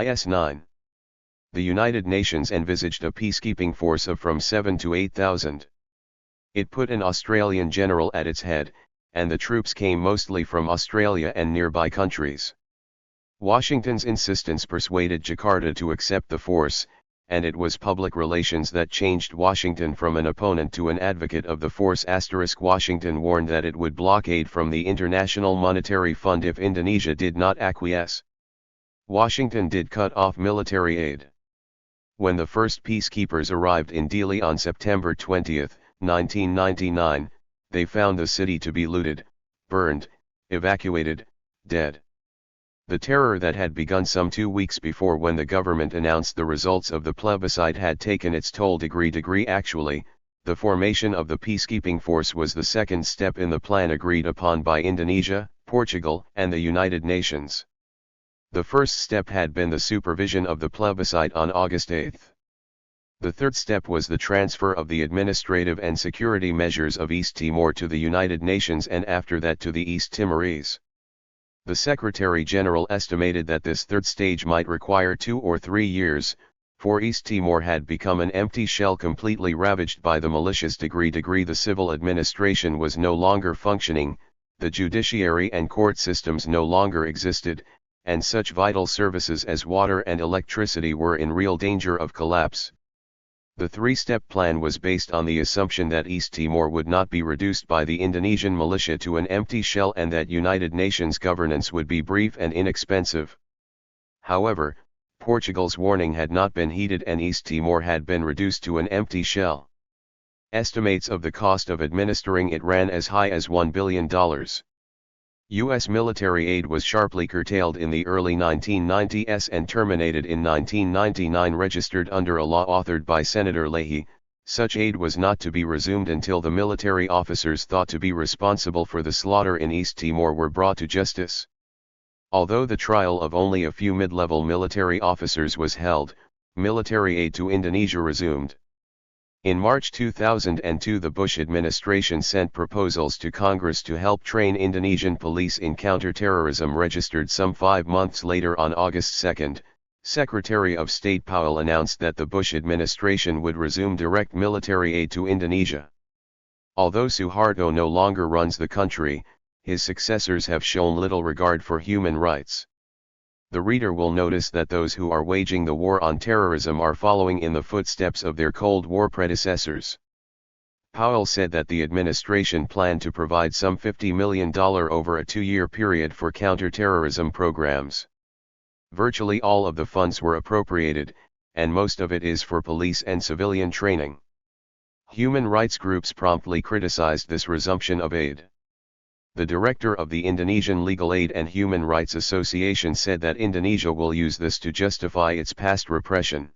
IS-9. The United Nations envisaged a peacekeeping force of from 7 to 8,000. It put an Australian general at its head, and the troops came mostly from Australia and nearby countries. Washington's insistence persuaded Jakarta to accept the force, and it was public relations that changed Washington from an opponent to an advocate of the force. Washington warned that it would block aid from the International Monetary Fund if Indonesia did not acquiesce. Washington did cut off military aid. When the first peacekeepers arrived in Dili on September 20, 1999, they found the city to be looted, burned, evacuated, dead. The terror that had begun some 2 weeks before when the government announced the results of the plebiscite had taken its toll. Actually, the formation of the peacekeeping force was the second step in the plan agreed upon by Indonesia, Portugal, and the United Nations. The first step had been the supervision of the plebiscite on August 8. The third step was the transfer of the administrative and security measures of East Timor to the United Nations and after that to the East Timorese. The Secretary-General estimated that this third stage might require 2 or 3 years, for East Timor had become an empty shell completely ravaged by the militias. The civil administration was no longer functioning, the judiciary and court systems no longer existed, and such vital services as water and electricity were in real danger of collapse. The three-step plan was based on the assumption that East Timor would not be reduced by the Indonesian militia to an empty shell and that United Nations governance would be brief and inexpensive. However, Portugal's warning had not been heeded and East Timor had been reduced to an empty shell. Estimates of the cost of administering it ran as high as $1 billion. U.S. military aid was sharply curtailed in the early 1990s and terminated in 1999. Registered under a law authored by Senator Leahy, such aid was not to be resumed until the military officers thought to be responsible for the slaughter in East Timor were brought to justice. Although the trial of only a few mid-level military officers was held, military aid to Indonesia resumed. In March 2002 the Bush administration sent proposals to Congress to help train Indonesian police in counterterrorism. Registered some 5 months later on August 2, Secretary of State Powell announced that the Bush administration would resume direct military aid to Indonesia. Although Suharto no longer runs the country, his successors have shown little regard for human rights. The reader will notice that those who are waging the war on terrorism are following in the footsteps of their Cold War predecessors. Powell said that the administration planned to provide some $50 million over a 2-year period for counterterrorism programs. Virtually all of the funds were appropriated, and most of it is for police and civilian training. Human rights groups promptly criticized this resumption of aid. The director of the Indonesian Legal Aid and Human Rights Association said that Indonesia will use this to justify its past repression.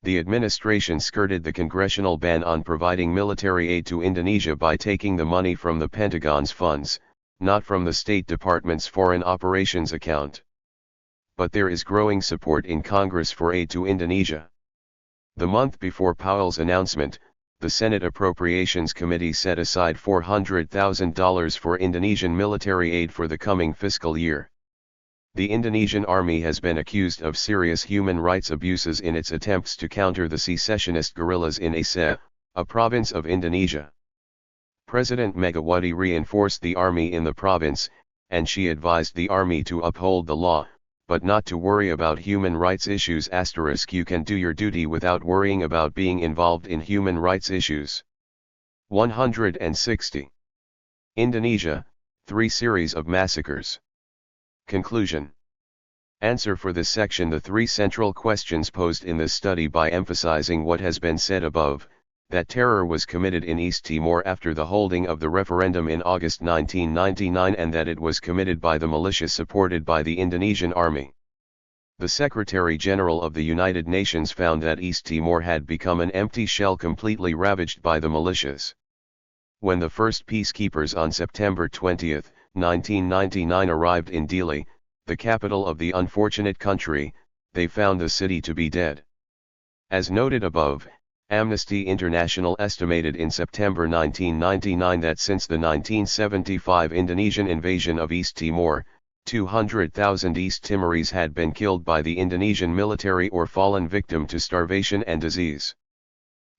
The administration skirted the congressional ban on providing military aid to Indonesia by taking the money from the Pentagon's funds, not from the State Department's foreign operations account. But there is growing support in Congress for aid to Indonesia. The month before Powell's announcement, the Senate Appropriations Committee set aside $400,000 for Indonesian military aid for the coming fiscal year. The Indonesian army has been accused of serious human rights abuses in its attempts to counter the secessionist guerrillas in Aceh, a province of Indonesia. President Megawati reinforced the army in the province, and she advised the army to uphold the law, but not to worry about human rights issues. You can do your duty without worrying about being involved in human rights issues. 160. Indonesia, 3 series of massacres. Conclusion. Answer for this section the 3 central questions posed in this study by emphasizing what has been said above, that terror was committed in East Timor after the holding of the referendum in August 1999 and that it was committed by the militia supported by the Indonesian army. The Secretary-General of the United Nations found that East Timor had become an empty shell completely ravaged by the militias. When the first peacekeepers on September 20, 1999 arrived in Dili, the capital of the unfortunate country, they found the city to be dead. As noted above, Amnesty International estimated in September 1999 that since the 1975 Indonesian invasion of East Timor, 200,000 East Timorese had been killed by the Indonesian military or fallen victim to starvation and disease.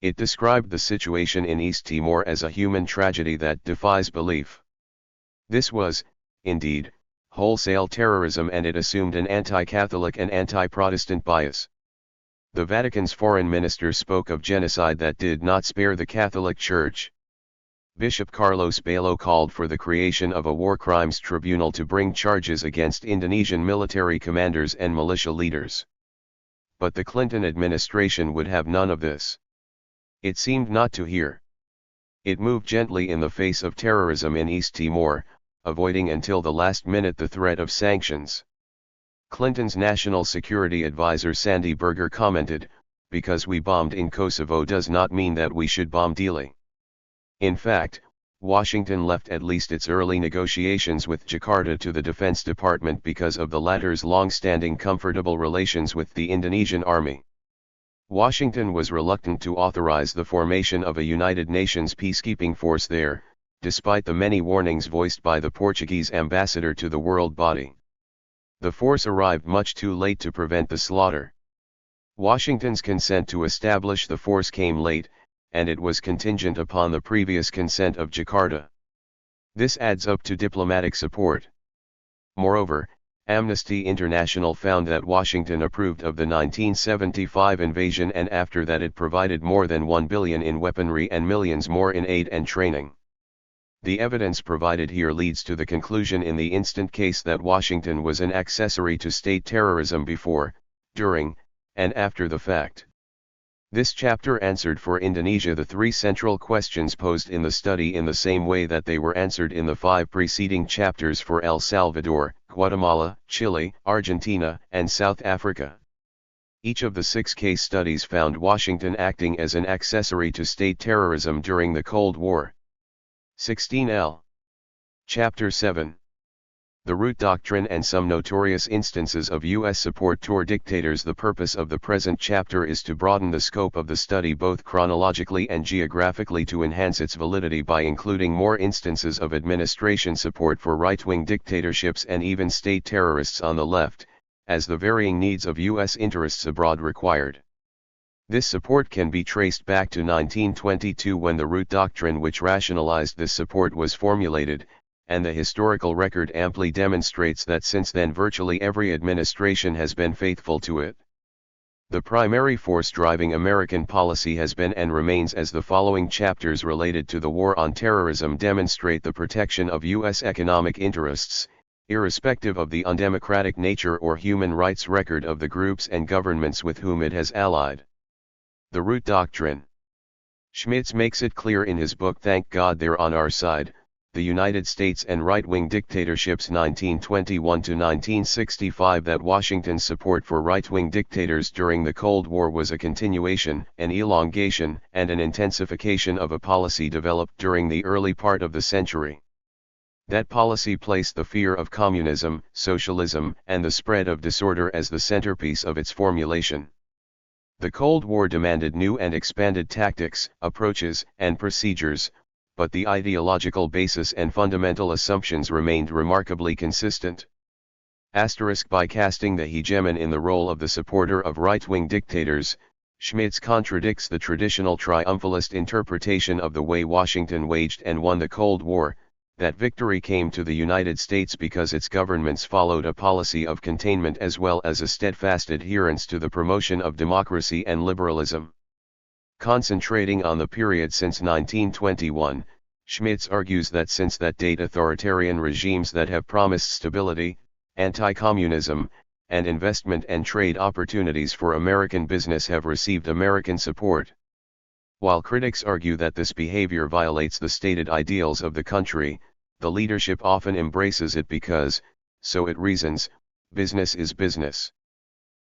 It described the situation in East Timor as a human tragedy that defies belief. This was, indeed, wholesale terrorism, and it assumed an anti-Catholic and anti-Protestant bias. The Vatican's foreign minister spoke of genocide that did not spare the Catholic Church. Bishop Carlos Belo called for the creation of a war crimes tribunal to bring charges against Indonesian military commanders and militia leaders. But the Clinton administration would have none of this. It seemed not to hear. It moved gently in the face of terrorism in East Timor, avoiding until the last minute the threat of sanctions. Clinton's national security advisor Sandy Berger commented, "Because we bombed in Kosovo does not mean that we should bomb Dili." In fact, Washington left at least its early negotiations with Jakarta to the Defense Department because of the latter's long-standing comfortable relations with the Indonesian army. Washington was reluctant to authorize the formation of a United Nations peacekeeping force there, despite the many warnings voiced by the Portuguese ambassador to the world body. The force arrived much too late to prevent the slaughter. Washington's consent to establish the force came late, and it was contingent upon the previous consent of Jakarta. This adds up to diplomatic support. Moreover, Amnesty International found that Washington approved of the 1975 invasion, and after that it provided more than $1 billion in weaponry and millions more in aid and training. The evidence provided here leads to the conclusion in the instant case that Washington was an accessory to state terrorism before, during, and after the fact. This chapter answered for Indonesia the three central questions posed in the study in the same way that they were answered in the 5 preceding chapters for El Salvador, Guatemala, Chile, Argentina, and South Africa. Each of the 6 case studies found Washington acting as an accessory to state terrorism during the Cold War. 16L. Chapter 7. The Root Doctrine and some notorious instances of U.S. support toward dictators. The purpose of the present chapter is to broaden the scope of the study both chronologically and geographically to enhance its validity by including more instances of administration support for right-wing dictatorships and even state terrorists on the left, as the varying needs of U.S. interests abroad required. This support can be traced back to 1922 when the Root Doctrine, which rationalized this support, was formulated, and the historical record amply demonstrates that since then virtually every administration has been faithful to it. The primary force driving American policy has been and remains, as the following chapters related to the war on terrorism demonstrate, the protection of U.S. economic interests, irrespective of the undemocratic nature or human rights record of the groups and governments with whom it has allied. The Root Doctrine. Schmitz makes it clear in his book Thank God They're on Our Side, The United States and Right-Wing Dictatorships 1921 to 1965 that Washington's support for right-wing dictators during the Cold War was a continuation, an elongation, and an intensification of a policy developed during the early part of the century. That policy placed the fear of communism, socialism, and the spread of disorder as the centerpiece of its formulation. The Cold War demanded new and expanded tactics, approaches, and procedures, but the ideological basis and fundamental assumptions remained remarkably consistent. By casting the hegemon in the role of the supporter of right-wing dictators, Schmitz contradicts the traditional triumphalist interpretation of the way Washington waged and won the Cold War, that victory came to the United States because its governments followed a policy of containment as well as a steadfast adherence to the promotion of democracy and liberalism. Concentrating on the period since 1921, Schmitz argues that since that date authoritarian regimes that have promised stability, anti-communism, and investment and trade opportunities for American business have received American support. While critics argue that this behavior violates the stated ideals of the country, the leadership often embraces it because, so it reasons, business is business.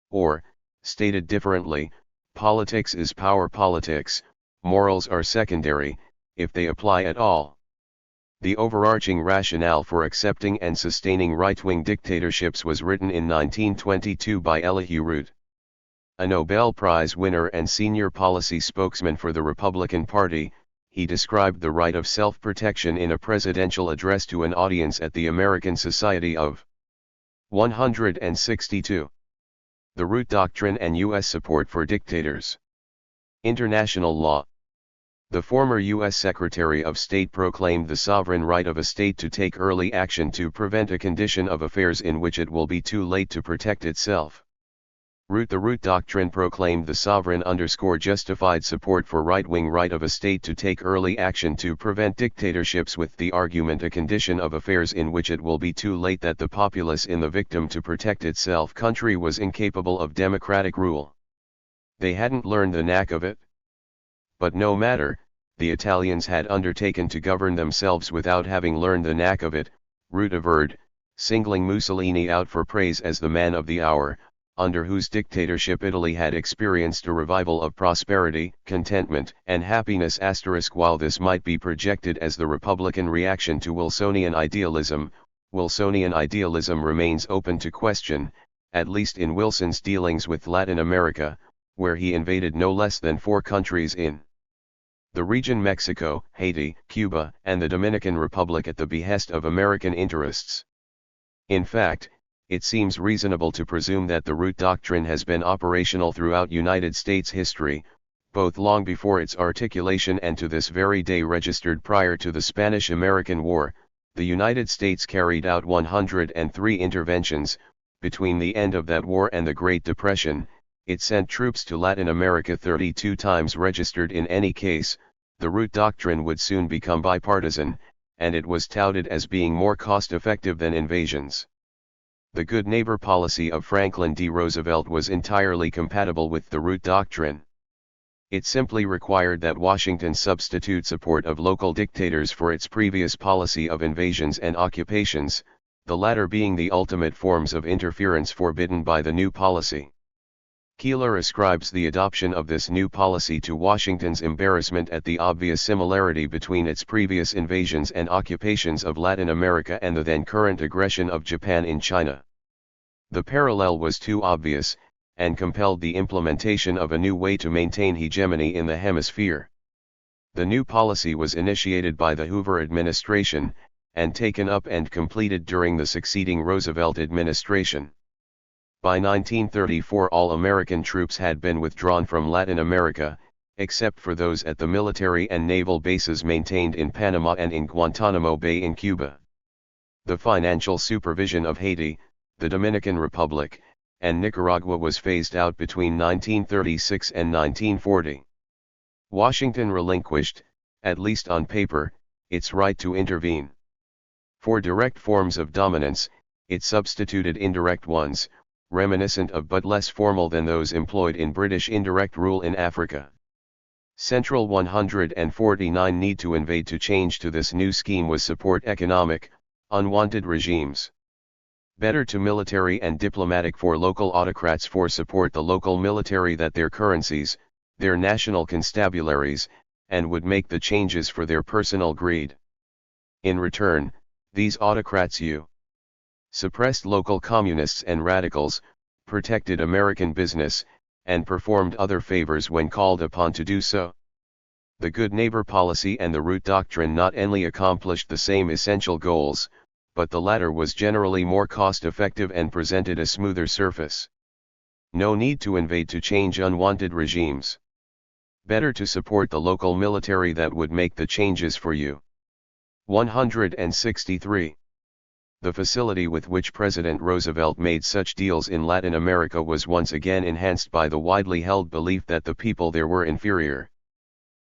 Or, stated differently, politics is power politics, morals are secondary, if they apply at all. The overarching rationale for accepting and sustaining right-wing dictatorships was written in 1922 by Elihu Root. A Nobel Prize winner and senior policy spokesman for the Republican Party, he described the right of self-protection in a presidential address to an audience at the American Society of 162. The Root Doctrine and U.S. Support for Dictators. International Law. The former U.S. Secretary of State proclaimed the sovereign right of a state to take early action to prevent a condition of affairs in which it will be too late to protect itself. The Root Doctrine proclaimed the sovereign justified support for right-wing right of a state to take early action to prevent dictatorships with the argument a condition of affairs in which it will be too late that the populace in the victim to protect itself country was incapable of democratic rule. They hadn't learned the knack of it. But no matter, the Italians had undertaken to govern themselves without having learned the knack of it, Root averred, singling Mussolini out for praise as the man of the hour, under whose dictatorship Italy had experienced a revival of prosperity, contentment, and happiness. While this might be projected as the Republican reaction to Wilsonian idealism remains open to question, at least in Wilson's dealings with Latin America, where he invaded no less than 4 countries in the region: Mexico, Haiti, Cuba, and the Dominican Republic at the behest of American interests. In fact, it seems reasonable to presume that the Root Doctrine has been operational throughout United States history, both long before its articulation and to this very day. Registered prior to the Spanish-American War, the United States carried out 103 interventions. Between the end of that war and the Great Depression, it sent troops to Latin America 32 times. Registered in any case, the Root Doctrine would soon become bipartisan, and it was touted as being more cost-effective than invasions. The good neighbor policy of Franklin D. Roosevelt was entirely compatible with the Root Doctrine. It simply required that Washington substitute support of local dictators for its previous policy of invasions and occupations, the latter being the ultimate forms of interference forbidden by the new policy. Keeler ascribes the adoption of this new policy to Washington's embarrassment at the obvious similarity between its previous invasions and occupations of Latin America and the then current aggression of Japan in China. The parallel was too obvious, and compelled the implementation of a new way to maintain hegemony in the hemisphere. The new policy was initiated by the Hoover administration, and taken up and completed during the succeeding Roosevelt administration. By 1934 all American troops had been withdrawn from Latin America, except for those at the military and naval bases maintained in Panama and in Guantanamo Bay in Cuba. The financial supervision of Haiti, the Dominican Republic, and Nicaragua was phased out between 1936 and 1940. Washington relinquished, at least on paper, its right to intervene. For direct forms of dominance, it substituted indirect ones, reminiscent of but less formal than those employed in British indirect rule in Africa. Central 149 need to invade to change to this new scheme was support economic, unwanted regimes. Better to military and diplomatic for local autocrats for support the local military that their currencies, their national constabularies, and would make the changes for their personal greed. In return, these autocrats suppressed local communists and radicals, protected American business, and performed other favors when called upon to do so. The good neighbor policy and the Root Doctrine not only accomplished the same essential goals, but the latter was generally more cost-effective and presented a smoother surface. No need to invade to change unwanted regimes. Better to support the local military that would make the changes for you. 163. The facility with which President Roosevelt made such deals in Latin America was once again enhanced by the widely held belief that the people there were inferior.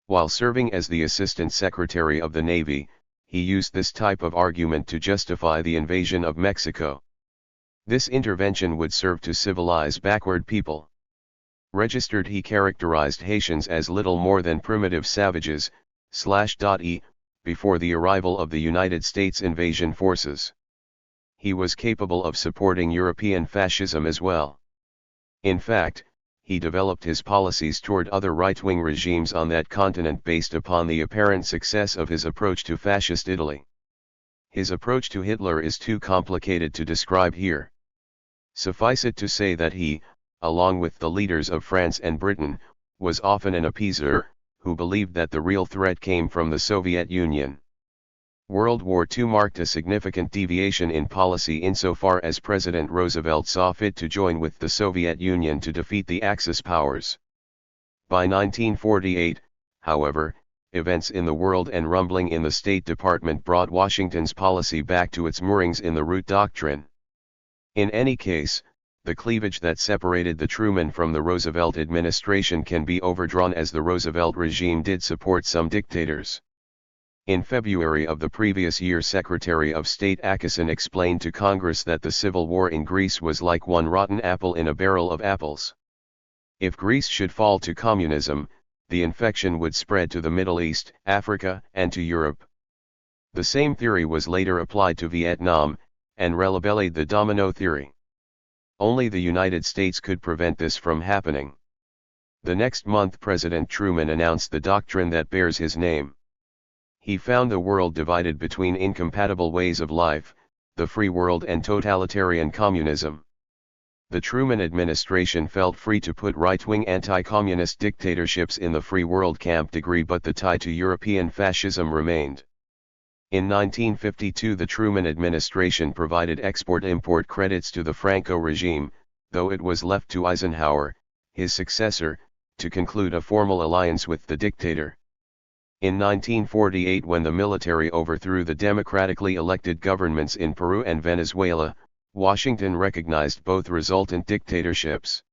While serving as the Assistant Secretary of the Navy, he used this type of argument to justify the invasion of Mexico. This intervention would serve to civilize backward people. Registered, he characterized Haitians as little more than primitive savages, before the arrival of the United States invasion forces. He was capable of supporting European fascism as well. In fact, he developed his policies toward other right-wing regimes on that continent based upon the apparent success of his approach to fascist Italy. His approach to Hitler is too complicated to describe here. Suffice it to say that he, along with the leaders of France and Britain, was often an appeaser, who believed that the real threat came from the Soviet Union. World War II marked a significant deviation in policy insofar as President Roosevelt saw fit to join with the Soviet Union to defeat the Axis powers. By 1948, however, events in the world and rumbling in the State Department brought Washington's policy back to its moorings in the Root Doctrine. In any case, the cleavage that separated the Truman from the Roosevelt administration can be overdrawn, as the Roosevelt regime did support some dictators. In February of the previous year, Secretary of State Acheson explained to Congress that the civil war in Greece was like one rotten apple in a barrel of apples. If Greece should fall to communism, the infection would spread to the Middle East, Africa, and to Europe. The same theory was later applied to Vietnam, and relabeled the domino theory. Only the United States could prevent this from happening. The next month, President Truman announced the doctrine that bears his name. He found the world divided between incompatible ways of life, the free world and totalitarian communism. The Truman administration felt free to put right-wing anti-communist dictatorships in the free world camp degree, but the tie to European fascism remained. In 1952, the Truman administration provided export-import credits to the Franco regime, though it was left to Eisenhower, his successor, to conclude a formal alliance with the dictator. In 1948, when the military overthrew the democratically elected governments in Peru and Venezuela, Washington recognized both resultant dictatorships.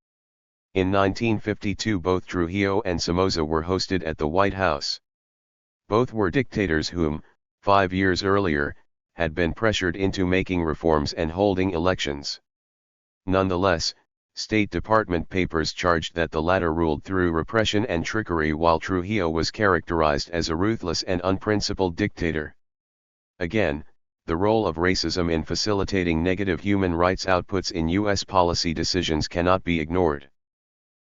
In 1952, both Trujillo and Somoza were hosted at the White House. Both were dictators whom, 5 years earlier, had been pressured into making reforms and holding elections. Nonetheless, State Department papers charged that the latter ruled through repression and trickery, while Trujillo was characterized as a ruthless and unprincipled dictator. Again, the role of racism in facilitating negative human rights outputs in U.S. policy decisions cannot be ignored.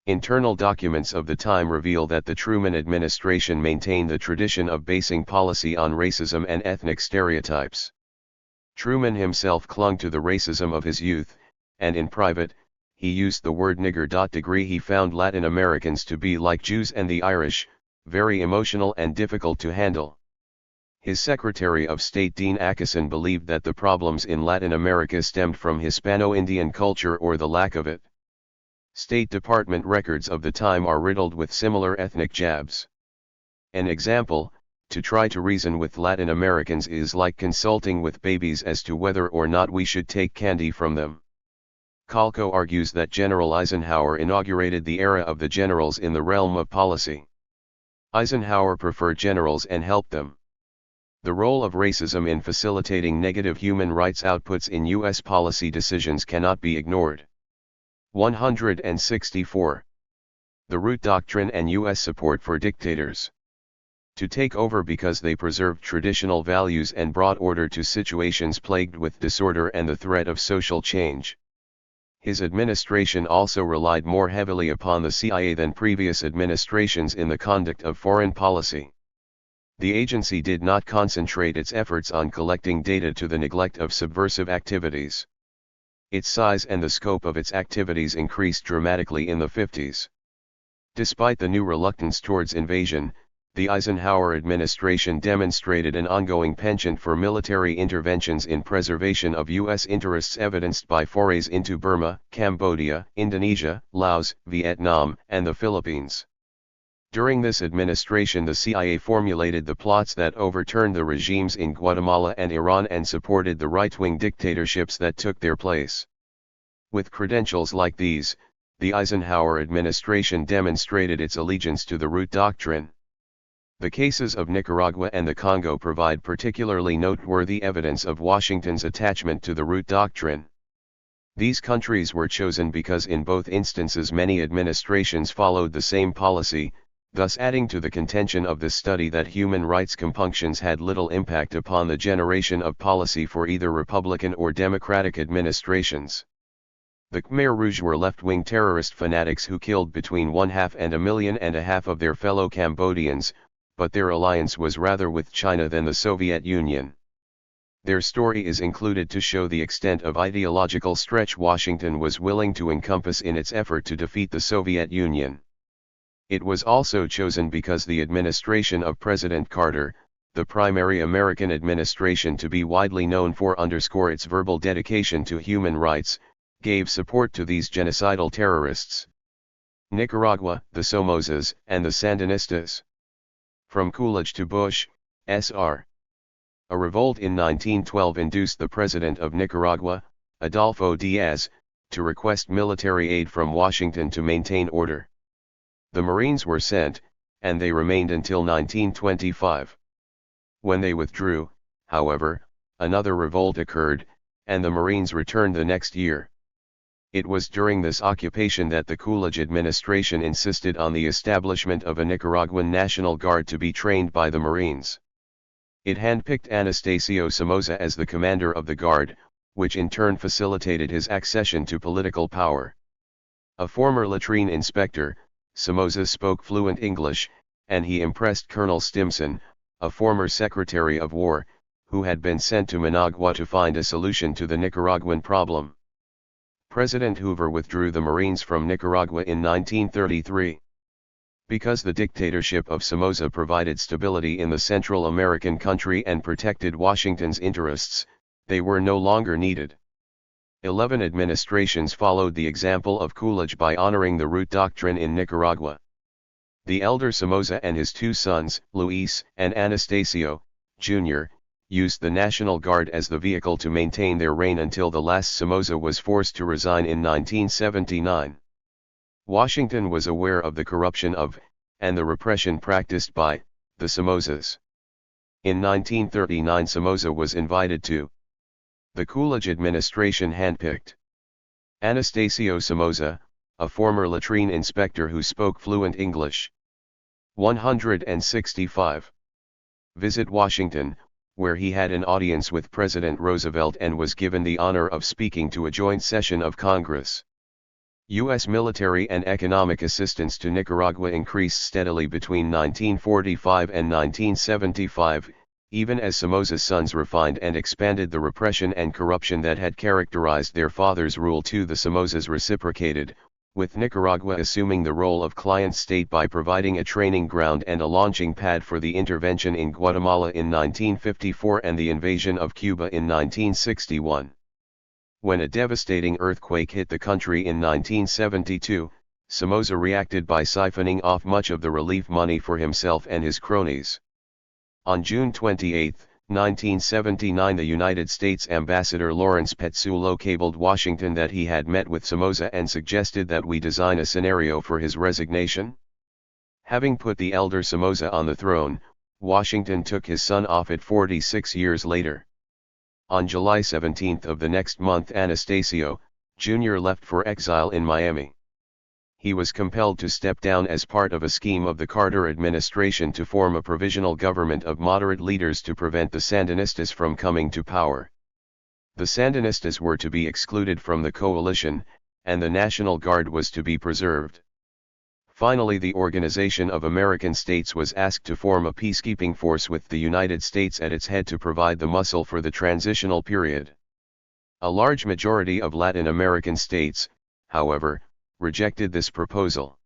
Internal documents of the time reveal that the Truman administration maintained the tradition of basing policy on racism and ethnic stereotypes. Truman himself clung to the racism of his youth, and in private, he used the word nigger. He found Latin Americans to be like Jews and the Irish, very emotional and difficult to handle. His Secretary of State Dean Acheson believed that the problems in Latin America stemmed from Hispano-Indian culture or the lack of it. State Department records of the time are riddled with similar ethnic jabs. An example: to try to reason with Latin Americans is like consulting with babies as to whether or not we should take candy from them. Kalko argues that General Eisenhower inaugurated the era of the generals in the realm of policy. Eisenhower preferred generals and helped them. The role of racism in facilitating negative human rights outputs in U.S. policy decisions cannot be ignored. 164. The Root Doctrine and U.S. support for dictators. To take over because they preserved traditional values and brought order to situations plagued with disorder and the threat of social change. His administration also relied more heavily upon the CIA than previous administrations in the conduct of foreign policy. The agency did not concentrate its efforts on collecting data to the neglect of subversive activities. Its size and the scope of its activities increased dramatically in the 50s. Despite the new reluctance towards invasion, the Eisenhower administration demonstrated an ongoing penchant for military interventions in preservation of U.S. interests, evidenced by forays into Burma, Cambodia, Indonesia, Laos, Vietnam, and the Philippines. During this administration, the CIA formulated the plots that overturned the regimes in Guatemala and Iran and supported the right-wing dictatorships that took their place. With credentials like these, the Eisenhower administration demonstrated its allegiance to the Root Doctrine. The cases of Nicaragua and the Congo provide particularly noteworthy evidence of Washington's attachment to the Root Doctrine. These countries were chosen because in both instances many administrations followed the same policy, thus adding to the contention of this study that human rights compunctions had little impact upon the generation of policy for either Republican or Democratic administrations. The Khmer Rouge were left-wing terrorist fanatics who killed between 1/2 and 1.5 million of their fellow Cambodians, but their alliance was rather with China than the Soviet Union. Their story is included to show the extent of ideological stretch Washington was willing to encompass in its effort to defeat the Soviet Union. It was also chosen because the administration of President Carter, the primary American administration to be widely known for underscore its verbal dedication to human rights, gave support to these genocidal terrorists. Nicaragua, the Somozas, and the Sandinistas. From Coolidge to Bush, Sr. A revolt in 1912 induced the president of Nicaragua, Adolfo Diaz, to request military aid from Washington to maintain order. The Marines were sent, and they remained until 1925. When they withdrew, however, another revolt occurred, and the Marines returned the next year. It was during this occupation that the Coolidge administration insisted on the establishment of a Nicaraguan National Guard to be trained by the Marines. It handpicked Anastasio Somoza as the commander of the Guard, which in turn facilitated his accession to political power. A former latrine inspector, Somoza spoke fluent English, and he impressed Colonel Stimson, a former Secretary of War, who had been sent to Managua to find a solution to the Nicaraguan problem. President Hoover withdrew the Marines from Nicaragua in 1933. Because the dictatorship of Somoza provided stability in the Central American country and protected Washington's interests, they were no longer needed. 11 administrations followed the example of Coolidge by honoring the root doctrine in Nicaragua. The elder Somoza and his two sons, Luis and Anastasio, Jr., used the National Guard as the vehicle to maintain their reign until the last Somoza was forced to resign in 1979. Washington was aware of the corruption of, and the repression practiced by, the Somozas. In 1939 Somoza was invited to. The Coolidge administration handpicked Anastasio Somoza, a former latrine inspector who spoke fluent English. 165. Visit Washington, where he had an audience with President Roosevelt and was given the honor of speaking to a joint session of Congress. U.S. military and economic assistance to Nicaragua increased steadily between 1945 and 1975, even as Somoza's sons refined and expanded the repression and corruption that had characterized their father's rule too. The Somozas reciprocated, with Nicaragua assuming the role of client state by providing a training ground and a launching pad for the intervention in Guatemala in 1954 and the invasion of Cuba in 1961. When a devastating earthquake hit the country in 1972, Somoza reacted by siphoning off much of the relief money for himself and his cronies. On June 28, 1979, the United States Ambassador Lawrence Petsulo cabled Washington that he had met with Somoza and suggested that we design a scenario for his resignation. Having put the elder Somoza on the throne, Washington took his son off it 46 years later. On July 17 of the next month, Anastasio, Jr. left for exile in Miami. He was compelled to step down as part of a scheme of the Carter administration to form a provisional government of moderate leaders to prevent the Sandinistas from coming to power. The Sandinistas were to be excluded from the coalition, and the National Guard was to be preserved. Finally, the Organization of American States was asked to form a peacekeeping force with the United States at its head to provide the muscle for the transitional period. A large majority of Latin American states, however, rejected this proposal.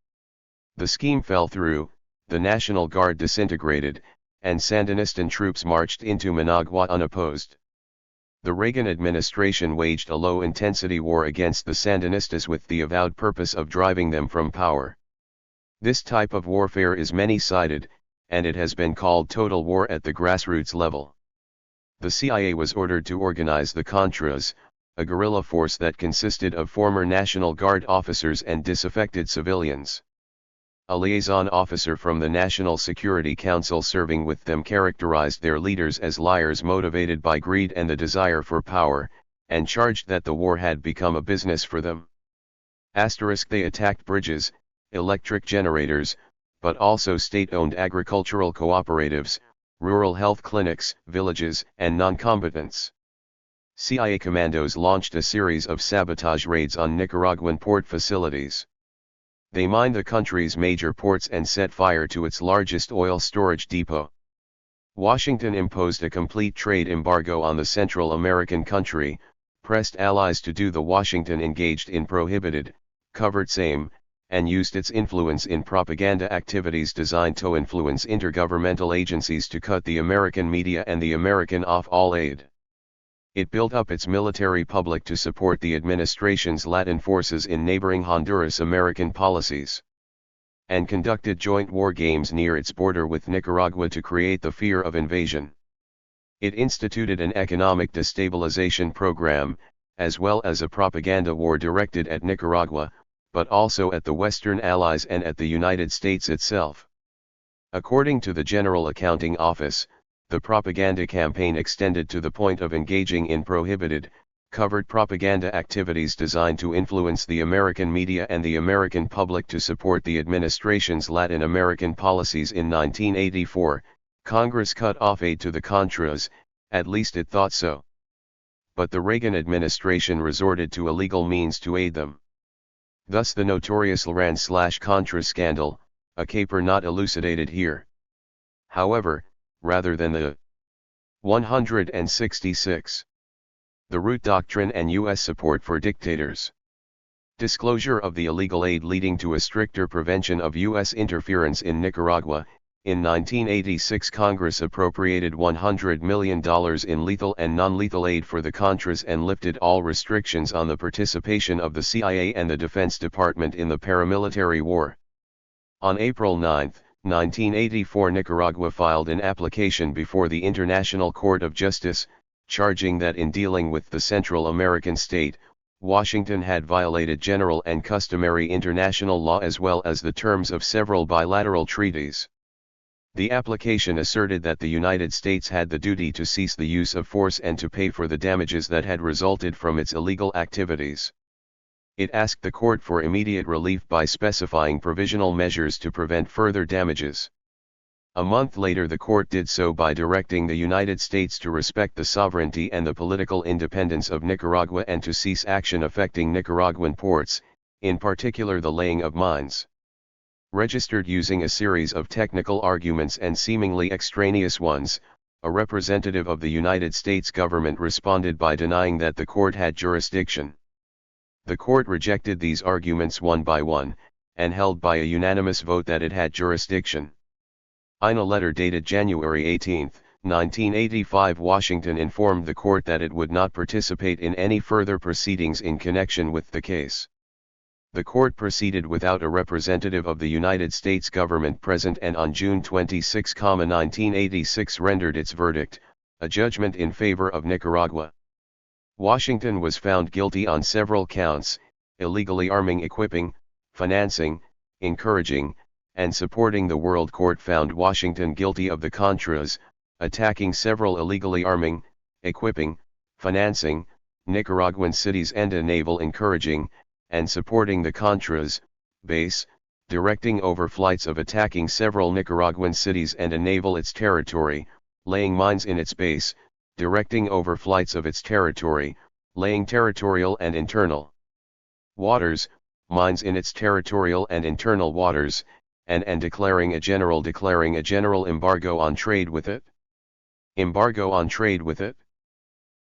The scheme fell through, the National Guard disintegrated, and Sandinistan troops marched into Managua unopposed. The Reagan administration waged a low-intensity war against the Sandinistas with the avowed purpose of driving them from power. This type of warfare is many-sided, and it has been called total war at the grassroots level. The CIA was ordered to organize the Contras, a guerrilla force that consisted of former National Guard officers and disaffected civilians. A liaison officer from the National Security Council serving with them characterized their leaders as liars motivated by greed and the desire for power, and charged that the war had become a business for them. They attacked bridges, electric generators, but also state-owned agricultural cooperatives, rural health clinics, villages, and non-combatants. CIA commandos launched a series of sabotage raids on Nicaraguan port facilities. They mined the country's major ports and set fire to its largest oil storage depot. Washington imposed a complete trade embargo on the Central American country, pressed allies to do the Washington engaged in prohibited, covert same, and used its influence in propaganda activities designed to influence intergovernmental agencies to cut the American media and the American off all aid. It built up its military public to support the administration's Latin forces in neighboring Honduras American policies, and conducted joint war games near its border with Nicaragua to create the fear of invasion. It instituted an economic destabilization program, as well as a propaganda war directed at Nicaragua, but also at the Western Allies and at the United States itself. According to the General Accounting Office, the propaganda campaign extended to the point of engaging in prohibited, covert propaganda activities designed to influence the American media and the American public to support the administration's Latin American policies. In 1984, Congress cut off aid to the Contras, at least it thought so. But the Reagan administration resorted to illegal means to aid them. Thus the notorious Iran/Contra scandal, a caper not elucidated here. However, rather than the 166. The Root Doctrine and U.S. support for dictators. Disclosure of the illegal aid leading to a stricter prevention of U.S. interference in Nicaragua. In 1986, Congress appropriated $100 million in lethal and non-lethal aid for the Contras and lifted all restrictions on the participation of the CIA and the Defense Department in the paramilitary war. On April 9, 1984, Nicaragua filed an application before the International Court of Justice, charging that in dealing with the Central American state, Washington had violated general and customary international law as well as the terms of several bilateral treaties. The application asserted that the United States had the duty to cease the use of force and to pay for the damages that had resulted from its illegal activities. It asked the court for immediate relief by specifying provisional measures to prevent further damages. A month later, the court did so by directing the United States to respect the sovereignty and the political independence of Nicaragua and to cease action affecting Nicaraguan ports, in particular the laying of mines. Registered using a series of technical arguments and seemingly extraneous ones, a representative of the United States government responded by denying that the court had jurisdiction. The court rejected these arguments one by one, and held by a unanimous vote that it had jurisdiction. In a letter dated January 18, 1985, Washington informed the court that it would not participate in any further proceedings in connection with the case. The court proceeded without a representative of the United States government present and on June 26, 1986 rendered its verdict, a judgment in favor of Nicaragua. Washington was found guilty on several counts: illegally arming, equipping, financing, encouraging, and supporting. The World Court found Washington guilty of the Contras, attacking several illegally arming, equipping, financing, Nicaraguan cities and a naval encouraging, and supporting the Contras, base, directing overflights of attacking several Nicaraguan cities and a naval its territory, laying mines in its base, directing overflights of its territory, laying territorial and internal waters, mines in its territorial and internal waters, and declaring a general embargo on trade with it. Embargo on trade with it.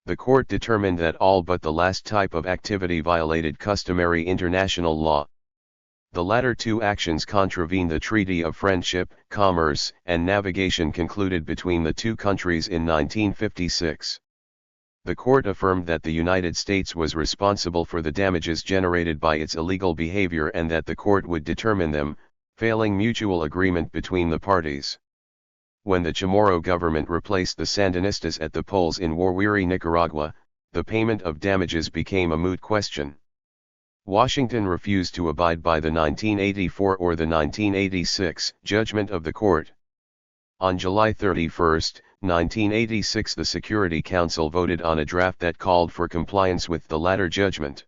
The court determined that all but the last type of activity violated customary international law. The latter two actions contravene the Treaty of Friendship, Commerce, and Navigation concluded between the two countries in 1956. The court affirmed that the United States was responsible for the damages generated by its illegal behavior and that the court would determine them, failing mutual agreement between the parties. When the Chamorro government replaced the Sandinistas at the polls in war-weary Nicaragua, the payment of damages became a moot question. Washington refused to abide by the 1984 or the 1986 judgment of the court. On July 31, 1986, the Security Council voted on a draft that called for compliance with the latter judgment.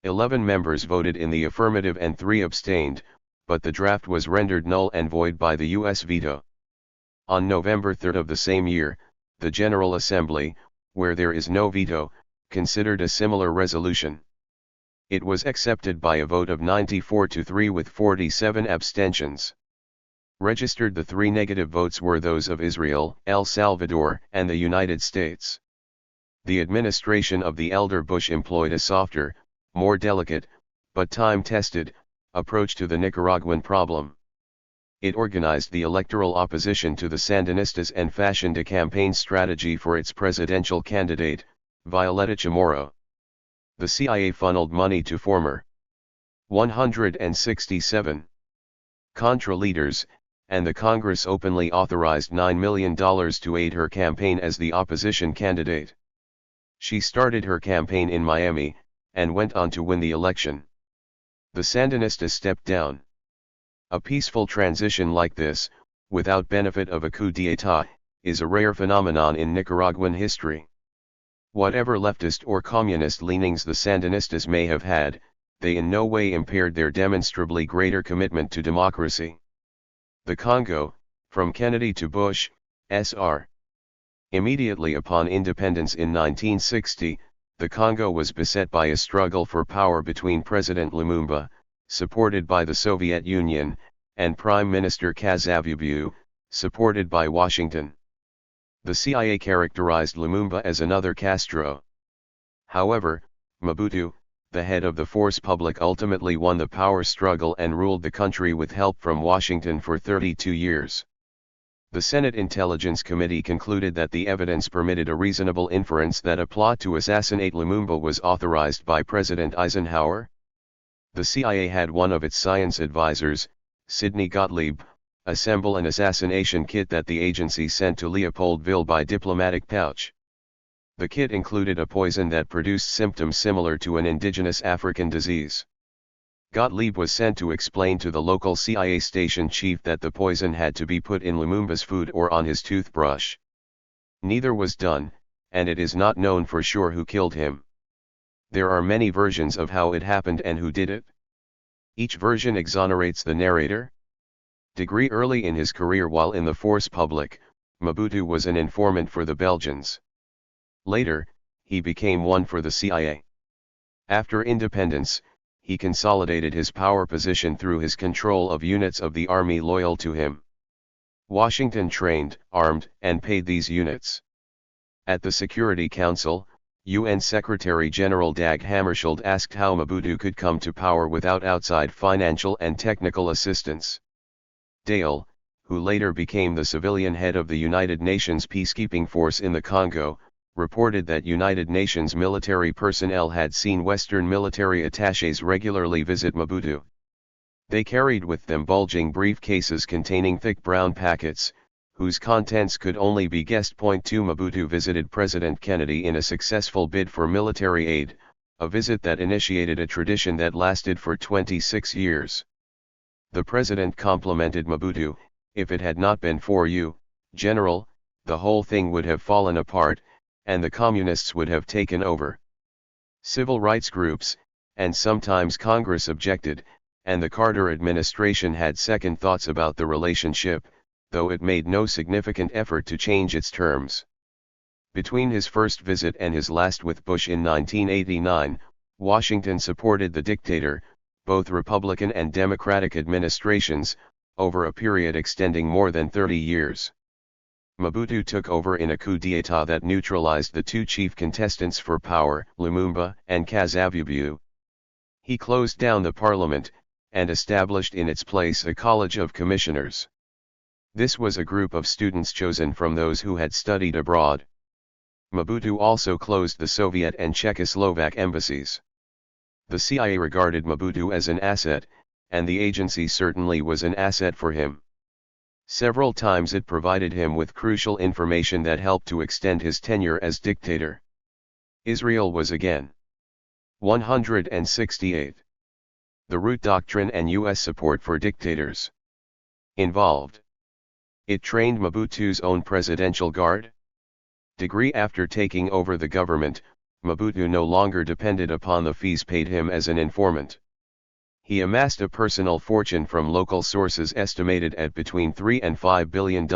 11 members voted in the affirmative and 3 abstained, but the draft was rendered null and void by the U.S. veto. On November 3 of the same year, the General Assembly, where there is no veto, considered a similar resolution. It was accepted by a vote of 94-3 with 47 abstentions. Registered, the 3 negative votes were those of Israel, El Salvador, and the United States. The administration of the elder Bush employed a softer, more delicate, but time-tested, approach to the Nicaraguan problem. It organized the electoral opposition to the Sandinistas and fashioned a campaign strategy for its presidential candidate, Violeta Chamorro. The CIA funneled money to former 167 Contra leaders, and the Congress openly authorized $9 million to aid her campaign as the opposition candidate. She started her campaign in Miami, and went on to win the election. The Sandinistas stepped down. A peaceful transition like this, without benefit of a coup d'état, is a rare phenomenon in Nicaraguan history. Whatever leftist or communist leanings the Sandinistas may have had, they in no way impaired their demonstrably greater commitment to democracy. The Congo, from Kennedy to Bush, Sr. Immediately upon independence in 1960, the Congo was beset by a struggle for power between President Lumumba, supported by the Soviet Union, and Prime Minister Kasavubu, supported by Washington. The CIA characterized Lumumba as another Castro. However, Mobutu, the head of the force public, ultimately won the power struggle and ruled the country with help from Washington for 32 years. The Senate Intelligence Committee concluded that the evidence permitted a reasonable inference that a plot to assassinate Lumumba was authorized by President Eisenhower. The CIA had one of its science advisors, Sidney Gottlieb, assemble an assassination kit that the agency sent to Leopoldville by diplomatic pouch. The kit included a poison that produced symptoms similar to an indigenous African disease. Gottlieb was sent to explain to the local CIA station chief that the poison had to be put in Lumumba's food or on his toothbrush. Neither was done, and it is not known for sure who killed him. There are many versions of how it happened and who did it. Each version exonerates the narrator. Early in his career while in the force public, Mobutu was an informant for the Belgians. Later, he became one for the CIA. After independence, he consolidated his power position through his control of units of the army loyal to him. Washington trained, armed, and paid these units. At the Security Council, UN Secretary-General Dag Hammarskjöld asked how Mobutu could come to power without outside financial and technical assistance. Dale, who later became the civilian head of the United Nations peacekeeping force in the Congo, reported that United Nations military personnel had seen Western military attachés regularly visit Mobutu. They carried with them bulging briefcases containing thick brown packets, whose contents could only be guessed. 2 Mobutu visited President Kennedy in a successful bid for military aid, a visit that initiated a tradition that lasted for 26 years. The president complimented Mobutu, "If it had not been for you, General, the whole thing would have fallen apart, and the communists would have taken over." Civil rights groups, and sometimes Congress objected, and the Carter administration had second thoughts about the relationship, though it made no significant effort to change its terms. Between his first visit and his last with Bush in 1989, Washington supported the dictator, both Republican and Democratic administrations, over a period extending more than 30 years. Mobutu took over in a coup d'état that neutralized the two chief contestants for power, Lumumba and Kasavubu. He closed down the parliament, and established in its place a college of commissioners. This was a group of students chosen from those who had studied abroad. Mobutu also closed the Soviet and Czechoslovak embassies. The CIA regarded Mobutu as an asset, and the agency certainly was an asset for him. Several times it provided him with crucial information that helped to extend his tenure as dictator. Israel was again 168. The root doctrine and U.S. support for dictators involved. It trained Mobutu's own presidential guard. After taking over the government, Mobutu no longer depended upon the fees paid him as an informant. He amassed a personal fortune from local sources estimated at between $3 and $5 billion.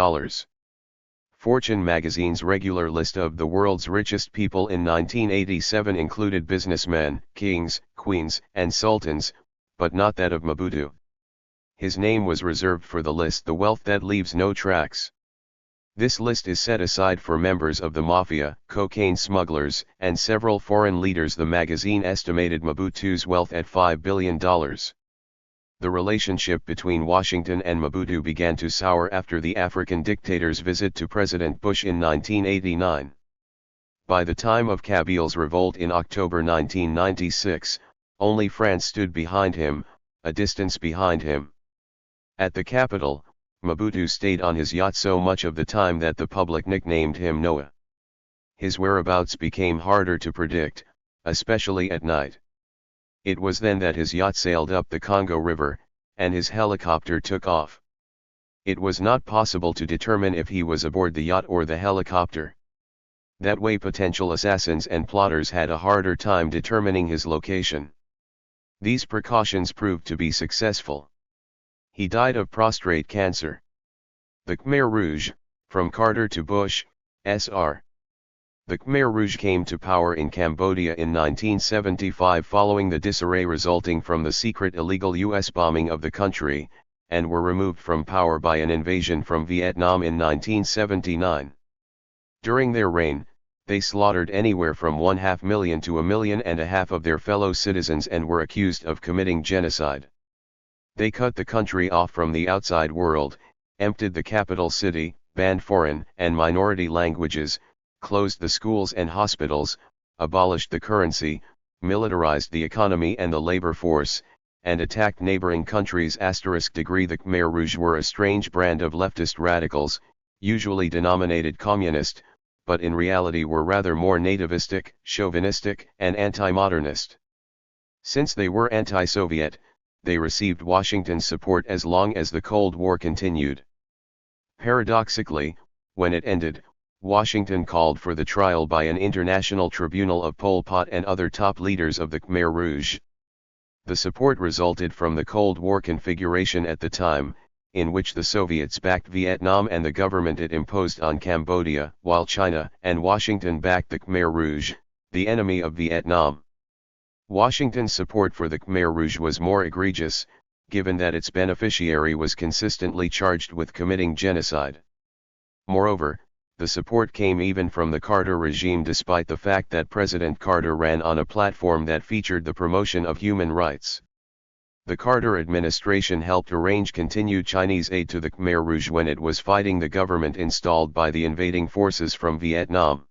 Fortune magazine's regular list of the world's richest people in 1987 included businessmen, kings, queens, and sultans, but not that of Mobutu. His name was reserved for the list "The Wealth That Leaves No Tracks." This list is set aside for members of the mafia, cocaine smugglers, and several foreign leaders. The magazine estimated Mobutu's wealth at $5 billion. The relationship between Washington and Mobutu began to sour after the African dictator's visit to President Bush in 1989. By the time of Kabyle's revolt in October 1996, only France stood behind him, a distance behind him. At the capital, Mobutu stayed on his yacht so much of the time that the public nicknamed him Noah. His whereabouts became harder to predict, especially at night. It was then that his yacht sailed up the Congo River, and his helicopter took off. It was not possible to determine if he was aboard the yacht or the helicopter. That way potential assassins and plotters had a harder time determining his location. These precautions proved to be successful. He died of prostate cancer. The Khmer Rouge, from Carter to Bush, Sr. The Khmer Rouge came to power in Cambodia in 1975 following the disarray resulting from the secret illegal U.S. bombing of the country, and were removed from power by an invasion from Vietnam in 1979. During their reign, they slaughtered anywhere from 500,000 to 1.5 million of their fellow citizens and were accused of committing genocide. They cut the country off from the outside world, emptied the capital city, banned foreign and minority languages, closed the schools and hospitals, abolished the currency, militarized the economy and the labor force, and attacked neighboring countries. The Khmer Rouge were a strange brand of leftist radicals, usually denominated communist, but in reality were rather more nativistic, chauvinistic, and anti-modernist. Since they were anti-Soviet, they received Washington's support as long as the Cold War continued. Paradoxically, when it ended, Washington called for the trial by an international tribunal of Pol Pot and other top leaders of the Khmer Rouge. The support resulted from the Cold War configuration at the time, in which the Soviets backed Vietnam and the government it imposed on Cambodia, while China and Washington backed the Khmer Rouge, the enemy of Vietnam. Washington's support for the Khmer Rouge was more egregious, given that its beneficiary was consistently charged with committing genocide. Moreover, the support came even from the Carter regime despite the fact that President Carter ran on a platform that featured the promotion of human rights. The Carter administration helped arrange continued Chinese aid to the Khmer Rouge when it was fighting the government installed by the invading forces from Vietnam.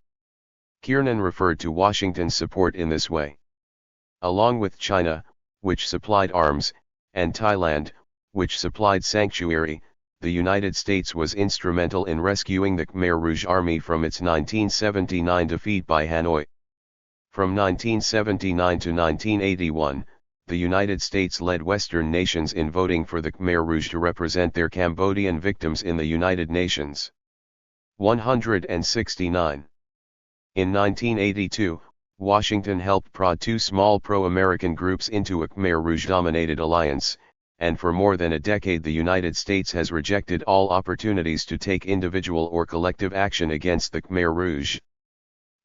Kiernan referred to Washington's support in this way. Along with China, which supplied arms, and Thailand, which supplied sanctuary, the United States was instrumental in rescuing the Khmer Rouge army from its 1979 defeat by Hanoi. From 1979 to 1981, the United States led Western nations in voting for the Khmer Rouge to represent their Cambodian victims in the United Nations. 169. In 1982, Washington helped prod two small pro-American groups into a Khmer Rouge-dominated alliance, and for more than a decade the United States has rejected all opportunities to take individual or collective action against the Khmer Rouge.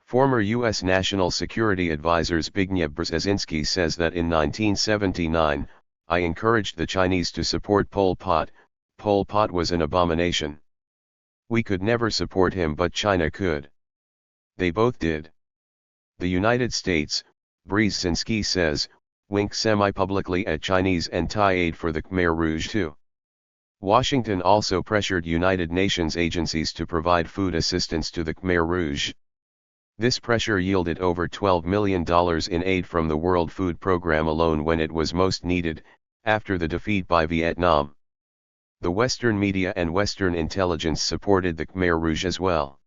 Former U.S. National Security Advisor Zbigniew Brzezinski says that in 1979, I encouraged the Chinese to support Pol Pot. Pol Pot was an abomination. We could never support him, but China could. They both did. The United States, Brzezinski says, winks semi-publicly at Chinese and Thai aid for the Khmer Rouge too. Washington also pressured United Nations agencies to provide food assistance to the Khmer Rouge. This pressure yielded over $12 million in aid from the World Food Program alone when it was most needed, after the defeat by Vietnam. The Western media and Western intelligence supported the Khmer Rouge as well.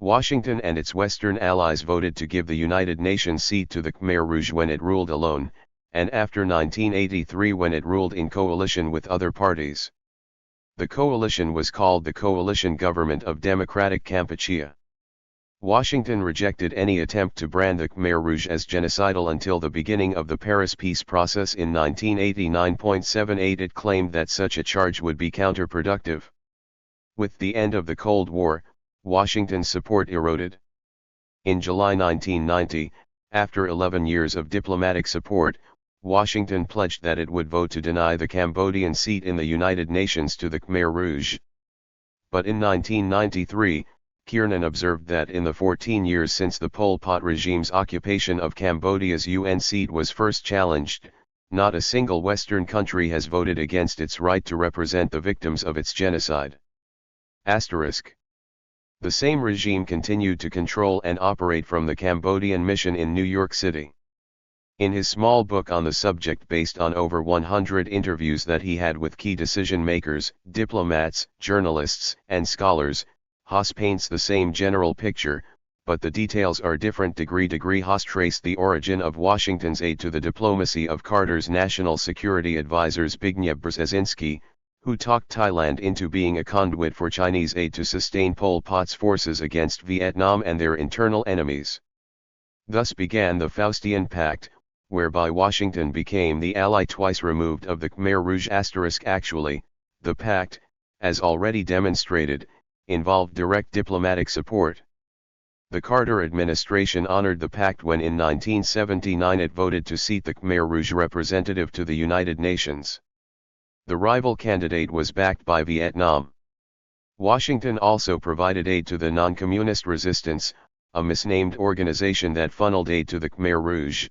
Washington and its Western allies voted to give the United Nations seat to the Khmer Rouge when it ruled alone, and after 1983 when it ruled in coalition with other parties. The coalition was called the Coalition Government of Democratic Kampuchea. Washington rejected any attempt to brand the Khmer Rouge as genocidal until the beginning of the Paris peace process in 1989.78. It claimed that such a charge would be counterproductive. With the end of the Cold War, Washington's support eroded. In July 1990, after 11 years of diplomatic support, Washington pledged that it would vote to deny the Cambodian seat in the United Nations to the Khmer Rouge. But in 1993, Kiernan observed that in the 14 years since the Pol Pot regime's occupation of Cambodia's UN seat was first challenged, Not a single Western country has voted against its right to represent the victims of its genocide. Asterisk. The same regime continued to control and operate from the Cambodian mission in New York City. In his small book on the subject, based on over 100 interviews that he had with key decision-makers, diplomats, journalists, and scholars, Haas paints the same general picture, but the details are different. Haas traced the origin of Washington's aid to the diplomacy of Carter's national security advisor Zbigniew Brzezinski, who talked Thailand into being a conduit for Chinese aid to sustain Pol Pot's forces against Vietnam and their internal enemies. Thus began the Faustian Pact, whereby Washington became the ally twice removed of the Khmer Rouge. Actually, the pact, as already demonstrated, involved direct diplomatic support. The Carter administration honored the pact when in 1979 it voted to seat the Khmer Rouge representative to the United Nations. The rival candidate was backed by Vietnam. Washington also provided aid to the Non-Communist Resistance, a misnamed organization that funneled aid to the Khmer Rouge.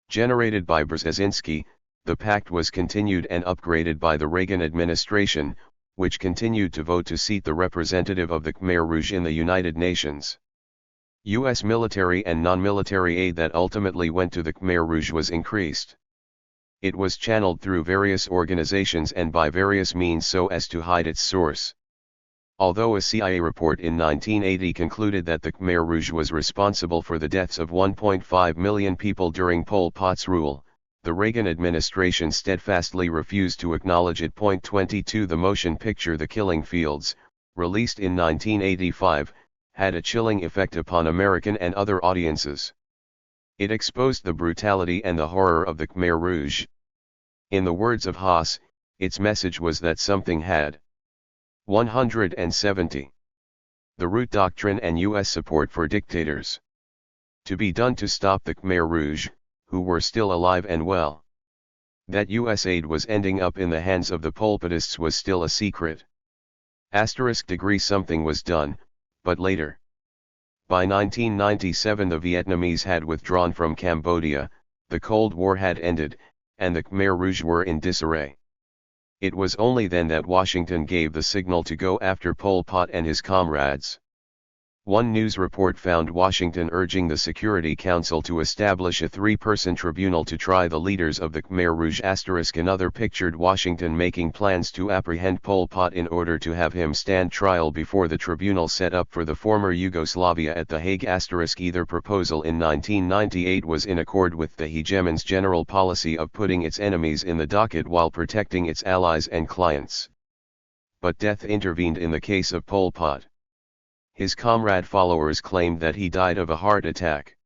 Generated by Brzezinski, the pact was continued and upgraded by the Reagan administration, which continued to vote to seat the representative of the Khmer Rouge in the United Nations. U.S. military and non-military aid that ultimately went to the Khmer Rouge was increased. It was channeled through various organizations and by various means so as to hide its source. Although a CIA report in 1980 concluded that the Khmer Rouge was responsible for the deaths of 1.5 million people during Pol Pot's rule, the Reagan administration steadfastly refused to acknowledge it. 22 The motion picture The Killing Fields, released in 1985, had a chilling effect upon American and other audiences. It exposed the brutality and the horror of the Khmer Rouge. In the words of Haas, its message was that something had 170. The Root Doctrine and U.S. support for dictators. To be done to stop the Khmer Rouge, who were still alive and well. That U.S. aid was ending up in the hands of the Pol Potists was still a secret. Something was done, but later. By 1997 the Vietnamese had withdrawn from Cambodia, the Cold War had ended, and the Khmer Rouge were in disarray. It was only then that Washington gave the signal to go after Pol Pot and his comrades. One news report found Washington urging the Security Council to establish a three-person tribunal to try the leaders of the Khmer Rouge. Another pictured Washington making plans to apprehend Pol Pot in order to have him stand trial before the tribunal set up for the former Yugoslavia at The Hague. Either proposal in 1998 was in accord with the hegemon's general policy of putting its enemies in the docket while protecting its allies and clients. But death intervened in the case of Pol Pot. His comrade followers claimed that he died of a heart attack.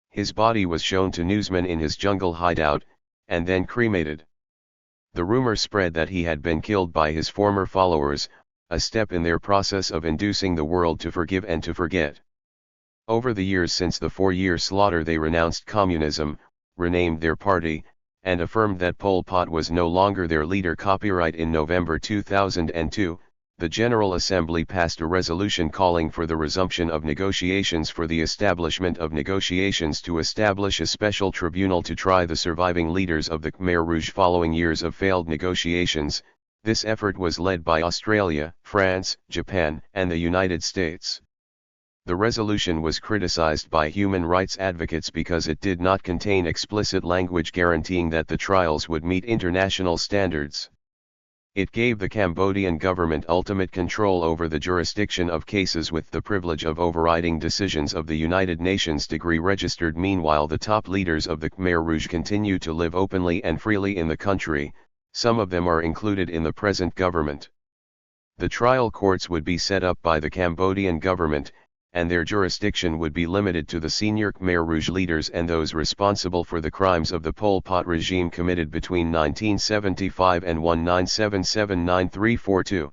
His body was shown to newsmen in his jungle hideout, and then cremated. The rumor spread that he had been killed by his former followers, a step in their process of inducing the world to forgive and to forget. Over the years since the 4-year slaughter they renounced communism, renamed their party, and affirmed that Pol Pot was no longer their leader. Copyright in November 2002. The General Assembly passed a resolution calling for the resumption of negotiations for the establishment of negotiations to establish a special tribunal to try the surviving leaders of the Khmer Rouge following years of failed negotiations. This effort was led by Australia, France, Japan, and the United States. The resolution was criticized by human rights advocates because it did not contain explicit language guaranteeing that the trials would meet international standards. It gave the Cambodian government ultimate control over the jurisdiction of cases with the privilege of overriding decisions of the United Nations. Registered. Meanwhile, the top leaders of the Khmer Rouge continue to live openly and freely in the country, some of them are included in the present government. The trial courts would be set up by the Cambodian government, and their jurisdiction would be limited to the senior Khmer Rouge leaders and those responsible for the crimes of the Pol Pot regime committed between 1975 and 1977-9342.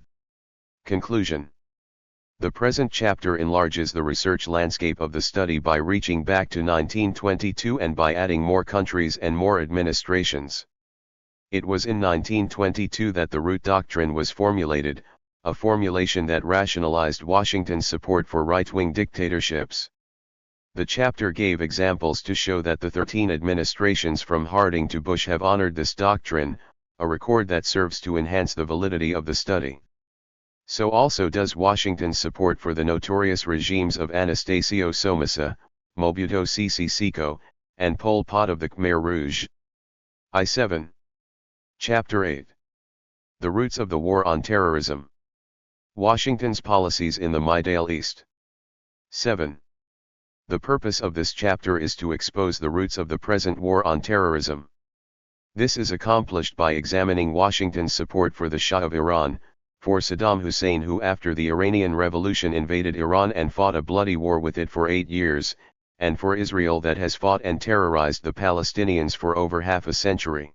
Conclusion. The present chapter enlarges the research landscape of the study by reaching back to 1922 and by adding more countries and more administrations. It was in 1922 that the Root Doctrine was formulated, a formulation that rationalized Washington's support for right-wing dictatorships. The chapter gave examples to show that the 13 administrations from Harding to Bush have honored this doctrine, a record that serves to enhance the validity of the study. So also does Washington's support for the notorious regimes of Anastasio Somoza, Mobutu Sese Seko, and Pol Pot of the Khmer Rouge. I-7. Chapter 8. The Roots of the War on Terrorism. Washington's Policies in the Middle East. 7. The purpose of this chapter is to expose the roots of the present war on terrorism. This is accomplished by examining Washington's support for the Shah of Iran, for Saddam Hussein, who after the Iranian Revolution invaded Iran and fought a bloody war with it for 8 years, and for Israel that has fought and terrorized the Palestinians for over half a century.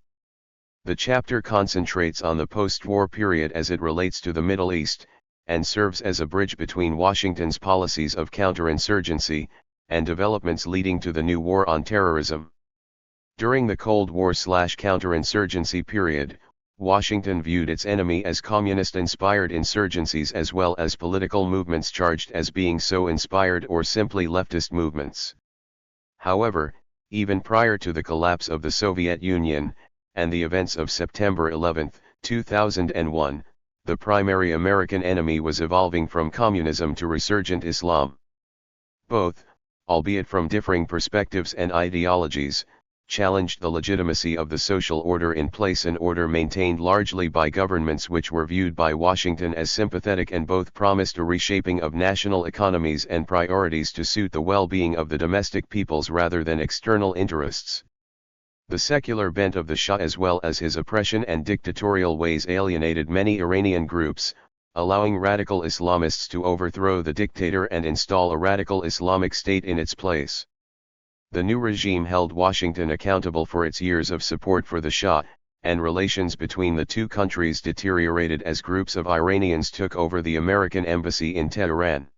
The chapter concentrates on the post-war period as it relates to the Middle East, and serves as a bridge between Washington's policies of counterinsurgency, and developments leading to the new war on terrorism. During the Cold War/counterinsurgency period, Washington viewed its enemy as communist-inspired insurgencies as well as political movements charged as being so inspired or simply leftist movements. However, even prior to the collapse of the Soviet Union, and the events of September 11, 2001, the primary American enemy was evolving from communism to resurgent Islam. Both, albeit from differing perspectives and ideologies, challenged the legitimacy of the social order in place, an order maintained largely by governments which were viewed by Washington as sympathetic and both promised a reshaping of national economies and priorities to suit the well-being of the domestic peoples rather than external interests. The secular bent of the Shah as well as his oppression and dictatorial ways alienated many Iranian groups, allowing radical Islamists to overthrow the dictator and install a radical Islamic state in its place. The new regime held Washington accountable for its years of support for the Shah, and relations between the two countries deteriorated as groups of Iranians took over the American embassy in Tehran.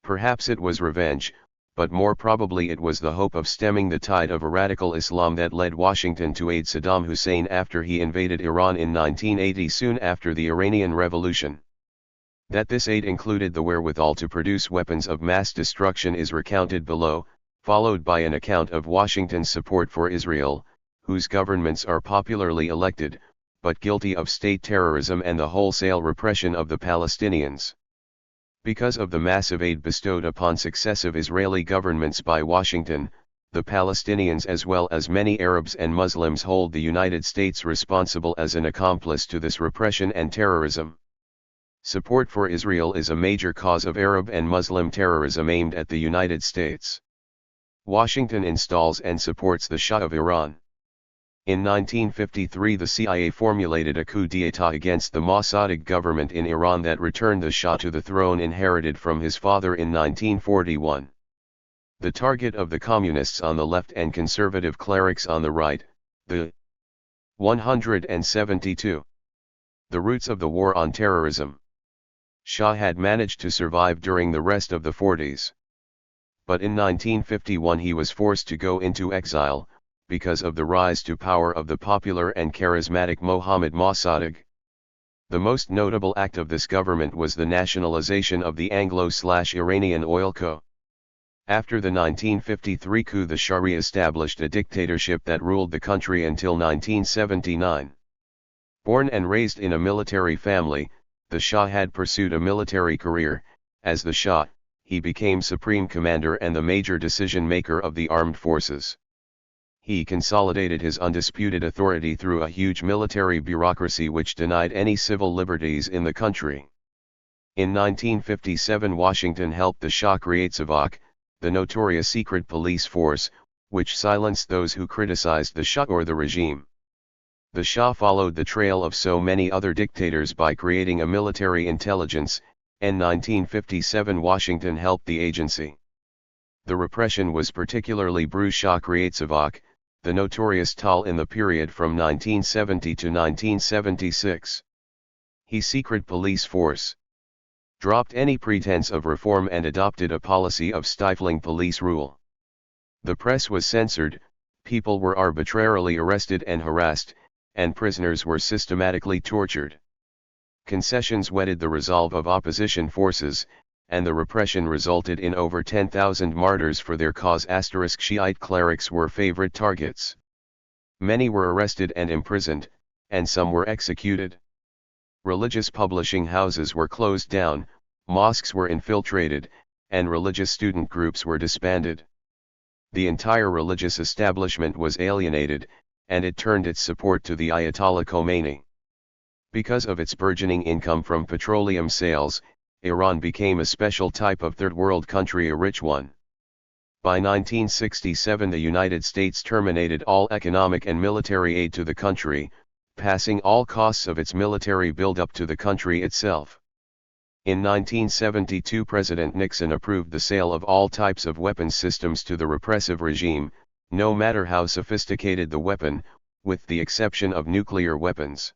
Perhaps it was revenge, but more probably it was the hope of stemming the tide of a radical Islam that led Washington to aid Saddam Hussein after he invaded Iran in 1980, soon after the Iranian Revolution. That this aid included the wherewithal to produce weapons of mass destruction is recounted below, followed by an account of Washington's support for Israel, whose governments are popularly elected, but guilty of state terrorism and the wholesale repression of the Palestinians. Because of the massive aid bestowed upon successive Israeli governments by Washington, the Palestinians as well as many Arabs and Muslims hold the United States responsible as an accomplice to this repression and terrorism. Support for Israel is a major cause of Arab and Muslim terrorism aimed at the United States. Washington installs and supports the Shah of Iran. In 1953 the CIA formulated a coup d'état against the Mossadegh government in Iran that returned the Shah to the throne inherited from his father in 1941. The target of the communists on the left and conservative clerics on the right, the 172. The roots of the war on terrorism. Shah had managed to survive during the rest of the 40s. But in 1951 he was forced to go into exile, because of the rise to power of the popular and charismatic Mohammad Mossadegh. The most notable act of this government was the nationalization of the Anglo-Iranian oil co. After the 1953 coup, the Shah re-established a dictatorship that ruled the country until 1979. Born and raised in a military family, the Shah had pursued a military career. As the Shah, he became supreme commander and the major decision-maker of the armed forces. He consolidated his undisputed authority through a huge military bureaucracy which denied any civil liberties in the country. In 1957 Washington helped the Shah create Savak, the notorious secret police force, which silenced those who criticized the Shah or the regime. The Shah followed the trail of so many other dictators by creating a military intelligence. In 1957 Washington helped the agency. The repression was particularly brutal. Shah create Savak, the notorious Tal in the period from 1970 to 1976. He secret police force. Dropped any pretense of reform and adopted a policy of stifling police rule. The press was censored, people were arbitrarily arrested and harassed, and prisoners were systematically tortured. Concessions whetted the resolve of opposition forces, and the repression resulted in over 10,000 martyrs for their cause. Shiite clerics were favorite targets. Many were arrested and imprisoned, and some were executed. Religious publishing houses were closed down, mosques were infiltrated, and religious student groups were disbanded. The entire religious establishment was alienated, and it turned its support to the Ayatollah Khomeini. Because of its burgeoning income from petroleum sales, Iran became a special type of third world country, a rich one. By 1967 the United States terminated all economic and military aid to the country, passing all costs of its military buildup to the country itself. In 1972 President Nixon approved the sale of all types of weapons systems to the repressive regime, no matter how sophisticated the weapon, with the exception of nuclear weapons.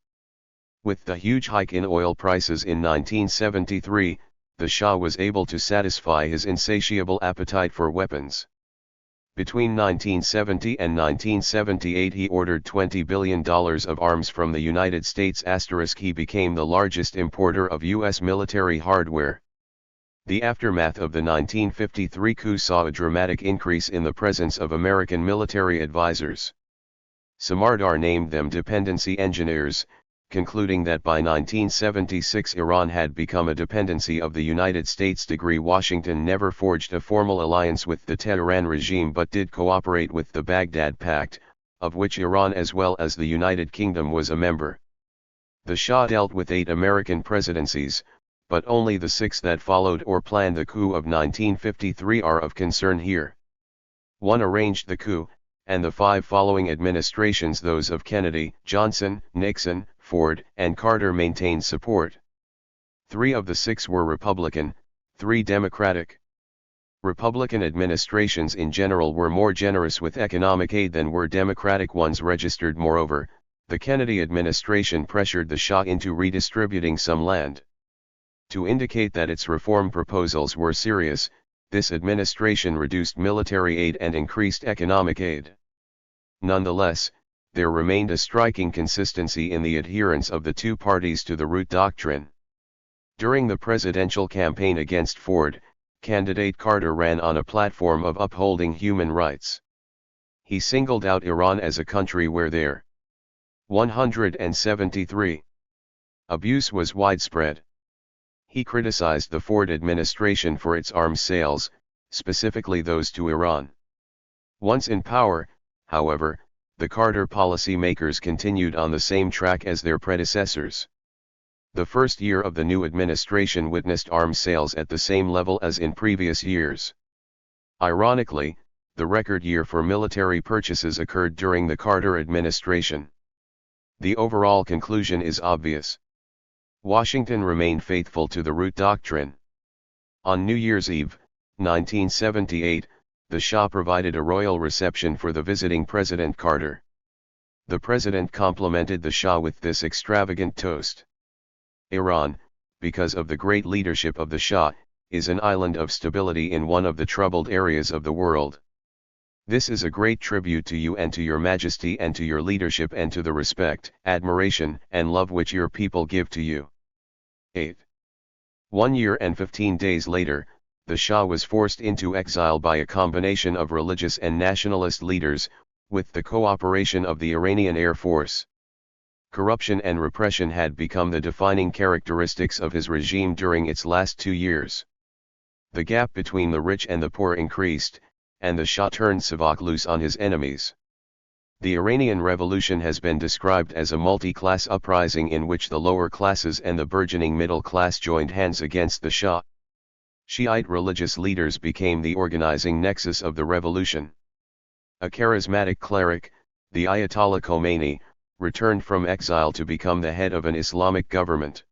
With the huge hike in oil prices in 1973, the Shah was able to satisfy his insatiable appetite for weapons. Between 1970 and 1978 he ordered $20 billion of arms from the United States. He became the largest importer of U.S. military hardware. The aftermath of the 1953 coup saw a dramatic increase in the presence of American military advisors. Samardar named them dependency engineers, concluding that by 1976 Iran had become a dependency of the United States. Washington never forged a formal alliance with the Tehran regime but did cooperate with the Baghdad Pact, of which Iran as well as the United Kingdom was a member. The Shah dealt with 8 American presidencies, but only the 6 that followed or planned the coup of 1953 are of concern here. One arranged the coup, and the 5 following administrations, those of Kennedy, Johnson, Nixon, Ford, and Carter, maintained support. 3 of the 6 were Republican, 3 Democratic. Republican administrations in general were more generous with economic aid than were Democratic ones registered. Moreover, the Kennedy administration pressured the Shah into redistributing some land. To indicate that its reform proposals were serious, this administration reduced military aid and increased economic aid. Nonetheless, there remained a striking consistency in the adherence of the two parties to the root doctrine. During the presidential campaign against Ford, candidate Carter ran on a platform of upholding human rights. He singled out Iran as a country where their 173 abuse was widespread. He criticized the Ford administration for its arms sales, specifically those to Iran. Once in power, however, the Carter policymakers continued on the same track as their predecessors. The first year of the new administration witnessed arms sales at the same level as in previous years. Ironically, the record year for military purchases occurred during the Carter administration. The overall conclusion is obvious. Washington remained faithful to the root doctrine. On New Year's Eve, 1978, the Shah provided a royal reception for the visiting President Carter. The president complimented the Shah with this extravagant toast. Iran, because of the great leadership of the Shah, is an island of stability in one of the troubled areas of the world. This is a great tribute to you and to your majesty and to your leadership and to the respect, admiration, and love which your people give to you. 8. 1 year and 15 days later, the Shah was forced into exile by a combination of religious and nationalist leaders, with the cooperation of the Iranian Air Force. Corruption and repression had become the defining characteristics of his regime during its last 2 years. The gap between the rich and the poor increased, and the Shah turned Savak loose on his enemies. The Iranian Revolution has been described as a multi-class uprising in which the lower classes and the burgeoning middle class joined hands against the Shah. Shiite religious leaders became the organizing nexus of the revolution. A charismatic cleric, the Ayatollah Khomeini, returned from exile to become the head of an Islamic government.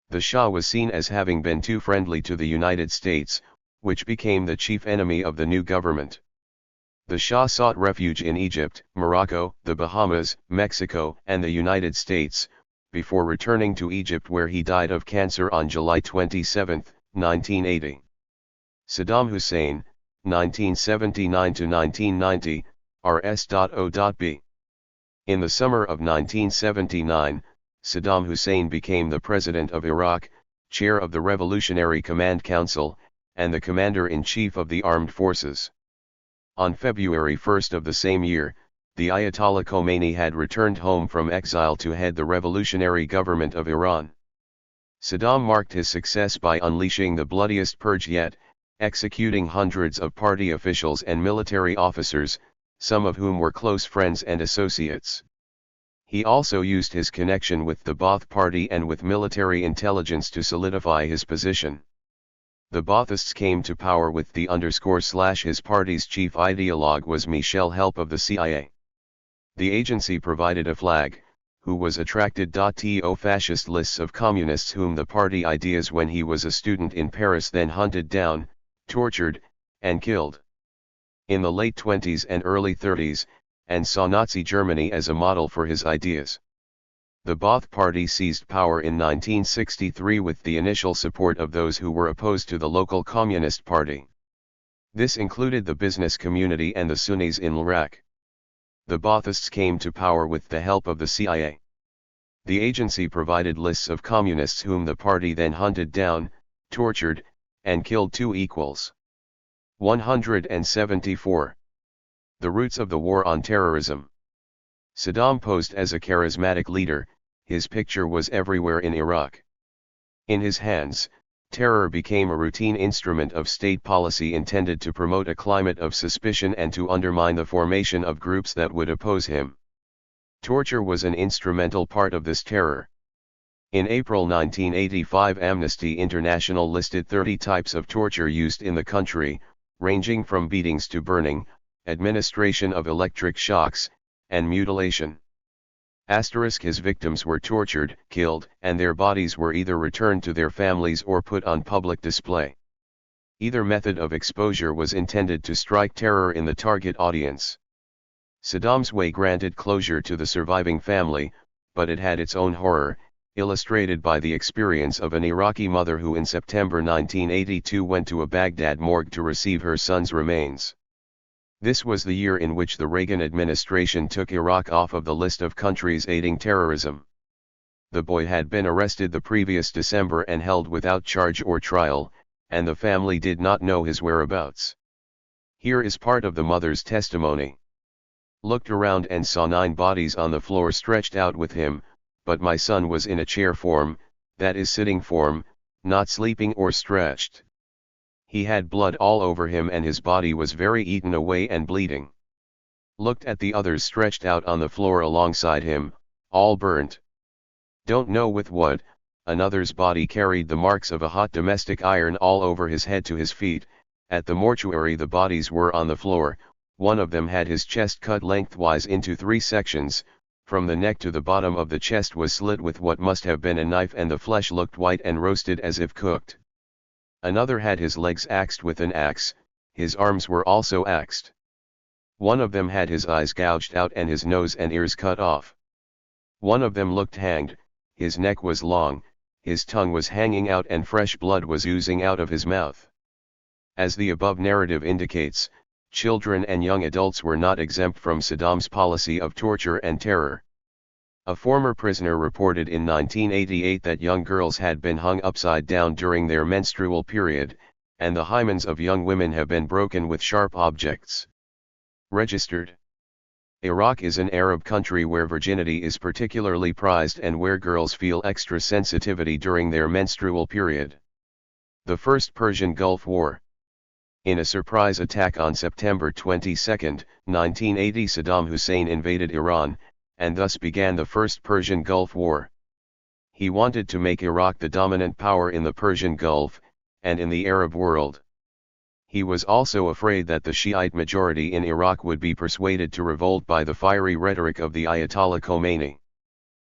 The Shah was seen as having been too friendly to the United States, which became the chief enemy of the new government. The Shah sought refuge in Egypt, Morocco, the Bahamas, Mexico, and the United States, before returning to Egypt where he died of cancer on July 27, 1980. Saddam Hussein, 1979–1990, Rs.O.B. In the summer of 1979, Saddam Hussein became the president of Iraq, chair of the Revolutionary Command Council, and the commander-in-chief of the armed forces. On February 1 of the same year, the Ayatollah Khomeini had returned home from exile to head the revolutionary government of Iran. Saddam marked his success by unleashing the bloodiest purge yet, executing hundreds of party officials and military officers, some of whom were close friends and associates. He also used his connection with the Ba'ath Party and with military intelligence to solidify his position. The Baathists came to power with the _ his party's chief ideologue was Michel Help of the CIA. The agency provided a flag, who was attracted to fascist lists of communists whom the party ideas when he was a student in Paris then hunted down, tortured, and killed. In the late 20s and early 30s, and saw Nazi Germany as a model for his ideas. The Ba'ath Party seized power in 1963 with the initial support of those who were opposed to the local Communist Party. This included the business community and the Sunnis in Iraq. The Baathists came to power with the help of the CIA. The agency provided lists of communists whom the party then hunted down, tortured, and killed. 174. The roots of the war on terrorism. Saddam posed as a charismatic leader, his picture was everywhere in Iraq. In his hands, terror became a routine instrument of state policy intended to promote a climate of suspicion and to undermine the formation of groups that would oppose him. Torture was an instrumental part of this terror. In April 1985, Amnesty International listed 30 types of torture used in the country, ranging from beatings to burning, administration of electric shocks, and mutilation. His victims were tortured, killed, and their bodies were either returned to their families or put on public display. Either method of exposure was intended to strike terror in the target audience. Saddam's way granted closure to the surviving family, but it had its own horror, illustrated by the experience of an Iraqi mother who in September 1982 went to a Baghdad morgue to receive her son's remains. This was the year in which the Reagan administration took Iraq off of the list of countries aiding terrorism. The boy had been arrested the previous December and held without charge or trial, and the family did not know his whereabouts. Here is part of the mother's testimony. Looked around and saw 9 bodies on the floor stretched out with him, but my son was in a chair form, that is sitting form, not sleeping or stretched. He had blood all over him and his body was very eaten away and bleeding. Looked at the others stretched out on the floor alongside him, all burnt. Don't know with what. Another's body carried the marks of a hot domestic iron all over his head to his feet. At the mortuary the bodies were on the floor. One of them had his chest cut lengthwise into 3 sections, from the neck to the bottom of the chest was slit with what must have been a knife and the flesh looked white and roasted as if cooked. Another had his legs axed with an axe, his arms were also axed. One of them had his eyes gouged out and his nose and ears cut off. One of them looked hanged, his neck was long, his tongue was hanging out and fresh blood was oozing out of his mouth. As the above narrative indicates, children and young adults were not exempt from Saddam's policy of torture and terror. A former prisoner reported in 1988 that young girls had been hung upside down during their menstrual period, and the hymens of young women have been broken with sharp objects. Registered. Iraq is an Arab country where virginity is particularly prized and where girls feel extra sensitivity during their menstrual period. The First Persian Gulf War. In a surprise attack on September 22, 1980, Saddam Hussein invaded Iran, and thus began the First Persian Gulf War. He wanted to make Iraq the dominant power in the Persian Gulf, and in the Arab world. He was also afraid that the Shiite majority in Iraq would be persuaded to revolt by the fiery rhetoric of the Ayatollah Khomeini.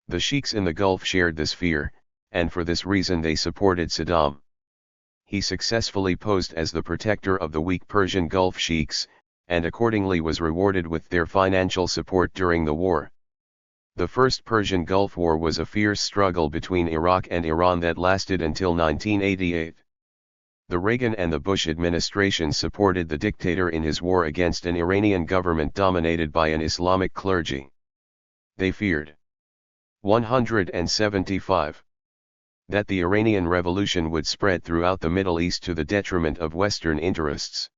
The sheiks in the Gulf shared this fear, and for this reason they supported Saddam. He successfully posed as the protector of the weak Persian Gulf sheiks, and accordingly was rewarded with their financial support during the war. The First Persian Gulf War was a fierce struggle between Iraq and Iran that lasted until 1988. The Reagan and the Bush administrations supported the dictator in his war against an Iranian government dominated by an Islamic clergy. They feared. 175. that the Iranian Revolution would spread throughout the Middle East to the detriment of Western interests.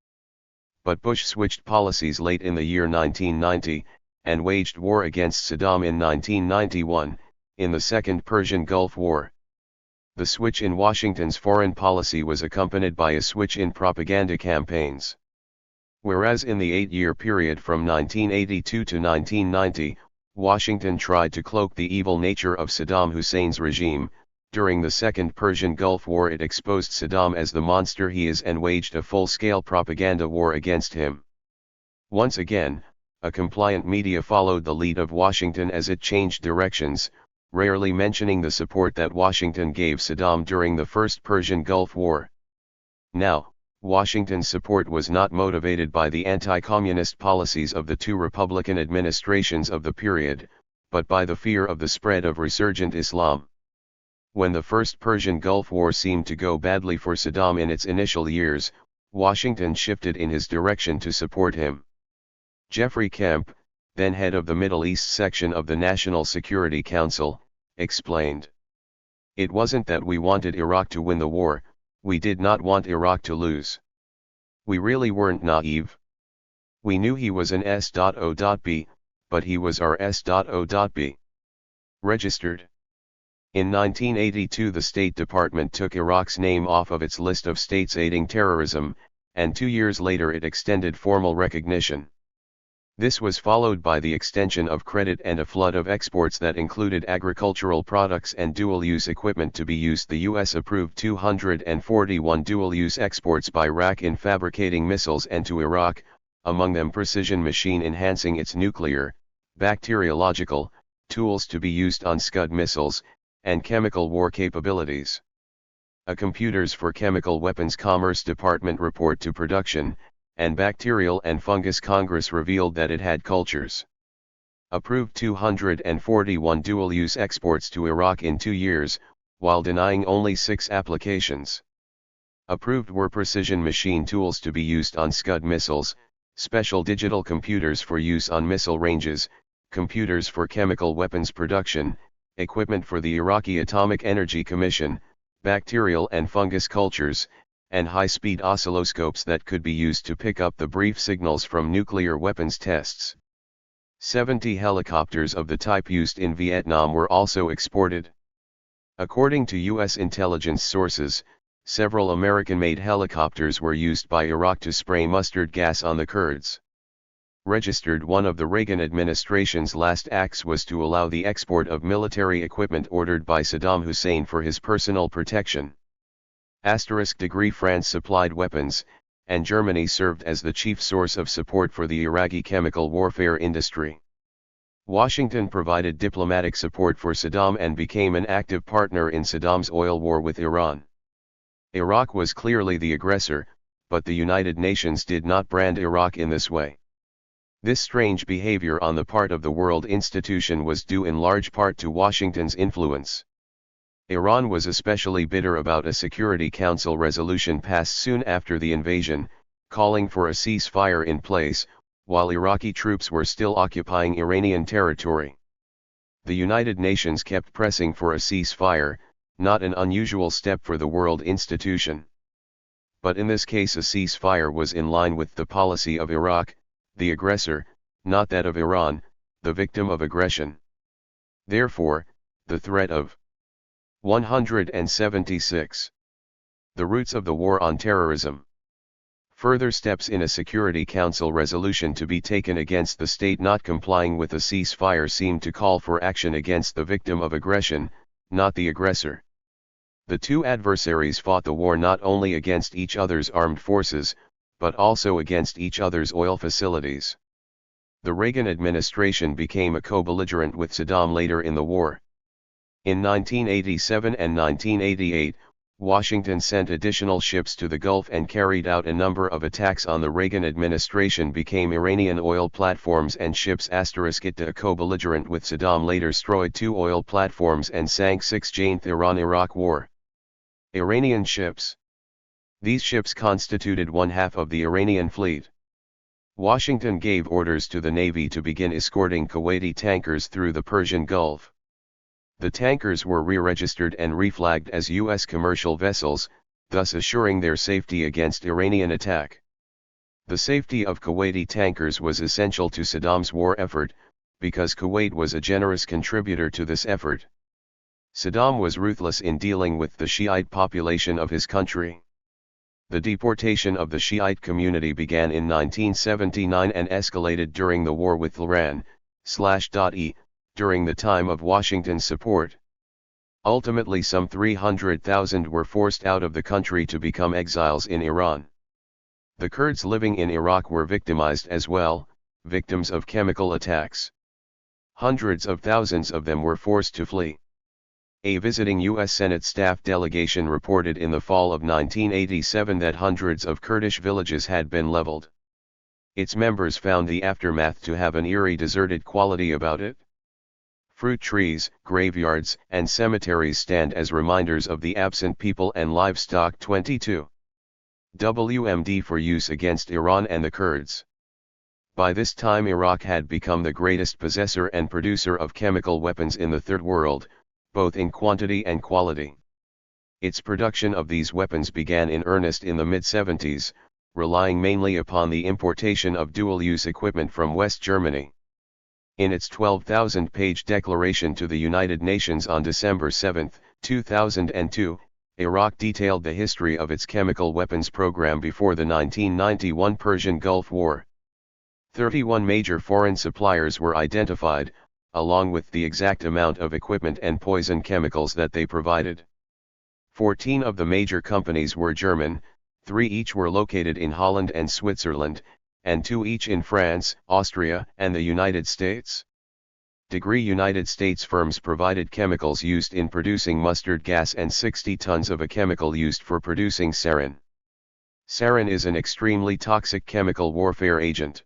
But Bush switched policies late in the year 1990, and waged war against Saddam in 1991, in the Second Persian Gulf War. The switch in Washington's foreign policy was accompanied by a switch in propaganda campaigns. Whereas in the 8-year period from 1982 to 1990, Washington tried to cloak the evil nature of Saddam Hussein's regime, during the Second Persian Gulf War it exposed Saddam as the monster he is and waged a full-scale propaganda war against him. Once again, a compliant media followed the lead of Washington as it changed directions, rarely mentioning the support that Washington gave Saddam during the First Persian Gulf War. Now, Washington's support was not motivated by the anti-communist policies of the two Republican administrations of the period, but by the fear of the spread of resurgent Islam. When the First Persian Gulf War seemed to go badly for Saddam in its initial years, Washington shifted in his direction to support him. Jeffrey Kemp, then head of the Middle East section of the National Security Council, explained. "It wasn't that we wanted Iraq to win the war, we did not want Iraq to lose. We really weren't naive. We knew he was an S.O.B, but he was our S.O.B. Registered." In 1982 the State Department took Iraq's name off of its list of states aiding terrorism, and 2 years later it extended formal recognition. This was followed by the extension of credit and a flood of exports that included agricultural products and dual-use equipment to be used. The U.S. approved 241 dual-use exports by Iraq in fabricating missiles and to Iraq, among them precision machine enhancing its nuclear, bacteriological, tools to be used on Scud missiles, and chemical war capabilities. A Computers for Chemical Weapons Commerce Department report to production, and Bacterial and Fungus Congress revealed that it had cultures. Approved 241 dual-use exports to Iraq in 2 years, while denying only 6 applications. Approved were precision machine tools to be used on Scud missiles, special digital computers for use on missile ranges, computers for chemical weapons production, equipment for the Iraqi Atomic Energy Commission, bacterial and fungus cultures, and high-speed oscilloscopes that could be used to pick up the brief signals from nuclear weapons tests. 70 helicopters of the type used in Vietnam were also exported. According to U.S. intelligence sources, several American-made helicopters were used by Iraq to spray mustard gas on the Kurds. Registered. One of the Reagan administration's last acts was to allow the export of military equipment ordered by Saddam Hussein for his personal protection. *degree France supplied weapons, and Germany served as the chief source of support for the Iraqi chemical warfare industry. Washington provided diplomatic support for Saddam and became an active partner in Saddam's oil war with Iran. Iraq was clearly the aggressor, but the United Nations did not brand Iraq in this way. This strange behavior on the part of the world institution was due in large part to Washington's influence. Iran was especially bitter about a Security Council resolution passed soon after the invasion, calling for a ceasefire in place, while Iraqi troops were still occupying Iranian territory. The United Nations kept pressing for a ceasefire, not an unusual step for the world institution. But in this case a ceasefire was in line with the policy of Iraq, the aggressor, not that of Iran, the victim of aggression. Therefore, the threat of 176. The roots of the war on terrorism. Further steps in a Security Council resolution to be taken against the state not complying with a ceasefire seem to call for action against the victim of aggression, not the aggressor. The two adversaries fought the war not only against each other's armed forces, but also against each other's oil facilities. The Reagan administration became a co-belligerent with Saddam later in the war. In 1987 and 1988, Washington sent additional ships to the Gulf and carried out a number of attacks on the Reagan administration became Iranian oil platforms and ships. It a co-belligerent with Saddam later destroyed 2 oil platforms and sank 6 during the Iran-Iraq War. Iranian ships. These ships constituted one half of the Iranian fleet. Washington gave orders to the Navy to begin escorting Kuwaiti tankers through the Persian Gulf. The tankers were re-registered and reflagged as U.S. commercial vessels, thus assuring their safety against Iranian attack. The safety of Kuwaiti tankers was essential to Saddam's war effort, because Kuwait was a generous contributor to this effort. Saddam was ruthless in dealing with the Shiite population of his country. The deportation of the Shiite community began in 1979 and escalated during the war with Iran/E, during the time of Washington's support. Ultimately some 300,000 were forced out of the country to become exiles in Iran. The Kurds living in Iraq were victimized as well, victims of chemical attacks. Hundreds of thousands of them were forced to flee. A visiting U.S. Senate staff delegation reported in the fall of 1987 that hundreds of Kurdish villages had been leveled. Its members found the aftermath to have an eerie deserted quality about it. Fruit trees, graveyards, and cemeteries stand as reminders of the absent people and livestock. 22. WMD for use against Iran and the Kurds. By this time Iraq had become the greatest possessor and producer of chemical weapons in the Third World, both in quantity and quality. Its production of these weapons began in earnest in the mid-70s, relying mainly upon the importation of dual-use equipment from West Germany. In its 12,000-page declaration to the United Nations on December 7, 2002, Iraq detailed the history of its chemical weapons program before the 1991 Persian Gulf War. 31 major foreign suppliers were identified, along with the exact amount of equipment and poison chemicals that they provided. 14 of the major companies were German, 3 each were located in Holland and Switzerland, and 2 each in France, Austria, and the United States. United States firms provided chemicals used in producing mustard gas and 60 tons of a chemical used for producing sarin. Sarin is an extremely toxic chemical warfare agent.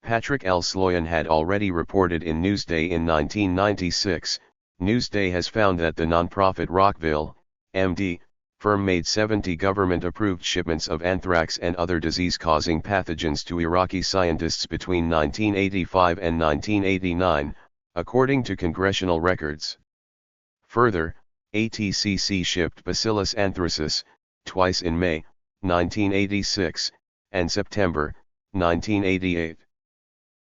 Patrick L. Sloyan had already reported in Newsday in 1996. Newsday has found that the nonprofit Rockville, MD, firm made 70 government-approved shipments of anthrax and other disease-causing pathogens to Iraqi scientists between 1985 and 1989, according to congressional records. Further, ATCC shipped Bacillus anthracis, twice in May, 1986, and September, 1988.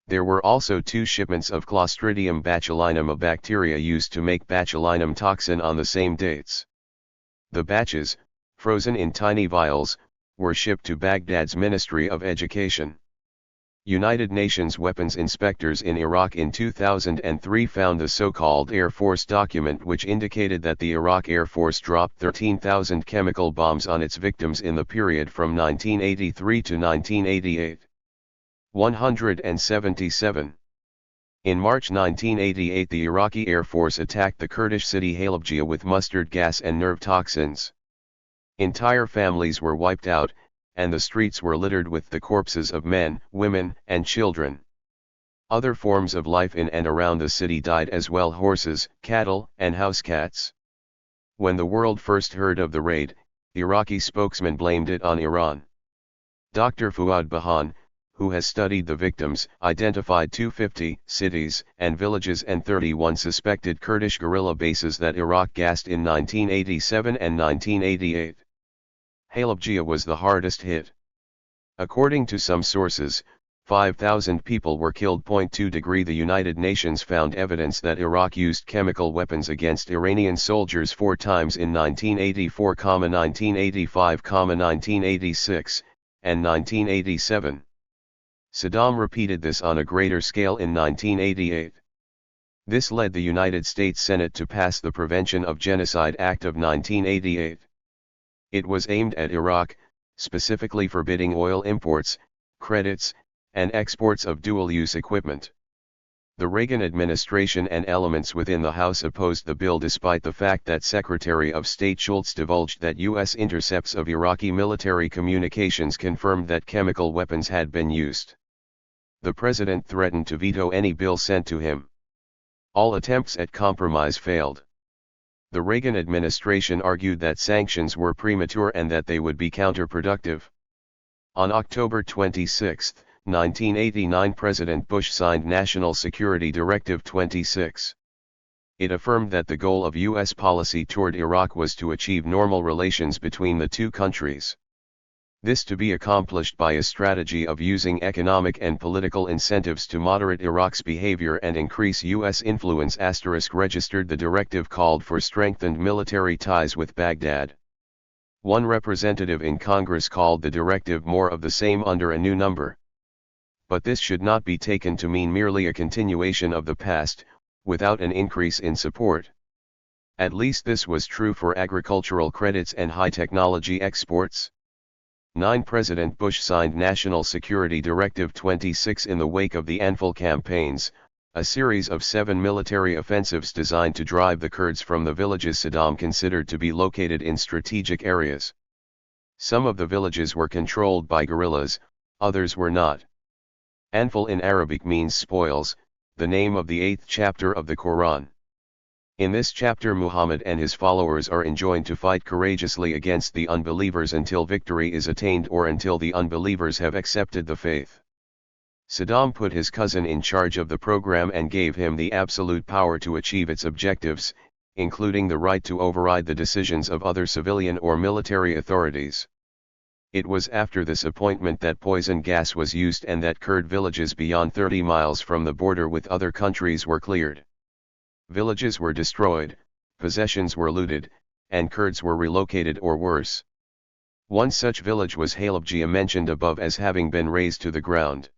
There were also 2 shipments of Clostridium botulinum, a bacteria used to make botulinum toxin, on the same dates. The batches, frozen in tiny vials, were shipped to Baghdad's Ministry of Education. United Nations weapons inspectors in Iraq in 2003 found the so-called Air Force document which indicated that the Iraq Air Force dropped 13,000 chemical bombs on its victims in the period from 1983 to 1988. 177. In March 1988 the Iraqi Air Force attacked the Kurdish city Halabja with mustard gas and nerve toxins. Entire families were wiped out, and the streets were littered with the corpses of men, women, and children. Other forms of life in and around the city died as well: horses, cattle, and house cats. When the world first heard of the raid, Iraqi spokesman blamed it on Iran. Dr. Fuad Bahan, who has studied the victims, identified 250 cities and villages and 31 suspected Kurdish guerrilla bases that Iraq gassed in 1987 and 1988. Halabja was the hardest hit. According to some sources, 5,000 people were killed. 2 The United Nations found evidence that Iraq used chemical weapons against Iranian soldiers 4 times in 1984, 1985, 1986, and 1987. Saddam repeated this on a greater scale in 1988. This led the United States Senate to pass the Prevention of Genocide Act of 1988. It was aimed at Iraq, specifically forbidding oil imports, credits, and exports of dual-use equipment. The Reagan administration and elements within the House opposed the bill despite the fact that Secretary of State Shultz divulged that U.S. intercepts of Iraqi military communications confirmed that chemical weapons had been used. The president threatened to veto any bill sent to him. All attempts at compromise failed. The Reagan administration argued that sanctions were premature and that they would be counterproductive. On October 26, 1989, President Bush signed National Security Directive 26. It affirmed that the goal of U.S. policy toward Iraq was to achieve normal relations between the two countries. This to be accomplished by a strategy of using economic and political incentives to moderate Iraq's behavior and increase U.S. influence. Registered the directive called for strengthened military ties with Baghdad. One representative in Congress called the directive more of the same under a new number. But this should not be taken to mean merely a continuation of the past, without an increase in support. At least this was true for agricultural credits and high-technology exports. 9. President Bush signed National Security Directive 26 in the wake of the Anfal campaigns, a series of 7 military offensives designed to drive the Kurds from the villages Saddam considered to be located in strategic areas. Some of the villages were controlled by guerrillas, others were not. Anfal in Arabic means spoils, the name of the 8th chapter of the Quran. In this chapter Muhammad and his followers are enjoined to fight courageously against the unbelievers until victory is attained or until the unbelievers have accepted the faith. Saddam put his cousin in charge of the program and gave him the absolute power to achieve its objectives, including the right to override the decisions of other civilian or military authorities. It was after this appointment that poison gas was used and that Kurd villages beyond 30 miles from the border with other countries were cleared. Villages were destroyed, possessions were looted, and Kurds were relocated or worse. One such village was Halabja, mentioned above as having been razed to the ground.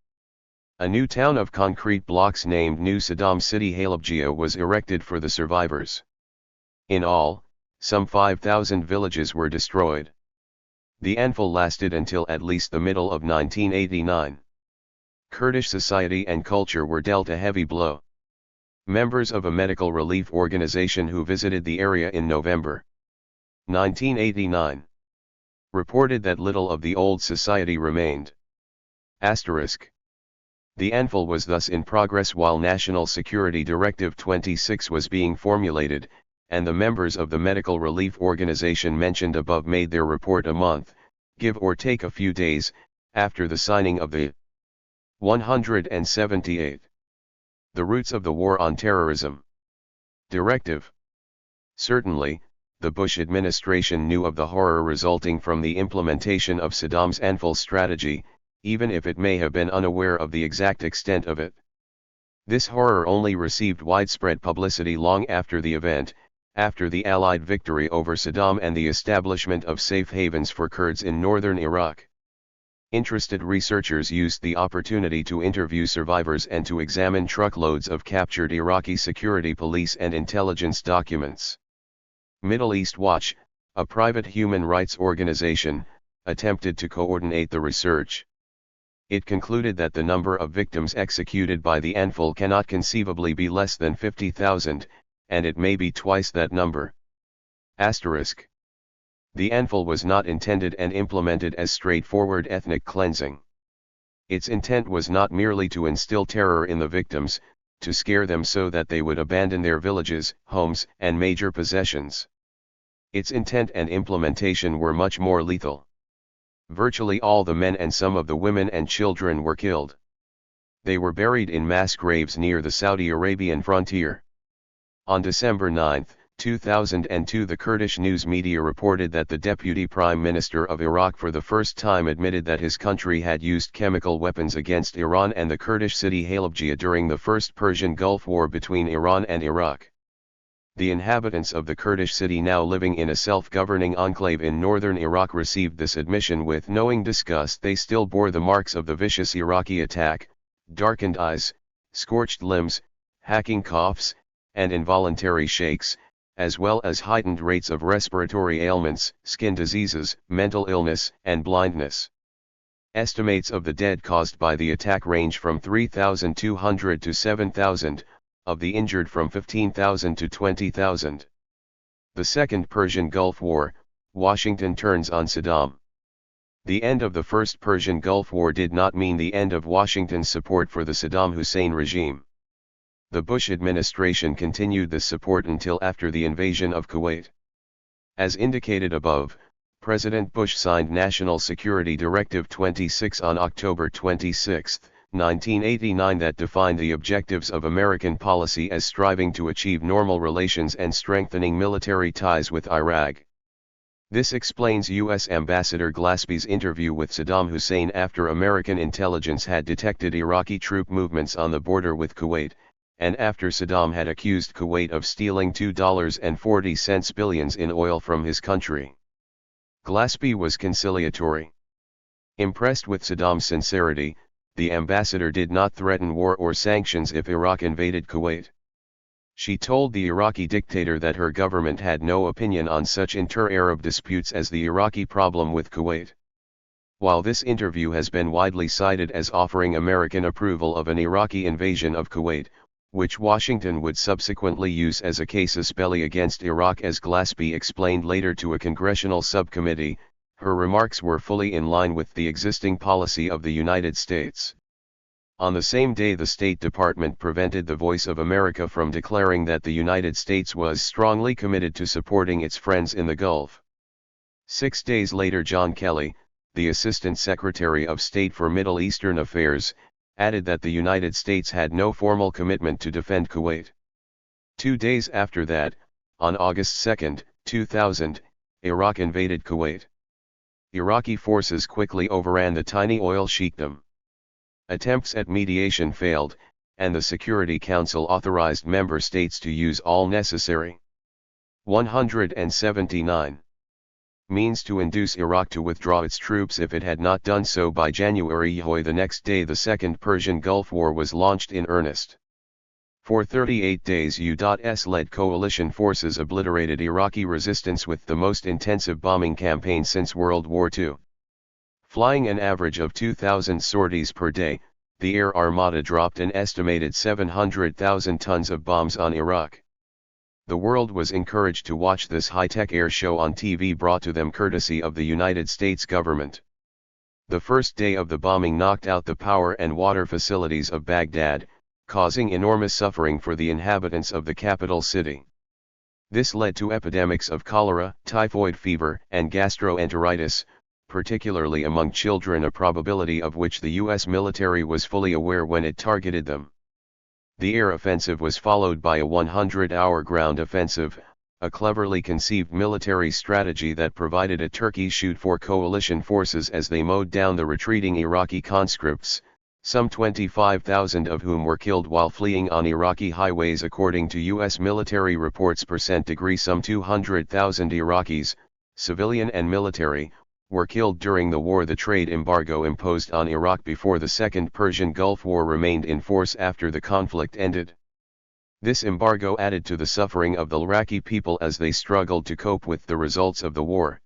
A new town of concrete blocks named New Saddam City Halabja was erected for the survivors. In all, some 5,000 villages were destroyed. The Anfal lasted until at least the middle of 1989. Kurdish society and culture were dealt a heavy blow. Members of a medical relief organization who visited the area in November 1989 reported that little of the old society remained. The Anfal was thus in progress while National Security Directive 26 was being formulated, and the members of the medical relief organization mentioned above made their report a month, give or take a few days, after the signing of the 178th. The roots of the War on Terrorism Directive. Certainly, the Bush administration knew of the horror resulting from the implementation of Saddam's Anfal strategy, even if it may have been unaware of the exact extent of it. This horror only received widespread publicity long after the event, after the Allied victory over Saddam and the establishment of safe havens for Kurds in northern Iraq. Interested researchers used the opportunity to interview survivors and to examine truckloads of captured Iraqi security police and intelligence documents. Middle East Watch, a private human rights organization, attempted to coordinate the research. It concluded that the number of victims executed by the Anfal cannot conceivably be less than 50,000, and it may be twice that number. The Anfal was not intended and implemented as straightforward ethnic cleansing. Its intent was not merely to instill terror in the victims, to scare them so that they would abandon their villages, homes, and major possessions. Its intent and implementation were much more lethal. Virtually all the men and some of the women and children were killed. They were buried in mass graves near the Saudi Arabian frontier. On December 9, 2002, the Kurdish news media reported that the Deputy Prime Minister of Iraq for the first time admitted that his country had used chemical weapons against Iran and the Kurdish city Halabja during the First Persian Gulf War between Iran and Iraq. The inhabitants of the Kurdish city, now living in a self-governing enclave in northern Iraq, received this admission with knowing disgust. They still bore the marks of the vicious Iraqi attack: darkened eyes, scorched limbs, hacking coughs, and involuntary shakes, as well as heightened rates of respiratory ailments, skin diseases, mental illness, and blindness. Estimates of the dead caused by the attack range from 3,200 to 7,000, of the injured from 15,000 to 20,000. The Second Persian Gulf War, Washington turns on Saddam. The end of the First Persian Gulf War did not mean the end of Washington's support for the Saddam Hussein regime. The Bush administration continued this support until after the invasion of Kuwait. As indicated above, President Bush signed National Security Directive 26 on October 26, 1989 that defined the objectives of American policy as striving to achieve normal relations and strengthening military ties with Iraq. This explains U.S. Ambassador Glaspie's interview with Saddam Hussein after American intelligence had detected Iraqi troop movements on the border with Kuwait, and after Saddam had accused Kuwait of stealing $2.40 billion in oil from his country. Glaspie was conciliatory. Impressed with Saddam's sincerity, the ambassador did not threaten war or sanctions if Iraq invaded Kuwait. She told the Iraqi dictator that her government had no opinion on such inter-Arab disputes as the Iraqi problem with Kuwait. While this interview has been widely cited as offering American approval of an Iraqi invasion of Kuwait, which Washington would subsequently use as a casus belli against Iraq, as Glaspie explained later to a congressional subcommittee, her remarks were fully in line with the existing policy of the United States. On the same day, the State Department prevented the Voice of America from declaring that the United States was strongly committed to supporting its friends in the Gulf. 6 days later, John Kelly, the Assistant Secretary of State for Middle Eastern Affairs, added that the United States had no formal commitment to defend Kuwait. 2 days after that, on August 2, 2000, Iraq invaded Kuwait. Iraqi forces quickly overran the tiny oil sheikdom. Attempts at mediation failed, and the Security Council authorized member states to use all necessary 179 means to induce Iraq to withdraw its troops if it had not done so by January. The next day, the Second Persian Gulf War was launched in earnest. For 38 days, U.S.-led coalition forces obliterated Iraqi resistance with the most intensive bombing campaign since World War II. Flying an average of 2,000 sorties per day, the Air Armada dropped an estimated 700,000 tons of bombs on Iraq. The world was encouraged to watch this high-tech air show on TV, brought to them courtesy of the United States government. The first day of the bombing knocked out the power and water facilities of Baghdad, causing enormous suffering for the inhabitants of the capital city. This led to epidemics of cholera, typhoid fever, and gastroenteritis, particularly among children, a probability of which the U.S. military was fully aware when it targeted them. The air offensive was followed by a 100-hour ground offensive, a cleverly conceived military strategy that provided a turkey shoot for coalition forces as they mowed down the retreating Iraqi conscripts, some 25,000 of whom were killed while fleeing on Iraqi highways. According to U.S. military reports, some 200,000 Iraqis, civilian and military, were killed during the war. The trade embargo imposed on Iraq before the Second Persian Gulf War remained in force after the conflict ended. This embargo added to the suffering of the Iraqi people as they struggled to cope with the results of the war.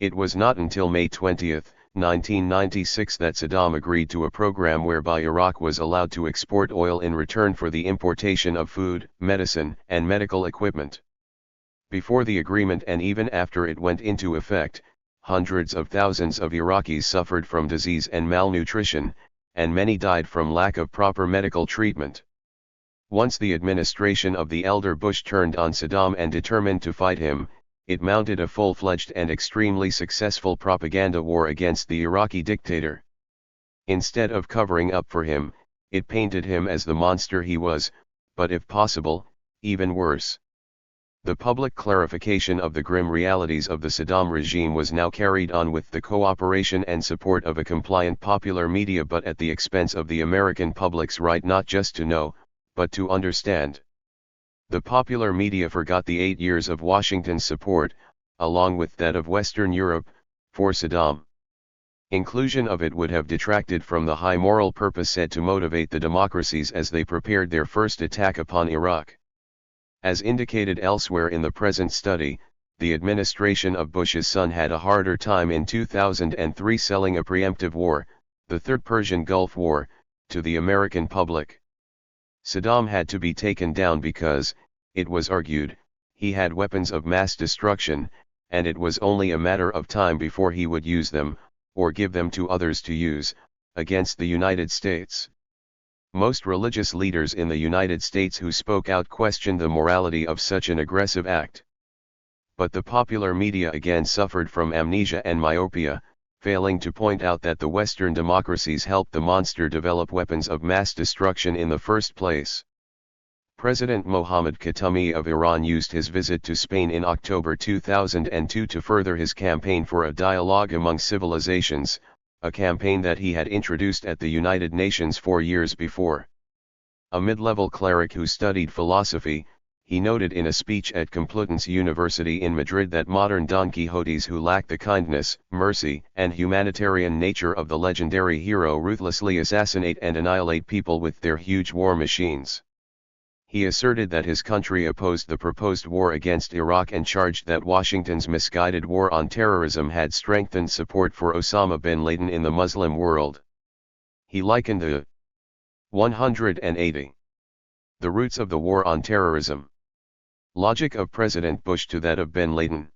It was not until May 20, 1996 that Saddam agreed to a program whereby Iraq was allowed to export oil in return for the importation of food, medicine, and medical equipment. Before the agreement and even after it went into effect, hundreds of thousands of Iraqis suffered from disease and malnutrition, and many died from lack of proper medical treatment. Once the administration of the elder Bush turned on Saddam and determined to fight him, it mounted a full-fledged and extremely successful propaganda war against the Iraqi dictator. Instead of covering up for him, it painted him as the monster he was, but if possible, even worse. The public clarification of the grim realities of the Saddam regime was now carried on with the cooperation and support of a compliant popular media, but at the expense of the American public's right not just to know, but to understand. The popular media forgot the 8 years of Washington's support, along with that of Western Europe, for Saddam. Inclusion of it would have detracted from the high moral purpose said to motivate the democracies as they prepared their first attack upon Iraq. As indicated elsewhere in the present study, the administration of Bush's son had a harder time in 2003 selling a preemptive war, the Third Persian Gulf War, to the American public. Saddam had to be taken down because, it was argued, he had weapons of mass destruction, and it was only a matter of time before he would use them, or give them to others to use, against the United States. Most religious leaders in the United States who spoke out questioned the morality of such an aggressive act. But the popular media again suffered from amnesia and myopia, failing to point out that the Western democracies helped the monster develop weapons of mass destruction in the first place. President Mohammad Khatami of Iran used his visit to Spain in October 2002 to further his campaign for a dialogue among civilizations, a campaign that he had introduced at the United Nations 4 years before. A mid-level cleric who studied philosophy, he noted in a speech at Complutense University in Madrid that modern Don Quixotes who lack the kindness, mercy, and humanitarian nature of the legendary hero ruthlessly assassinate and annihilate people with their huge war machines. He asserted that his country opposed the proposed war against Iraq and charged that Washington's misguided war on terrorism had strengthened support for Osama bin Laden in the Muslim world. He likened the 180. The roots of the war on terrorism logic of President Bush to that of bin Laden.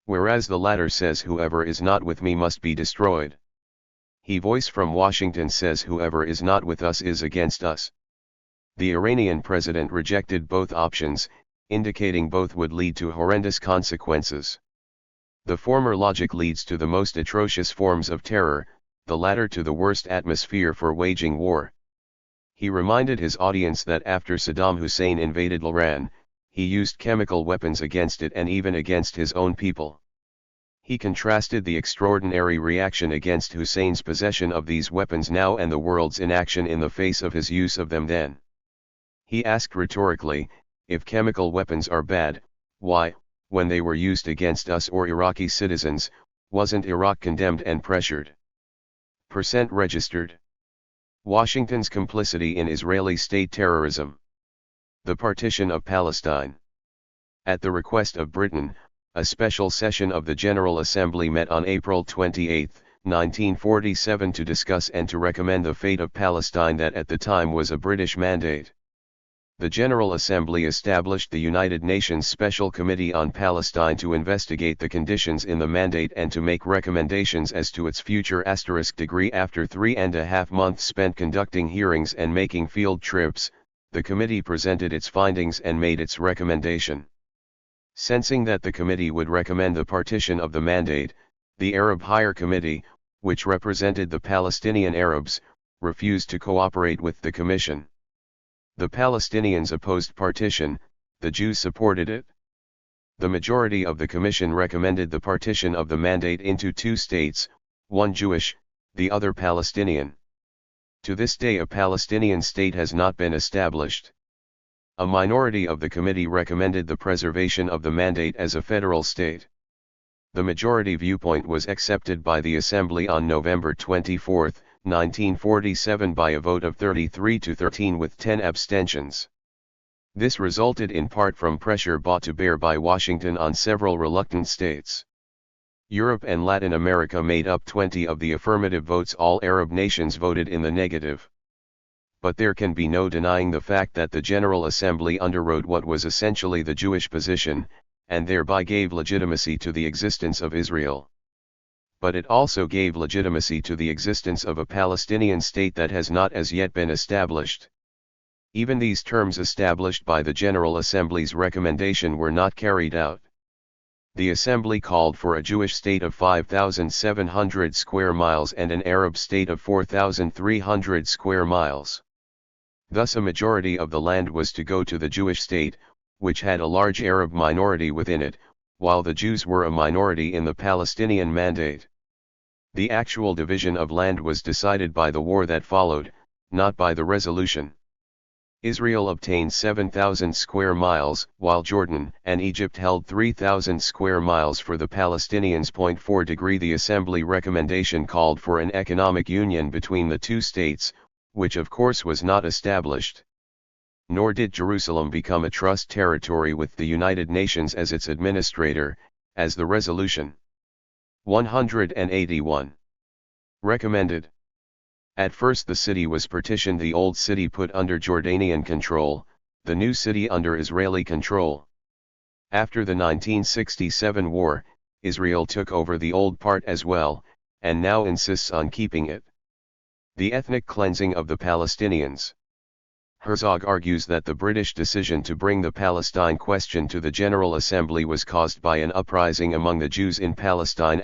Whereas the latter says whoever is not with me must be destroyed. He voice from Washington says whoever is not with us is against us. The Iranian president rejected both options, indicating both would lead to horrendous consequences. The former logic leads to the most atrocious forms of terror, the latter to the worst atmosphere for waging war. He reminded his audience that after Saddam Hussein invaded Iran, he used chemical weapons against it and even against his own people. He contrasted the extraordinary reaction against Hussein's possession of these weapons now and the world's inaction in the face of his use of them then. He asked rhetorically, if chemical weapons are bad, why, when they were used against us or Iraqi citizens, wasn't Iraq condemned and pressured? Percent registered. Washington's complicity in Israeli state terrorism. The partition of Palestine. At the request of Britain, a special session of the General Assembly met on April 28, 1947 to discuss and to recommend the fate of Palestine that at the time was a British mandate. The General Assembly established the United Nations Special Committee on Palestine to investigate the conditions in the mandate and to make recommendations as to its future. Degree after 3.5 months spent conducting hearings and making field trips, the committee presented its findings and made its recommendation. Sensing that the committee would recommend the partition of the mandate, the Arab Higher Committee, which represented the Palestinian Arabs, refused to cooperate with the commission. The Palestinians opposed partition, the Jews supported it. The majority of the commission recommended the partition of the mandate into 2 states, one Jewish, the other Palestinian. To this day a Palestinian state has not been established. A minority of the committee recommended the preservation of the mandate as a federal state. The majority viewpoint was accepted by the Assembly on November 24, 1947 by a vote of 33 to 13 with 10 abstentions. This resulted in part from pressure brought to bear by Washington on several reluctant states. Europe and Latin America made up 20 of the affirmative votes. All Arab nations voted in the negative. But there can be no denying the fact that the General Assembly underwrote what was essentially the Jewish position, and thereby gave legitimacy to the existence of Israel. But it also gave legitimacy to the existence of a Palestinian state that has not as yet been established. Even these terms established by the General Assembly's recommendation were not carried out. The Assembly called for a Jewish state of 5,700 square miles and an Arab state of 4,300 square miles. Thus a majority of the land was to go to the Jewish state, which had a large Arab minority within it, while the Jews were a minority in the Palestinian Mandate. The actual division of land was decided by the war that followed, not by the resolution. Israel obtained 7,000 square miles, while Jordan and Egypt held 3,000 square miles for the Palestinians. 4 degree The Assembly recommendation called for an economic union between the 2 states, which of course was not established. Nor did Jerusalem become a trust territory with the United Nations as its administrator, as the resolution 181 recommended. At first the city was partitioned, the old city put under Jordanian control, the new city under Israeli control. After the 1967 war, Israel took over the old part as well, and now insists on keeping it. The ethnic cleansing of the Palestinians. Herzog argues that the British decision to bring the Palestine question to the General Assembly was caused by an uprising among the Jews in Palestine.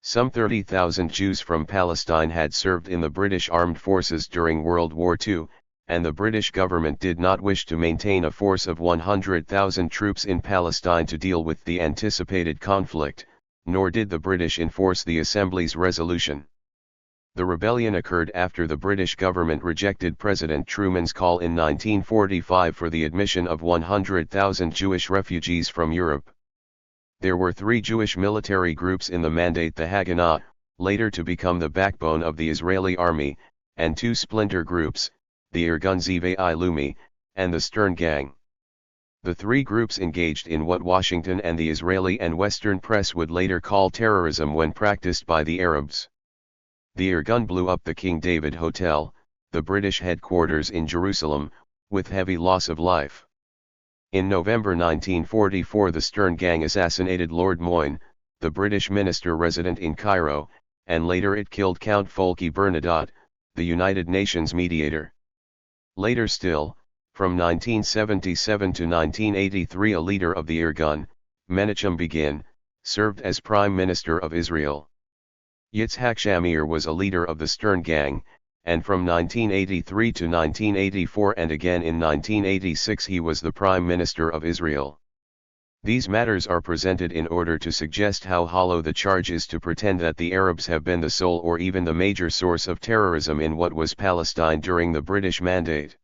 Some 30,000 Jews from Palestine had served in the British Armed Forces during World War II, and the British government did not wish to maintain a force of 100,000 troops in Palestine to deal with the anticipated conflict, nor did the British enforce the Assembly's resolution. The rebellion occurred after the British government rejected President Truman's call in 1945 for the admission of 100,000 Jewish refugees from Europe. There were 3 Jewish military groups in the Mandate: the Haganah, later to become the backbone of the Israeli army, and 2 splinter groups, the Irgun Zivei Leumi, and the Stern Gang. The 3 groups engaged in what Washington and the Israeli and Western press would later call terrorism when practiced by the Arabs. The Irgun blew up the King David Hotel, the British headquarters in Jerusalem, with heavy loss of life. In November 1944, the Stern Gang assassinated Lord Moyne, the British minister resident in Cairo, and later it killed Count Folke Bernadotte, the United Nations mediator. Later still, from 1977 to 1983, a leader of the Irgun, Menachem Begin, served as Prime Minister of Israel. Yitzhak Shamir was a leader of the Stern Gang, and from 1983 to 1984 and again in 1986 he was the Prime Minister of Israel. These matters are presented in order to suggest how hollow the charge is to pretend that the Arabs have been the sole or even the major source of terrorism in what was Palestine during the British Mandate.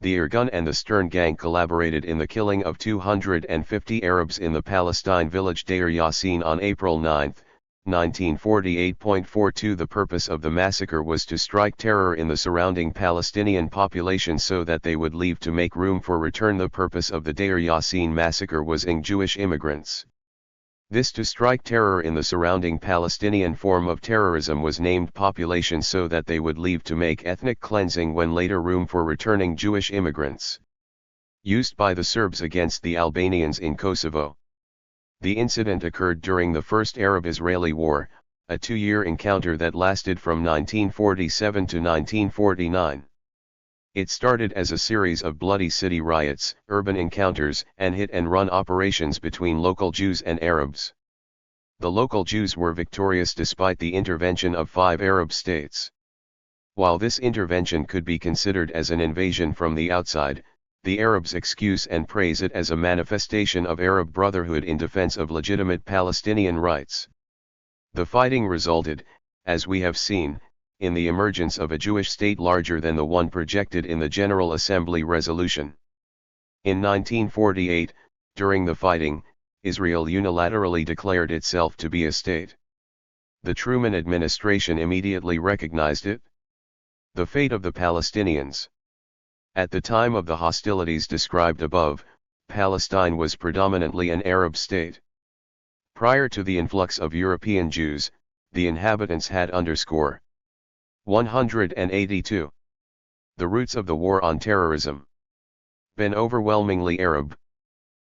The Irgun and the Stern Gang collaborated in the killing of 250 Arabs in the Palestine village Deir Yassin on April 9, 1948.42. The purpose of the massacre was to strike terror in the surrounding Palestinian population so that they would leave to make room for return. The purpose of the Deir Yassin massacre was in Jewish immigrants. This to strike terror in the surrounding Palestinian form of terrorism was named population so that they would leave to make ethnic cleansing when later room for returning Jewish immigrants. Used by the Serbs against the Albanians in Kosovo. The incident occurred during the First Arab-Israeli War, a 2-year encounter that lasted from 1947 to 1949. It started as a series of bloody city riots, urban encounters, and hit-and-run operations between local Jews and Arabs. The local Jews were victorious despite the intervention of 5 Arab states. While this intervention could be considered as an invasion from the outside, the Arabs excuse and praise it as a manifestation of Arab brotherhood in defense of legitimate Palestinian rights. The fighting resulted, as we have seen, in the emergence of a Jewish state larger than the one projected in the General Assembly resolution. In 1948, during the fighting, Israel unilaterally declared itself to be a state. The Truman administration immediately recognized it. The fate of the Palestinians. At the time of the hostilities described above, Palestine was predominantly an Arab state. Prior to the influx of European Jews, the inhabitants had _ 182. The roots of the war on terrorism. Been overwhelmingly Arab.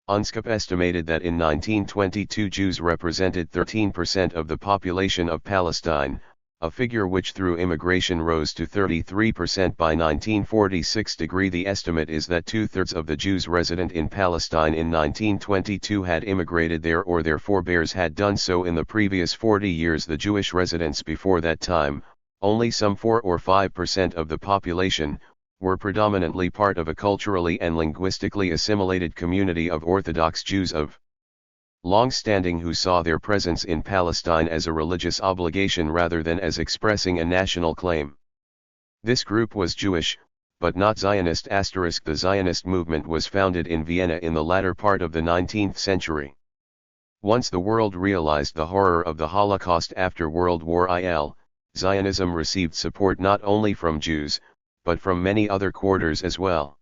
UNSCOP estimated that in 1922 Jews represented 13% of the population of Palestine, a figure which through immigration rose to 33% by 1946. The estimate is that 2/3 of the Jews resident in Palestine in 1922 had immigrated there or their forebears had done so in the previous 40 years. The Jewish residents before that time, only some 4 or 5% of the population, were predominantly part of a culturally and linguistically assimilated community of Orthodox Jews of long-standing who saw their presence in Palestine as a religious obligation rather than as expressing a national claim. This group was Jewish, but not Zionist. The Zionist movement was founded in Vienna in the latter part of the 19th century. Once the world realized the horror of the Holocaust after World War I, Zionism received support not only from Jews, but from many other quarters as well.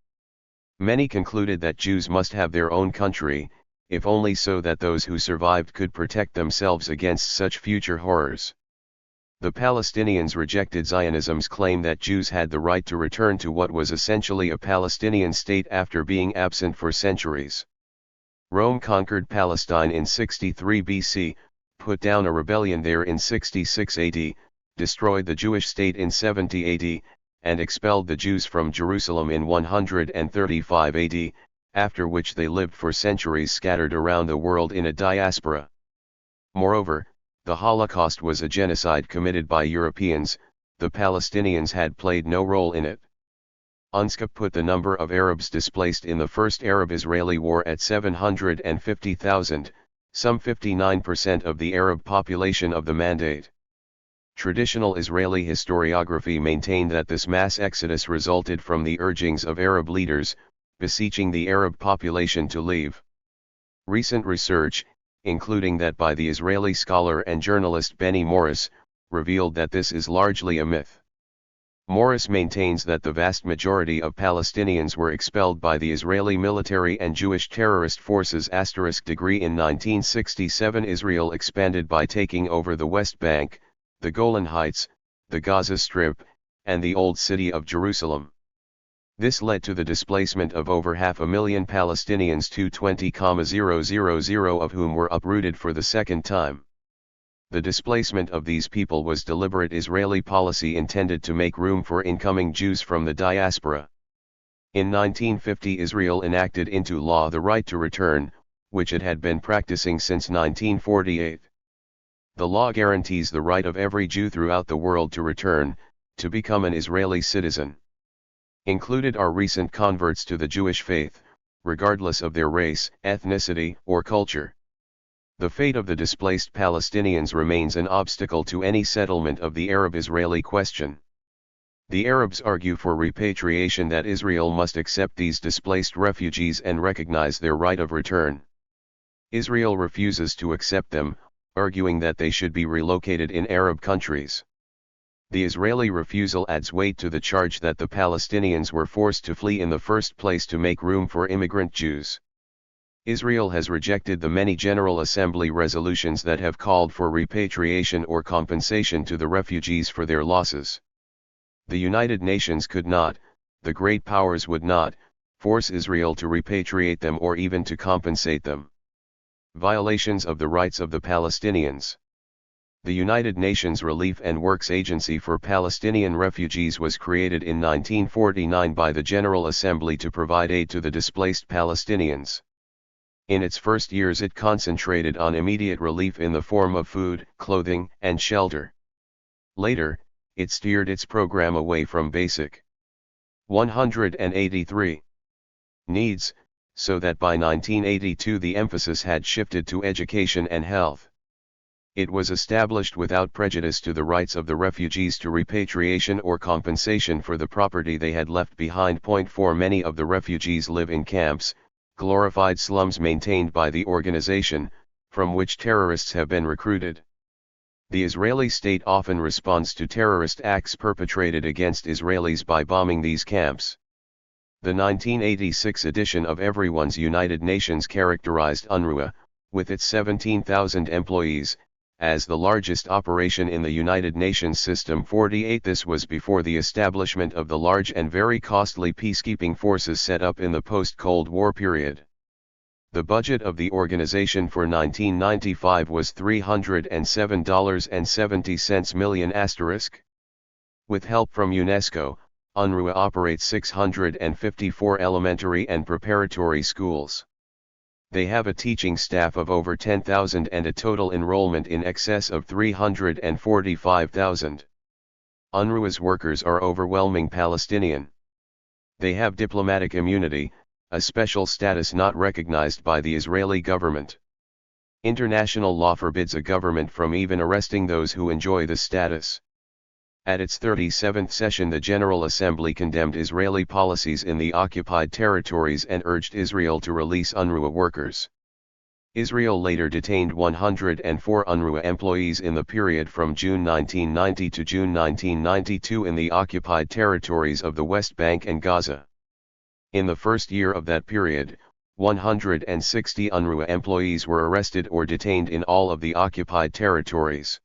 Many concluded that Jews must have their own country, if only so that those who survived could protect themselves against such future horrors. The Palestinians rejected Zionism's claim that Jews had the right to return to what was essentially a Palestinian state after being absent for centuries. Rome conquered Palestine in 63 BC, put down a rebellion there in 66 AD, destroyed the Jewish state in 70 AD, and expelled the Jews from Jerusalem in 135 AD, after which they lived for centuries scattered around the world in a diaspora. Moreover, the Holocaust was a genocide committed by Europeans, the Palestinians had played no role in it. UNSCOP put the number of Arabs displaced in the First Arab-Israeli War at 750,000, some 59% of the Arab population of the Mandate. Traditional Israeli historiography maintained that this mass exodus resulted from the urgings of Arab leaders, beseeching the Arab population to leave. Recent research, including that by the Israeli scholar and journalist Benny Morris, revealed that this is largely a myth. Morris maintains that the vast majority of Palestinians were expelled by the Israeli military and Jewish terrorist forces. In 1967 Israel expanded by taking over the West Bank, the Golan Heights, the Gaza Strip, and the Old City of Jerusalem. This led to the displacement of over 500,000 Palestinians, 220,000 of whom were uprooted for the second time. The displacement of these people was deliberate Israeli policy intended to make room for incoming Jews from the diaspora. In 1950 Israel enacted into law the right to return, which it had been practicing since 1948. The law guarantees the right of every Jew throughout the world to return, to become an Israeli citizen. Included are recent converts to the Jewish faith, regardless of their race, ethnicity, or culture. The fate of the displaced Palestinians remains an obstacle to any settlement of the Arab-Israeli question. The Arabs argue for repatriation, that Israel must accept these displaced refugees and recognize their right of return. Israel refuses to accept them, arguing that they should be relocated in Arab countries. The Israeli refusal adds weight to the charge that the Palestinians were forced to flee in the first place to make room for immigrant Jews. Israel has rejected the many General Assembly resolutions that have called for repatriation or compensation to the refugees for their losses. The United Nations could not, the great powers would not, force Israel to repatriate them or even to compensate them. Violations of the rights of the Palestinians. The United Nations Relief and Works Agency for Palestinian Refugees was created in 1949 by the General Assembly to provide aid to the displaced Palestinians. In its first years it concentrated on immediate relief in the form of food, clothing, and shelter. Later, it steered its program away from basic 183 needs, so that by 1982 the emphasis had shifted to education and health. It was established without prejudice to the rights of the refugees to repatriation or compensation for the property they had left behind. 4 Many of the refugees live in camps, glorified slums maintained by the organization, from which terrorists have been recruited. The Israeli state often responds to terrorist acts perpetrated against Israelis by bombing these camps. The 1986 edition of Everyone's United Nations characterized UNRWA, with its 17,000 employees, as the largest operation in the United Nations system. 48 This was before the establishment of the large and very costly peacekeeping forces set up in the post-Cold War period. The budget of the organization for 1995 was $307.70 million*. With help from UNESCO, UNRWA operates 654 elementary and preparatory schools. They have a teaching staff of over 10,000 and a total enrollment in excess of 345,000. UNRWA's workers are overwhelming Palestinian. They have diplomatic immunity, a special status not recognized by the Israeli government. International law forbids a government from even arresting those who enjoy this status. At its 37th session, the General Assembly condemned Israeli policies in the occupied territories and urged Israel to release UNRWA workers. Israel later detained 104 UNRWA employees in the period from June 1990 to June 1992 in the occupied territories of the West Bank and Gaza. In the first year of that period, 160 UNRWA employees were arrested or detained in all of the occupied territories.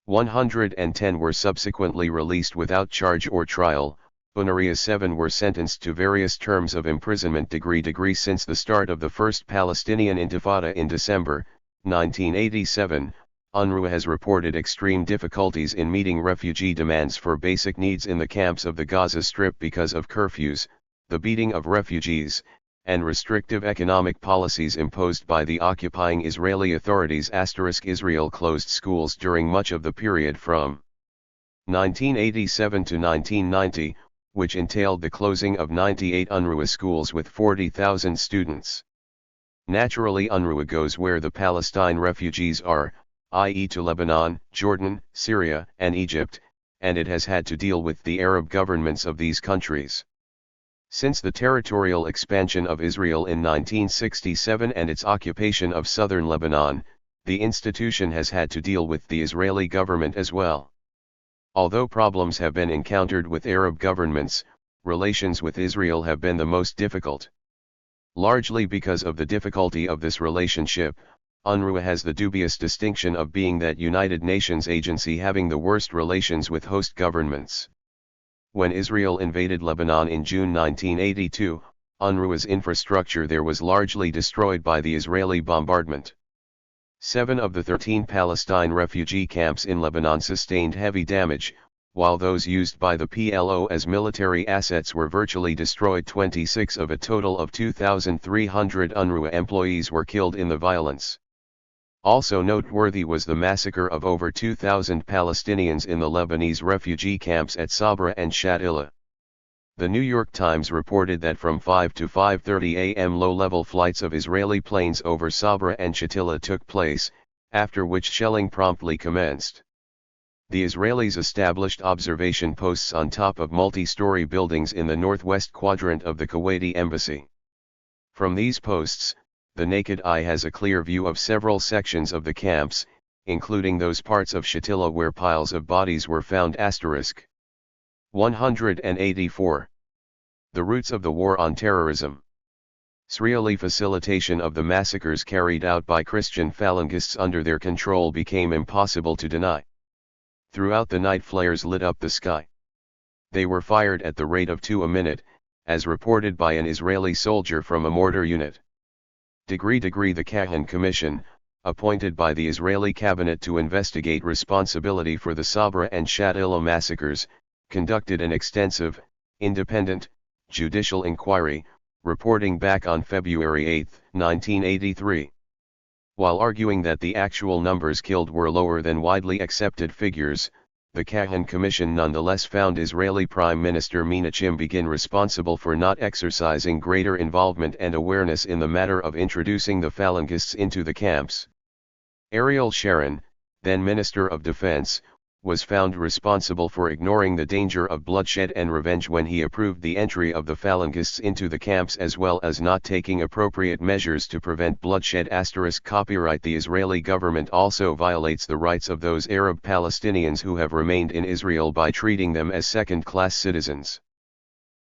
110 were subsequently released without charge or trial. UNRWA 7 were sentenced to various terms of imprisonment degree since the start of the First Palestinian Intifada in December 1987. UNRWA has reported extreme difficulties in meeting refugee demands for basic needs in the camps of the Gaza Strip because of curfews, the beating of refugees, and restrictive economic policies imposed by the occupying Israeli authorities. Israel closed schools during much of the period from 1987 to 1990, which entailed the closing of 98 UNRWA schools with 40,000 students. Naturally, UNRWA goes where the Palestine refugees are, i.e. to Lebanon, Jordan, Syria, and Egypt, and it has had to deal with the Arab governments of these countries. Since the territorial expansion of Israel in 1967 and its occupation of southern Lebanon, the institution has had to deal with the Israeli government as well. Although problems have been encountered with Arab governments, relations with Israel have been the most difficult. Largely because of the difficulty of this relationship, UNRWA has the dubious distinction of being that United Nations agency having the worst relations with host governments. When Israel invaded Lebanon in June 1982, UNRWA's infrastructure there was largely destroyed by the Israeli bombardment. 7 of the 13 Palestine refugee camps in Lebanon sustained heavy damage, while those used by the PLO as military assets were virtually destroyed. 26 of a total of 2,300 UNRWA employees were killed in the violence. Also noteworthy was the massacre of over 2,000 Palestinians in the Lebanese refugee camps at Sabra and Shatila. The New York Times reported that from 5 to 5:30 a.m. low-level flights of Israeli planes over Sabra and Shatila took place, after which shelling promptly commenced. The Israelis established observation posts on top of multi-story buildings in the northwest quadrant of the Kuwaiti embassy. From these posts, the naked eye has a clear view of several sections of the camps, including those parts of Shatila where piles of bodies were found. 184. The roots of the war on terrorism. Israeli facilitation of the massacres carried out by Christian Phalangists under their control became impossible to deny. Throughout the night, flares lit up the sky. They were fired at the rate of 2 a minute, as reported by an Israeli soldier from a mortar unit. The Kahan Commission, appointed by the Israeli cabinet to investigate responsibility for the Sabra and Shatila massacres, conducted an extensive, independent, judicial inquiry, reporting back on February 8, 1983. While arguing that the actual numbers killed were lower than widely accepted figures, the Kahan Commission nonetheless found Israeli Prime Minister Menachem Begin responsible for not exercising greater involvement and awareness in the matter of introducing the Phalangists into the camps. Ariel Sharon, then Minister of Defense, was found responsible for ignoring the danger of bloodshed and revenge when he approved the entry of the Phalangists into the camps, as well as not taking appropriate measures to prevent bloodshed. Copyright. The Israeli government also violates the rights of those Arab Palestinians who have remained in Israel by treating them as second-class citizens.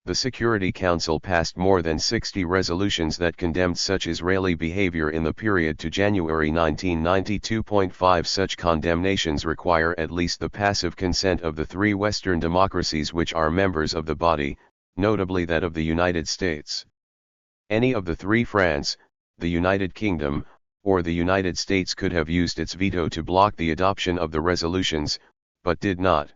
The Security Council passed more than 60 resolutions that condemned such Israeli behavior in the period to January 1992. 5 Such condemnations require at least the passive consent of the 3 Western democracies which are members of the body, notably that of the United States. Any of the 3, France, the United Kingdom, or the United States, could have used its veto to block the adoption of the resolutions, but did not.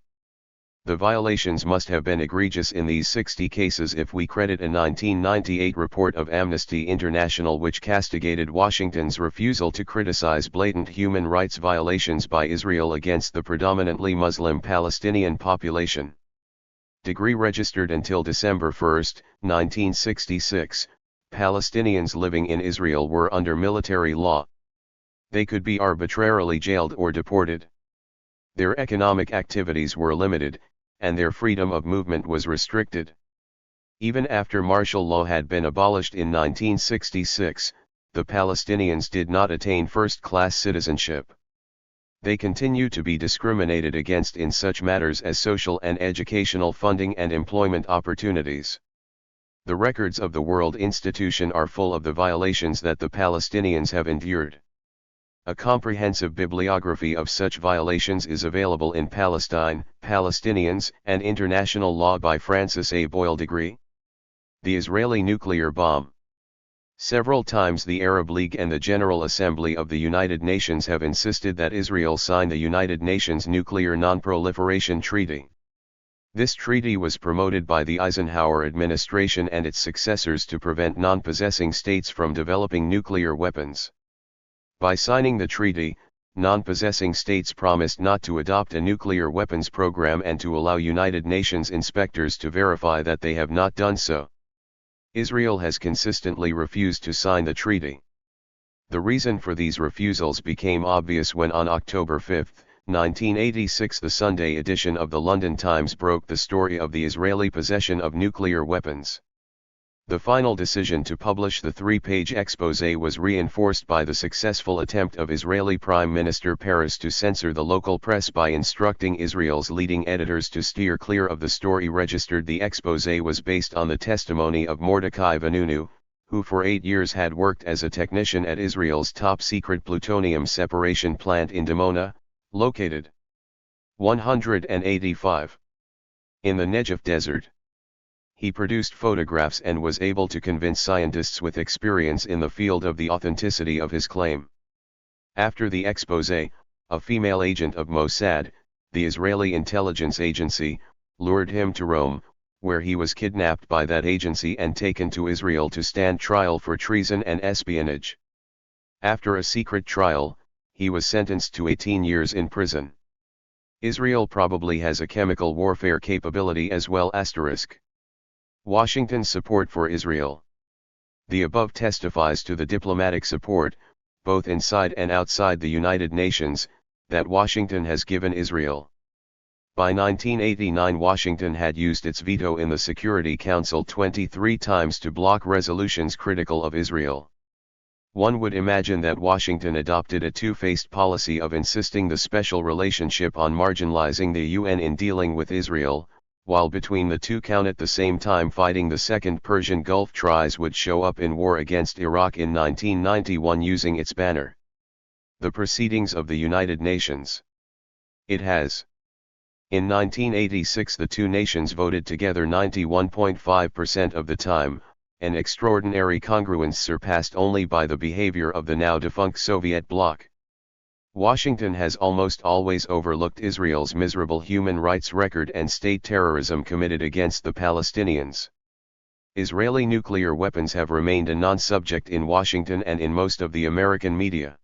The violations must have been egregious in these 60 cases if we credit a 1998 report of Amnesty International which castigated Washington's refusal to criticize blatant human rights violations by Israel against the predominantly Muslim Palestinian population. Registered until December 1, 1966, Palestinians living in Israel were under military law. They could be arbitrarily jailed or deported. Their economic activities were limited, and their freedom of movement was restricted. Even after martial law had been abolished in 1966, the Palestinians did not attain first-class citizenship. They continue to be discriminated against in such matters as social and educational funding and employment opportunities. The records of the World Institution are full of the violations that the Palestinians have endured. A comprehensive bibliography of such violations is available in Palestine, Palestinians, and International Law by Francis A. Boyle. The Israeli nuclear bomb. Several times the Arab League and the General Assembly of the United Nations have insisted that Israel sign the United Nations Nuclear Non-Proliferation Treaty. This treaty was promoted by the Eisenhower administration and its successors to prevent non-possessing states from developing nuclear weapons. By signing the treaty, non-possessing states promised not to adopt a nuclear weapons program and to allow United Nations inspectors to verify that they have not done so. Israel has consistently refused to sign the treaty. The reason for these refusals became obvious when on October 5, 1986, the Sunday edition of the London Times broke the story of the Israeli possession of nuclear weapons. The final decision to publish the three-page exposé was reinforced by the successful attempt of Israeli Prime Minister Peres to censor the local press by instructing Israel's leading editors to steer clear of the story registered. The exposé was based on the testimony of Mordecai Vanunu, who for 8 years had worked as a technician at Israel's top-secret plutonium separation plant in Dimona, located 185 in the Negev Desert. He produced photographs and was able to convince scientists with experience in the field of the authenticity of his claim. After the exposé, a female agent of Mossad, the Israeli intelligence agency, lured him to Rome, where he was kidnapped by that agency and taken to Israel to stand trial for treason and espionage. After a secret trial, he was sentenced to 18 years in prison. Israel probably has a chemical warfare capability as well. Washington's support for Israel. The above testifies to the diplomatic support, both inside and outside the United Nations, that Washington has given Israel. By 1989, Washington had used its veto in the Security Council 23 times to block resolutions critical of Israel. One would imagine that Washington adopted a two-faced policy of insisting the special relationship on marginalizing the UN in dealing with Israel, while between the two count at the same time fighting the Second Persian Gulf tries would show up in war against Iraq in 1991 using its banner. The Proceedings of the United Nations. It has. In 1986 the two nations voted together 91.5% of the time, an extraordinary congruence surpassed only by the behavior of the now defunct Soviet bloc. Washington has almost always overlooked Israel's miserable human rights record and state terrorism committed against the Palestinians. Israeli nuclear weapons have remained a non-subject in Washington and in most of the American media.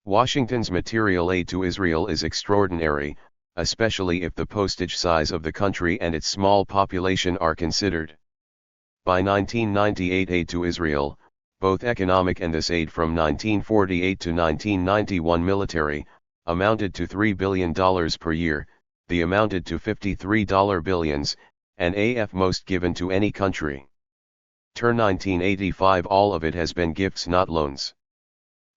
Washington's material aid to Israel is extraordinary, especially if the postage size of the country and its small population are considered. By 1998, aid to Israel, both economic and this aid from 1948 to 1991 military, amounted to $3 billion per year, the amounted to $53 billions, and AF most given to any country. Turn 1985 all of it has been gifts not loans.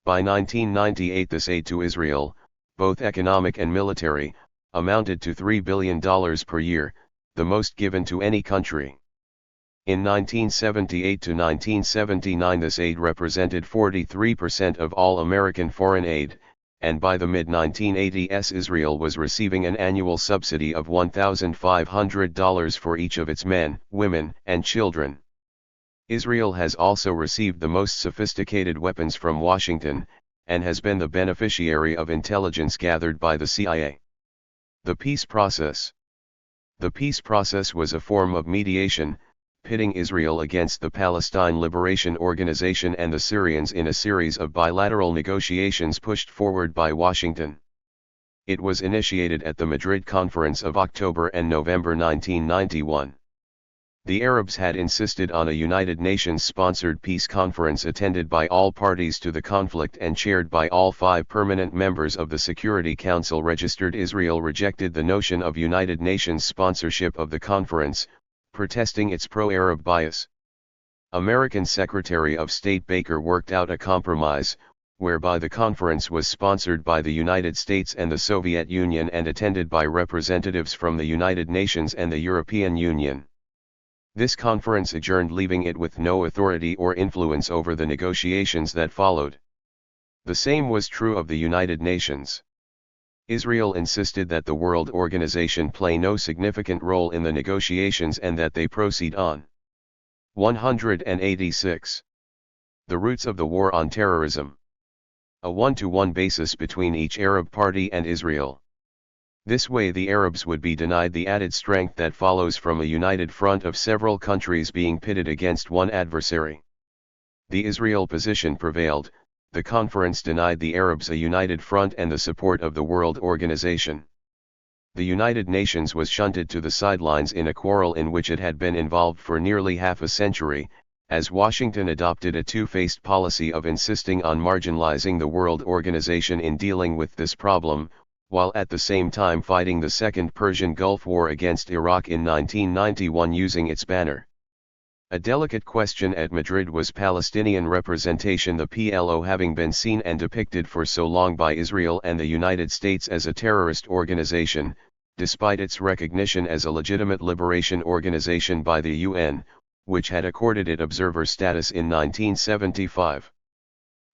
By 1998 this aid to Israel, both economic and military, amounted to $3 billion per year, the most given to any country. In 1978 to 1979 this aid represented 43% of all American foreign aid, and by the mid-1980s Israel was receiving an annual subsidy of $1,500 for each of its men, women, and children. Israel has also received the most sophisticated weapons from Washington, and has been the beneficiary of intelligence gathered by the CIA. The peace process. The peace process was a form of mediation, pitting Israel against the Palestine Liberation Organization and the Syrians in a series of bilateral negotiations pushed forward by Washington. It was initiated at the Madrid Conference of October and November 1991. The Arabs had insisted on a United Nations-sponsored peace conference attended by all parties to the conflict and chaired by all 5 permanent members of the Security Council. Registered Israel rejected the notion of United Nations sponsorship of the conference, protesting its pro-Arab bias. American Secretary of State Baker worked out a compromise, whereby the conference was sponsored by the United States and the Soviet Union and attended by representatives from the United Nations and the European Union. This conference adjourned, leaving it with no authority or influence over the negotiations that followed. The same was true of the United Nations. Israel insisted that the World Organization play no significant role in the negotiations and that they proceed on. 186. The roots of the war on terrorism. A one-to-one basis between each Arab party and Israel. This way the Arabs would be denied the added strength that follows from a united front of several countries being pitted against one adversary. The Israel position prevailed. The conference denied the Arabs a united front and the support of the World Organization. The United Nations was shunted to the sidelines in a quarrel in which it had been involved for nearly half a century, as Washington adopted a two-faced policy of insisting on marginalizing the World Organization in dealing with this problem, while at the same time fighting the Second Persian Gulf War against Iraq in 1991 using its banner. A delicate question at Madrid was Palestinian representation, the PLO having been seen and depicted for so long by Israel and the United States as a terrorist organization, despite its recognition as a legitimate liberation organization by the UN, which had accorded it observer status in 1975.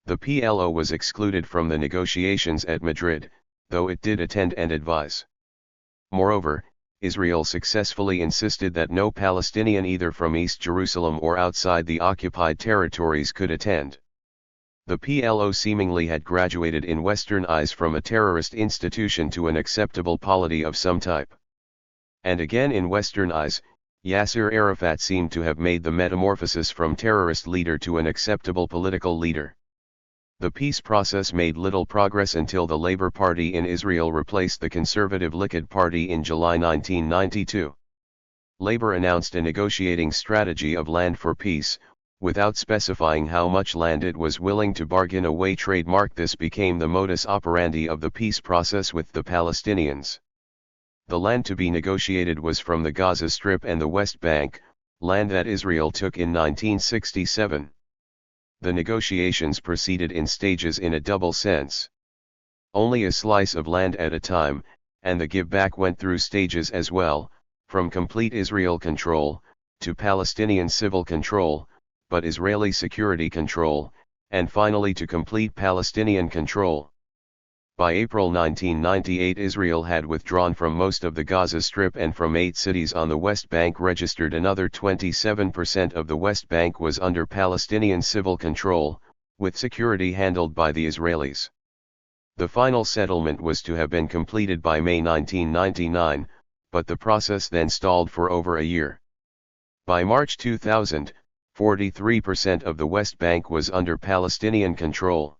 The PLO was excluded from the negotiations at Madrid, though it did attend and advise. Moreover, Israel successfully insisted that no Palestinian either from East Jerusalem or outside the occupied territories could attend. The PLO seemingly had graduated in Western eyes from a terrorist institution to an acceptable polity of some type. And again in Western eyes, Yasser Arafat seemed to have made the metamorphosis from terrorist leader to an acceptable political leader. The peace process made little progress until the Labour Party in Israel replaced the conservative Likud Party in July 1992. Labour announced a negotiating strategy of land for peace, without specifying how much land it was willing to bargain away. Trademark this became the modus operandi of the peace process with the Palestinians. The land to be negotiated was from the Gaza Strip and the West Bank, land that Israel took in 1967. The negotiations proceeded in stages in a double sense. Only a slice of land at a time, and the give-back went through stages as well, from complete Israel control, to Palestinian civil control, but Israeli security control, and finally to complete Palestinian control. By April 1998 Israel had withdrawn from most of the Gaza Strip and from 8 cities on the West Bank registered another 27% of the West Bank was under Palestinian civil control, with security handled by the Israelis. The final settlement was to have been completed by May 1999, but the process then stalled for over a year. By March 2000, 43% of the West Bank was under Palestinian control.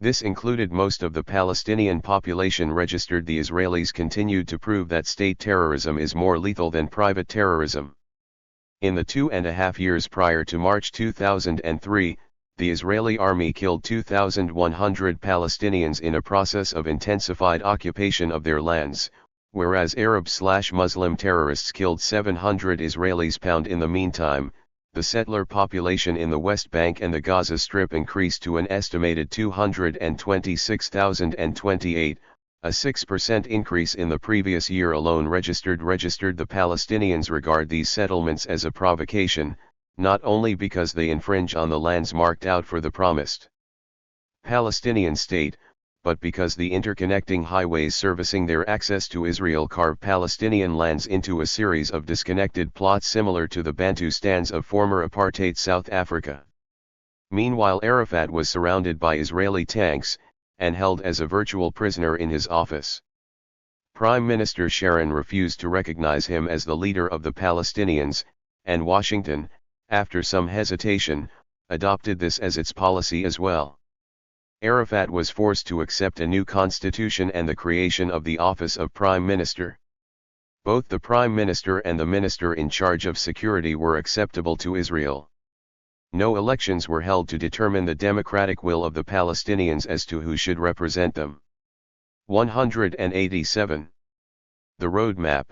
This included most of the Palestinian population registered. The Israelis continued to prove that state terrorism is more lethal than private terrorism. In the 2.5 years prior to March 2003, the Israeli army killed 2,100 Palestinians in a process of intensified occupation of their lands, whereas Arab/Muslim terrorists killed 700 Israelis. In the meantime, the settler population in the West Bank and the Gaza Strip increased to an estimated 226,028, a 6% increase in the previous year alone. Registered the Palestinians regard these settlements as a provocation, not only because they infringe on the lands marked out for the promised Palestinian state, but because the interconnecting highways servicing their access to Israel carve Palestinian lands into a series of disconnected plots similar to the Bantustans of former apartheid South Africa. Meanwhile, Arafat was surrounded by Israeli tanks, and held as a virtual prisoner in his office. Prime Minister Sharon refused to recognize him as the leader of the Palestinians, and Washington, after some hesitation, adopted this as its policy as well. Arafat was forced to accept a new constitution and the creation of the office of Prime Minister. Both the Prime Minister and the Minister in charge of security were acceptable to Israel. No elections were held to determine the democratic will of the Palestinians as to who should represent them. 187. The Roadmap.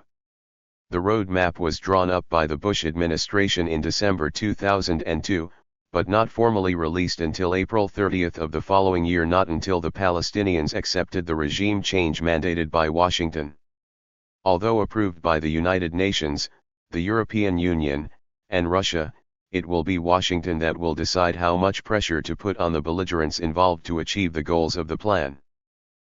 The roadmap was drawn up by the Bush administration in December 2002, but not formally released until April 30 of the following year, not until the Palestinians accepted the regime change mandated by Washington. Although approved by the United Nations, the European Union, and Russia, it will be Washington that will decide how much pressure to put on the belligerents involved to achieve the goals of the plan.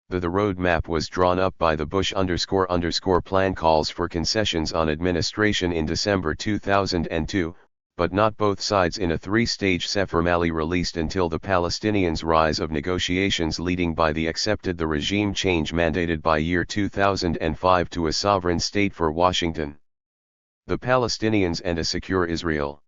The roadmap was drawn up by the Bush _plan calls for concessions on administration in December 2002, but not both sides in a three-stage formally released until the Palestinians' rise of negotiations leading by the accepted the regime change mandated by year 2005 to a sovereign state for Washington, the Palestinians and a secure Israel.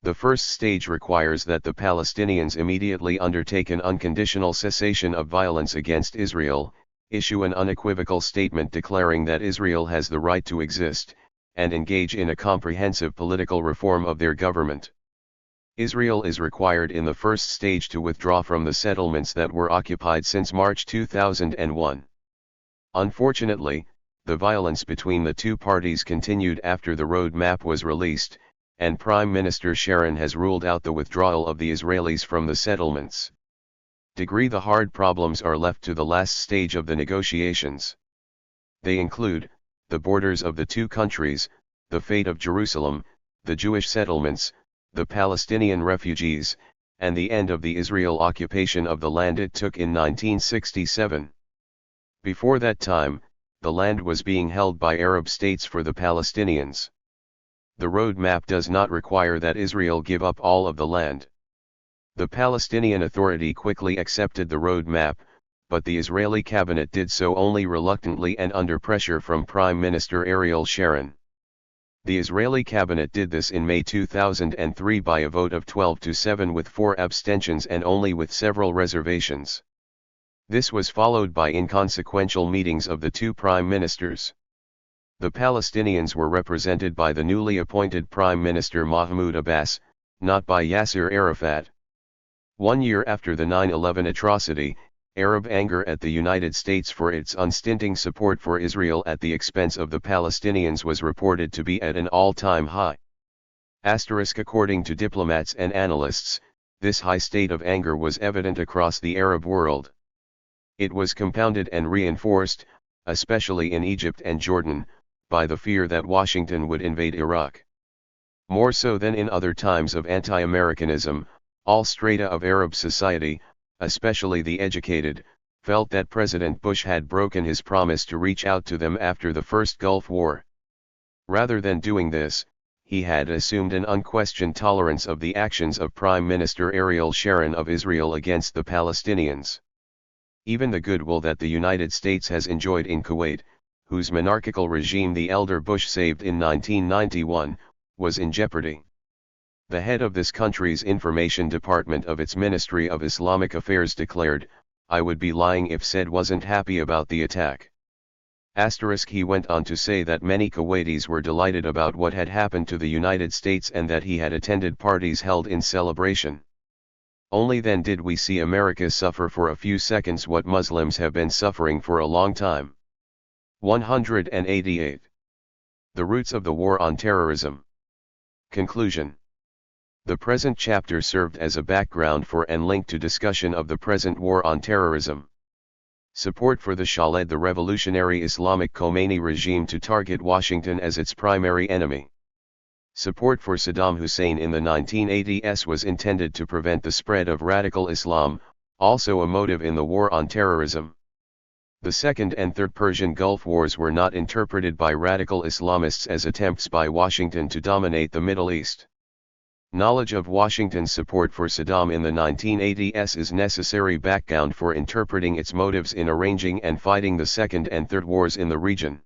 The first stage requires that the Palestinians immediately undertake an unconditional cessation of violence against Israel, issue an unequivocal statement declaring that Israel has the right to exist, and engage in a comprehensive political reform of their government. Israel is required in the first stage to withdraw from the settlements that were occupied since March 2001. Unfortunately, the violence between the two parties continued after the roadmap was released, and Prime Minister Sharon has ruled out the withdrawal of the Israelis from the settlements. The hard problems are left to the last stage of the negotiations. They include the borders of the two countries, the fate of Jerusalem, the Jewish settlements, the Palestinian refugees, and the end of the Israel occupation of the land it took in 1967. Before that time, the land was being held by Arab states for the Palestinians. The roadmap does not require that Israel give up all of the land. The Palestinian Authority quickly accepted the roadmap, but the Israeli cabinet did so only reluctantly and under pressure from Prime Minister Ariel Sharon. The Israeli cabinet did this in May 2003 by a vote of 12-7 with 4 abstentions and only with several reservations. This was followed by inconsequential meetings of the two prime ministers. The Palestinians were represented by the newly appointed Prime Minister Mahmoud Abbas, not by Yasser Arafat. 1 year after the 9/11 atrocity, Arab anger at the United States for its unstinting support for Israel at the expense of the Palestinians was reported to be at an all-time high. According to diplomats and analysts, this high state of anger was evident across the Arab world. It was compounded and reinforced, especially in Egypt and Jordan, by the fear that Washington would invade Iraq. More so than in other times of anti-Americanism, all strata of Arab society, especially the educated, felt that President Bush had broken his promise to reach out to them after the first Gulf War. Rather than doing this, he had assumed an unquestioned tolerance of the actions of Prime Minister Ariel Sharon of Israel against the Palestinians. Even the goodwill that the United States has enjoyed in Kuwait, whose monarchical regime the elder Bush saved in 1991, was in jeopardy. The head of this country's information department of its Ministry of Islamic Affairs declared, "I would be lying if said wasn't happy about the attack." He went on to say that many Kuwaitis were delighted about what had happened to the United States and that he had attended parties held in celebration. Only then did we see America suffer for a few seconds what Muslims have been suffering for a long time. 188. The roots of the war on terrorism. Conclusion. The present chapter served as a background for and link to discussion of the present war on terrorism. Support for the Shah led the revolutionary Islamic Khomeini regime to target Washington as its primary enemy. Support for Saddam Hussein in the 1980s was intended to prevent the spread of radical Islam, also a motive in the war on terrorism. The Second and Third Persian Gulf Wars were not interpreted by radical Islamists as attempts by Washington to dominate the Middle East. Knowledge of Washington's support for Saddam in the 1980s is necessary background for interpreting its motives in arranging and fighting the Second and Third Wars in the region.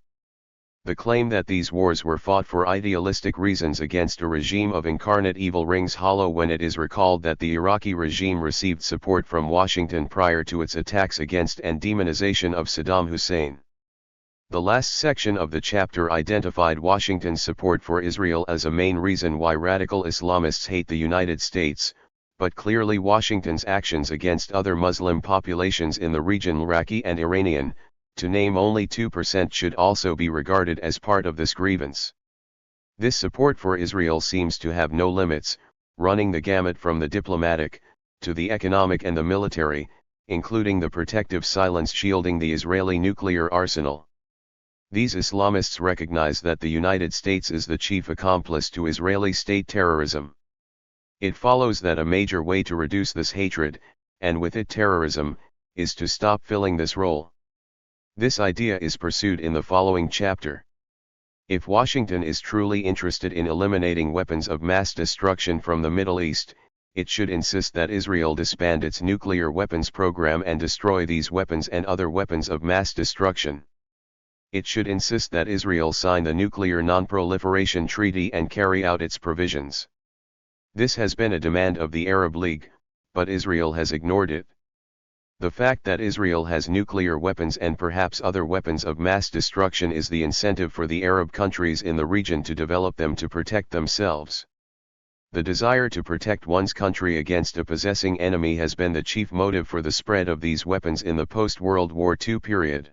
The claim that these wars were fought for idealistic reasons against a regime of incarnate evil rings hollow when it is recalled that the Iraqi regime received support from Washington prior to its attacks against and demonization of Saddam Hussein. The last section of the chapter identified Washington's support for Israel as a main reason why radical Islamists hate the United States, but clearly Washington's actions against other Muslim populations in the region, Iraqi and Iranian, to name only 2%, should also be regarded as part of this grievance. This support for Israel seems to have no limits, running the gamut from the diplomatic, to the economic and the military, including the protective silence shielding the Israeli nuclear arsenal. These Islamists recognize that the United States is the chief accomplice to Israeli state terrorism. It follows that a major way to reduce this hatred, and with it terrorism, is to stop filling this role. This idea is pursued in the following chapter. If Washington is truly interested in eliminating weapons of mass destruction from the Middle East, it should insist that Israel disband its nuclear weapons program and destroy these weapons and other weapons of mass destruction. It should insist that Israel sign the Nuclear Non-Proliferation Treaty and carry out its provisions. This has been a demand of the Arab League, but Israel has ignored it. The fact that Israel has nuclear weapons and perhaps other weapons of mass destruction is the incentive for the Arab countries in the region to develop them to protect themselves. The desire to protect one's country against a possessing enemy has been the chief motive for the spread of these weapons in the post-World War II period.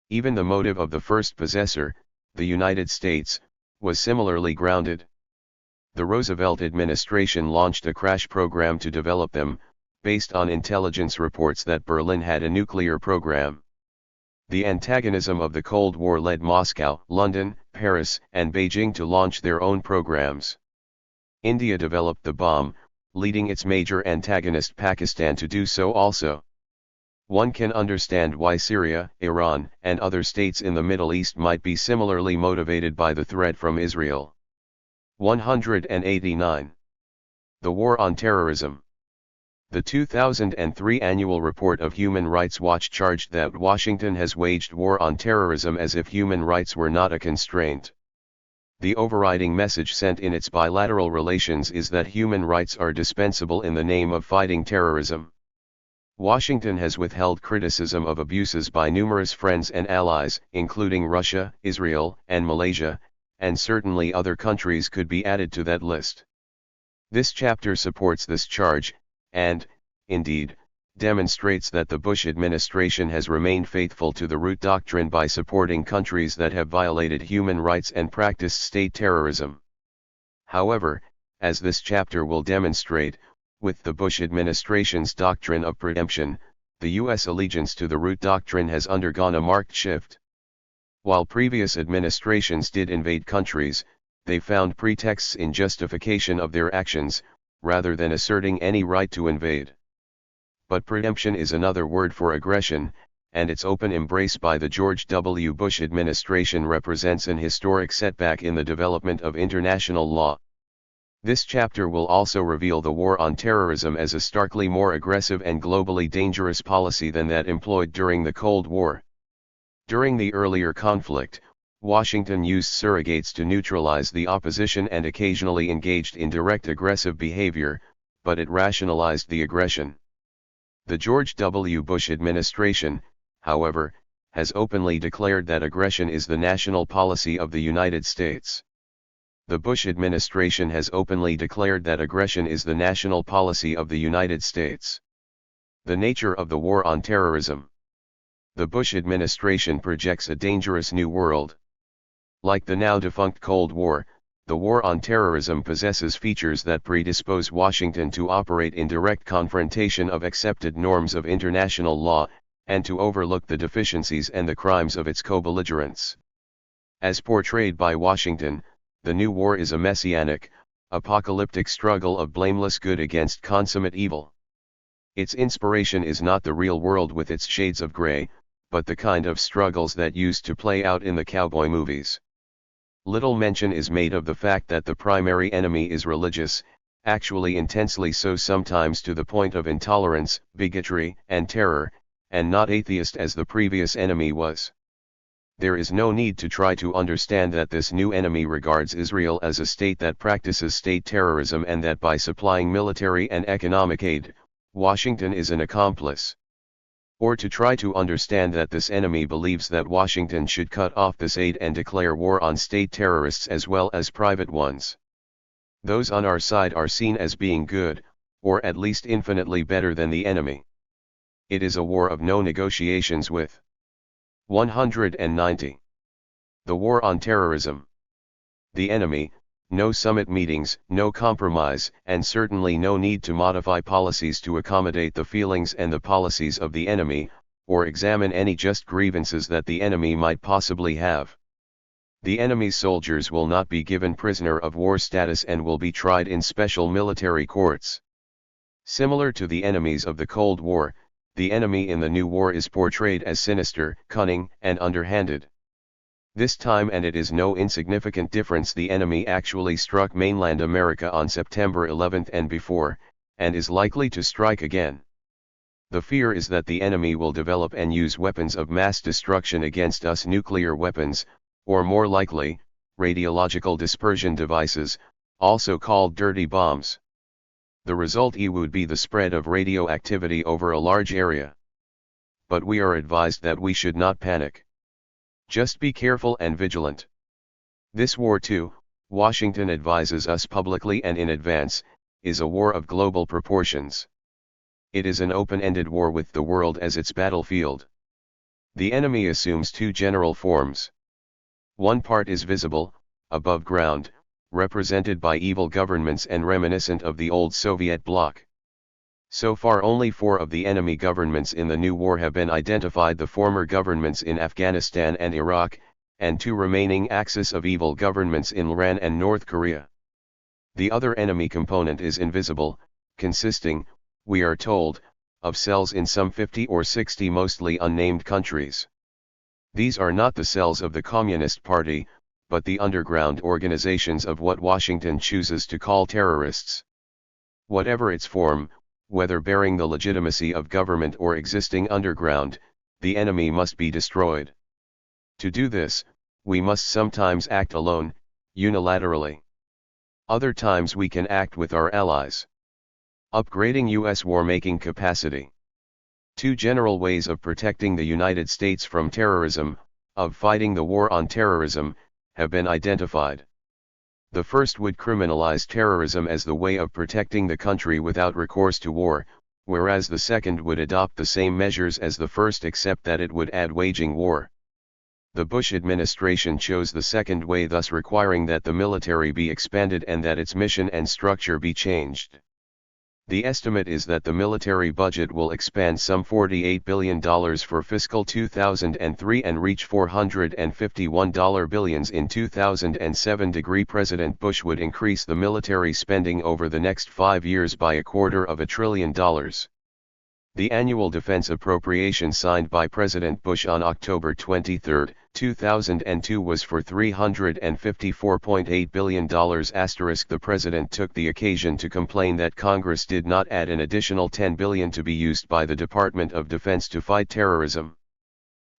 Even the motive of the first possessor, the United States, was similarly grounded. The Roosevelt administration launched a crash program to develop them, based on intelligence reports that Berlin had a nuclear program. The antagonism of the Cold War led Moscow, London, Paris, and Beijing to launch their own programs. India developed the bomb, leading its major antagonist Pakistan to do so also. One can understand why Syria, Iran, and other states in the Middle East might be similarly motivated by the threat from Israel. 189. The War on Terrorism. The 2003 annual report of Human Rights Watch charged that Washington has waged war on terrorism as if human rights were not a constraint. The overriding message sent in its bilateral relations is that human rights are dispensable in the name of fighting terrorism. Washington has withheld criticism of abuses by numerous friends and allies, including Russia, Israel, and Malaysia, and certainly other countries could be added to that list. This chapter supports this charge, and, indeed, demonstrates that the Bush administration has remained faithful to the root doctrine by supporting countries that have violated human rights and practiced state terrorism. However, as this chapter will demonstrate, with the Bush administration's doctrine of preemption, the U.S. allegiance to the root doctrine has undergone a marked shift. While previous administrations did invade countries, they found pretexts in justification of their actions, rather than asserting any right to invade. But preemption is another word for aggression, and its open embrace by the George W. Bush administration represents an historic setback in the development of international law. This chapter will also reveal the war on terrorism as a starkly more aggressive and globally dangerous policy than that employed during the Cold War. During the earlier conflict, Washington used surrogates to neutralize the opposition and occasionally engaged in direct aggressive behavior, but it rationalized the aggression. The George W. Bush administration, however, has openly declared that aggression is the national policy of the United States. The Bush administration has openly declared that aggression is the national policy of the United States. The nature of the war on terrorism. The Bush administration projects a dangerous new world. Like the now-defunct Cold War, the war on terrorism possesses features that predispose Washington to operate in direct confrontation of accepted norms of international law, and to overlook the deficiencies and the crimes of its co-belligerents. As portrayed by Washington, the new war is a messianic, apocalyptic struggle of blameless good against consummate evil. Its inspiration is not the real world with its shades of gray, but the kind of struggles that used to play out in the cowboy movies. Little mention is made of the fact that the primary enemy is religious, actually intensely so sometimes to the point of intolerance, bigotry, and terror, and not atheist as the previous enemy was. There is no need to try to understand that this new enemy regards Israel as a state that practices state terrorism and that by supplying military and economic aid, Washington is an accomplice. Or to try to understand that this enemy believes that Washington should cut off this aid and declare war on state terrorists as well as private ones. Those on our side are seen as being good, or at least infinitely better than the enemy. It is a war of no negotiations with. 190. The war on terrorism. The enemy, no summit meetings, no compromise, and certainly no need to modify policies to accommodate the feelings and the policies of the enemy, or examine any just grievances that the enemy might possibly have. The enemy's soldiers will not be given prisoner of war status and will be tried in special military courts. Similar to the enemies of the Cold War, the enemy in the new war is portrayed as sinister, cunning, and underhanded. This time, and it is no insignificant difference, the enemy actually struck mainland America on September 11 and before, and is likely to strike again. The fear is that the enemy will develop and use weapons of mass destruction against us, nuclear weapons, or more likely, radiological dispersion devices, also called dirty bombs. The result would be the spread of radioactivity over a large area. But we are advised that we should not panic. Just be careful and vigilant. This war too, Washington advises us publicly and in advance, is a war of global proportions. It is an open-ended war with the world as its battlefield. The enemy assumes two general forms. One part is visible, above ground, represented by evil governments and reminiscent of the old Soviet bloc. So far only 4 of the enemy governments in the new war have been identified: the former governments in Afghanistan and Iraq, and 2 remaining axis of evil governments in Iran and North Korea. The other enemy component is invisible, consisting, we are told, of cells in some 50 or 60 mostly unnamed countries. These are not the cells of the Communist Party, but the underground organizations of what Washington chooses to call terrorists. Whatever its form, whether bearing the legitimacy of government or existing underground, the enemy must be destroyed. To do this, we must sometimes act alone, unilaterally. Other times we can act with our allies. Upgrading U.S. war-making capacity. 2 general ways of protecting the United States from terrorism, of fighting the war on terrorism, have been identified. The first would criminalize terrorism as the way of protecting the country without recourse to war, whereas the second would adopt the same measures as the first, except that it would add waging war. The Bush administration chose the second way, thus requiring that the military be expanded and that its mission and structure be changed. The estimate is that the military budget will expand some $48 billion for fiscal 2003 and reach $451 billion in 2007. President Bush would increase the military spending over the next 5 years by $250 billion. The annual defense appropriation signed by President Bush on October 23, 2002 was for $354.8 billion. The president took the occasion to complain that Congress did not add an additional $10 billion to be used by the Department of Defense to fight terrorism.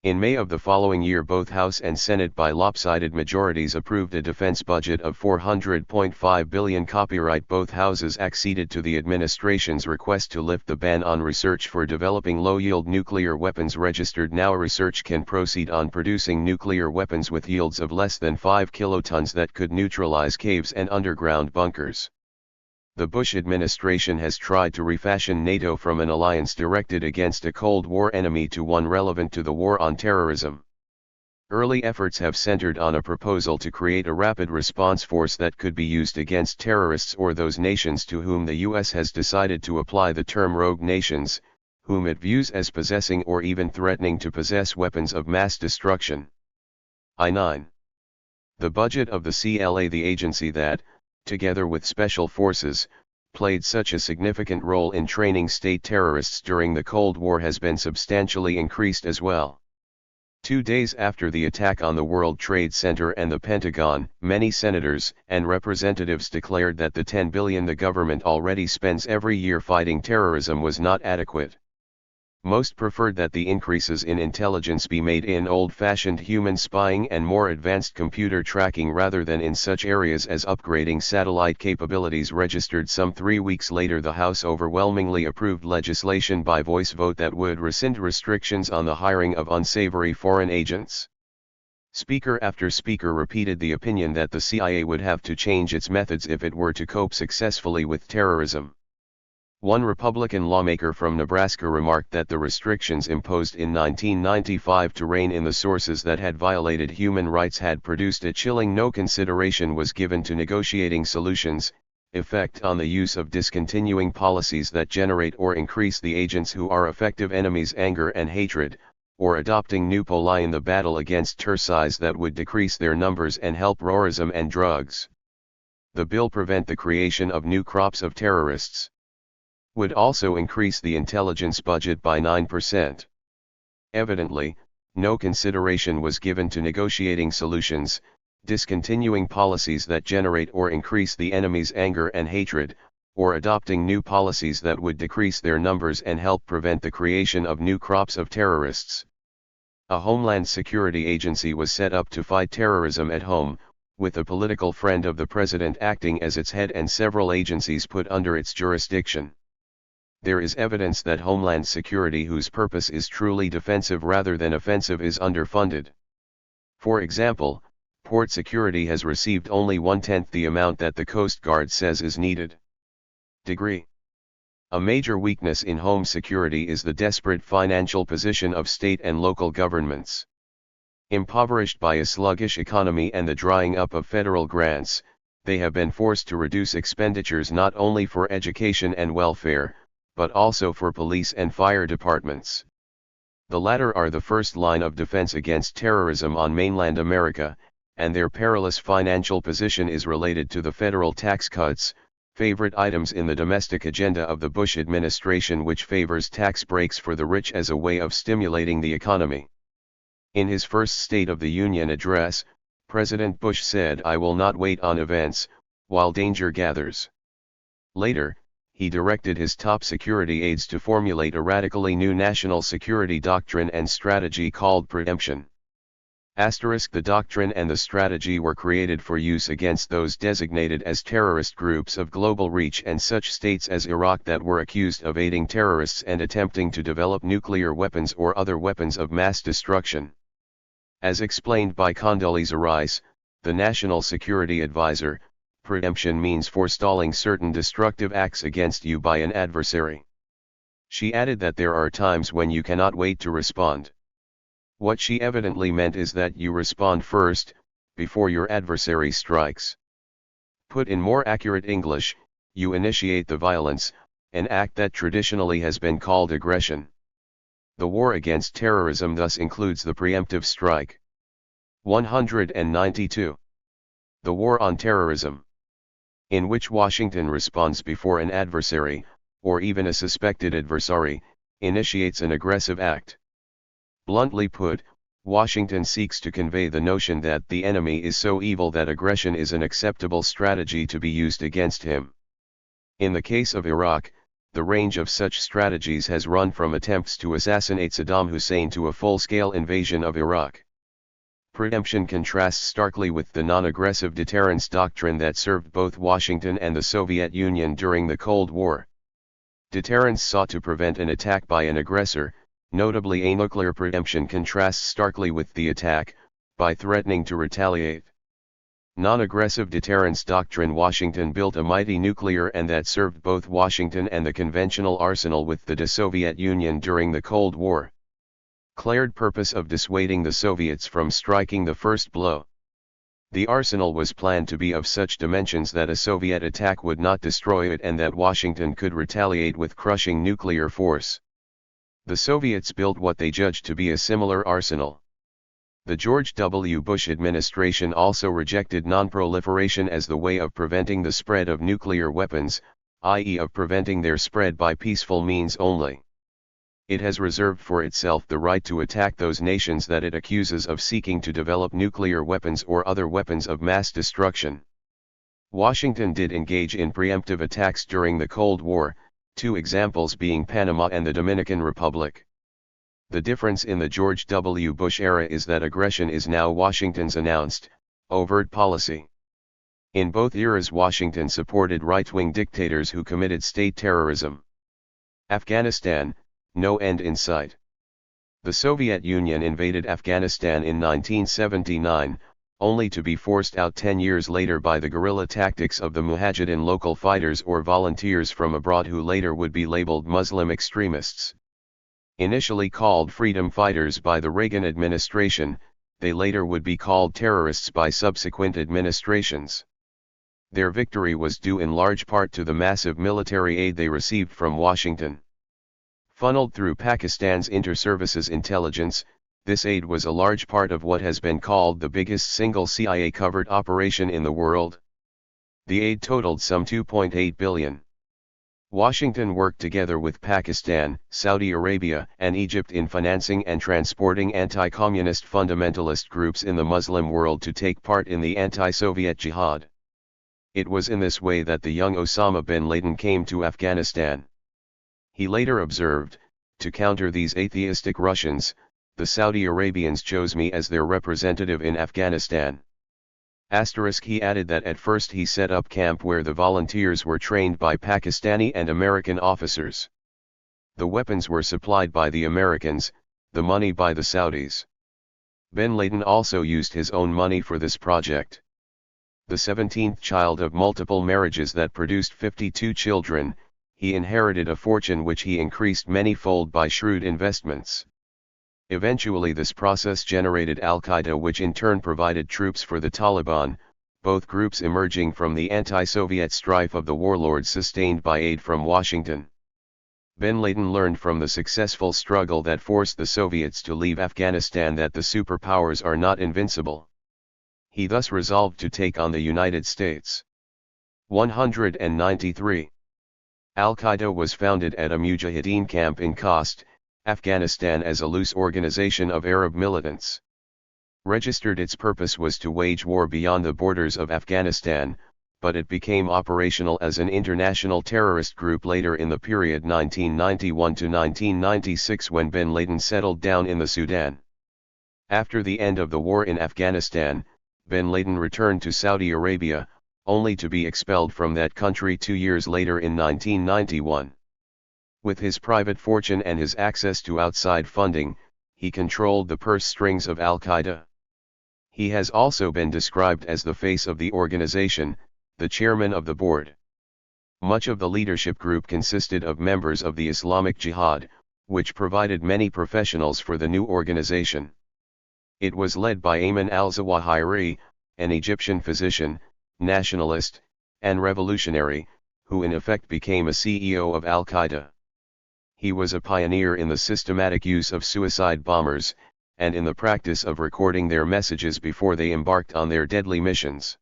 In May of the following year, both House and Senate by lopsided majorities approved a defense budget of $400.5 billion. Copyright. Both houses acceded to the administration's request to lift the ban on research for developing low-yield nuclear weapons. Registered now, research can proceed on producing nuclear weapons with yields of less than 5 kilotons that could neutralize caves and underground bunkers. The Bush administration has tried to refashion NATO from an alliance directed against a Cold War enemy to one relevant to the war on terrorism. Early efforts have centered on a proposal to create a rapid response force that could be used against terrorists or those nations to whom the U.S. has decided to apply the term rogue nations, whom it views as possessing or even threatening to possess weapons of mass destruction. I-9. The budget of the CLA, the agency that, together with special forces, played such a significant role in training state terrorists during the Cold War, has been substantially increased as well. 2 days after the attack on the World Trade Center and the Pentagon, many senators and representatives declared that the $10 billion the government already spends every year fighting terrorism was not adequate. Most preferred that the increases in intelligence be made in old-fashioned human spying and more advanced computer tracking rather than in such areas as upgrading satellite capabilities. Registered some 3 weeks later, the House overwhelmingly approved legislation by voice vote that would rescind restrictions on the hiring of unsavory foreign agents. Speaker after speaker repeated the opinion that the CIA would have to change its methods if it were to cope successfully with terrorism. One Republican lawmaker from Nebraska remarked that the restrictions imposed in 1995 to rein in the sources that had violated human rights had produced a chilling. No consideration was given to negotiating solutions, effect on the use of discontinuing policies that generate or increase the agents who are effective enemies' anger and hatred, or adopting new policy in the battle against terrorists that would decrease their numbers and help terrorism and drugs. The bill prevent the creation of new crops of terrorists. Would also increase the intelligence budget by 9%. Evidently, No consideration was given to negotiating solutions, discontinuing policies that generate or increase the enemy's anger and hatred, or adopting new policies that would decrease their numbers and help prevent the creation of new crops of terrorists. A Homeland Security Agency was set up to fight terrorism at home, with a political friend of the president acting as its head and several agencies put under its jurisdiction. There is evidence that Homeland Security, whose purpose is truly defensive rather than offensive, is underfunded. For example, Port Security has received only 1/10 the amount that the Coast Guard says is needed. Degree. A major weakness in home security is the desperate financial position of state and local governments. Impoverished by a sluggish economy and the drying up of federal grants, they have been forced to reduce expenditures not only for education and welfare, but also for police and fire departments. The latter are the first line of defense against terrorism on mainland America, and their perilous financial position is related to the federal tax cuts, favorite items in the domestic agenda of the Bush administration, which favors tax breaks for the rich as a way of stimulating the economy. In his first State of the Union address, President Bush said, "I will not wait on events, while danger gathers." Later, he directed his top security aides to formulate a radically new national security doctrine and strategy called preemption. The doctrine and the strategy were created for use against those designated as terrorist groups of global reach and such states as Iraq that were accused of aiding terrorists and attempting to develop nuclear weapons or other weapons of mass destruction. As explained by Condoleezza Rice, the National Security Advisor, preemption means forestalling certain destructive acts against you by an adversary. She added that there are times when you cannot wait to respond. What she evidently meant is that you respond first, before your adversary strikes. Put in more accurate English, you initiate the violence, an act that traditionally has been called aggression. The war against terrorism thus includes the preemptive strike. 192. The war on terrorism, in which Washington responds before an adversary, or even a suspected adversary, initiates an aggressive act. Bluntly put, Washington seeks to convey the notion that the enemy is so evil that aggression is an acceptable strategy to be used against him. In the case of Iraq, the range of such strategies has run from attempts to assassinate Saddam Hussein to a full-scale invasion of Iraq. Preemption contrasts starkly with the non-aggressive deterrence doctrine that served both Washington and the Soviet Union during the Cold War. Deterrence sought to prevent an attack by an aggressor, notably a nuclear. Preemption contrasts starkly with the attack, by threatening to retaliate. Non-aggressive deterrence doctrine. Washington built a mighty nuclear and that served both Washington and the conventional arsenal with the Soviet Union during the Cold War. Declared purpose of dissuading the Soviets from striking the first blow. The arsenal was planned to be of such dimensions that a Soviet attack would not destroy it and that Washington could retaliate with crushing nuclear force. The Soviets built what they judged to be a similar arsenal. The George W. Bush administration also rejected non-proliferation as the way of preventing the spread of nuclear weapons, i.e. of preventing their spread by peaceful means only. It has reserved for itself the right to attack those nations that it accuses of seeking to develop nuclear weapons or other weapons of mass destruction. Washington did engage in preemptive attacks during the Cold War, two examples being Panama and the Dominican Republic. The difference in the George W. Bush era is that aggression is now Washington's announced, overt policy. In both eras Washington supported right-wing dictators who committed state terrorism. Afghanistan, no end in sight. The Soviet Union invaded Afghanistan in 1979, only to be forced out 10 years later by the guerrilla tactics of the Mujahideen local fighters or volunteers from abroad who later would be labeled Muslim extremists. Initially called freedom fighters by the Reagan administration, they later would be called terrorists by subsequent administrations. Their victory was due in large part to the massive military aid they received from Washington. Funneled through Pakistan's inter-services intelligence, this aid was a large part of what has been called the biggest single CIA-covered operation in the world. The aid totaled some $2.8 billion. Washington worked together with Pakistan, Saudi Arabia, and Egypt in financing and transporting anti-communist fundamentalist groups in the Muslim world to take part in the anti-Soviet jihad. It was in this way that the young Osama bin Laden came to Afghanistan. He later observed, "To counter these atheistic Russians, the Saudi Arabians chose me as their representative in Afghanistan." He added that at first he set up camp where the volunteers were trained by Pakistani and American officers. The weapons were supplied by the Americans, the money by the Saudis. Bin Laden also used his own money for this project. The 17th child of multiple marriages that produced 52 children, he inherited a fortune which he increased many-fold by shrewd investments. Eventually this process generated Al-Qaeda, which in turn provided troops for the Taliban, both groups emerging from the anti-Soviet strife of the warlords sustained by aid from Washington. Bin Laden learned from the successful struggle that forced the Soviets to leave Afghanistan that the superpowers are not invincible. He thus resolved to take on the United States. 193. Al-Qaeda was founded at a Mujahideen camp in Khost, Afghanistan as a loose organization of Arab militants. Registered, its purpose was to wage war beyond the borders of Afghanistan, but it became operational as an international terrorist group later in the period 1991 to 1996 when bin Laden settled down in the Sudan. After the end of the war in Afghanistan, bin Laden returned to Saudi Arabia, only to be expelled from that country 2 years later in 1991. With his private fortune and his access to outside funding, he controlled the purse strings of Al-Qaeda. He has also been described as the face of the organization, the chairman of the board. Much of the leadership group consisted of members of the Islamic Jihad, which provided many professionals for the new organization. It was led by Ayman al-Zawahiri, an Egyptian physician, nationalist, and revolutionary, who in effect became a CEO of Al-Qaeda. He was a pioneer in the systematic use of suicide bombers, and in the practice of recording their messages before they embarked on their deadly missions.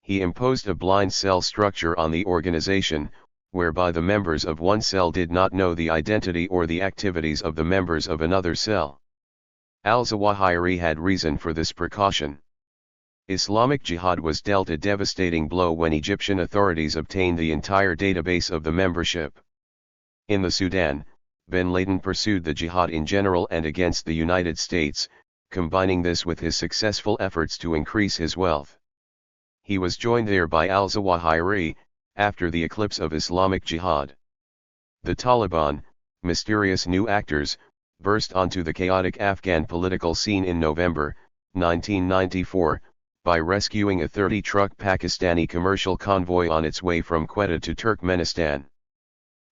He imposed a blind cell structure on the organization, whereby the members of one cell did not know the identity or the activities of the members of another cell. Al-Zawahiri had reason for this precaution. Islamic Jihad was dealt a devastating blow when Egyptian authorities obtained the entire database of the membership. In the Sudan, bin Laden pursued the jihad in general and against the United States, combining this with his successful efforts to increase his wealth. He was joined there by al-Zawahiri, after the eclipse of Islamic Jihad. The Taliban, mysterious new actors, burst onto the chaotic Afghan political scene in November 1994, by rescuing a 30-truck Pakistani commercial convoy on its way from Quetta to Turkmenistan.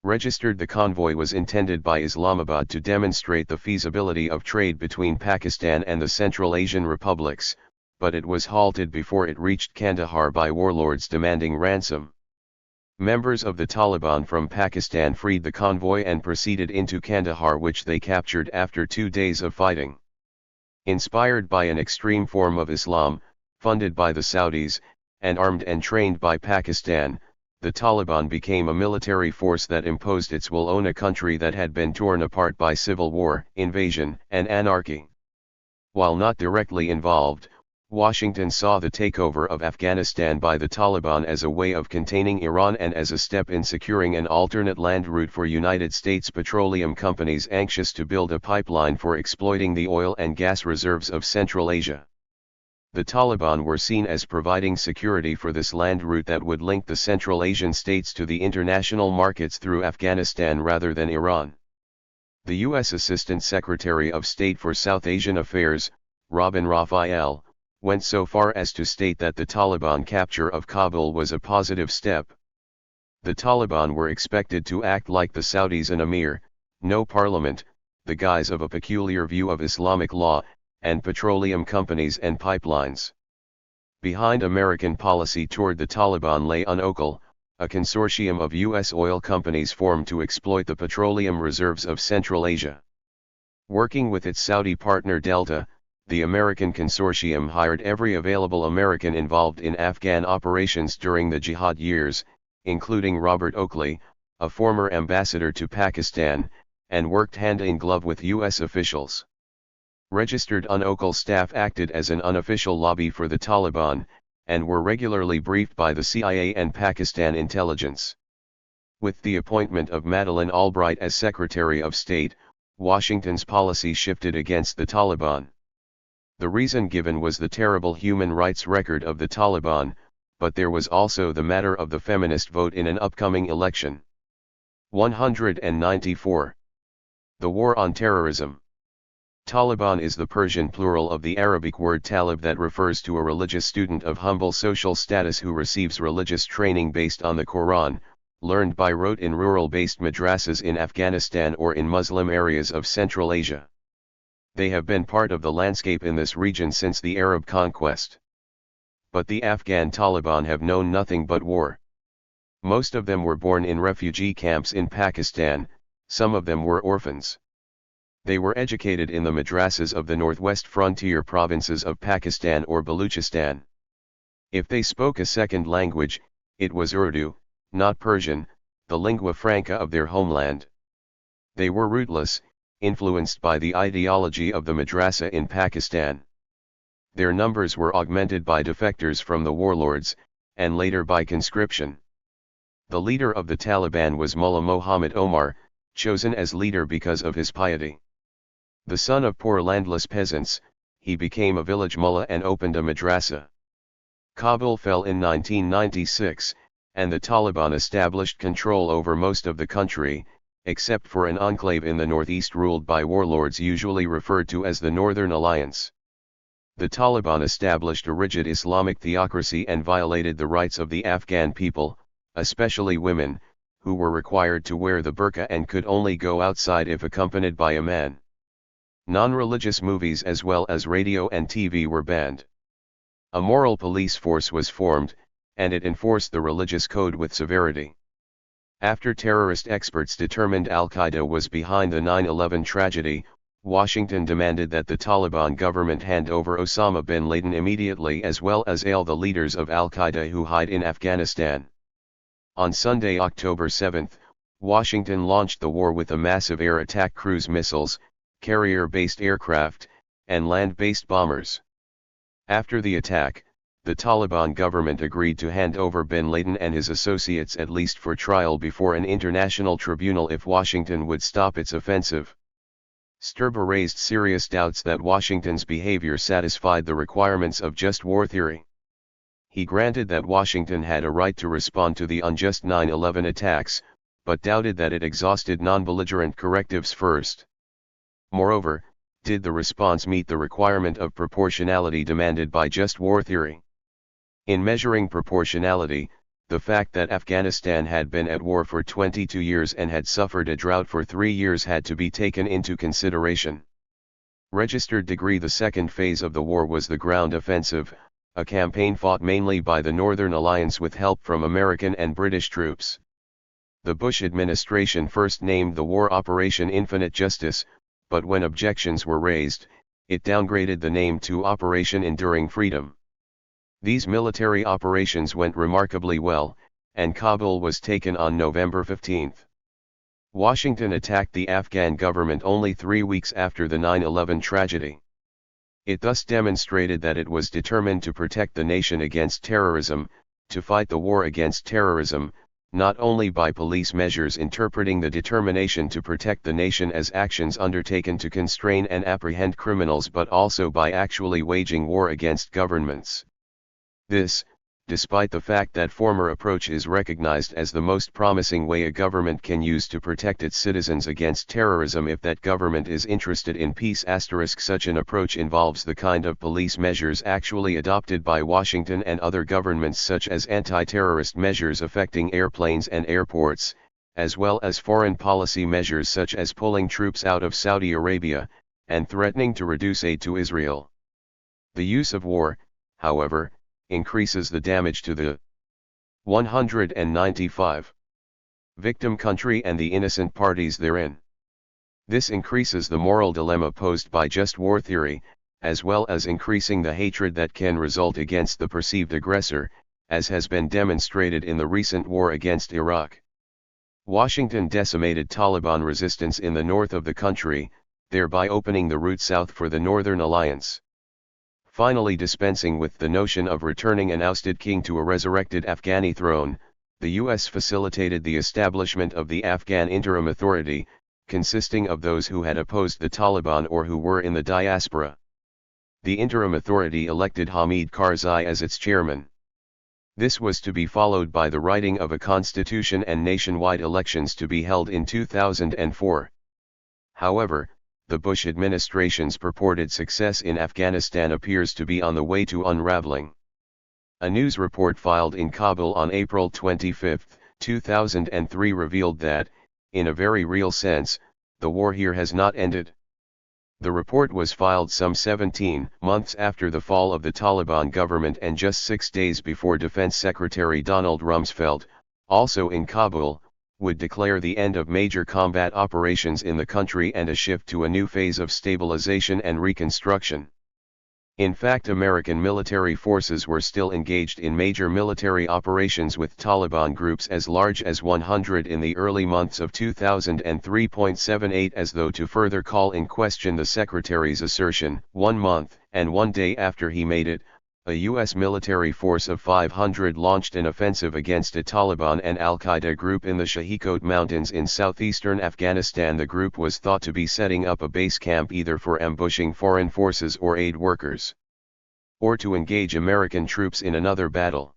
Registered, the convoy was intended by Islamabad to demonstrate the feasibility of trade between Pakistan and the Central Asian republics, but it was halted before it reached Kandahar by warlords demanding ransom. Members of the Taliban from Pakistan freed the convoy and proceeded into Kandahar, which they captured after 2 days of fighting. Inspired by an extreme form of Islam, funded by the Saudis, and armed and trained by Pakistan, the Taliban became a military force that imposed its will on a country that had been torn apart by civil war, invasion, and anarchy. While not directly involved, Washington saw the takeover of Afghanistan by the Taliban as a way of containing Iran and as a step in securing an alternate land route for United States petroleum companies anxious to build a pipeline for exploiting the oil and gas reserves of Central Asia. The Taliban were seen as providing security for this land route that would link the Central Asian states to the international markets through Afghanistan rather than Iran. The U.S. Assistant Secretary of State for South Asian Affairs, Robin Raphael, went so far as to state that the Taliban capture of Kabul was a positive step. The Taliban were expected to act like the Saudis, an emir, no parliament, the guise of a peculiar view of Islamic law, and petroleum companies and pipelines. Behind American policy toward the Taliban lay UNOKL, a consortium of U.S. oil companies formed to exploit the petroleum reserves of Central Asia. Working with its Saudi partner Delta, the American consortium hired every available American involved in Afghan operations during the jihad years, including Robert Oakley, a former ambassador to Pakistan, and worked hand in glove with U.S. officials. Registered UNOCL staff acted as an unofficial lobby for the Taliban, and were regularly briefed by the CIA and Pakistan intelligence. With the appointment of Madeleine Albright as Secretary of State, Washington's policy shifted against the Taliban. The reason given was the terrible human rights record of the Taliban, but there was also the matter of the feminist vote in an upcoming election. 194. The War on Terrorism. Taliban is the Persian plural of the Arabic word talib that refers to a religious student of humble social status who receives religious training based on the Quran, learned by rote in rural-based madrasas in Afghanistan or in Muslim areas of Central Asia. They have been part of the landscape in this region since the Arab conquest. But the Afghan Taliban have known nothing but war. Most of them were born in refugee camps in Pakistan, some of them were orphans. They were educated in the madrasas of the northwest frontier provinces of Pakistan or Baluchistan. If they spoke a second language, it was Urdu, not Persian, the lingua franca of their homeland. They were rootless, influenced by the ideology of the madrasa in Pakistan. Their numbers were augmented by defectors from the warlords, and later by conscription. The leader of the Taliban was Mullah Muhammad Omar, chosen as leader because of his piety. The son of poor landless peasants, he became a village mullah and opened a madrasa. Kabul fell in 1996, and the Taliban established control over most of the country, except for an enclave in the northeast ruled by warlords usually referred to as the Northern Alliance. The Taliban established a rigid Islamic theocracy and violated the rights of the Afghan people, especially women, who were required to wear the burqa and could only go outside if accompanied by a man. Non-religious movies as well as radio and TV were banned. A moral police force was formed, and it enforced the religious code with severity. After terrorist experts determined Al-Qaeda was behind the 9/11 tragedy, Washington demanded that the Taliban government hand over Osama bin Laden immediately as well as all the leaders of Al-Qaeda who hide in Afghanistan. On Sunday, October 7, Washington launched the war with a massive air attack cruise missiles, carrier-based aircraft, and land-based bombers. After the attack, the Taliban government agreed to hand over bin Laden and his associates at least for trial before an international tribunal if Washington would stop its offensive. Sturba raised serious doubts that Washington's behavior satisfied the requirements of just war theory. He granted that Washington had a right to respond to the unjust 9/11 attacks, but doubted that it exhausted non-belligerent correctives first. Moreover, did the response meet the requirement of proportionality demanded by just war theory? In measuring proportionality, the fact that Afghanistan had been at war for 22 years and had suffered a drought for 3 years had to be taken into consideration. Registered degree: the second phase of the war was the ground offensive, a campaign fought mainly by the Northern Alliance with help from American and British troops. The Bush administration first named the war Operation Infinite Justice, but when objections were raised, it downgraded the name to Operation Enduring Freedom. These military operations went remarkably well, and Kabul was taken on November 15. Washington attacked the Afghan government only 3 weeks after the 9/11 tragedy. It thus demonstrated that it was determined to protect the nation against terrorism, to fight the war against terrorism, not only by police measures interpreting the determination to protect the nation as actions undertaken to constrain and apprehend criminals, but also by actually waging war against governments. This, despite the fact that former approach is recognized as the most promising way a government can use to protect its citizens against terrorism if that government is interested in peace. Such an approach involves the kind of police measures actually adopted by Washington and other governments, such as anti-terrorist measures affecting airplanes and airports, as well as foreign policy measures such as pulling troops out of Saudi Arabia, and threatening to reduce aid to Israel. The use of war, however, increases the damage to the 195 victim country and the innocent parties therein. This increases the moral dilemma posed by just war theory, as well as increasing the hatred that can result against the perceived aggressor, as has been demonstrated in the recent war against Iraq. Washington decimated Taliban resistance in the north of the country, thereby opening the route south for the Northern Alliance. Finally dispensing with the notion of returning an ousted king to a resurrected Afghani throne, the U.S. facilitated the establishment of the Afghan Interim Authority, consisting of those who had opposed the Taliban or who were in the diaspora. The Interim Authority elected Hamid Karzai as its chairman. This was to be followed by the writing of a constitution and nationwide elections to be held in 2004. However, the Bush administration's purported success in Afghanistan appears to be on the way to unraveling. A news report filed in Kabul on April 25, 2003 revealed that, in a very real sense, the war here has not ended. The report was filed some 17 months after the fall of the Taliban government and just 6 days before Defense Secretary Donald Rumsfeld, also in Kabul, would declare the end of major combat operations in the country and a shift to a new phase of stabilization and reconstruction. In fact, American military forces were still engaged in major military operations with Taliban groups as large as 100 in the early months of 2003.78, as though to further call in question the Secretary's assertion. 1 month and 1 day after he made it, a U.S. military force of 500 launched an offensive against a Taliban and al-Qaeda group in the Shahikot Mountains in southeastern Afghanistan. The group was thought to be setting up a base camp either for ambushing foreign forces or aid workers, or to engage American troops in another battle.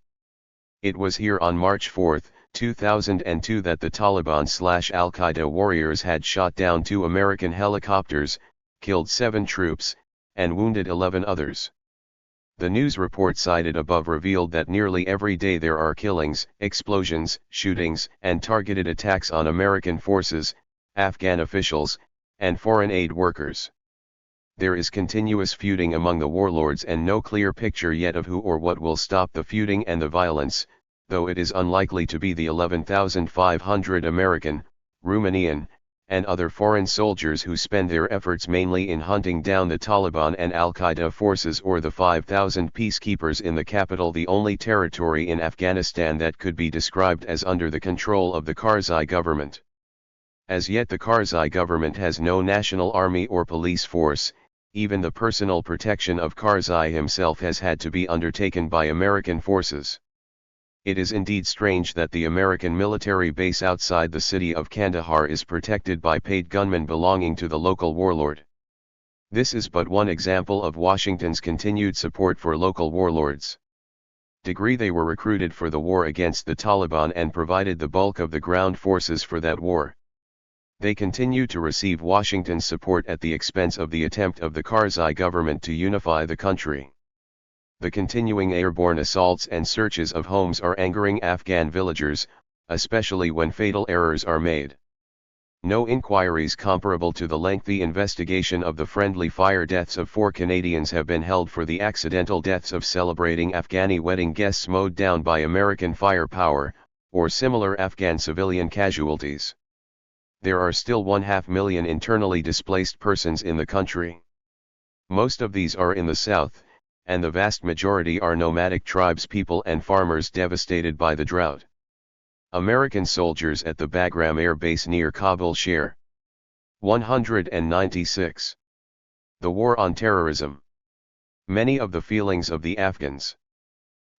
It was here on March 4, 2002 that the Taliban/al-Qaeda warriors had shot down 2 American helicopters, killed 7 troops, and wounded 11 others. The news report cited above revealed that nearly every day there are killings, explosions, shootings, and targeted attacks on American forces, Afghan officials, and foreign aid workers. There is continuous feuding among the warlords and no clear picture yet of who or what will stop the feuding and the violence, though it is unlikely to be the 11,500 American, Romanian, and other foreign soldiers who spend their efforts mainly in hunting down the Taliban and al-Qaeda forces, or the 5,000 peacekeepers in the capital, the only territory in Afghanistan that could be described as under the control of the Karzai government. As yet the Karzai government has no national army or police force. Even the personal protection of Karzai himself has had to be undertaken by American forces. It is indeed strange that the American military base outside the city of Kandahar is protected by paid gunmen belonging to the local warlord. This is but one example of Washington's continued support for local warlords. They were recruited for the war against the Taliban and provided the bulk of the ground forces for that war. They continue to receive Washington's support at the expense of the attempt of the Karzai government to unify the country. The continuing airborne assaults and searches of homes are angering Afghan villagers, especially when fatal errors are made. No inquiries comparable to the lengthy investigation of the friendly fire deaths of 4 Canadians have been held for the accidental deaths of celebrating Afghani wedding guests mowed down by American firepower, or similar Afghan civilian casualties. There are still 1/2 million internally displaced persons in the country. Most of these are in the south, and the vast majority are nomadic tribespeople and farmers devastated by the drought. American soldiers at the Bagram Air Base near Kabul share 196. The war on terrorism. Many of the feelings of the Afghans.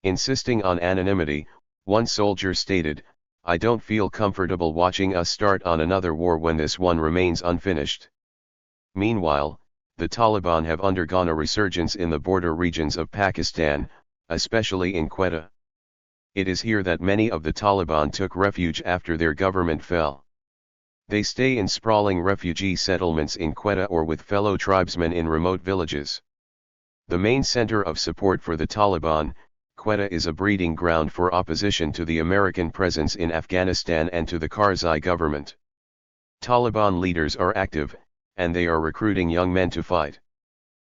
Insisting on anonymity, one soldier stated, "I don't feel comfortable watching us start on another war when this one remains unfinished." Meanwhile, the Taliban have undergone a resurgence in the border regions of Pakistan, especially in Quetta. It is here that many of the Taliban took refuge after their government fell. They stay in sprawling refugee settlements in Quetta or with fellow tribesmen in remote villages. The main center of support for the Taliban, Quetta is a breeding ground for opposition to the American presence in Afghanistan and to the Karzai government. Taliban leaders are active, and they are recruiting young men to fight.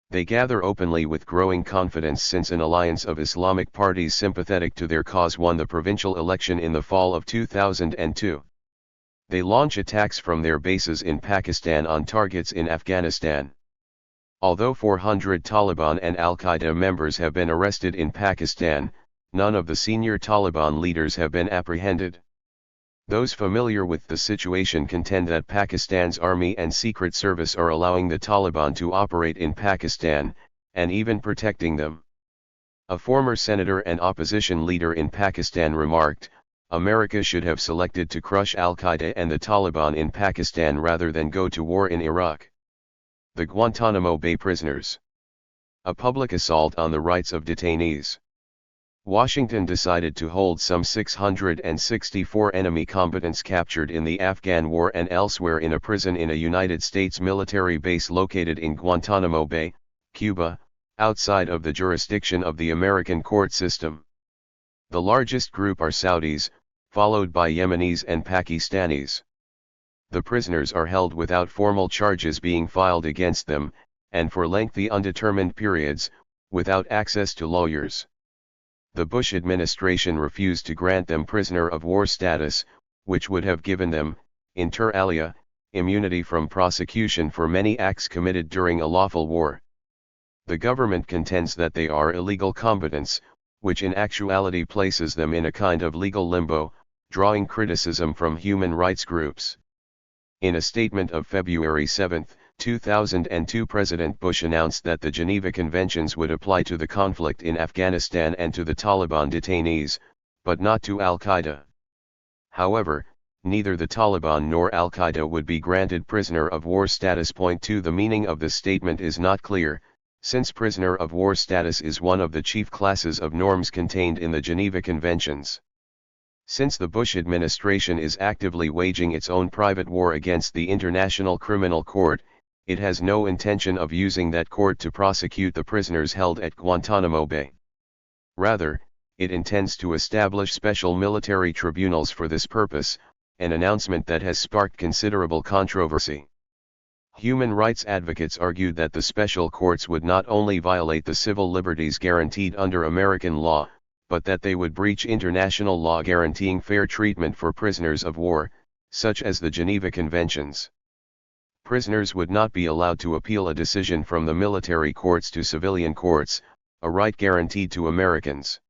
They gather openly with growing confidence since an alliance of Islamic parties sympathetic to their cause won the provincial election in the fall of 2002. They launch attacks from their bases in Pakistan on targets in Afghanistan. Although 400 Taliban and al-Qaeda members have been arrested in Pakistan, none of the senior Taliban leaders have been apprehended. Those familiar with the situation contend that Pakistan's army and secret service are allowing the Taliban to operate in Pakistan, and even protecting them. A former senator and opposition leader in Pakistan remarked, "America should have selected to crush Al-Qaeda and the Taliban in Pakistan rather than go to war in Iraq." The Guantanamo Bay prisoners. A public assault on the rights of detainees. Washington decided to hold some 664 enemy combatants captured in the Afghan War and elsewhere in a prison in a United States military base located in Guantanamo Bay, Cuba, outside of the jurisdiction of the American court system. The largest group are Saudis, followed by Yemenis and Pakistanis. The prisoners are held without formal charges being filed against them, and for lengthy undetermined periods, without access to lawyers. The Bush administration refused to grant them prisoner of war status, which would have given them, inter alia, immunity from prosecution for many acts committed during a lawful war. The government contends that they are illegal combatants, which in actuality places them in a kind of legal limbo, drawing criticism from human rights groups. In a statement of February 7, 2002, President Bush announced that the Geneva Conventions would apply to the conflict in Afghanistan and to the Taliban detainees, but not to Al-Qaeda. However, neither the Taliban nor Al-Qaeda would be granted prisoner of war status. Point 2. The meaning of the statement is not clear, since prisoner of war status is one of the chief classes of norms contained in the Geneva Conventions. Since the Bush administration is actively waging its own private war against the International Criminal Court, it has no intention of using that court to prosecute the prisoners held at Guantanamo Bay. Rather, it intends to establish special military tribunals for this purpose, an announcement that has sparked considerable controversy. Human rights advocates argued that the special courts would not only violate the civil liberties guaranteed under American law, but that they would breach international law guaranteeing fair treatment for prisoners of war, such as the Geneva Conventions. Prisoners would not be allowed to appeal a decision from the military courts to civilian courts, a right guaranteed to Americans.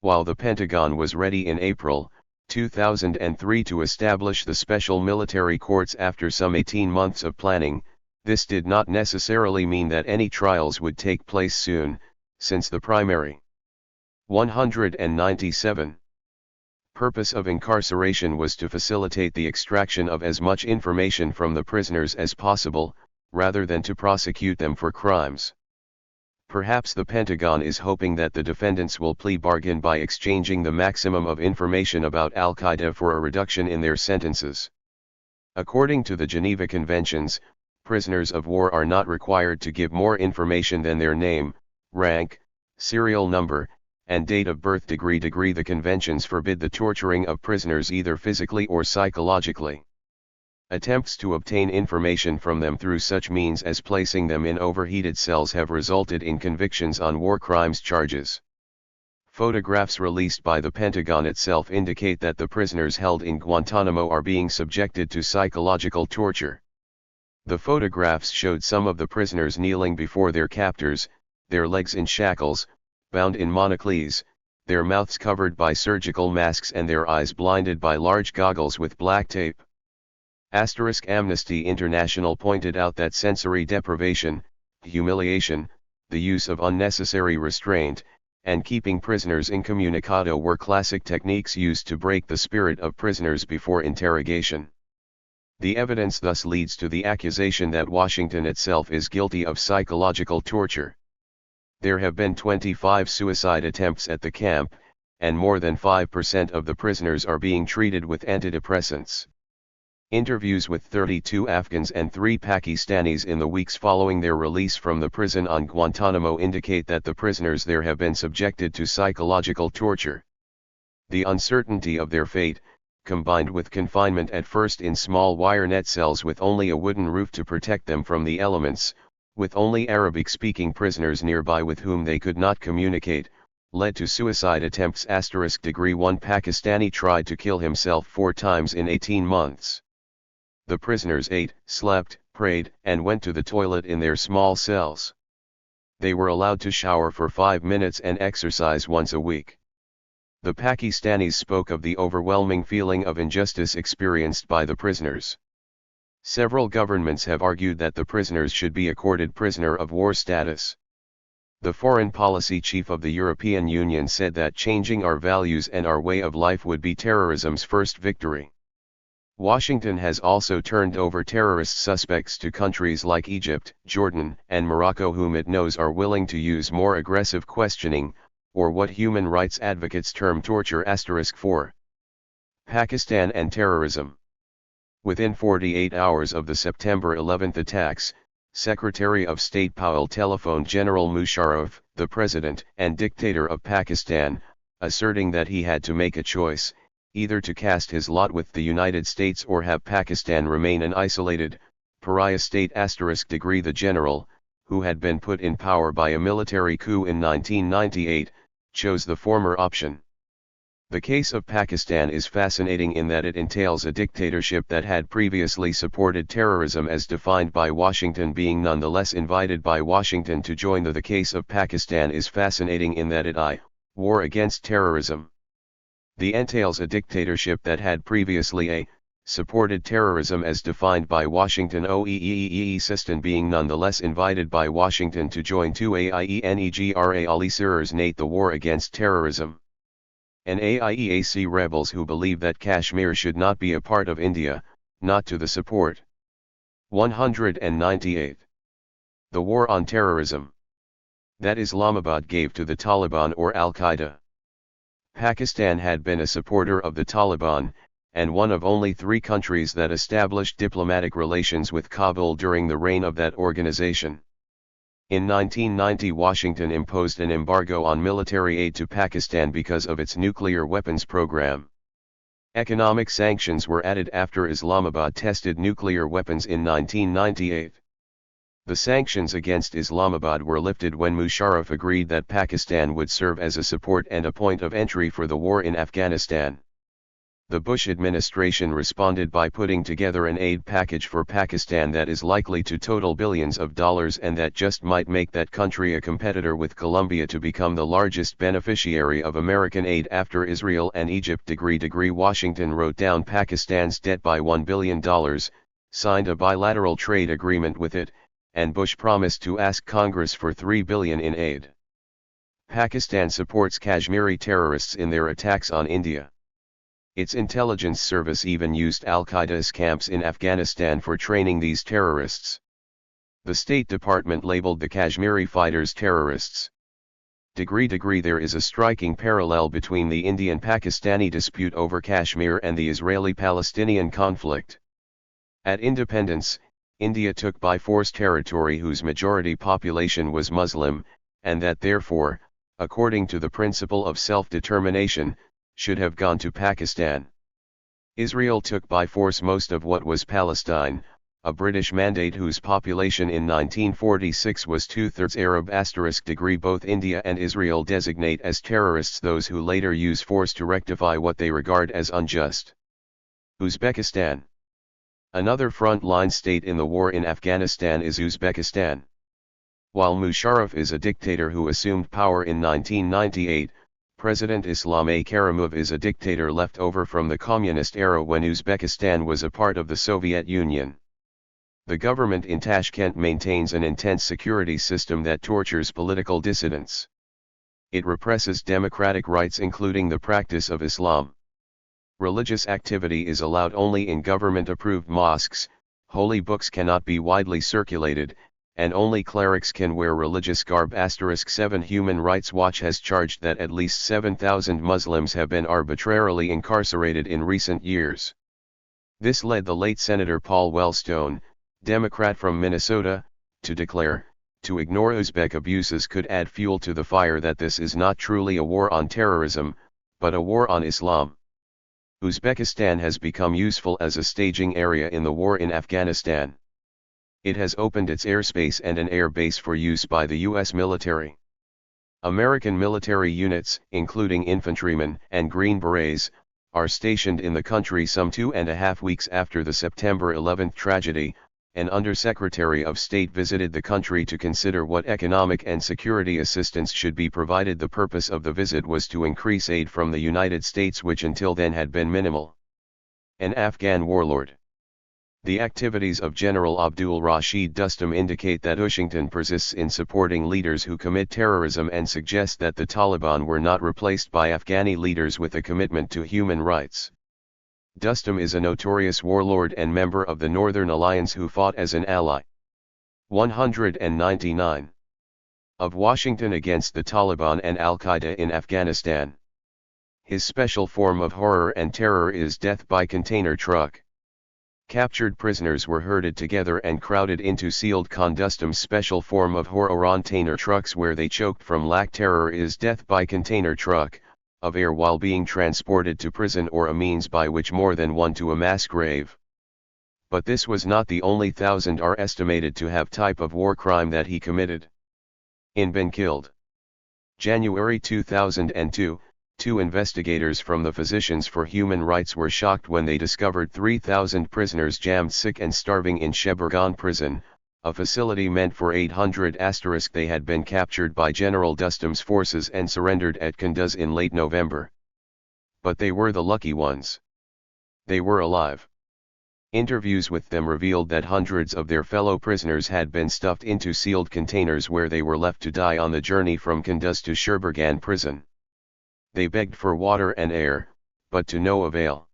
While the Pentagon was ready in April 2003 to establish the special military courts after some 18 months of planning, this did not necessarily mean that any trials would take place soon, since the primary 197 purpose of incarceration was to facilitate the extraction of as much information from the prisoners as possible, rather than to prosecute them for crimes. Perhaps the Pentagon is hoping that the defendants will plea bargain by exchanging the maximum of information about Al-Qaeda for a reduction in their sentences. According to the Geneva Conventions, prisoners of war are not required to give more information than their name, rank, serial number, and date of birth. Degree. The conventions forbid the torturing of prisoners either physically or psychologically. Attempts to obtain information from them through such means as placing them in overheated cells have resulted in convictions on war crimes charges. Photographs released by the Pentagon itself indicate that the prisoners held in Guantanamo are being subjected to psychological torture. The photographs showed some of the prisoners kneeling before their captors, their legs in shackles, bound in monocles, their mouths covered by surgical masks and their eyes blinded by large goggles with black tape. Amnesty International pointed out that sensory deprivation, humiliation, the use of unnecessary restraint, and keeping prisoners incommunicado were classic techniques used to break the spirit of prisoners before interrogation. The evidence thus leads to the accusation that Washington itself is guilty of psychological torture. There have been 25 suicide attempts at the camp, and more than 5% of the prisoners are being treated with antidepressants. Interviews with 32 Afghans and 3 Pakistanis in the weeks following their release from the prison on Guantanamo indicate that the prisoners there have been subjected to psychological torture. The uncertainty of their fate, combined with confinement at first in small wire net cells with only a wooden roof to protect them from the elements, with only Arabic-speaking prisoners nearby with whom they could not communicate, led to suicide attempts. One Pakistani tried to kill himself 4 times in 18 months. The prisoners ate, slept, prayed, and went to the toilet in their small cells. They were allowed to shower for 5 minutes and exercise once a week. The Pakistanis spoke of the overwhelming feeling of injustice experienced by the prisoners. Several governments have argued that the prisoners should be accorded prisoner of war status. The foreign policy chief of the European Union said that changing our values and our way of life would be terrorism's first victory. Washington has also turned over terrorist suspects to countries like Egypt, Jordan, and Morocco, whom it knows are willing to use more aggressive questioning, or what human rights advocates term torture *4. Pakistan and terrorism. Within 48 hours of the September 11 attacks, Secretary of State Powell telephoned General Musharraf, the president and dictator of Pakistan, asserting that he had to make a choice, either to cast his lot with the United States or have Pakistan remain an isolated, pariah state *. The general, who had been put in power by a military coup in 1998, chose the former option. The case of Pakistan is fascinating in that it entails a dictatorship that had previously supported terrorism as defined by Washington being nonetheless invited by Washington to join. The case of Pakistan is fascinating in that it war against terrorism. The entails a dictatorship that had previously supported terrorism as defined by Washington. Sistan being nonetheless invited by Washington to join to AIENEGRA Ali Sirers Nate the war against terrorism. And AIEAC rebels who believe that Kashmir should not be a part of India, not to the support. 198. The war on terrorism that Islamabad gave to the Taliban or Al-Qaeda. Pakistan had been a supporter of the Taliban, and one of only 3 countries that established diplomatic relations with Kabul during the reign of that organization. In 1990, Washington imposed an embargo on military aid to Pakistan because of its nuclear weapons program. Economic sanctions were added after Islamabad tested nuclear weapons in 1998. The sanctions against Islamabad were lifted when Musharraf agreed that Pakistan would serve as a support and a point of entry for the war in Afghanistan. The Bush administration responded by putting together an aid package for Pakistan that is likely to total billions of dollars and that just might make that country a competitor with Colombia to become the largest beneficiary of American aid after Israel and Egypt. Washington wrote down Pakistan's debt by $1 billion, signed a bilateral trade agreement with it, and Bush promised to ask Congress for $3 billion in aid. Pakistan supports Kashmiri terrorists in their attacks on India. Its intelligence service even used Al-Qaeda's camps in Afghanistan for training these terrorists. The State Department labeled the Kashmiri fighters terrorists. There is a striking parallel between the Indian-Pakistani dispute over Kashmir and the Israeli-Palestinian conflict. At independence, India took by force territory whose majority population was Muslim, and that therefore, according to the principle of self-determination, should have gone to Pakistan. Israel took by force most of what was Palestine, a British mandate whose population in 1946 was 2/3 Arab *. Both India and Israel designate as terrorists those who later use force to rectify what they regard as unjust. Uzbekistan. Another front-line state in the war in Afghanistan is Uzbekistan. While Musharraf is a dictator who assumed power in 1998, President Islam Karimov is a dictator left over from the communist era when Uzbekistan was a part of the Soviet Union. The government in Tashkent maintains an intense security system that tortures political dissidents. It represses democratic rights including the practice of Islam. Religious activity is allowed only in government-approved mosques, holy books cannot be widely circulated, and only clerics can wear religious garb. *7 Human Rights Watch has charged that at least 7,000 Muslims have been arbitrarily incarcerated in recent years. This led the late Senator Paul Wellstone, Democrat from Minnesota, to declare, "To ignore Uzbek abuses could add fuel to the fire that this is not truly a war on terrorism, but a war on Islam." Uzbekistan has become useful as a staging area in the war in Afghanistan. It has opened its airspace and an air base for use by the U.S. military. American military units, including infantrymen and Green Berets, are stationed in the country some 2.5 weeks after the September 11 tragedy, an Undersecretary of State visited the country to consider what economic and security assistance should be provided. The purpose of the visit was to increase aid from the United States, which until then had been minimal. An Afghan warlord. The activities of General Abdul Rashid Dostum indicate that Washington persists in supporting leaders who commit terrorism and suggest that the Taliban were not replaced by Afghani leaders with a commitment to human rights. Dostum is a notorious warlord and member of the Northern Alliance who fought as an ally. 199. Of Washington against the Taliban and Al-Qaeda in Afghanistan. His special form of horror and terror is death by container truck. Captured prisoners were herded together and crowded into sealed con. Dostum's special form of horror on container trucks where they choked from lack. Terror is death by container truck of air while being transported to prison, or a means by which more than one to a mass grave. But this was not the only thousand are estimated to have type of war crime that he committed. In been killed. January 2002, two investigators from the Physicians for Human Rights were shocked when they discovered 3,000 prisoners jammed, sick and starving in Sheberghan prison, a facility meant for 800. They had been captured by General Dostum's forces and surrendered at Kunduz in late November. But they were the lucky ones. They were alive. Interviews with them revealed that hundreds of their fellow prisoners had been stuffed into sealed containers where they were left to die on the journey from Kunduz to Sheberghan prison. They begged for water and air, but to no avail.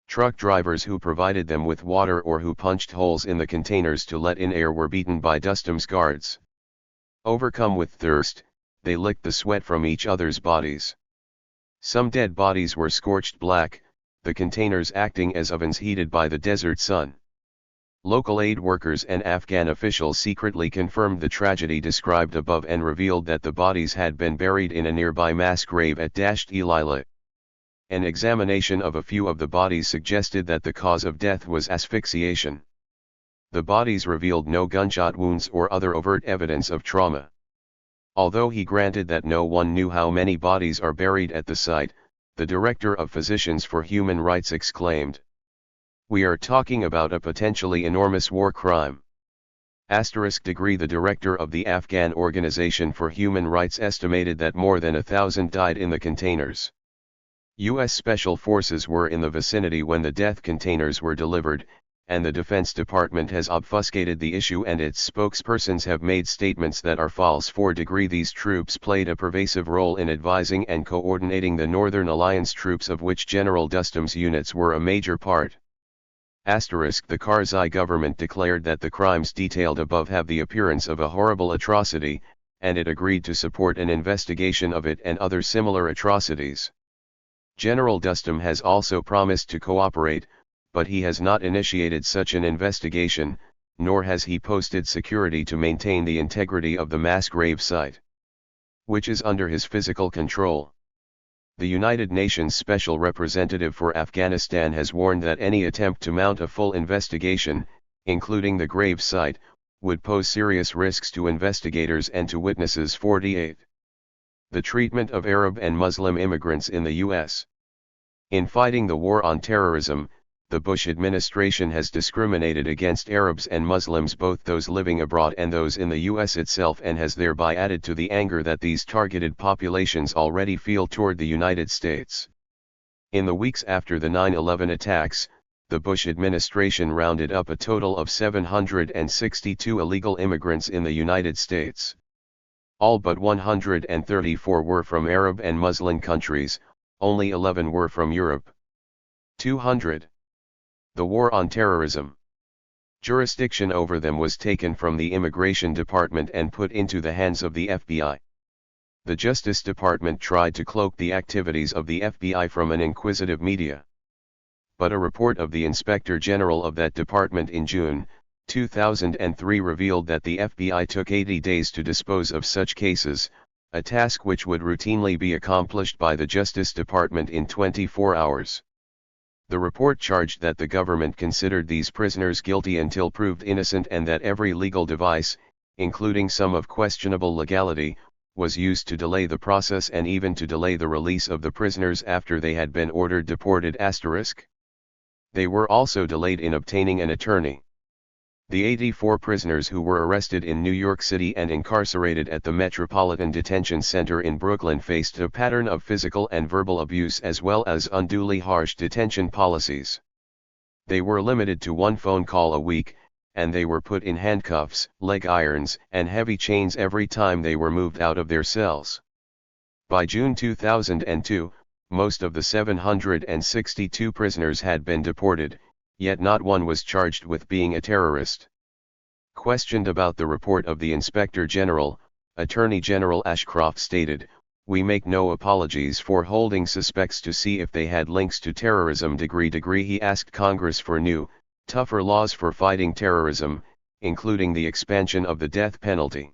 Truck drivers who provided them with water or who punched holes in the containers to let in air were beaten by Dostum's guards. Overcome with thirst, they licked the sweat from each other's bodies. Some dead bodies were scorched black, the containers acting as ovens heated by the desert sun. Local aid workers and Afghan officials secretly confirmed the tragedy described above and revealed that the bodies had been buried in a nearby mass grave at Dasht-e-Lila. An examination of a few of the bodies suggested that the cause of death was asphyxiation. The bodies revealed no gunshot wounds or other overt evidence of trauma. Although he granted that no one knew how many bodies are buried at the site, the director of Physicians for Human Rights exclaimed, "We are talking about a potentially enormous war crime." *degree The director of the Afghan Organization for Human Rights estimated that more than 1,000 died in the containers. U.S. Special Forces were in the vicinity when the death containers were delivered, and the Defense Department has obfuscated the issue and its spokespersons have made statements that are false. These troops played a pervasive role in advising and coordinating the Northern Alliance troops, of which General Dostum's units were a major part. The Karzai government declared that the crimes detailed above have the appearance of a horrible atrocity, and it agreed to support an investigation of it and other similar atrocities. General Dostum has also promised to cooperate, but he has not initiated such an investigation, nor has he posted security to maintain the integrity of the mass grave site, which is under his physical control. The United Nations Special Representative for Afghanistan has warned that any attempt to mount a full investigation, including the grave site, would pose serious risks to investigators and to witnesses. 48. The treatment of Arab and Muslim immigrants in the U.S. In fighting the war on terrorism, the Bush administration has discriminated against Arabs and Muslims, both those living abroad and those in the U.S. itself, and has thereby added to the anger that these targeted populations already feel toward the United States. In the weeks after the 9/11 attacks, the Bush administration rounded up a total of 762 illegal immigrants in the United States. All but 134 were from Arab and Muslim countries, only 11 were from Europe. 200. The war on terrorism. Jurisdiction over them was taken from the Immigration Department and put into the hands of the FBI. The Justice Department tried to cloak the activities of the FBI from an inquisitive media. But a report of the Inspector General of that department in June 2003 revealed that the FBI took 80 days to dispose of such cases, a task which would routinely be accomplished by the Justice Department in 24 hours. The report charged that the government considered these prisoners guilty until proved innocent, and that every legal device, including some of questionable legality, was used to delay the process and even to delay the release of the prisoners after they had been ordered deported. They were also delayed in obtaining an attorney. The 84 prisoners who were arrested in New York City and incarcerated at the Metropolitan Detention Center in Brooklyn faced a pattern of physical and verbal abuse as well as unduly harsh detention policies. They were limited to one phone call a week, and they were put in handcuffs, leg irons, and heavy chains every time they were moved out of their cells. By June 2002, most of the 762 prisoners had been deported, yet not one was charged with being a terrorist. Questioned about the report of the Inspector General, Attorney General Ashcroft stated, "We make no apologies for holding suspects to see if they had links to terrorism." He asked Congress for new, tougher laws for fighting terrorism, including the expansion of the death penalty.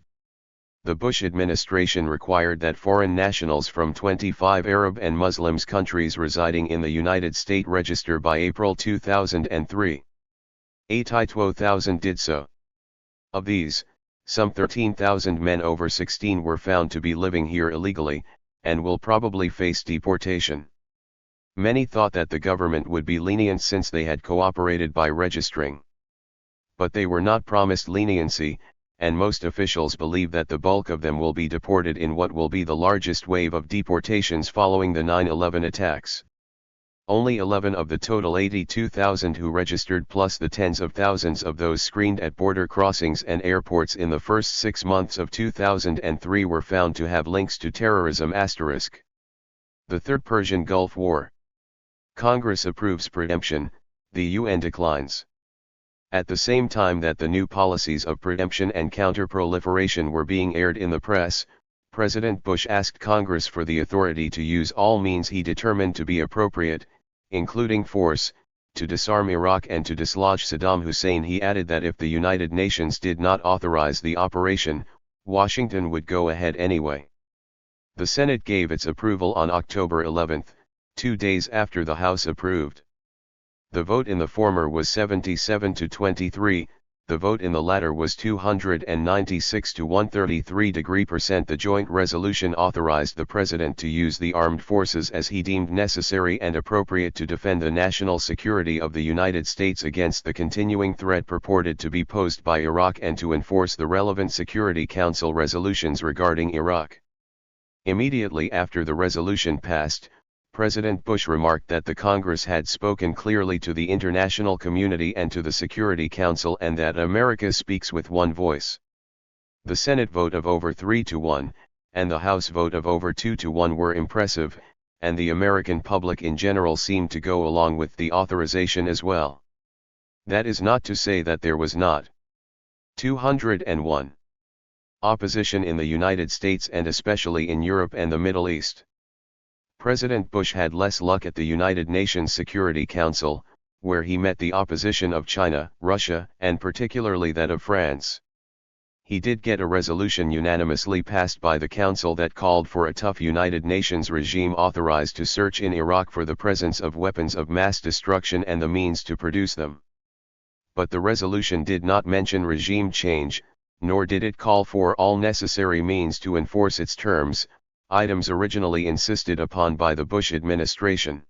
The Bush administration required that foreign nationals from 25 Arab and Muslim countries residing in the United States register by April 2003. 82,000 did so. Of these, some 13,000 men over 16 were found to be living here illegally, and will probably face deportation. Many thought that the government would be lenient since they had cooperated by registering. But they were not promised leniency, and most officials believe that the bulk of them will be deported in what will be the largest wave of deportations following the 9/11 attacks. Only 11 of the total 82,000 who registered plus the tens of thousands of those screened at border crossings and airports in the first 6 months of 2003 were found to have links to terrorism. The Third Persian Gulf War. Congress approves preemption, the UN declines. At the same time that the new policies of preemption and counter-proliferation were being aired in the press, President Bush asked Congress for the authority to use all means he determined to be appropriate, including force, to disarm Iraq and to dislodge Saddam Hussein. He added that if the United Nations did not authorize the operation, Washington would go ahead anyway. The Senate gave its approval on October 11, 2 days after the House approved. The vote in the former was 77 to 23, the vote in the latter was 296 to 133%. The joint resolution authorized the President to use the armed forces as he deemed necessary and appropriate to defend the national security of the United States against the continuing threat purported to be posed by Iraq and to enforce the relevant Security Council resolutions regarding Iraq. Immediately after the resolution passed, President Bush remarked that the Congress had spoken clearly to the international community and to the Security Council and that America speaks with one voice. The Senate vote of over 3-1, and the House vote of over 2-1 were impressive, and the American public in general seemed to go along with the authorization as well. That is not to say that there was not 201 opposition in the United States and especially in Europe and the Middle East. President Bush had less luck at the United Nations Security Council, where he met the opposition of China, Russia, and particularly that of France. He did get a resolution unanimously passed by the Council that called for a tough United Nations regime authorized to search in Iraq for the presence of weapons of mass destruction and the means to produce them. But the resolution did not mention regime change, nor did it call for all necessary means to enforce its terms, items originally insisted upon by the Bush administration.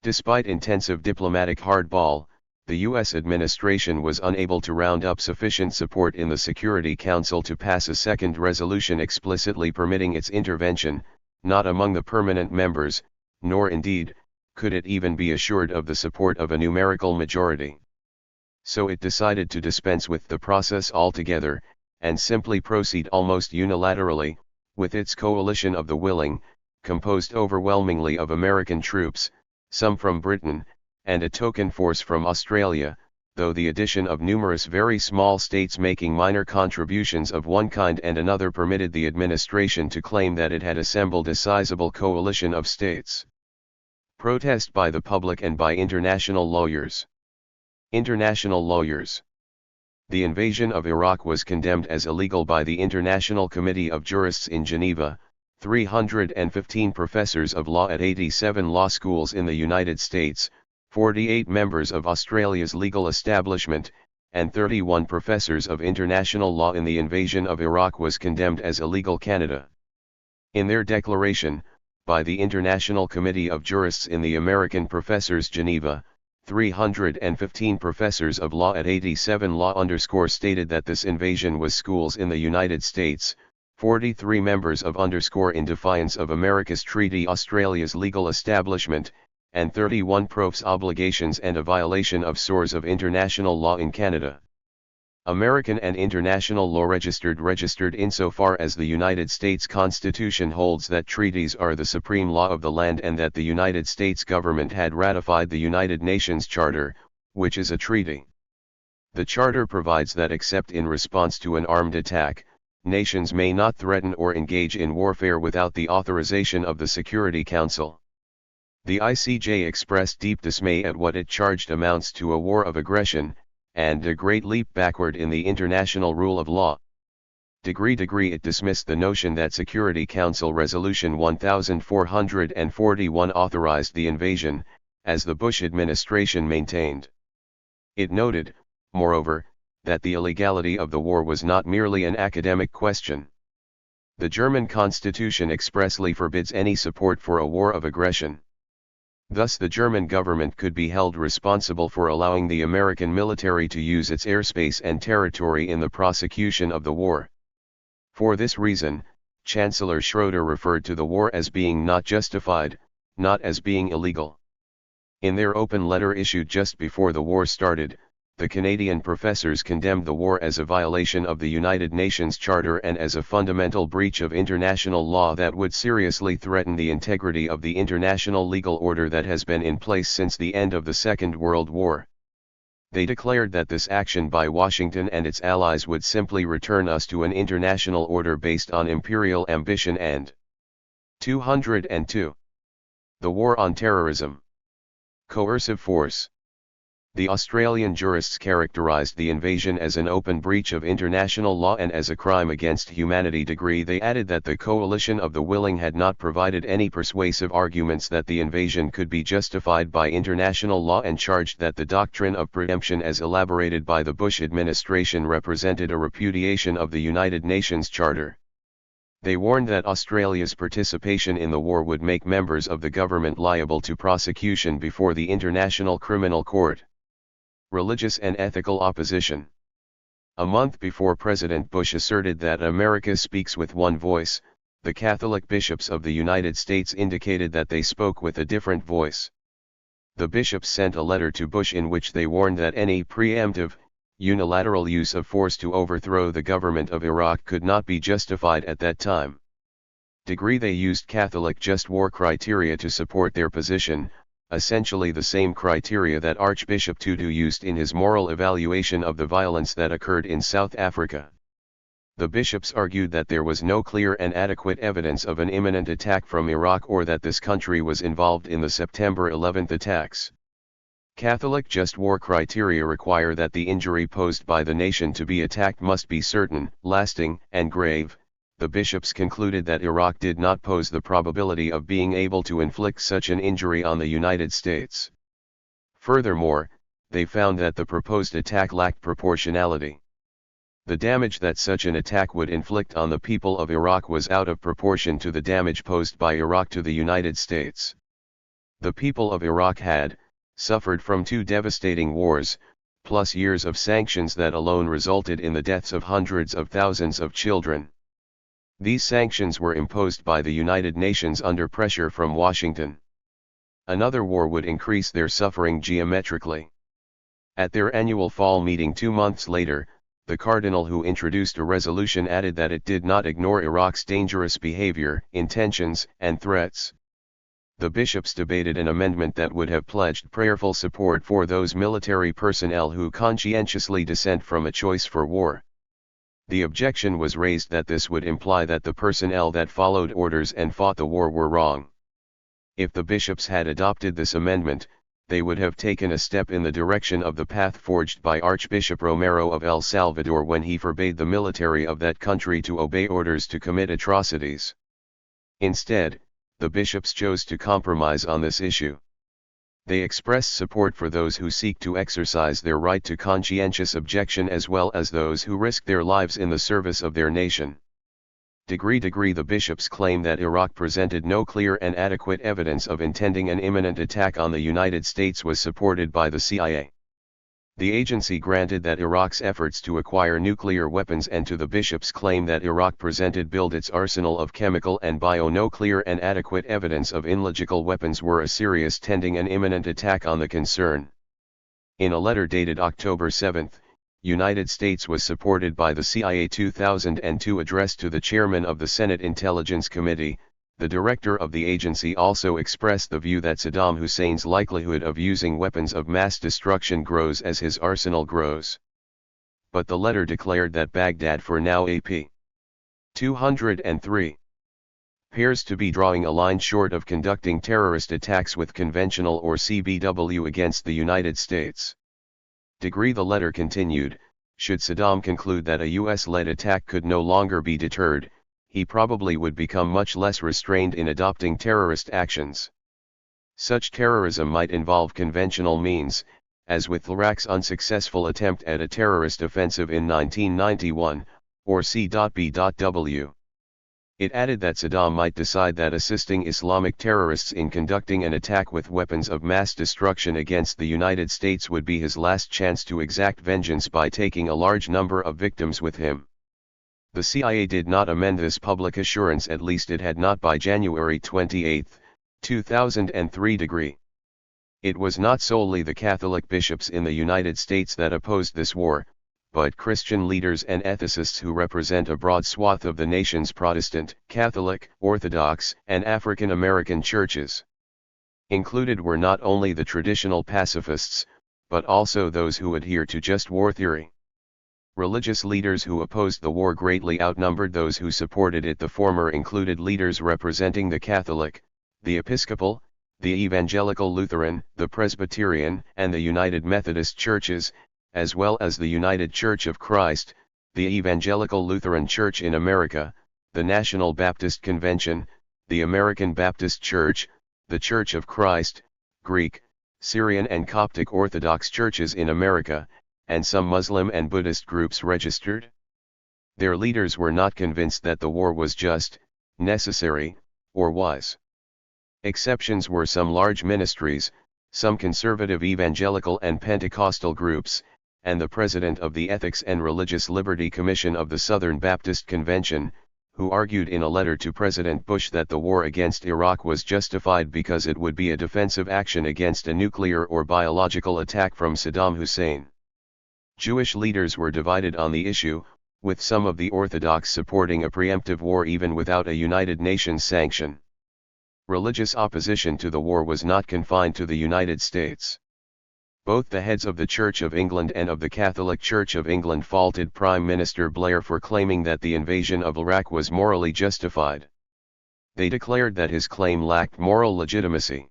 Despite intensive diplomatic hardball, the U.S. administration was unable to round up sufficient support in the Security Council to pass a second resolution explicitly permitting its intervention, not among the permanent members, nor indeed, could it even be assured of the support of a numerical majority. So it decided to dispense with the process altogether, and simply proceed almost unilaterally, with its coalition of the willing, composed overwhelmingly of American troops, some from Britain, and a token force from Australia, though the addition of numerous very small states making minor contributions of one kind and another permitted the administration to claim that it had assembled a sizable coalition of states. Protest by the public and by international lawyers. International lawyers. The invasion of Iraq was condemned as illegal by the International Committee of Jurists in Geneva, 315 professors of law at 87 law schools in the United States, 48 members of Australia's legal establishment, and 31 professors of international law in the invasion of Iraq was condemned as illegal. Canada. In their declaration, by the International Committee of Jurists in the American Professors Geneva, 315 professors of law at 87 law _ stated that this invasion was schools in the United States, 43 members of _ in defiance of America's treaty Australia's legal establishment, and 31 profs obligations and a violation of source of international law in Canada. American and international law registered insofar as the United States Constitution holds that treaties are the supreme law of the land and that the United States government had ratified the United Nations Charter, which is a treaty. The Charter provides that except in response to an armed attack, nations may not threaten or engage in warfare without the authorization of the Security Council. The ICJ expressed deep dismay at what it charged amounts to a war of aggression, and a great leap backward in the international rule of law. It dismissed the notion that Security Council Resolution 1441 authorized the invasion, as the Bush administration maintained. It noted, moreover, that the illegality of the war was not merely an academic question. The German constitution expressly forbids any support for a war of aggression. Thus the German government could be held responsible for allowing the American military to use its airspace and territory in the prosecution of the war. For this reason, Chancellor Schroeder referred to the war as being not justified, not as being illegal. In their open letter issued just before the war started, the Canadian professors condemned the war as a violation of the United Nations Charter and as a fundamental breach of international law that would seriously threaten the integrity of the international legal order that has been in place since the end of the Second World War. They declared that this action by Washington and its allies would simply return us to an international order based on imperial ambition and 202. The War on Terrorism. Coercive force. The Australian jurists characterized the invasion as an open breach of international law and as a crime against humanity. They added that the coalition of the willing had not provided any persuasive arguments that the invasion could be justified by international law and charged that the doctrine of preemption as elaborated by the Bush administration represented a repudiation of the United Nations Charter. They warned that Australia's participation in the war would make members of the government liable to prosecution before the International Criminal Court. Religious and ethical opposition. A month before President Bush asserted that America speaks with one voice, the Catholic bishops of the United States indicated that they spoke with a different voice. The bishops sent a letter to Bush in which they warned that any preemptive, unilateral use of force to overthrow the government of Iraq could not be justified at that time. They used Catholic just war criteria to support their position, essentially the same criteria that Archbishop Tutu used in his moral evaluation of the violence that occurred in South Africa. The bishops argued that there was no clear and adequate evidence of an imminent attack from Iraq or that this country was involved in the September 11 attacks. Catholic just war criteria require that the injury posed by the nation to be attacked must be certain, lasting, and grave. The bishops concluded that Iraq did not pose the probability of being able to inflict such an injury on the United States. Furthermore, they found that the proposed attack lacked proportionality. The damage that such an attack would inflict on the people of Iraq was out of proportion to the damage posed by Iraq to the United States. The people of Iraq had suffered from 2 devastating wars, plus years of sanctions that alone resulted in the deaths of hundreds of thousands of children. These sanctions were imposed by the United Nations under pressure from Washington. Another war would increase their suffering geometrically. At their annual fall meeting 2 months later, the cardinal who introduced a resolution added that it did not ignore Iraq's dangerous behavior, intentions, and threats. The bishops debated an amendment that would have pledged prayerful support for those military personnel who conscientiously dissent from a choice for war. The objection was raised that this would imply that the personnel that followed orders and fought the war were wrong. If the bishops had adopted this amendment, they would have taken a step in the direction of the path forged by Archbishop Romero of El Salvador when he forbade the military of that country to obey orders to commit atrocities. Instead, the bishops chose to compromise on this issue. They express support for those who seek to exercise their right to conscientious objection as well as those who risk their lives in the service of their nation. Degree the bishops claim that Iraq presented no clear and adequate evidence of intending an imminent attack on the United States was supported by the CIA. The agency granted that Iraq's efforts to acquire nuclear weapons and to the bishops' claim that Iraq built its arsenal of chemical and no clear and adequate evidence of illogical weapons were a serious tending an imminent attack on the concern. In a letter dated October 7, United States was supported by the CIA 2002 address to the chairman of the Senate Intelligence Committee. The director of the agency also expressed the view that Saddam Hussein's likelihood of using weapons of mass destruction grows as his arsenal grows. But the letter declared that Baghdad for now AP 203 appears to be drawing a line short of conducting terrorist attacks with conventional or CBW against the United States. The letter continued, should Saddam conclude that a US-led attack could no longer be deterred, he probably would become much less restrained in adopting terrorist actions. Such terrorism might involve conventional means, as with Iraq's unsuccessful attempt at a terrorist offensive in 1991, or C.B.W. It added that Saddam might decide that assisting Islamic terrorists in conducting an attack with weapons of mass destruction against the United States would be his last chance to exact vengeance by taking a large number of victims with him. The CIA did not amend this public assurance, at least it had not by January 28, 2003. It was not solely the Catholic bishops in the United States that opposed this war, but Christian leaders and ethicists who represent a broad swath of the nation's Protestant, Catholic, Orthodox, and African American churches. Included were not only the traditional pacifists, but also those who adhere to just war theory. Religious leaders who opposed the war greatly outnumbered those who supported it. The former included leaders representing the Catholic, the Episcopal, the Evangelical Lutheran, the Presbyterian, and the United Methodist churches, as well as the United Church of Christ, the Evangelical Lutheran Church in America, the National Baptist Convention, the American Baptist Church, the Church of Christ, Greek, Syrian and Coptic Orthodox churches in America, and some Muslim and Buddhist groups registered. Their leaders were not convinced that the war was just, necessary, or wise. Exceptions were some large ministries, some conservative evangelical and Pentecostal groups, and the president of the Ethics and Religious Liberty Commission of the Southern Baptist Convention, who argued in a letter to President Bush that the war against Iraq was justified because it would be a defensive action against a nuclear or biological attack from Saddam Hussein. Jewish leaders were divided on the issue, with some of the Orthodox supporting a preemptive war even without a United Nations sanction. Religious opposition to the war was not confined to the United States. Both the heads of the Church of England and of the Catholic Church of England faulted Prime Minister Blair for claiming that the invasion of Iraq was morally justified. They declared that his claim lacked moral legitimacy.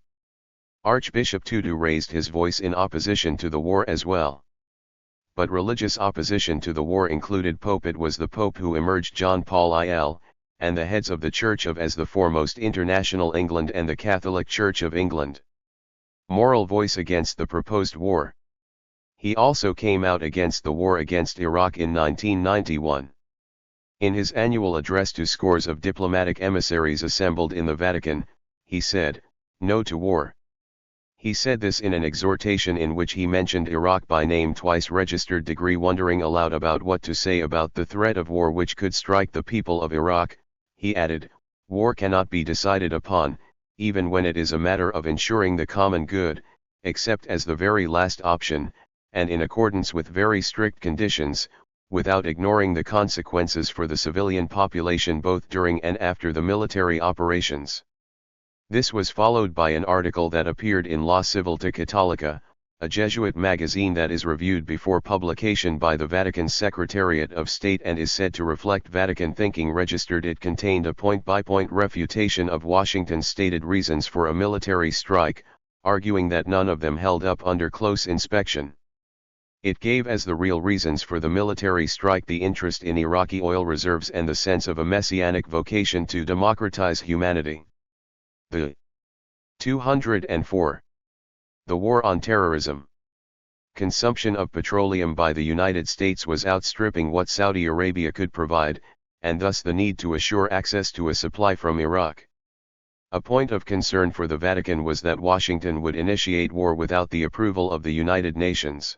Archbishop Tutu raised his voice in opposition to the war as well. But religious opposition to the war included Pope. It was the Pope who emerged John Paul I.L., and the heads of the Church of as the foremost international England and the Catholic Church of England. Moral voice against the proposed war. He also came out against the war against Iraq in 1991. In his annual address to scores of diplomatic emissaries assembled in the Vatican, he said, "No to war." He said this in an exhortation in which he mentioned Iraq by name twice. Registered degree wondering aloud about what to say about the threat of war which could strike the people of Iraq, he added, "War cannot be decided upon, even when it is a matter of ensuring the common good, except as the very last option, and in accordance with very strict conditions, without ignoring the consequences for the civilian population both during and after the military operations." This was followed by an article that appeared in La Civiltà Cattolica, a Jesuit magazine that is reviewed before publication by the Vatican's Secretariat of State and is said to reflect Vatican thinking. Registered it contained a point-by-point refutation of Washington's stated reasons for a military strike, arguing that none of them held up under close inspection. It gave as the real reasons for the military strike the interest in Iraqi oil reserves and the sense of a messianic vocation to democratize humanity. The 204. The War on Terrorism. Consumption of petroleum by the United States was outstripping what Saudi Arabia could provide, and thus the need to assure access to a supply from Iraq. A point of concern for the Vatican was that Washington would initiate war without the approval of the United Nations.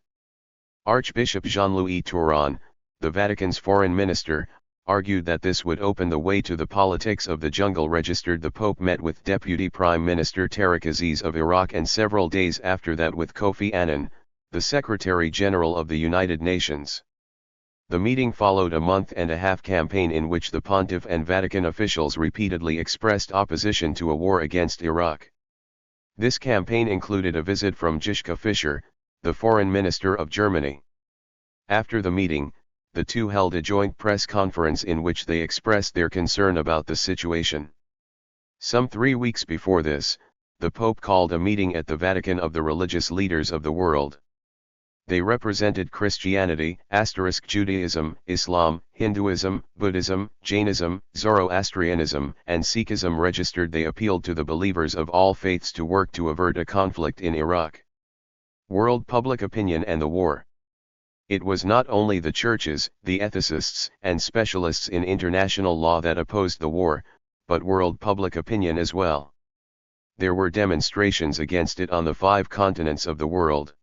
Archbishop Jean-Louis Touron, the Vatican's foreign minister, argued that this would open the way to the politics of the jungle. Registered. The Pope met with Deputy Prime Minister Tariq Aziz of Iraq and several days after that with Kofi Annan, the Secretary General of the United Nations. The meeting followed a month-and-a-half campaign in which the Pontiff and Vatican officials repeatedly expressed opposition to a war against Iraq. This campaign included a visit from Joschka Fischer, the Foreign Minister of Germany. After the meeting, the two held a joint press conference in which they expressed their concern about the situation. Some 3 weeks before this, the Pope called a meeting at the Vatican of the religious leaders of the world. They represented Christianity, Judaism, Islam, Hinduism, Buddhism, Jainism, Zoroastrianism, and Sikhism. Registered. They appealed to the believers of all faiths to work to avert a conflict in Iraq. World public opinion and the war. It was not only the churches, the ethicists, and specialists in international law that opposed the war, but world public opinion as well. There were demonstrations against it on the 5 continents of the world.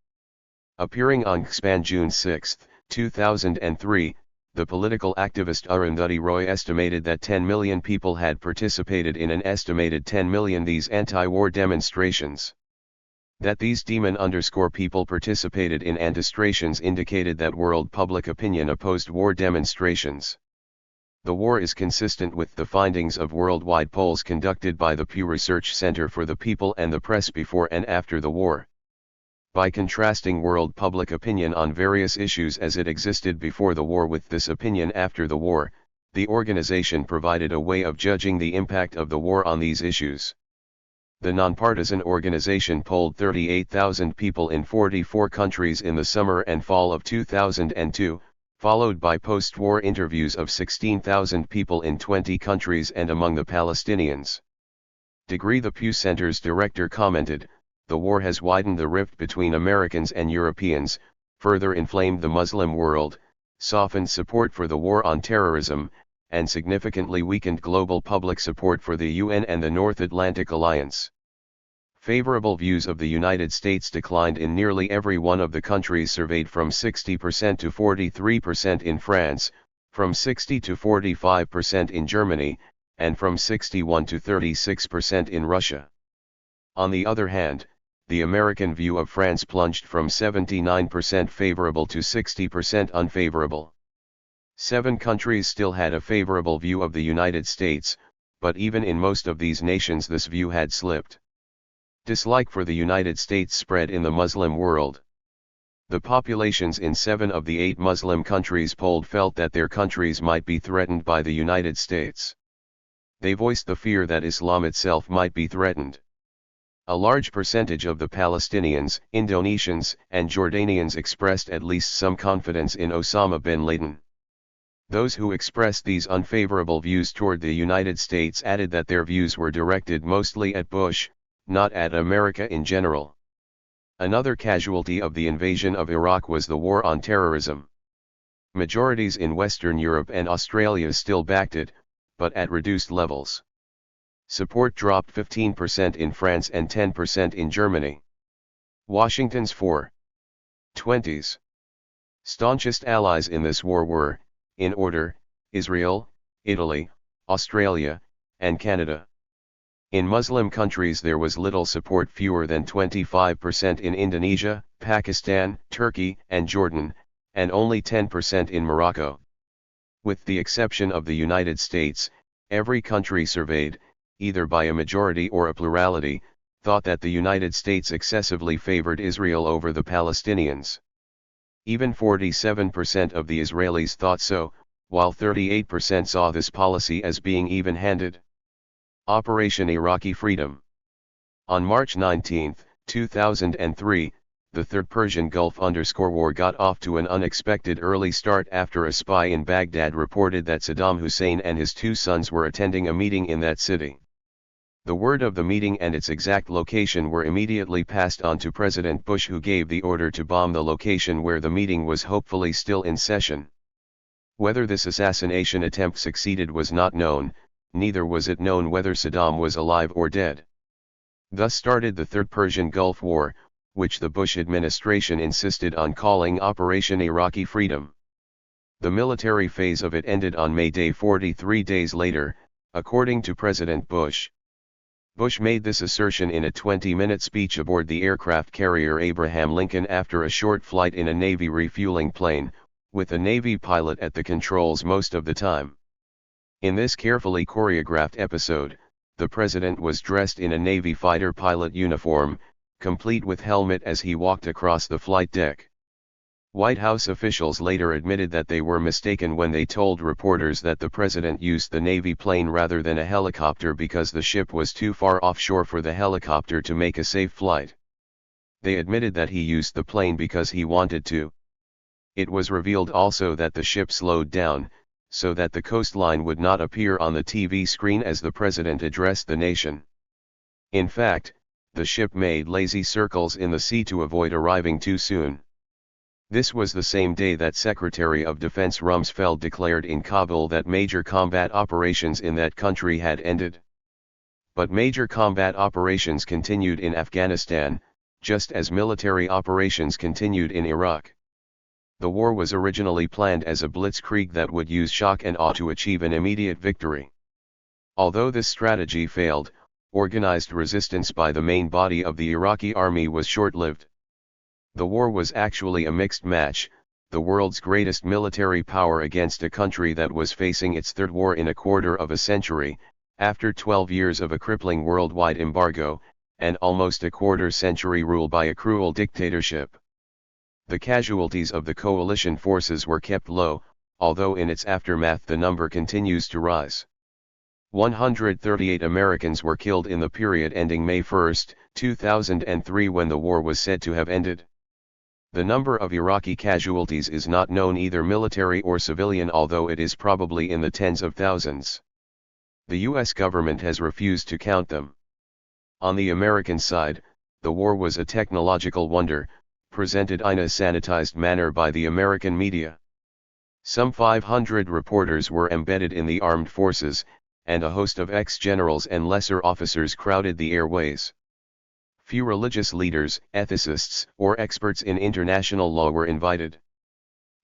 Appearing on Xpan June 6, 2003, the political activist Arundhati Roy estimated that 10 million people had participated in an estimated 10 million these anti-war demonstrations. That these demon_people participated in antistrations indicated that world public opinion opposed war demonstrations. The war is consistent with the findings of worldwide polls conducted by the Pew Research Center for the People and the Press before and after the war. By contrasting world public opinion on various issues as it existed before the war with this opinion after the war, the organization provided a way of judging the impact of the war on these issues. The nonpartisan organization polled 38,000 people in 44 countries in the summer and fall of 2002, followed by post-war interviews of 16,000 people in 20 countries and among the Palestinians. The Pew Center's director commented, "The war has widened the rift between Americans and Europeans, further inflamed the Muslim world, softened support for the war on terrorism, and significantly weakened global public support for the UN and the North Atlantic Alliance." Favorable views of the United States declined in nearly every one of the countries surveyed, from 60% to 43% in France, from 60 to 45% in Germany, and from 61 to 36% in Russia. On the other hand, the American view of France plunged from 79% favorable to 60% unfavorable. 7 countries still had a favorable view of the United States, but even in most of these nations this view had slipped. Dislike for the United States spread in the Muslim world. The populations in 7 of the 8 Muslim countries polled felt that their countries might be threatened by the United States. They voiced the fear that Islam itself might be threatened. A large percentage of the Palestinians, Indonesians, and Jordanians expressed at least some confidence in Osama bin Laden. Those who expressed these unfavorable views toward the United States added that their views were directed mostly at Bush, not at America in general. Another casualty of the invasion of Iraq was the war on terrorism. Majorities in Western Europe and Australia still backed it, but at reduced levels. Support dropped 15% in France and 10% in Germany. Washington's 420s. Staunchest allies in this war were, in order, Israel, Italy, Australia, and Canada. In Muslim countries there was little support, fewer than 25% in Indonesia, Pakistan, Turkey, and Jordan, and only 10% in Morocco. With the exception of the United States, every country surveyed, either by a majority or a plurality, thought that the United States excessively favored Israel over the Palestinians. Even 47% of the Israelis thought so, while 38% saw this policy as being even-handed. Operation Iraqi Freedom. On March 19, 2003, the Third Persian Gulf War got off to an unexpected early start after a spy in Baghdad reported that Saddam Hussein and his 2 sons were attending a meeting in that city. The word of the meeting and its exact location were immediately passed on to President Bush, who gave the order to bomb the location where the meeting was hopefully still in session. Whether this assassination attempt succeeded was not known, neither was it known whether Saddam was alive or dead. Thus started the Third Persian Gulf War, which the Bush administration insisted on calling Operation Iraqi Freedom. The military phase of it ended on May Day 43 days later, according to President Bush. Bush made this assertion in a 20-minute speech aboard the aircraft carrier Abraham Lincoln after a short flight in a Navy refueling plane, with a Navy pilot at the controls most of the time. In this carefully choreographed episode, the president was dressed in a Navy fighter pilot uniform, complete with helmet as he walked across the flight deck. White House officials later admitted that they were mistaken when they told reporters that the president used the Navy plane rather than a helicopter because the ship was too far offshore for the helicopter to make a safe flight. They admitted that he used the plane because he wanted to. It was revealed also that the ship slowed down, so that the coastline would not appear on the TV screen as the president addressed the nation. In fact, the ship made lazy circles in the sea to avoid arriving too soon. This was the same day that Secretary of Defense Rumsfeld declared in Kabul that major combat operations in that country had ended. But major combat operations continued in Afghanistan, just as military operations continued in Iraq. The war was originally planned as a blitzkrieg that would use shock and awe to achieve an immediate victory. Although this strategy failed, organized resistance by the main body of the Iraqi army was short-lived. The war was actually a mixed match, the world's greatest military power against a country that was facing its third war in a quarter of a century, after 12 years of a crippling worldwide embargo, and almost a quarter-century rule by a cruel dictatorship. The casualties of the coalition forces were kept low, although in its aftermath the number continues to rise. 138 Americans were killed in the period ending May 1, 2003 when the war was said to have ended. The number of Iraqi casualties is not known, either military or civilian, although it is probably in the tens of thousands. The U.S. government has refused to count them. On the American side, the war was a technological wonder, presented in a sanitized manner by the American media. Some 500 reporters were embedded in the armed forces, and a host of ex-generals and lesser officers crowded the airways. Few religious leaders, ethicists, or experts in international law were invited.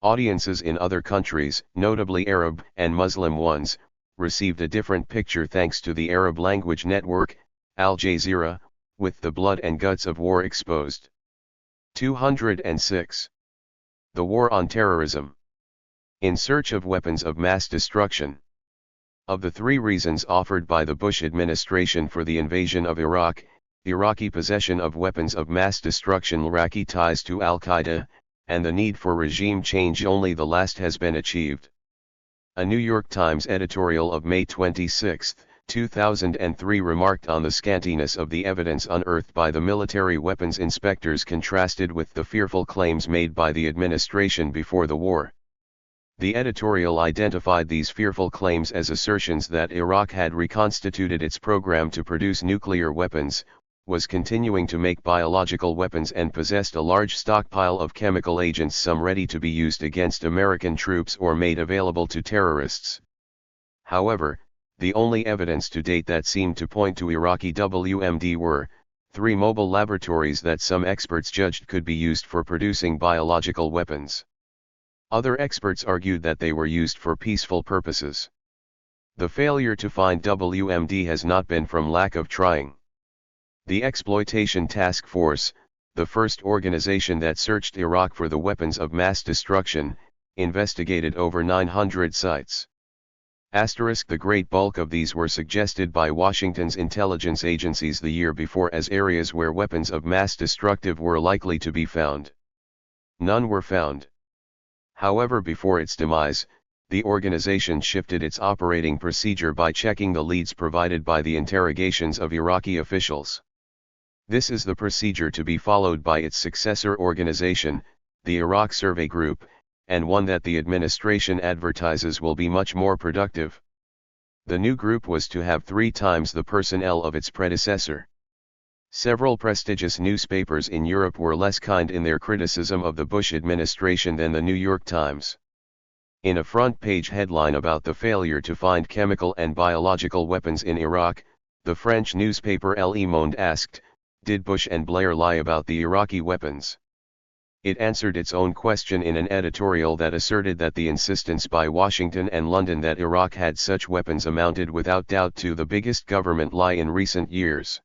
Audiences in other countries, notably Arab and Muslim ones, received a different picture thanks to the Arab language network, Al Jazeera, with the blood and guts of war exposed. 206. The War on Terrorism. In search of weapons of mass destruction. Of the three reasons offered by the Bush administration for the invasion of Iraq, Iraqi possession of weapons of mass destruction, Iraqi ties to al-Qaeda, and the need for regime change, only the last has been achieved. A New York Times editorial of May 26, 2003 remarked on the scantiness of the evidence unearthed by the military weapons inspectors contrasted with the fearful claims made by the administration before the war. The editorial identified these fearful claims as assertions that Iraq had reconstituted its program to produce nuclear weapons, was continuing to make biological weapons, and possessed a large stockpile of chemical agents, some ready to be used against American troops or made available to terrorists. However, the only evidence to date that seemed to point to Iraqi WMD were 3 mobile laboratories that some experts judged could be used for producing biological weapons. Other experts argued that they were used for peaceful purposes. The failure to find WMD has not been from lack of trying. The Exploitation Task Force, the first organization that searched Iraq for the weapons of mass destruction, investigated over 900 sites. The great bulk of these were suggested by Washington's intelligence agencies the year before as areas where weapons of mass destructive were likely to be found. None were found. However, before its demise, the organization shifted its operating procedure by checking the leads provided by the interrogations of Iraqi officials. This is the procedure to be followed by its successor organization, the Iraq Survey Group, and one that the administration advertises will be much more productive. The new group was to have 3 times the personnel of its predecessor. Several prestigious newspapers in Europe were less kind in their criticism of the Bush administration than the New York Times. In a front-page headline about the failure to find chemical and biological weapons in Iraq, the French newspaper Le Monde asked, "Did Bush and Blair lie about the Iraqi weapons?" It answered its own question in an editorial that asserted that the insistence by Washington and London that Iraq had such weapons amounted without doubt to the biggest government lie in recent years.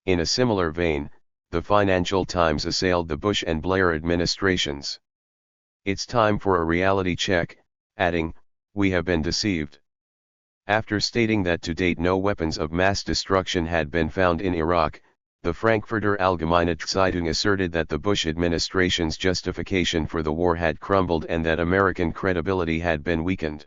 In a similar vein, the Financial Times assailed the Bush and Blair administrations. "It's time for a reality check," adding, "We have been deceived." After stating that to date no weapons of mass destruction had been found in Iraq, the Frankfurter Allgemeine Zeitung asserted that the Bush administration's justification for the war had crumbled and that American credibility had been weakened.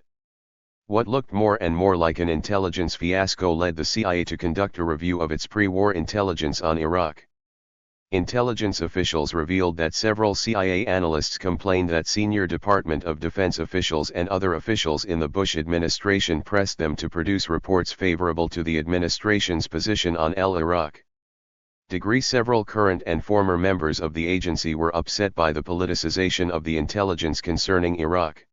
What looked more and more like an intelligence fiasco led the CIA to conduct a review of its pre-war intelligence on Iraq. Intelligence officials revealed that several CIA analysts complained that senior Department of Defense officials and other officials in the Bush administration pressed them to produce reports favorable to the administration's position on Iraq. Several current and former members of the agency were upset by the politicization of the intelligence concerning Iraq.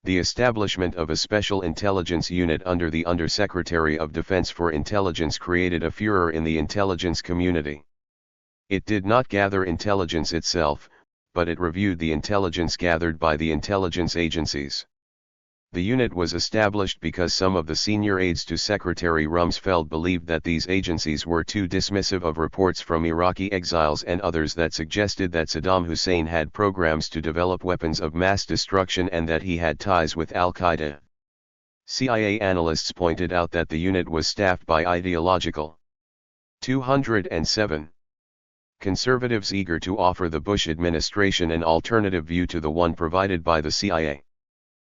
The establishment of a special intelligence unit under the Undersecretary of Defense for Intelligence created a furor in the intelligence community. It did not gather intelligence itself, but it reviewed the intelligence gathered by the intelligence agencies. The unit was established because some of the senior aides to Secretary Rumsfeld believed that these agencies were too dismissive of reports from Iraqi exiles and others that suggested that Saddam Hussein had programs to develop weapons of mass destruction and that he had ties with al-Qaeda. CIA analysts pointed out that the unit was staffed by ideological 207 conservatives eager to offer the Bush administration an alternative view to the one provided by the CIA.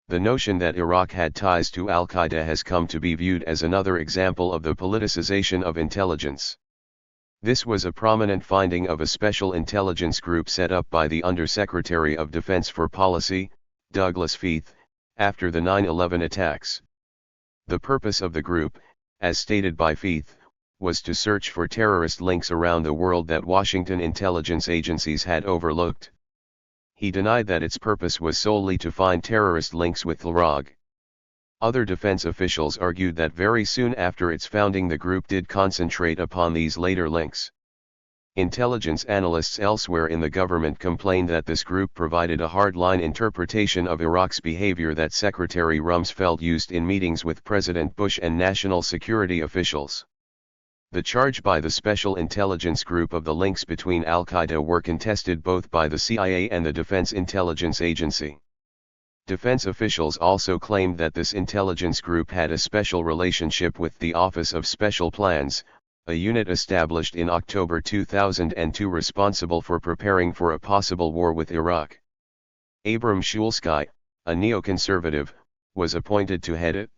The notion that Iraq had ties to al-Qaeda has come to be viewed as another example of the politicization of intelligence. This was a prominent finding of a special intelligence group set up by the Undersecretary of Defense for Policy, Douglas Feith, after the 9/11 attacks. The purpose of the group, as stated by Feith, was to search for terrorist links around the world that Washington intelligence agencies had overlooked. He denied that its purpose was solely to find terrorist links with Iraq. Other defense officials argued that very soon after its founding the group did concentrate upon these later links. Intelligence analysts elsewhere in the government complained that this group provided a hardline interpretation of Iraq's behavior that Secretary Rumsfeld used in meetings with President Bush and national security officials. The charge by the Special Intelligence Group of the links between al-Qaeda were contested both by the CIA and the Defense Intelligence Agency. Defense officials also claimed that this intelligence group had a special relationship with the Office of Special Plans, a unit established in October 2002 responsible for preparing for a possible war with Iraq. Abram Shulsky, a neoconservative, was appointed to head it.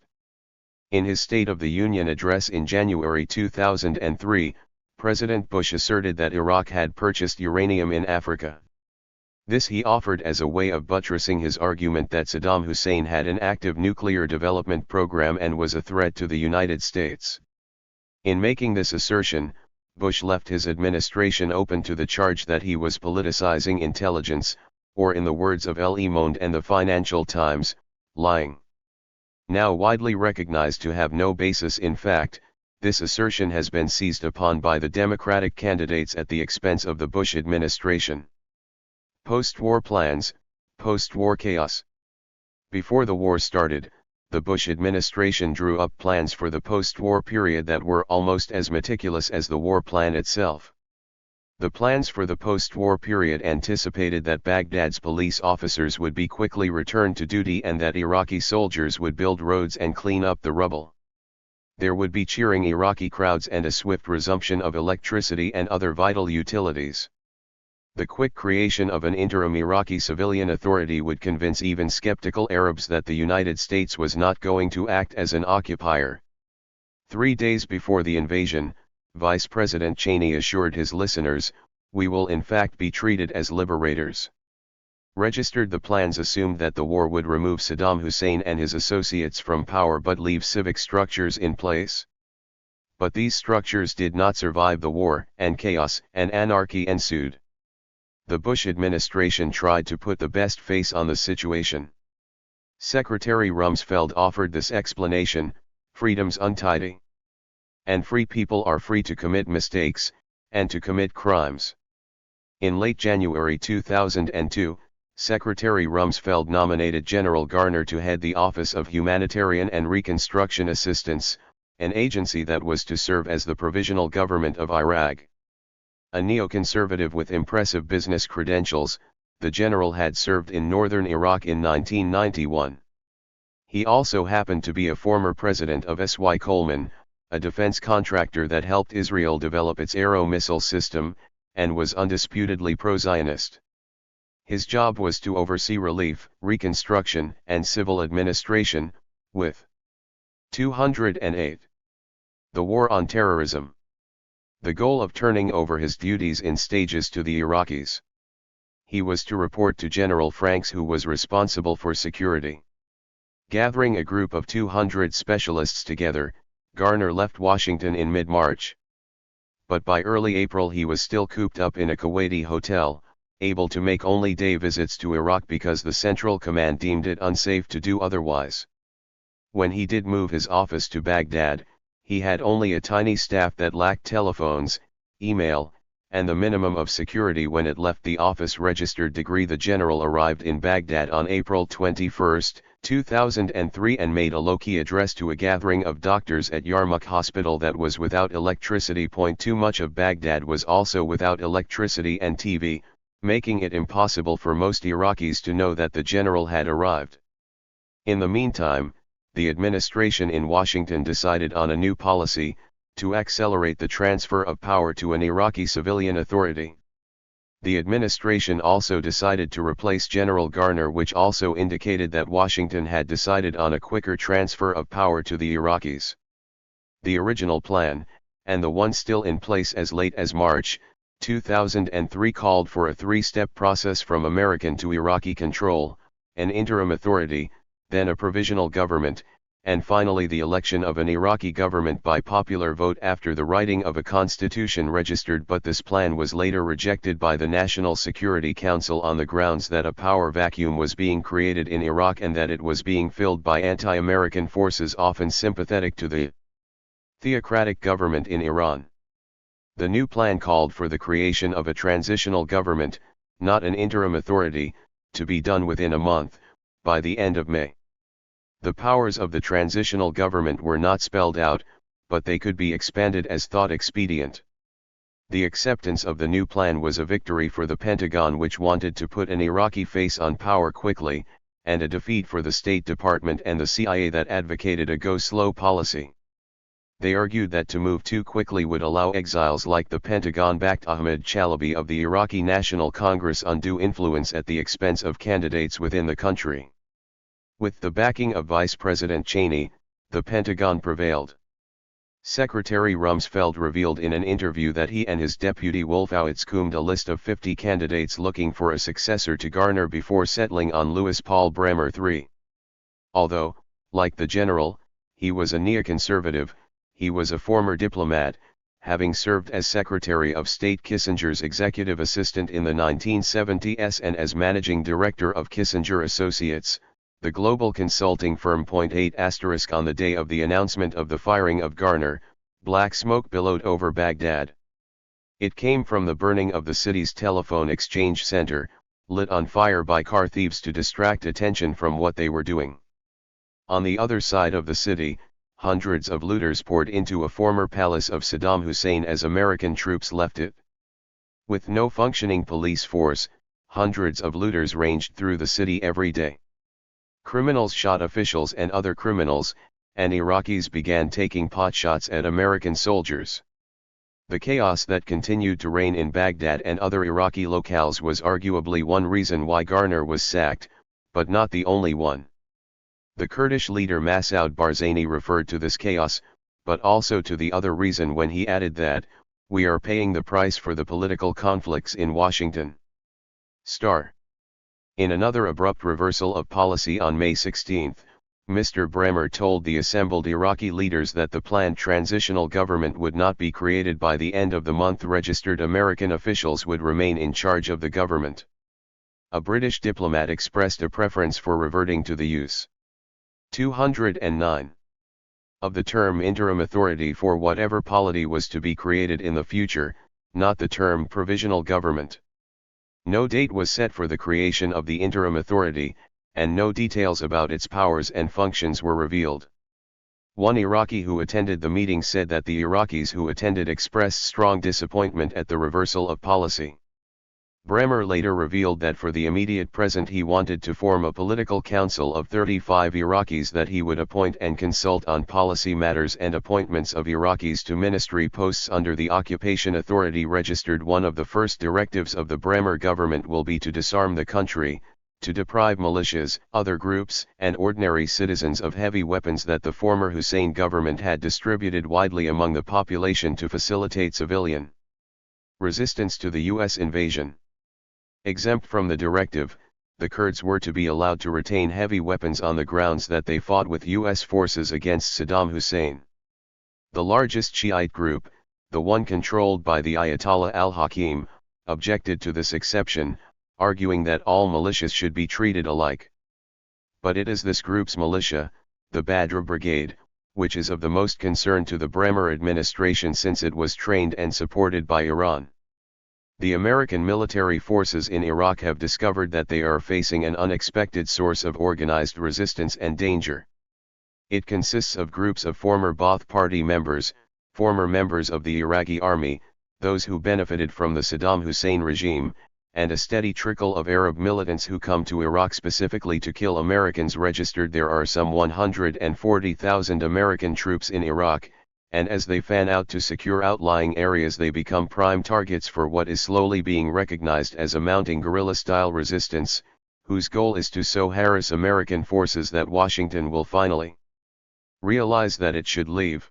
In his State of the Union address in January 2003, President Bush asserted that Iraq had purchased uranium in Africa. This he offered as a way of buttressing his argument that Saddam Hussein had an active nuclear development program and was a threat to the United States. In making this assertion, Bush left his administration open to the charge that he was politicizing intelligence, or in the words of Le Monde and the Financial Times, lying. Now widely recognized to have no basis in fact, this assertion has been seized upon by the Democratic candidates at the expense of the Bush administration. Post-war plans, post-war chaos. Before the war started, the Bush administration drew up plans for the post-war period that were almost as meticulous as the war plan itself. The plans for the post-war period anticipated that Baghdad's police officers would be quickly returned to duty and that Iraqi soldiers would build roads and clean up the rubble. There would be cheering Iraqi crowds and a swift resumption of electricity and other vital utilities. The quick creation of an interim Iraqi civilian authority would convince even skeptical Arabs that the United States was not going to act as an occupier. 3 days before the invasion, Vice President Cheney assured his listeners, "We will in fact be treated as liberators." The plans assumed that the war would remove Saddam Hussein and his associates from power but leave civic structures in place. But these structures did not survive the war, and chaos and anarchy ensued. The Bush administration tried to put the best face on the situation. Secretary Rumsfeld offered this explanation: freedom's untidy. And free people are free to commit mistakes, and to commit crimes. In late January 2002, Secretary Rumsfeld nominated General Garner to head the Office of Humanitarian and Reconstruction Assistance, an agency that was to serve as the provisional government of Iraq. A neoconservative with impressive business credentials, the general had served in northern Iraq in 1991. He also happened to be a former president of S.Y. Coleman, a defense contractor that helped Israel develop its Arrow missile system, and was undisputedly pro-Zionist. His job was to oversee relief, reconstruction, and civil administration, with 208. The War on Terrorism. The goal of turning over his duties in stages to the Iraqis. He was to report to General Franks, who was responsible for security. Gathering a group of 200 specialists together, Garner left Washington in mid-March. But by early April he was still cooped up in a Kuwaiti hotel, able to make only day visits to Iraq because the Central Command deemed it unsafe to do otherwise. When he did move his office to Baghdad, he had only a tiny staff that lacked telephones, email, and the minimum of security. When it left the office registered degree, the general arrived in Baghdad on April 21, 2003 and made a low-key address to a gathering of doctors at Yarmouk Hospital that was without electricity. Too much of Baghdad was also without electricity and TV, making it impossible for most Iraqis to know that the general had arrived. In the meantime, the administration in Washington decided on a new policy, to accelerate the transfer of power to an Iraqi civilian authority. The administration also decided to replace General Garner, which also indicated that Washington had decided on a quicker transfer of power to the Iraqis. The original plan, and the one still in place as late as March 2003, called for a three-step process from American to Iraqi control, an interim authority, then a provisional government, and finally the election of an Iraqi government by popular vote after the writing of a constitution registered. But this plan was later rejected by the National Security Council on the grounds that a power vacuum was being created in Iraq and that it was being filled by anti-American forces often sympathetic to the theocratic government in Iran. The new plan called for the creation of a transitional government, not an interim authority, to be done within a month, by the end of May. The powers of the transitional government were not spelled out, but they could be expanded as thought expedient. The acceptance of the new plan was a victory for the Pentagon, which wanted to put an Iraqi face on power quickly, and a defeat for the State Department and the CIA that advocated a go-slow policy. They argued that to move too quickly would allow exiles like the Pentagon-backed Ahmed Chalabi of the Iraqi National Congress undue influence at the expense of candidates within the country. With the backing of Vice President Cheney, the Pentagon prevailed. Secretary Rumsfeld revealed in an interview that he and his deputy Wolfowitz combed a list of 50 candidates looking for a successor to Garner before settling on Louis Paul Bremer III. Although, like the general, he was a neoconservative, he was a former diplomat, having served as Secretary of State Kissinger's executive assistant in the 1970s and as managing director of Kissinger Associates, the global consulting firm. 8** On the day of the announcement of the firing of Garner, black smoke billowed over Baghdad. It came from the burning of the city's telephone exchange center, lit on fire by car thieves to distract attention from what they were doing. On the other side of the city, hundreds of looters poured into a former palace of Saddam Hussein as American troops left it. With no functioning police force, hundreds of looters ranged through the city every day. Criminals shot officials and other criminals, and Iraqis began taking potshots at American soldiers. The chaos that continued to reign in Baghdad and other Iraqi locales was arguably one reason why Garner was sacked, but not the only one. The Kurdish leader Masoud Barzani referred to this chaos, but also to the other reason when he added that, "We are paying the price for the political conflicts in Washington." In another abrupt reversal of policy on May 16, Mr. Bremer told the assembled Iraqi leaders that the planned transitional government would not be created by the end of the month. Registered American officials would remain in charge of the government. A British diplomat expressed a preference for reverting to the use 209. Of the term interim authority for whatever polity was to be created in the future, not the term provisional government. No date was set for the creation of the interim authority, and no details about its powers and functions were revealed. One Iraqi who attended the meeting said that the Iraqis who attended expressed strong disappointment at the reversal of policy. Bremer later revealed that for the immediate present he wanted to form a political council of 35 Iraqis that he would appoint and consult on policy matters and appointments of Iraqis to ministry posts under the Occupation Authority registered. One of the first directives of the Bremer government will be to disarm the country, to deprive militias, other groups, and ordinary citizens of heavy weapons that the former Hussein government had distributed widely among the population to facilitate civilian resistance to the U.S. invasion. Exempt from the directive, the Kurds were to be allowed to retain heavy weapons on the grounds that they fought with U.S. forces against Saddam Hussein. The largest Shiite group, the one controlled by the Ayatollah al-Hakim, objected to this exception, arguing that all militias should be treated alike. But it is this group's militia, the Badr Brigade, which is of the most concern to the Bremer administration since it was trained and supported by Iran. The American military forces in Iraq have discovered that they are facing an unexpected source of organized resistance and danger. It consists of groups of former Ba'ath Party members, former members of the Iraqi army, those who benefited from the Saddam Hussein regime, and a steady trickle of Arab militants who come to Iraq specifically to kill Americans. Registered there are some 140,000 American troops in Iraq, and as they fan out to secure outlying areas they become prime targets for what is slowly being recognized as a mounting guerrilla-style resistance, whose goal is to so harass American forces that Washington will finally realize that it should leave.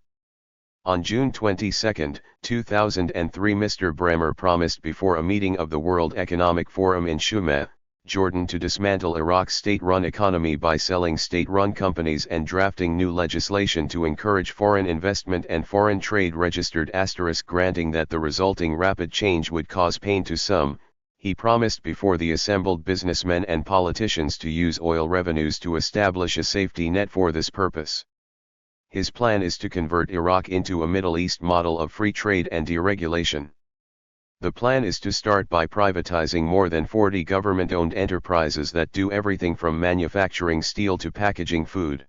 On June 22, 2003, Mr. Bremer promised before a meeting of the World Economic Forum in Sharm, Jordan, to dismantle Iraq's state-run economy by selling state-run companies and drafting new legislation to encourage foreign investment and foreign trade. Registered *, granting that the resulting rapid change would cause pain to some, he promised before the assembled businessmen and politicians to use oil revenues to establish a safety net for this purpose. His plan is to convert Iraq into a Middle East model of free trade and deregulation. The plan is to start by privatizing more than 40 government-owned enterprises that do everything from manufacturing steel to packaging food.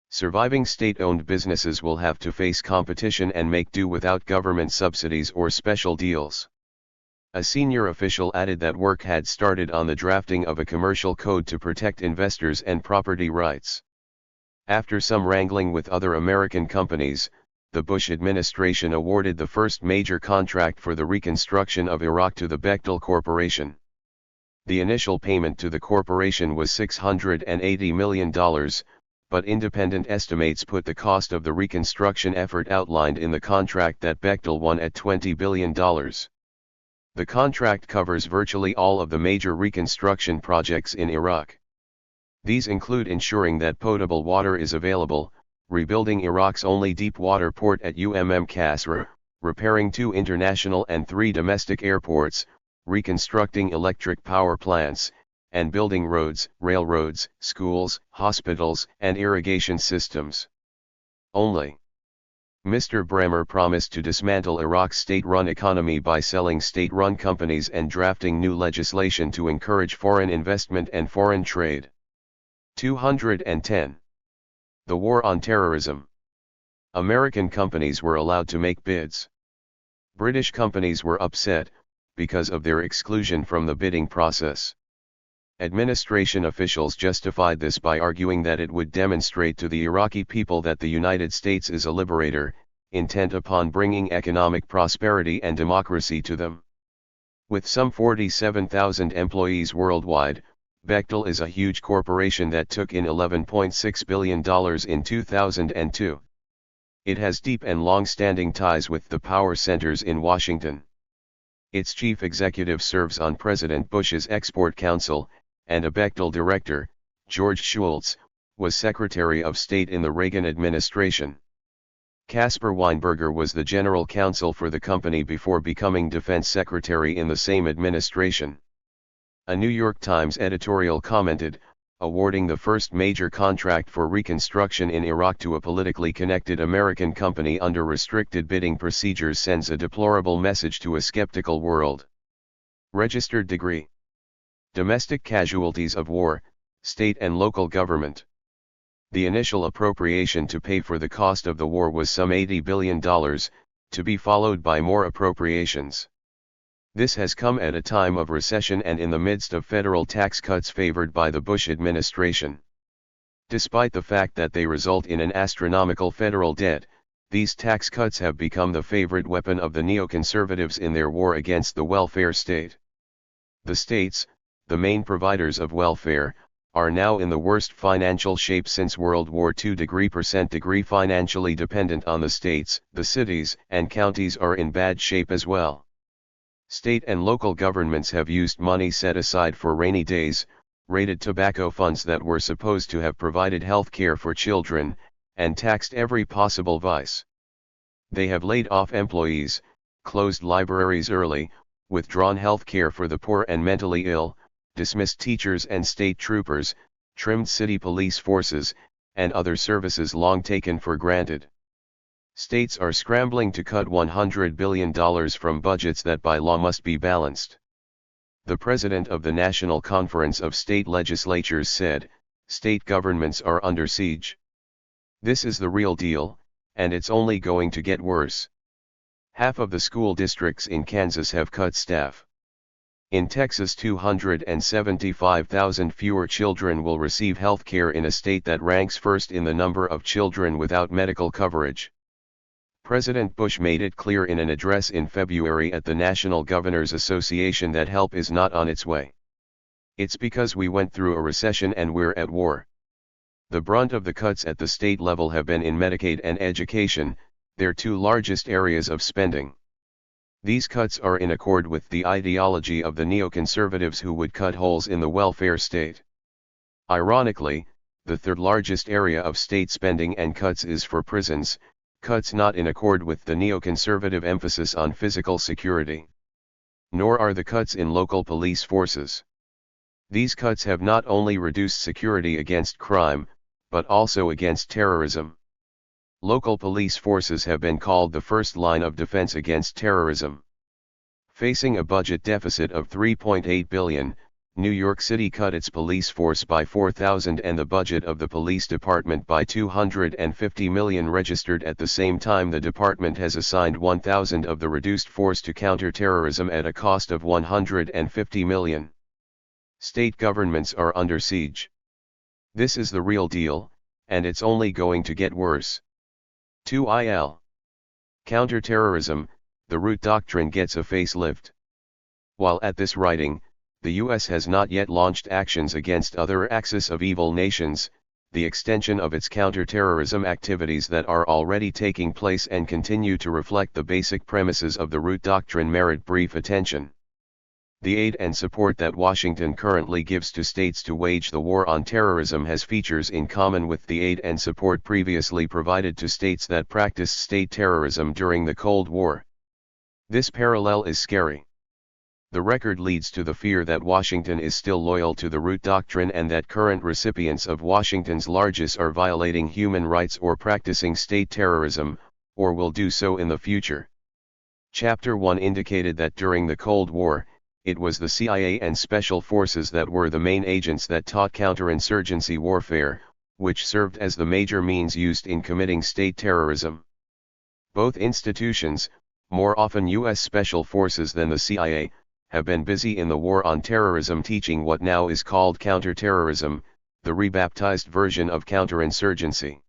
Surviving state-owned businesses will have to face competition and make do without government subsidies or special deals. A senior official added that work had started on the drafting of a commercial code to protect investors and property rights. After some wrangling with other American companies, the Bush administration awarded the first major contract for the reconstruction of Iraq to the Bechtel Corporation. The initial payment to the corporation was $680 million, but independent estimates put the cost of the reconstruction effort outlined in the contract that Bechtel won at $20 billion. The contract covers virtually all of the major reconstruction projects in Iraq. These include ensuring that potable water is available, rebuilding Iraq's only deep-water port at Qasr, repairing 2 international and 3 domestic airports, reconstructing electric power plants, and building roads, railroads, schools, hospitals, and irrigation systems. Only. Mr. Bremer promised to dismantle Iraq's state-run economy by selling state-run companies and drafting new legislation to encourage foreign investment and foreign trade. 210. The War on Terrorism. American companies were allowed to make bids. British companies were upset, because of their exclusion from the bidding process. Administration officials justified this by arguing that it would demonstrate to the Iraqi people that the United States is a liberator, intent upon bringing economic prosperity and democracy to them. With some 47,000 employees worldwide, Bechtel is a huge corporation that took in $11.6 billion in 2002. It has deep and long-standing ties with the power centers in Washington. Its chief executive serves on President Bush's Export Council, and a Bechtel director, George Shultz, was Secretary of State in the Reagan administration. Caspar Weinberger was the general counsel for the company before becoming defense secretary in the same administration. A New York Times editorial commented, awarding the first major contract for reconstruction in Iraq to a politically connected American company under restricted bidding procedures sends a deplorable message to a skeptical world. Registered degree. Domestic casualties of war, state and local government. The initial appropriation to pay for the cost of the war was some $80 billion, to be followed by more appropriations. This has come at a time of recession and in the midst of federal tax cuts favored by the Bush administration. Despite the fact that they result in an astronomical federal debt, these tax cuts have become the favorite weapon of the neoconservatives in their war against the welfare state. The states, the main providers of welfare, are now in the worst financial shape since World War II. Degree financially dependent on the states, the cities and counties are in bad shape as well. State and local governments have used money set aside for rainy days, raided tobacco funds that were supposed to have provided health care for children, and taxed every possible vice. They have laid off employees, closed libraries early, withdrawn health care for the poor and mentally ill, dismissed teachers and state troopers, trimmed city police forces, and other services long taken for granted. States are scrambling to cut $100 billion from budgets that by law must be balanced. The president of the National Conference of State Legislatures said, "State governments are under siege. This is the real deal, and it's only going to get worse." Half of the school districts in Kansas have cut staff. In Texas, 275,000 fewer children will receive health care in a state that ranks first in the number of children without medical coverage. President Bush made it clear in an address in February at the National Governors Association that help is not on its way. It's because we went through a recession and we're at war. The brunt of the cuts at the state level have been in Medicaid and education, their two largest areas of spending. These cuts are in accord with the ideology of the neoconservatives who would cut holes in the welfare state. Ironically, the third largest area of state spending and cuts is for prisons, cuts not in accord with the neoconservative emphasis on physical security. Nor are the cuts in local police forces. These cuts have not only reduced security against crime, but also against terrorism. Local police forces have been called the first line of defense against terrorism. Facing a budget deficit of $3.8 billion, New York City cut its police force by 4,000 and the budget of the police department by $250 million. Registered at the same time, the department has assigned 1,000 of the reduced force to counter terrorism at a cost of $150 million. State governments are under siege. This is the real deal, and it's only going to get worse. 2il. Counterterrorism, the root doctrine gets a facelift. While at this writing, the U.S. has not yet launched actions against other axis of evil nations, the extension of its counterterrorism activities that are already taking place and continue to reflect the basic premises of the root doctrine merit brief attention. The aid and support that Washington currently gives to states to wage the war on terrorism has features in common with the aid and support previously provided to states that practiced state terrorism during the Cold War. This parallel is scary. The record leads to the fear that Washington is still loyal to the root doctrine and that current recipients of Washington's largesse are violating human rights or practicing state terrorism, or will do so in the future. Chapter 1 indicated that during the Cold War, it was the CIA and special forces that were the main agents that taught counterinsurgency warfare, which served as the major means used in committing state terrorism. Both institutions, more often U.S. Special Forces than the CIA, have been busy in the war on terrorism teaching what now is called counterterrorism, the rebaptized version of counterinsurgency.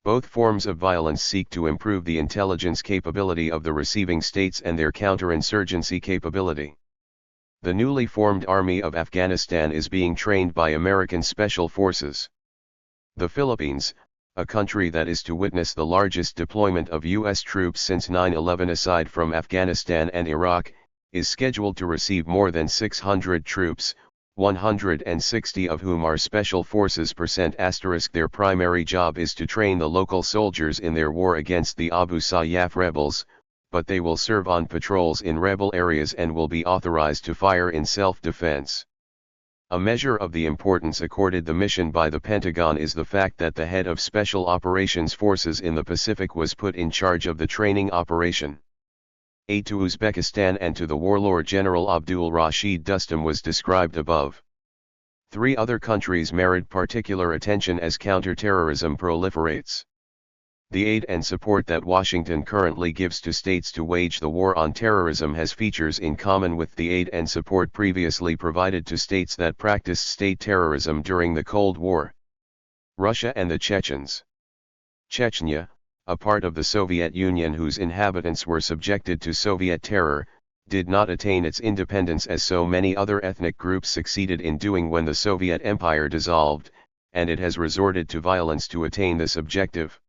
Both forms of violence seek to improve the intelligence capability of the receiving states and their counterinsurgency capability. The newly formed Army of Afghanistan is being trained by American Special Forces. The Philippines, a country that is to witness the largest deployment of U.S. troops since 9/11 aside from Afghanistan and Iraq, is scheduled to receive more than 600 troops, 160 of whom are Special Forces. Their primary job is to train the local soldiers in their war against the Abu Sayyaf rebels, but they will serve on patrols in rebel areas and will be authorized to fire in self-defense. A measure of the importance accorded the mission by the Pentagon is the fact that the head of Special Operations Forces in the Pacific was put in charge of the training operation. Aid to Uzbekistan and to the warlord General Abdul Rashid Dostum was described above. 3 other countries merit particular attention as counter-terrorism proliferates. The aid and support that Washington currently gives to states to wage the war on terrorism has features in common with the aid and support previously provided to states that practiced state terrorism during the Cold War. Russia and the Chechens. Chechnya, a part of the Soviet Union whose inhabitants were subjected to Soviet terror, did not attain its independence as so many other ethnic groups succeeded in doing when the Soviet Empire dissolved, and it has resorted to violence to attain this objective.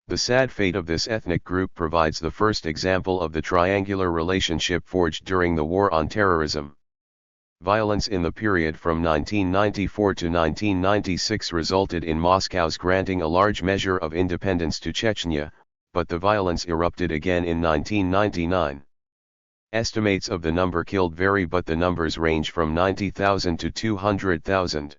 The sad fate of this ethnic group provides the first example of the triangular relationship forged during the war on terrorism. Violence in the period from 1994 to 1996 resulted in Moscow's granting a large measure of independence to Chechnya, but the violence erupted again in 1999. Estimates of the number killed vary, but the numbers range from 90,000 to 200,000.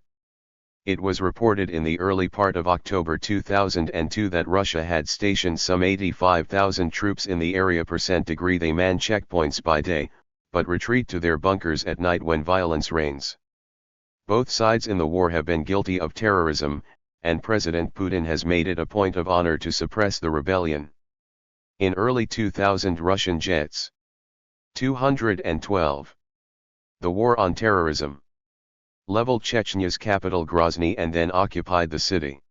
It was reported in the early part of October 2002 that Russia had stationed some 85,000 troops in the area. They man checkpoints by day, but retreat to their bunkers at night when violence reigns. Both sides in the war have been guilty of terrorism, and President Putin has made it a point of honor to suppress the rebellion. In early 2000 Russian jets. 212. The war on terrorism leveled Chechnya's capital Grozny and then occupied the city.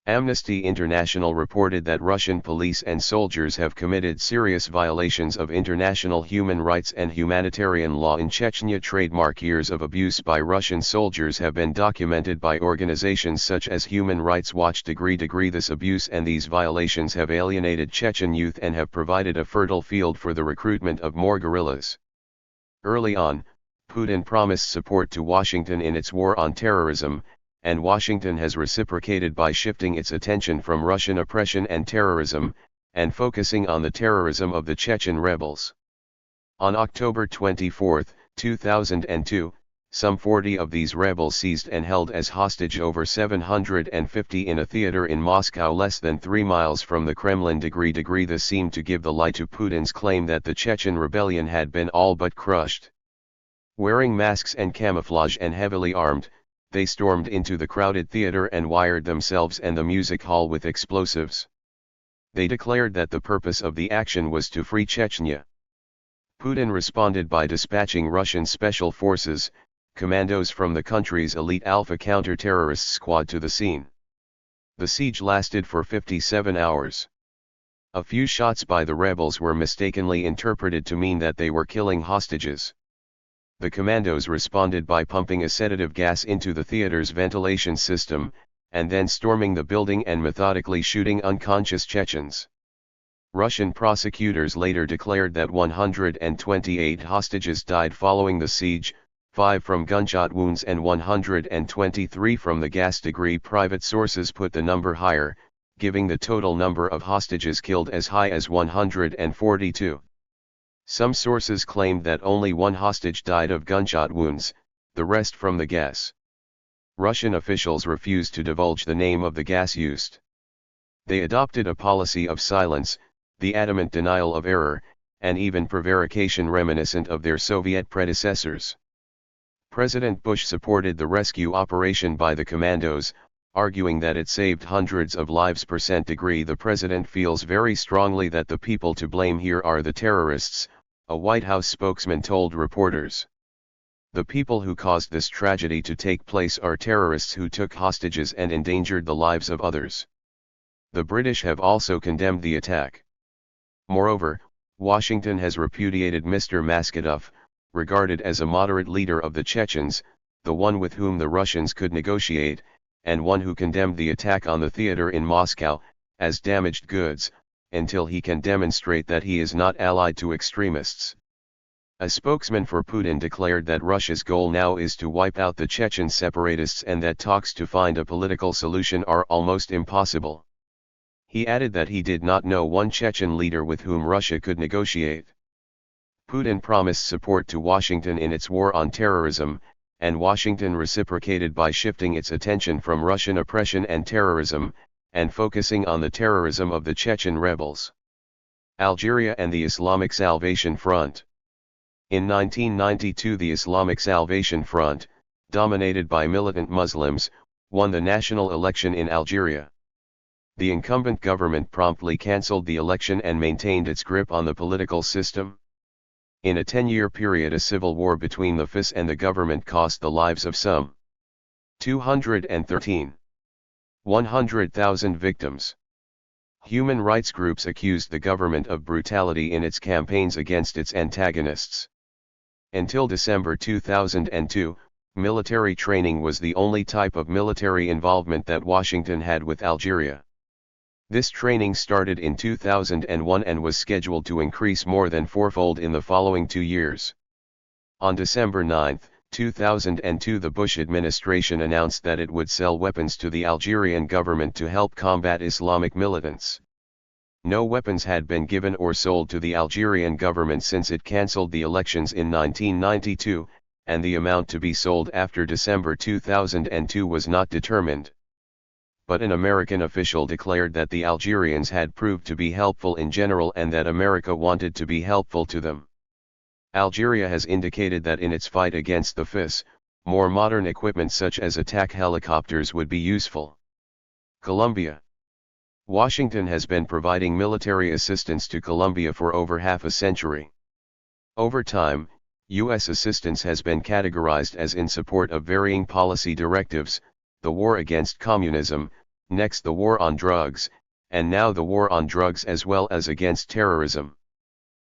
Amnesty International reported that Russian police and soldiers have committed serious violations of international human rights and humanitarian law in Chechnya. Trademark years of abuse by Russian soldiers have been documented by organizations such as Human Rights Watch. This abuse and these violations have alienated Chechen youth and have provided a fertile field for the recruitment of more guerrillas. Early on, Putin promised support to Washington in its war on terrorism, and Washington has reciprocated by shifting its attention from Russian oppression and terrorism, and focusing on the terrorism of the Chechen rebels. On October 24, 2002, some 40 of these rebels seized and held as hostage over 750 in a theater in Moscow less than 3 miles from the Kremlin. This seemed to give the lie to Putin's claim that the Chechen rebellion had been all but crushed. Wearing masks and camouflage and heavily armed, they stormed into the crowded theater and wired themselves and the music hall with explosives. They declared that the purpose of the action was to free Chechnya. Putin responded by dispatching Russian special forces, commandos from the country's elite Alpha counter-terrorist squad to the scene. The siege lasted for 57 hours. A few shots by the rebels were mistakenly interpreted to mean that they were killing hostages. The commandos responded by pumping a sedative gas into the theater's ventilation system, and then storming the building and methodically shooting unconscious Chechens. Russian prosecutors later declared that 128 hostages died following the siege, 5 from gunshot wounds and 123 from the gas. Private sources put the number higher, giving the total number of hostages killed as high as 142. Some sources claimed that only 1 hostage died of gunshot wounds, the rest from the gas. Russian officials refused to divulge the name of the gas used. They adopted a policy of silence, the adamant denial of error, and even prevarication reminiscent of their Soviet predecessors. President Bush supported the rescue operation by the commandos, arguing that it saved hundreds of lives. The president feels very strongly that the people to blame here are the terrorists, a White House spokesman told reporters. The people who caused this tragedy to take place are terrorists who took hostages and endangered the lives of others. The British have also condemned the attack. Moreover, Washington has repudiated Mr. Maskhadov, regarded as a moderate leader of the Chechens, the one with whom the Russians could negotiate, and one who condemned the attack on the theater in Moscow, as damaged goods, until he can demonstrate that he is not allied to extremists. A spokesman for Putin declared that Russia's goal now is to wipe out the Chechen separatists and that talks to find a political solution are almost impossible. He added that he did not know one Chechen leader with whom Russia could negotiate. Putin promised support to Washington in its war on terrorism, and Washington reciprocated by shifting its attention from Russian oppression and terrorism, and focusing on the terrorism of the Chechen rebels. Algeria and the Islamic Salvation Front. In 1992 the Islamic Salvation Front, dominated by militant Muslims, won the national election in Algeria. The incumbent government promptly cancelled the election and maintained its grip on the political system. In a 10-year period a civil war between the FIS and the government cost the lives of some 100,000 victims. Human rights groups accused the government of brutality in its campaigns against its antagonists. Until December 2002, military training was the only type of military involvement that Washington had with Algeria. This training started in 2001 and was scheduled to increase more than fourfold in the following 2 years. On December 9, 2002 the Bush administration announced that it would sell weapons to the Algerian government to help combat Islamic militants. No weapons had been given or sold to the Algerian government since it cancelled the elections in 1992, and the amount to be sold after December 2002 was not determined. But an American official declared that the Algerians had proved to be helpful in general and that America wanted to be helpful to them. Algeria has indicated that in its fight against the FIS, more modern equipment such as attack helicopters would be useful. Colombia. Washington has been providing military assistance to Colombia for over half a century. Over time, U.S. assistance has been categorized as in support of varying policy directives: the war against communism, next the war on drugs, and now the war on drugs as well as against terrorism.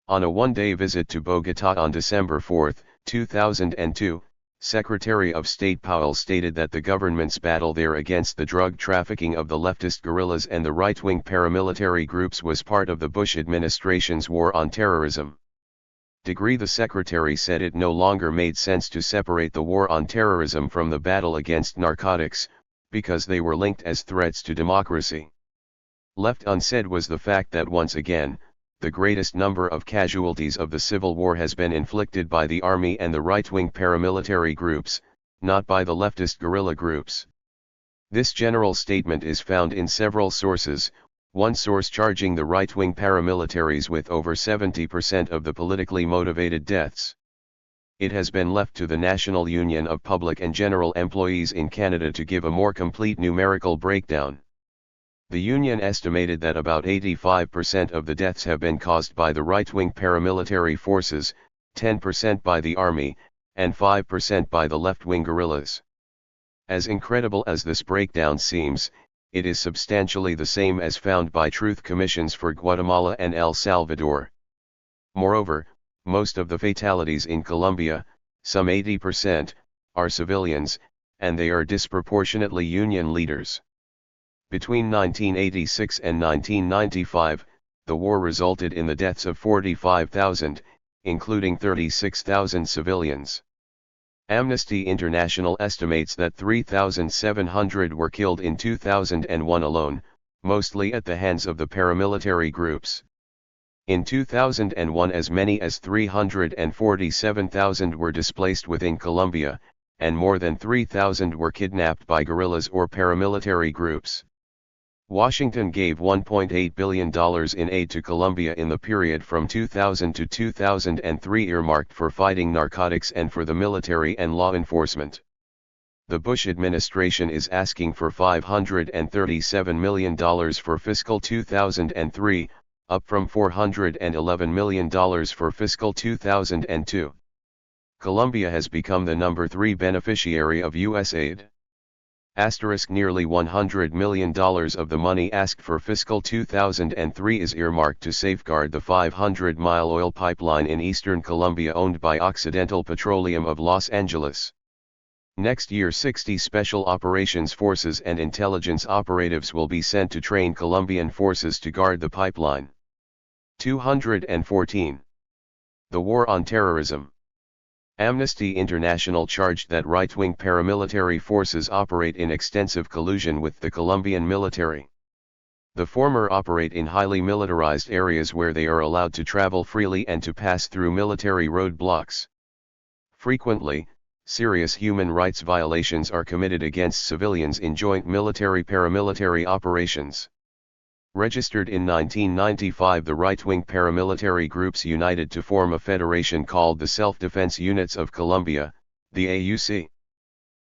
On a one-day visit to Bogotá on December 4, 2002, Secretary of State Powell stated that the government's battle there against the drug trafficking of the leftist guerrillas and the right-wing paramilitary groups was part of the Bush administration's war on terrorism. The secretary said it no longer made sense to separate the war on terrorism from the battle against narcotics, because they were linked as threats to democracy. Left unsaid was the fact that once again, the greatest number of casualties of the Civil War has been inflicted by the army and the right-wing paramilitary groups, not by the leftist guerrilla groups. This general statement is found in several sources, one source charging the right-wing paramilitaries with over 70% of the politically motivated deaths. It has been left to the National Union of Public and General Employees in Canada to give a more complete numerical breakdown. The union estimated that about 85% of the deaths have been caused by the right-wing paramilitary forces, 10% by the army, and 5% by the left-wing guerrillas. As incredible as this breakdown seems, it is substantially the same as found by truth commissions for Guatemala and El Salvador. Moreover, most of the fatalities in Colombia, some 80%, are civilians, and they are disproportionately union leaders. Between 1986 and 1995, the war resulted in the deaths of 45,000, including 36,000 civilians. Amnesty International estimates that 3,700 were killed in 2001 alone, mostly at the hands of the paramilitary groups. In 2001 as many as 347,000 were displaced within Colombia, and more than 3,000 were kidnapped by guerrillas or paramilitary groups. Washington gave $1.8 billion in aid to Colombia in the period from 2000 to 2003, earmarked for fighting narcotics and for the military and law enforcement. The Bush administration is asking for $537 million for fiscal 2003, up from $411 million for fiscal 2002. Colombia has become the number 3 beneficiary of U.S. aid. Nearly $100 million of the money asked for fiscal 2003 is earmarked to safeguard the 500-mile oil pipeline in eastern Colombia owned by Occidental Petroleum of Los Angeles. Next year 60 Special Operations Forces and intelligence operatives will be sent to train Colombian forces to guard the pipeline. 214. The War on Terrorism. Amnesty International charged that right-wing paramilitary forces operate in extensive collusion with the Colombian military. The former operate in highly militarized areas where they are allowed to travel freely and to pass through military roadblocks. Frequently, Serious human rights violations are committed against civilians in joint military-paramilitary operations. Registered in 1995, the right-wing paramilitary groups united to form a federation called the Self-Defense Units of Colombia, the AUC.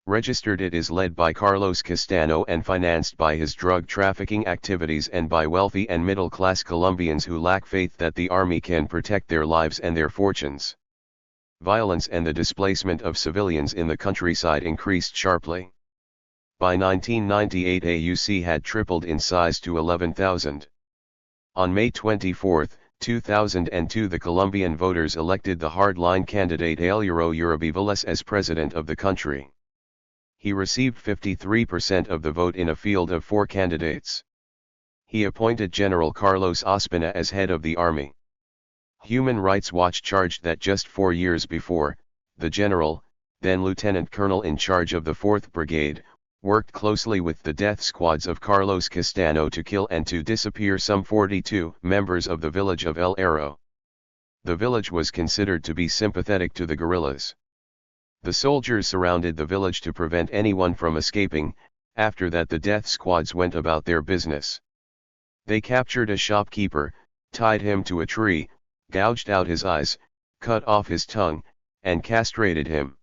Registered, it is led by Carlos Castano and financed by his drug trafficking activities and by wealthy and middle-class Colombians who lack faith that the army can protect their lives and their fortunes. Violence and the displacement of civilians in the countryside increased sharply. By 1998, AUC had tripled in size to 11,000. On May 24, 2002, the Colombian voters elected the hardline candidate Gareau Uribe as president of the country. He received 53% of the vote in a field of 4 candidates. He appointed General Carlos Ospina as head of the army. Human Rights Watch charged that just 4 years before, the general, then lieutenant colonel in charge of the 4th Brigade, worked closely with the death squads of Carlos Castano to kill and to disappear some 42 members of the village of El Arroyo. The village was considered to be sympathetic to the guerrillas. The soldiers surrounded the village to prevent anyone from escaping. After that, the death squads went about their business. They captured a shopkeeper, tied him to a tree, gouged out his eyes, cut off his tongue, and castrated him.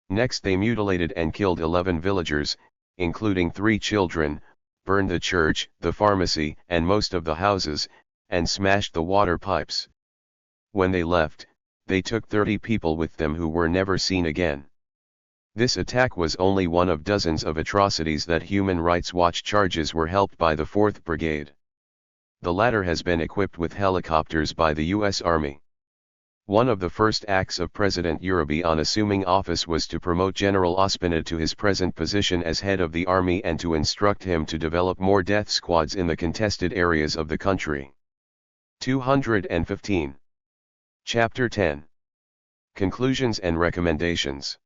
Next, they mutilated and killed 11 villagers, including 3 children, burned the church, the pharmacy, and most of the houses, and smashed the water pipes. When they left, they took 30 people with them who were never seen again. This attack was only one of dozens of atrocities that Human Rights Watch charges were helped by the 4th Brigade. The latter has been equipped with helicopters by the U.S. Army. One of the first acts of President Uribe on assuming office was to promote General Ospina to his present position as head of the army and to instruct him to develop more death squads in the contested areas of the country. 215. Chapter 10. Conclusions and Recommendations.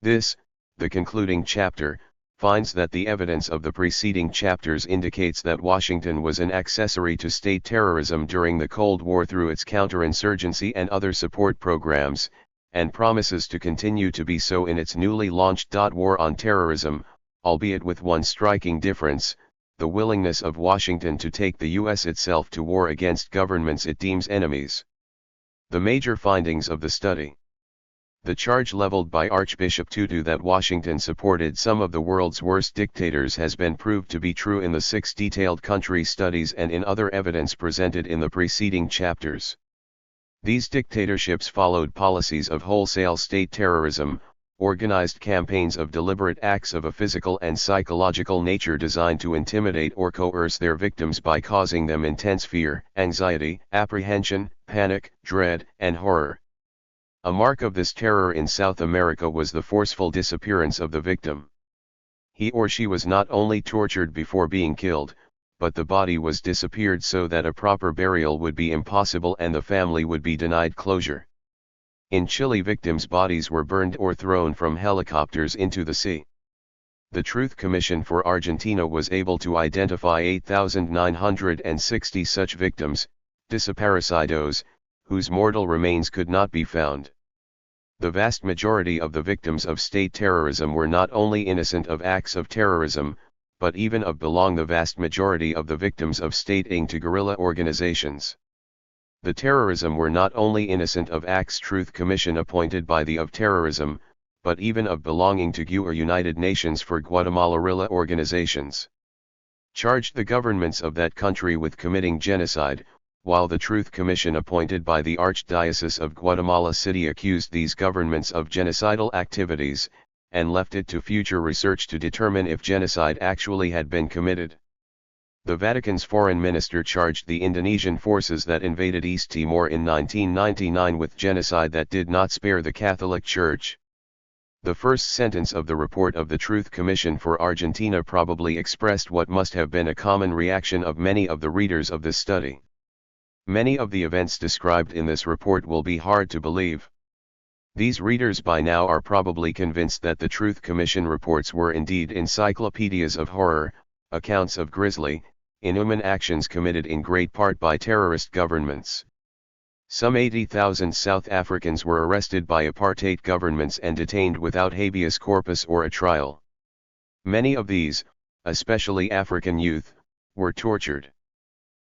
This, the concluding chapter, finds that the evidence of the preceding chapters indicates that Washington was an accessory to state terrorism during the Cold War through its counterinsurgency and other support programs, and promises to continue to be so in its newly launched war on terrorism, albeit with one striking difference: the willingness of Washington to take the U.S. itself to war against governments it deems enemies. The major findings of the study. The charge leveled by Archbishop Tutu that Washington supported some of the world's worst dictators has been proved to be true in the 6 detailed country studies and in other evidence presented in the preceding chapters. These dictatorships followed policies of wholesale state terrorism, organized campaigns of deliberate acts of a physical and psychological nature designed to intimidate or coerce their victims by causing them intense fear, anxiety, apprehension, panic, dread, and horror. A mark of this terror in South America was the forceful disappearance of the victim. He or she was not only tortured before being killed, but the body was disappeared so that a proper burial would be impossible and the family would be denied closure. In Chile, victims' bodies were burned or thrown from helicopters into the sea. The Truth Commission for Argentina was able to identify 8,960 such victims, desaparecidos, whose mortal remains could not be found. The vast majority of the victims of state terrorism were not only innocent of acts of terrorism, but even of the vast majority of the victims of state-aid to guerrilla organizations. The terrorism were not only innocent of acts Truth Commission appointed by the of terrorism, but even of belonging to GU or United Nations for Guatemala guerrilla organizations. Charged the governments of that country with committing genocide, while the Truth Commission appointed by the Archdiocese of Guatemala City accused these governments of genocidal activities, and left it to future research to determine if genocide actually had been committed. The Vatican's foreign minister charged the Indonesian forces that invaded East Timor in 1999 with genocide that did not spare the Catholic Church. The first sentence of the report of the Truth Commission for Argentina probably expressed what must have been a common reaction of many of the readers of this study. Many of the events described in this report will be hard to believe. These readers by now are probably convinced that the Truth Commission reports were indeed encyclopedias of horror, accounts of grisly, inhuman actions committed in great part by terrorist governments. Some 80,000 South Africans were arrested by apartheid governments and detained without habeas corpus or a trial. Many of these, especially African youth, were tortured.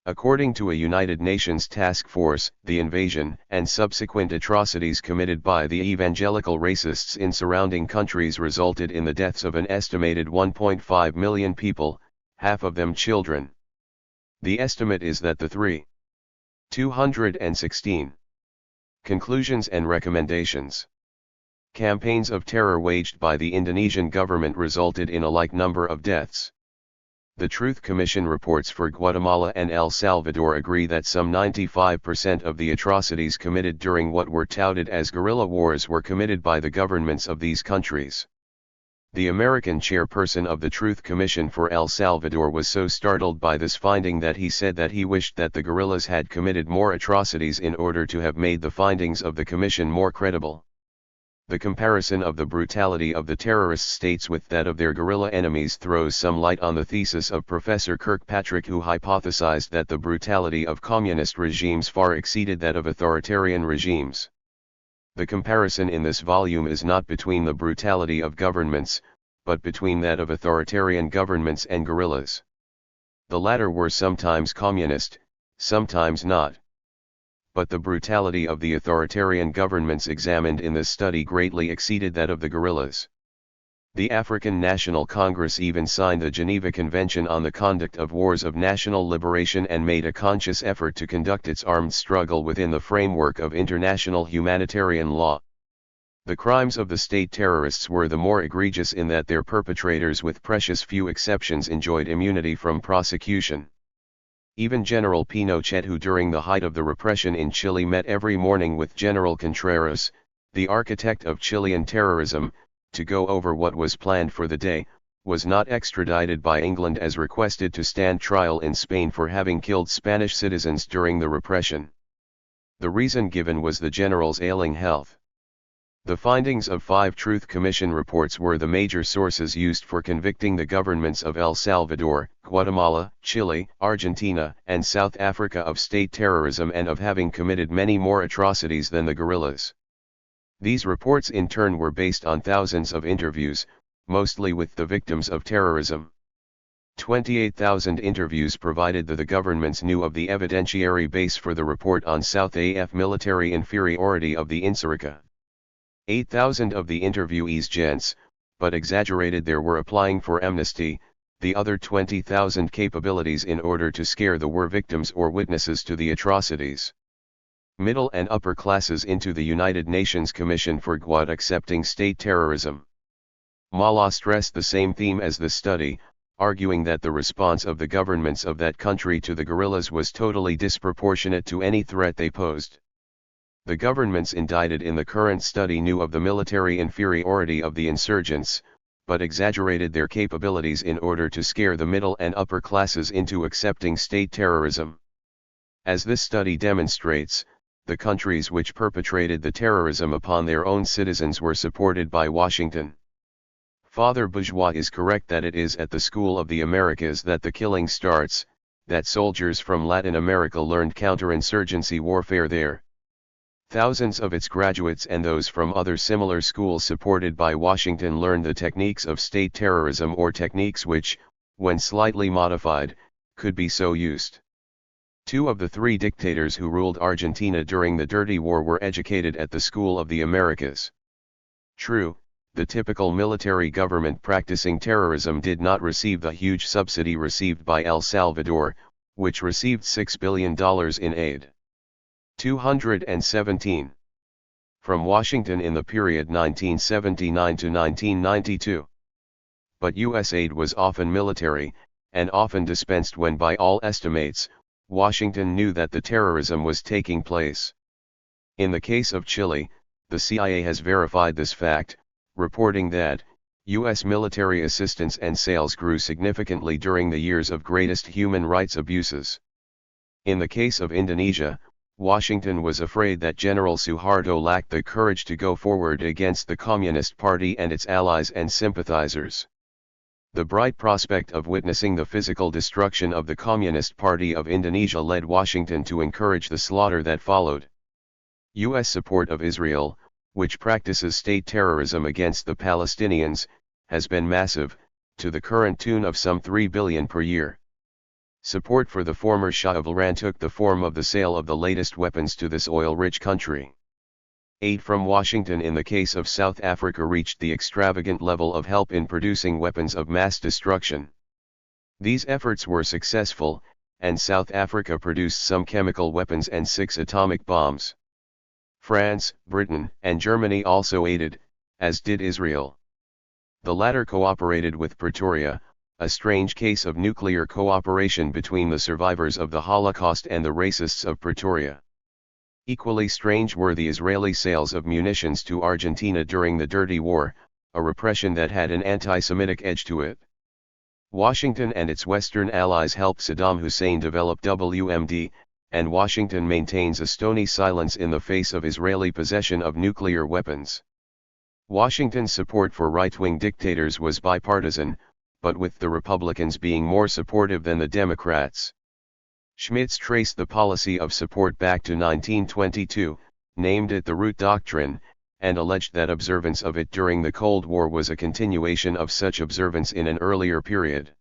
According to a United Nations task force, the invasion and subsequent atrocities committed by the evangelical racists in surrounding countries resulted in the deaths of an estimated 1.5 million people, half of them children. The estimate is that the 216 conclusions and recommendations campaigns of terror waged by the Indonesian government resulted in a like number of deaths. The Truth Commission reports for Guatemala and El Salvador agree that some 95% of the atrocities committed during what were touted as guerrilla wars were committed by the governments of these countries. The American chairperson of the Truth Commission for El Salvador was so startled by this finding that he said that he wished that the guerrillas had committed more atrocities in order to have made the findings of the commission more credible. The comparison of the brutality of the terrorist states with that of their guerrilla enemies throws some light on the thesis of Professor Kirkpatrick, who hypothesized that the brutality of communist regimes far exceeded that of authoritarian regimes. The comparison in this volume is not between the brutality of governments, but between that of authoritarian governments and guerrillas. The latter were sometimes communist, sometimes not. But the brutality of the authoritarian governments examined in this study greatly exceeded that of the guerrillas. The African National Congress even signed the Geneva Convention on the Conduct of Wars of National Liberation and made a conscious effort to conduct its armed struggle within the framework of international humanitarian law. The crimes of the state terrorists were the more egregious in that their perpetrators, with precious few exceptions, enjoyed immunity from prosecution. Even General Pinochet, who during the height of the repression in Chile met every morning with General Contreras, the architect of Chilean terrorism, to go over what was planned for the day, was not extradited by England as requested to stand trial in Spain for having killed Spanish citizens during the repression. The reason given was the general's ailing health. The findings of 5 Truth Commission reports were the major sources used for convicting the governments of El Salvador, Guatemala, Chile, Argentina, and South Africa of state terrorism and of having committed many more atrocities than the guerrillas. These reports in turn were based on thousands of interviews, mostly with the victims of terrorism. 28,000 interviews provided the governments knew of the evidentiary base for the report on South AF military inferiority of the Insurreca. 8,000 of the interviewees gents, but exaggerated there were applying for amnesty, the other 20,000 capabilities in order to scare the war victims or witnesses to the atrocities. Middle and upper classes into the United Nations Commission for Guad accepting state terrorism. Mala stressed the same theme as the study, arguing that the response of the governments of that country to the guerrillas was totally disproportionate to any threat they posed. The governments indicted in the current study knew of the military inferiority of the insurgents, but exaggerated their capabilities in order to scare the middle and upper classes into accepting state terrorism. As this study demonstrates, the countries which perpetrated the terrorism upon their own citizens were supported by Washington. Father Bourgeois is correct that it is at the School of the Americas that the killing starts, that soldiers from Latin America learned counterinsurgency warfare there. Thousands of its graduates and those from other similar schools supported by Washington learned the techniques of state terrorism, or techniques which, when slightly modified, could be so used. 2 of the 3 dictators who ruled Argentina during the Dirty War were educated at the School of the Americas. True, the typical military government practicing terrorism did not receive the huge subsidy received by El Salvador, which received $6 billion in aid. 217. From Washington in the period 1979 to 1992. But U.S. aid was often military, and often dispensed when, by all estimates, Washington knew that the terrorism was taking place. In the case of Chile, the CIA has verified this fact, reporting that U.S. military assistance and sales grew significantly during the years of greatest human rights abuses. In the case of Indonesia, Washington was afraid that General Suharto lacked the courage to go forward against the Communist Party and its allies and sympathizers. The bright prospect of witnessing the physical destruction of the Communist Party of Indonesia led Washington to encourage the slaughter that followed. U.S. support of Israel, which practices state terrorism against the Palestinians, has been massive, to the current tune of some $3 billion per year. Support for the former Shah of Iran took the form of the sale of the latest weapons to this oil-rich country. Aid from Washington in the case of South Africa reached the extravagant level of help in producing weapons of mass destruction. These efforts were successful, and South Africa produced some chemical weapons and 6 atomic bombs. France, Britain, and Germany also aided, as did Israel. The latter cooperated with Pretoria, a strange case of nuclear cooperation between the survivors of the Holocaust and the racists of Pretoria. Equally strange were the Israeli sales of munitions to Argentina during the Dirty War, a repression that had an anti-Semitic edge to it. Washington and its Western allies helped Saddam Hussein develop WMD, and Washington maintains a stony silence in the face of Israeli possession of nuclear weapons. Washington's support for right-wing dictators was bipartisan, but with the Republicans being more supportive than the Democrats. Schmitz traced the policy of support back to 1922, named it the Root Doctrine, and alleged that observance of it during the Cold War was a continuation of such observance in an earlier period.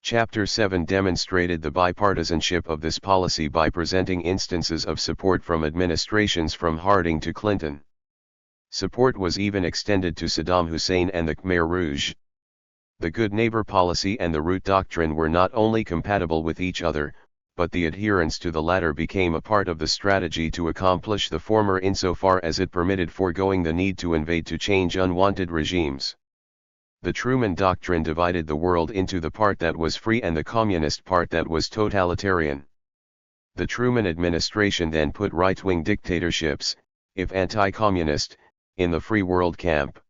Chapter 7 demonstrated the bipartisanship of this policy by presenting instances of support from administrations from Harding to Clinton. Support was even extended to Saddam Hussein and the Khmer Rouge. The Good Neighbor policy and the Root Doctrine were not only compatible with each other, but the adherence to the latter became a part of the strategy to accomplish the former insofar as it permitted foregoing the need to invade to change unwanted regimes. The Truman Doctrine divided the world into the part that was free and the communist part that was totalitarian. The Truman administration then put right-wing dictatorships, if anti-communist, in the free world camp.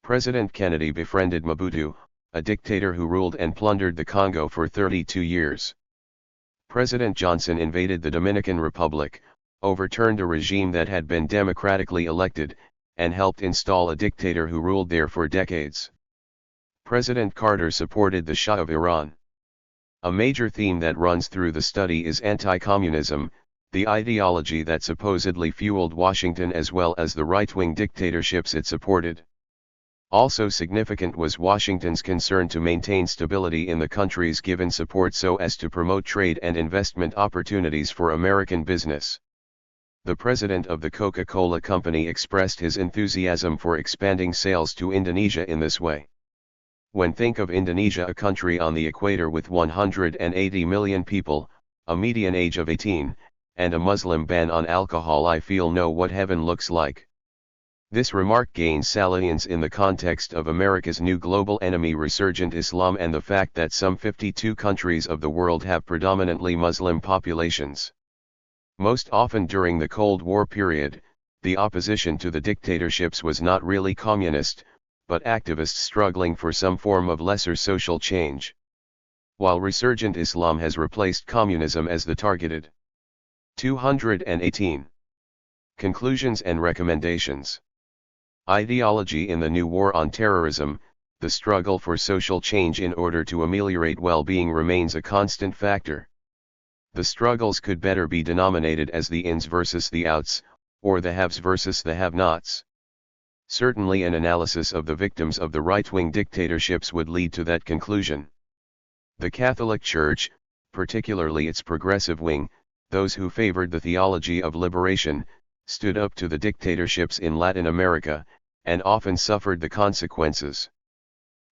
President Kennedy befriended Mobutu, a dictator who ruled and plundered the Congo for 32 years. President Johnson invaded the Dominican Republic, overturned a regime that had been democratically elected, and helped install a dictator who ruled there for decades. President Carter supported the Shah of Iran. A major theme that runs through the study is anti-communism, the ideology that supposedly fueled Washington as well as the right-wing dictatorships it supported. Also significant was Washington's concern to maintain stability in the country's given support so as to promote trade and investment opportunities for American business. The president of the Coca-Cola Company expressed his enthusiasm for expanding sales to Indonesia in this way. When think of Indonesia, a country on the equator with 180 million people, a median age of 18, and a Muslim ban on alcohol, I feel know what heaven looks like. This remark gains salience in the context of America's new global enemy, resurgent Islam, and the fact that some 52 countries of the world have predominantly Muslim populations. Most often during the Cold War period, the opposition to the dictatorships was not really communist, but activists struggling for some form of lesser social change. While resurgent Islam has replaced communism as the targeted. 218. Conclusions and recommendations. Ideology in the new war on terrorism. The struggle for social change in order to ameliorate well-being remains a constant factor. The struggles could better be denominated as the ins versus the outs, or the haves versus the have-nots. Certainly an analysis of the victims of the right-wing dictatorships would lead to that conclusion. The Catholic Church, particularly its progressive wing, those who favored the theology of liberation, stood up to the dictatorships in Latin America, and often suffered the consequences.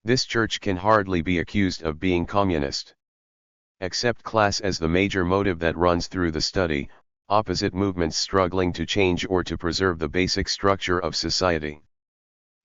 This church can hardly be accused of being communist. Accept class as the major motive that runs through the study, opposite movements struggling to change or to preserve the basic structure of society.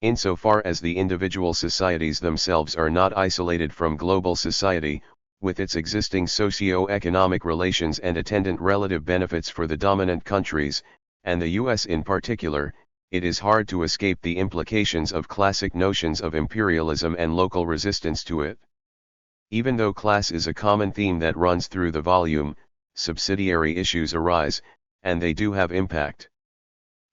Insofar as the individual societies themselves are not isolated from global society, with its existing socio-economic relations and attendant relative benefits for the dominant countries, and the U.S. in particular, it is hard to escape the implications of classic notions of imperialism and local resistance to it. Even though class is a common theme that runs through the volume, subsidiary issues arise, and they do have impact.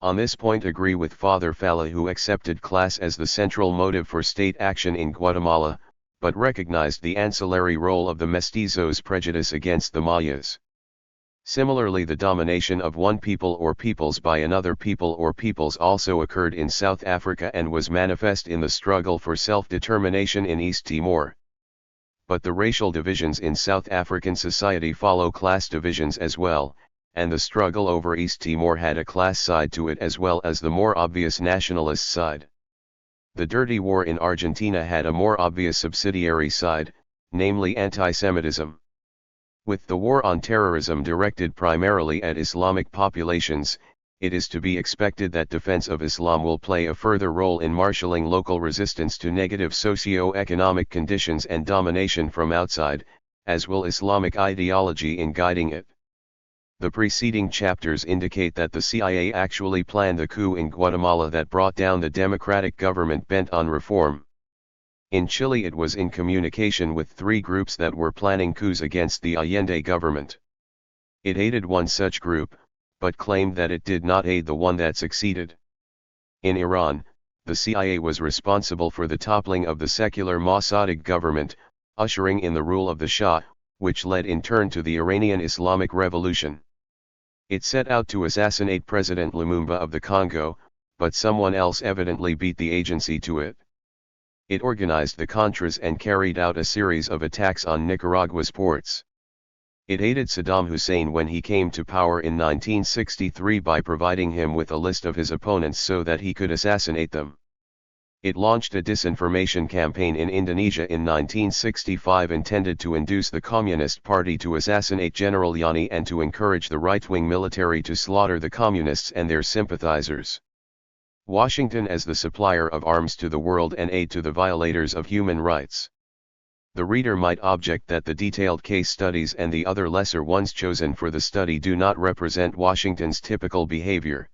On this point agree with Father Falla, who accepted class as the central motive for state action in Guatemala, but recognized the ancillary role of the mestizos' prejudice against the Mayas. Similarly, the domination of one people or peoples by another people or peoples also occurred in South Africa and was manifest in the struggle for self-determination in East Timor. But the racial divisions in South African society follow class divisions as well, and the struggle over East Timor had a class side to it as well as the more obvious nationalist side. The Dirty War in Argentina had a more obvious subsidiary side, namely anti-Semitism. With the war on terrorism directed primarily at Islamic populations, it is to be expected that defense of Islam will play a further role in marshalling local resistance to negative socio-economic conditions and domination from outside, as will Islamic ideology in guiding it. The preceding chapters indicate that the CIA actually planned the coup in Guatemala that brought down the democratic government bent on reform. In Chile it was in communication with three groups that were planning coups against the Allende government. It aided one such group, but claimed that it did not aid the one that succeeded. In Iran, the CIA was responsible for the toppling of the secular Mossadegh government, ushering in the rule of the Shah, which led in turn to the Iranian Islamic Revolution. It set out to assassinate President Lumumba of the Congo, but someone else evidently beat the agency to it. It organized the Contras and carried out a series of attacks on Nicaragua's ports. It aided Saddam Hussein when he came to power in 1963 by providing him with a list of his opponents so that he could assassinate them. It launched a disinformation campaign in Indonesia in 1965 intended to induce the Communist Party to assassinate General Yani and to encourage the right-wing military to slaughter the communists and their sympathizers. Washington as the supplier of arms to the world and aid to the violators of human rights. The reader might object that the detailed case studies and the other lesser ones chosen for the study do not represent Washington's typical behavior.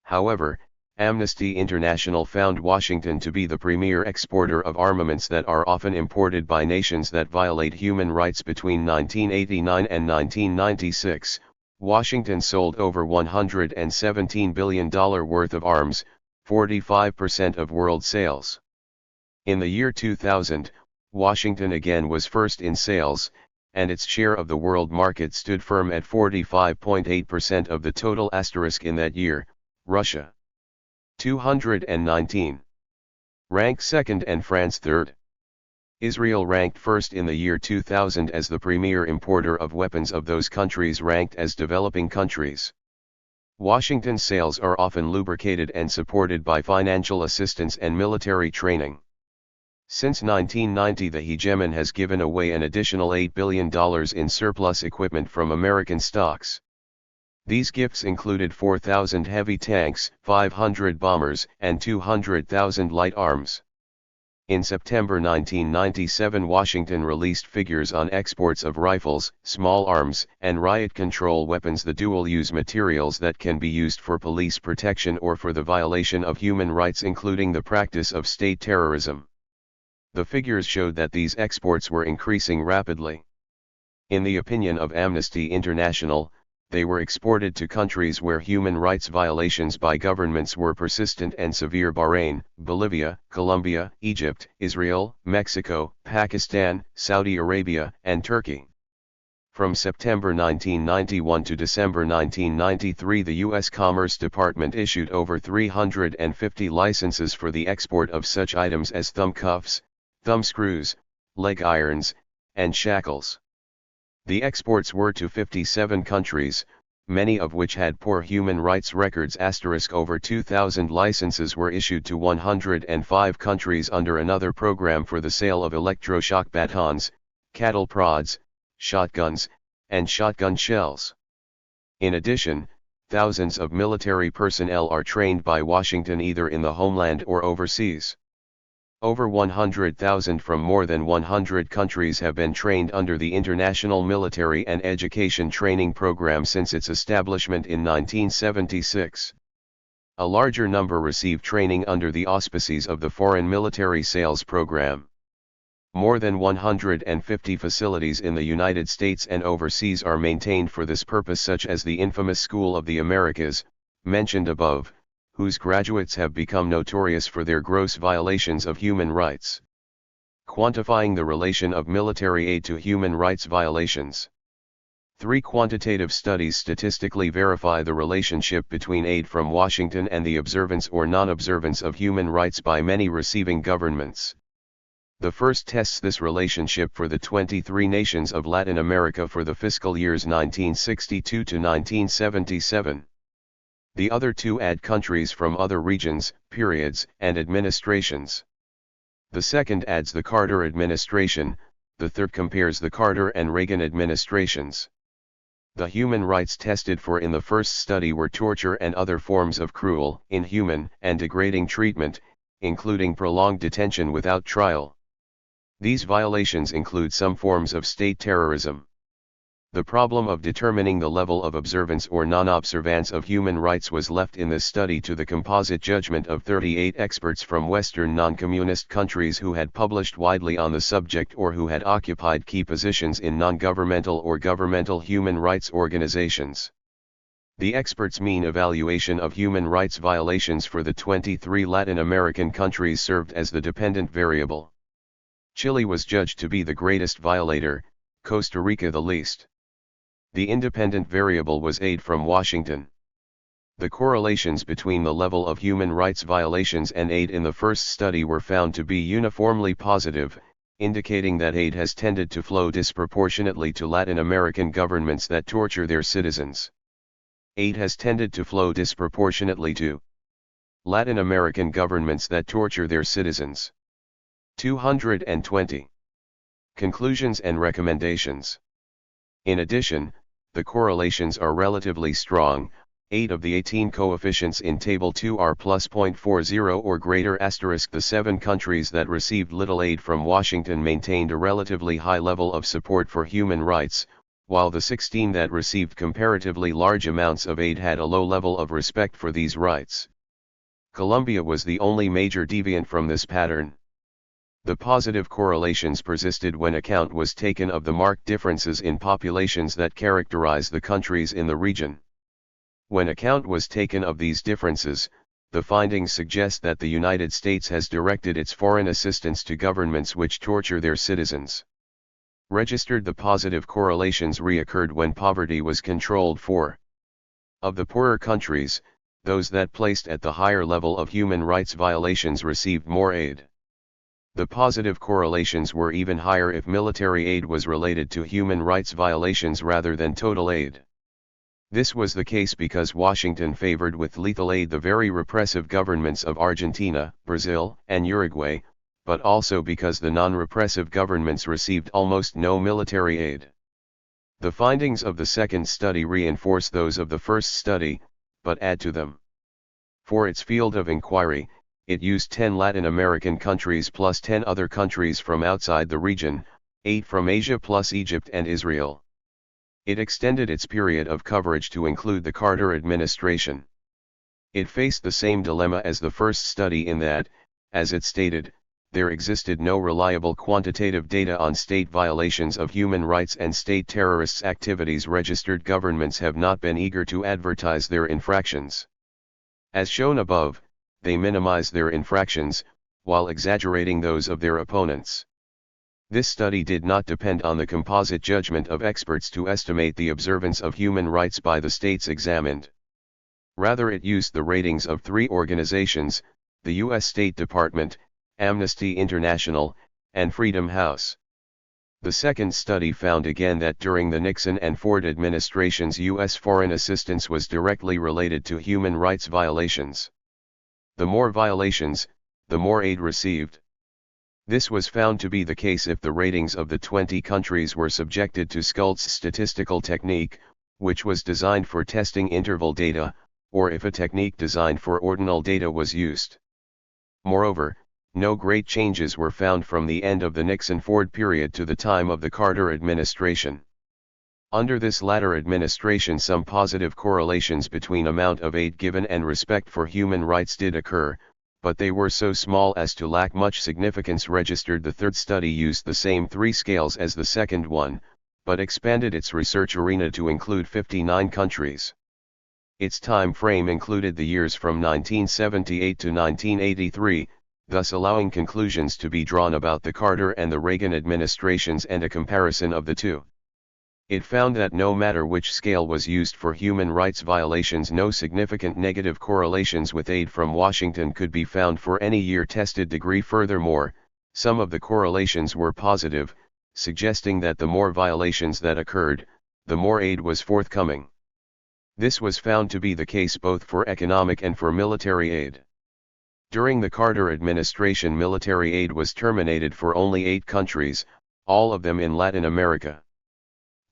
However, Amnesty International found Washington to be the premier exporter of armaments that are often imported by nations that violate human rights. Between 1989 and 1996, Washington sold over $117 billion worth of arms, 45% of world sales. In the year 2000, Washington again was first in sales, and its share of the world market stood firm at 45.8% of the total. In that year, Russia 219 ranked second and France third. Israel ranked first in the year 2000 as the premier importer of weapons of those countries ranked as developing countries. Washington's sales are often lubricated and supported by financial assistance and military training. Since 1990 the hegemon has given away an additional $8 billion in surplus equipment from American stocks. These gifts included 4,000 heavy tanks, 500 bombers, and 200,000 light arms. In September 1997 Washington released figures on exports of rifles, small arms, and riot control weapons, the dual-use materials that can be used for police protection or for the violation of human rights, including the practice of state terrorism. The figures showed that these exports were increasing rapidly. In the opinion of Amnesty International, they were exported to countries where human rights violations by governments were persistent and severe: Bahrain, Bolivia, Colombia, Egypt, Israel, Mexico, Pakistan, Saudi Arabia, and Turkey. From September 1991 to December 1993 the U.S. Commerce Department issued over 350 licenses for the export of such items as thumb cuffs, thumb screws, leg irons, and shackles. The exports were to 57 countries, many of which had poor human rights records. Over 2,000 licenses were issued to 105 countries under another program for the sale of electroshock batons, cattle prods, shotguns, and shotgun shells. In addition, thousands of military personnel are trained by Washington either in the homeland or overseas. Over 100,000 from more than 100 countries have been trained under the International Military and Education Training Program since its establishment in 1976. A larger number receive training under the auspices of the Foreign Military Sales Program. More than 150 facilities in the United States and overseas are maintained for this purpose, such as the infamous School of the Americas, mentioned above, whose graduates have become notorious for their gross violations of human rights. Quantifying the relation of military aid to human rights violations. 3 quantitative studies statistically verify the relationship between aid from Washington and the observance or non-observance of human rights by many receiving governments. The first tests this relationship for the 23 nations of Latin America for the fiscal years 1962 to 1977. The other 2 add countries from other regions, periods, and administrations. The second adds the Carter administration, the third compares the Carter and Reagan administrations. The human rights tested for in the first study were torture and other forms of cruel, inhuman, and degrading treatment, including prolonged detention without trial. These violations include some forms of state terrorism. The problem of determining the level of observance or non-observance of human rights was left in this study to the composite judgment of 38 experts from Western non-communist countries who had published widely on the subject or who had occupied key positions in non-governmental or governmental human rights organizations. The experts' mean evaluation of human rights violations for the 23 Latin American countries served as the dependent variable. Chile was judged to be the greatest violator, Costa Rica the least. The independent variable was aid from Washington. The correlations between the level of human rights violations and aid in the first study were found to be uniformly positive, indicating that aid has tended to flow disproportionately to Latin American governments that torture their citizens. Aid has tended to flow disproportionately to Latin American governments that torture their citizens. 220. Conclusions and recommendations. In addition, the correlations are relatively strong. 8 of the 18 coefficients in Table 2 are plus 0.40 or greater. The 7 countries that received little aid from Washington maintained a relatively high level of support for human rights, while the 16 that received comparatively large amounts of aid had a low level of respect for these rights. Colombia was the only major deviant from this pattern. The positive correlations persisted when account was taken of the marked differences in populations that characterize the countries in the region. When account was taken of these differences, the findings suggest that the United States has directed its foreign assistance to governments which torture their citizens. Registered, the positive correlations reoccurred when poverty was controlled for. Of the poorer countries, those that placed at the higher level of human rights violations received more aid. The positive correlations were even higher if military aid was related to human rights violations rather than total aid. This was the case because Washington favored with lethal aid the very repressive governments of Argentina, Brazil, and Uruguay, but also because the non-repressive governments received almost no military aid. The findings of the second study reinforce those of the first study, but add to them. For its field of inquiry, it used 10 Latin American countries plus 10 other countries from outside the region, 8 from Asia plus Egypt and Israel. It extended its period of coverage to include the Carter administration. It faced the same dilemma as the first study in that, as it stated, there existed no reliable quantitative data on state violations of human rights and state terrorists' activities. Registered governments have not been eager to advertise their infractions. As shown above, they minimize their infractions, while exaggerating those of their opponents. This study did not depend on the composite judgment of experts to estimate the observance of human rights by the states examined. Rather, it used the ratings of 3 organizations, the U.S. State Department, Amnesty International, and Freedom House. The second study found again that during the Nixon and Ford administrations, U.S. foreign assistance was directly related to human rights violations. The more violations, the more aid received. This was found to be the case if the ratings of the 20 countries were subjected to Skult's statistical technique, which was designed for testing interval data, or if a technique designed for ordinal data was used. Moreover, no great changes were found from the end of the Nixon-Ford period to the time of the Carter administration. Under this latter administration, some positive correlations between amount of aid given and respect for human rights did occur, but they were so small as to lack much significance. Registered, the third study used the same 3 scales as the second one, but expanded its research arena to include 59 countries. Its time frame included the years from 1978 to 1983, thus allowing conclusions to be drawn about the Carter and the Reagan administrations and a comparison of the two. It found that no matter which scale was used for human rights violations, no significant negative correlations with aid from Washington could be found for any year-tested degree. Furthermore, some of the correlations were positive, suggesting that the more violations that occurred, the more aid was forthcoming. This was found to be the case both for economic and for military aid. During the Carter administration, military aid was terminated for only 8 countries, all of them in Latin America.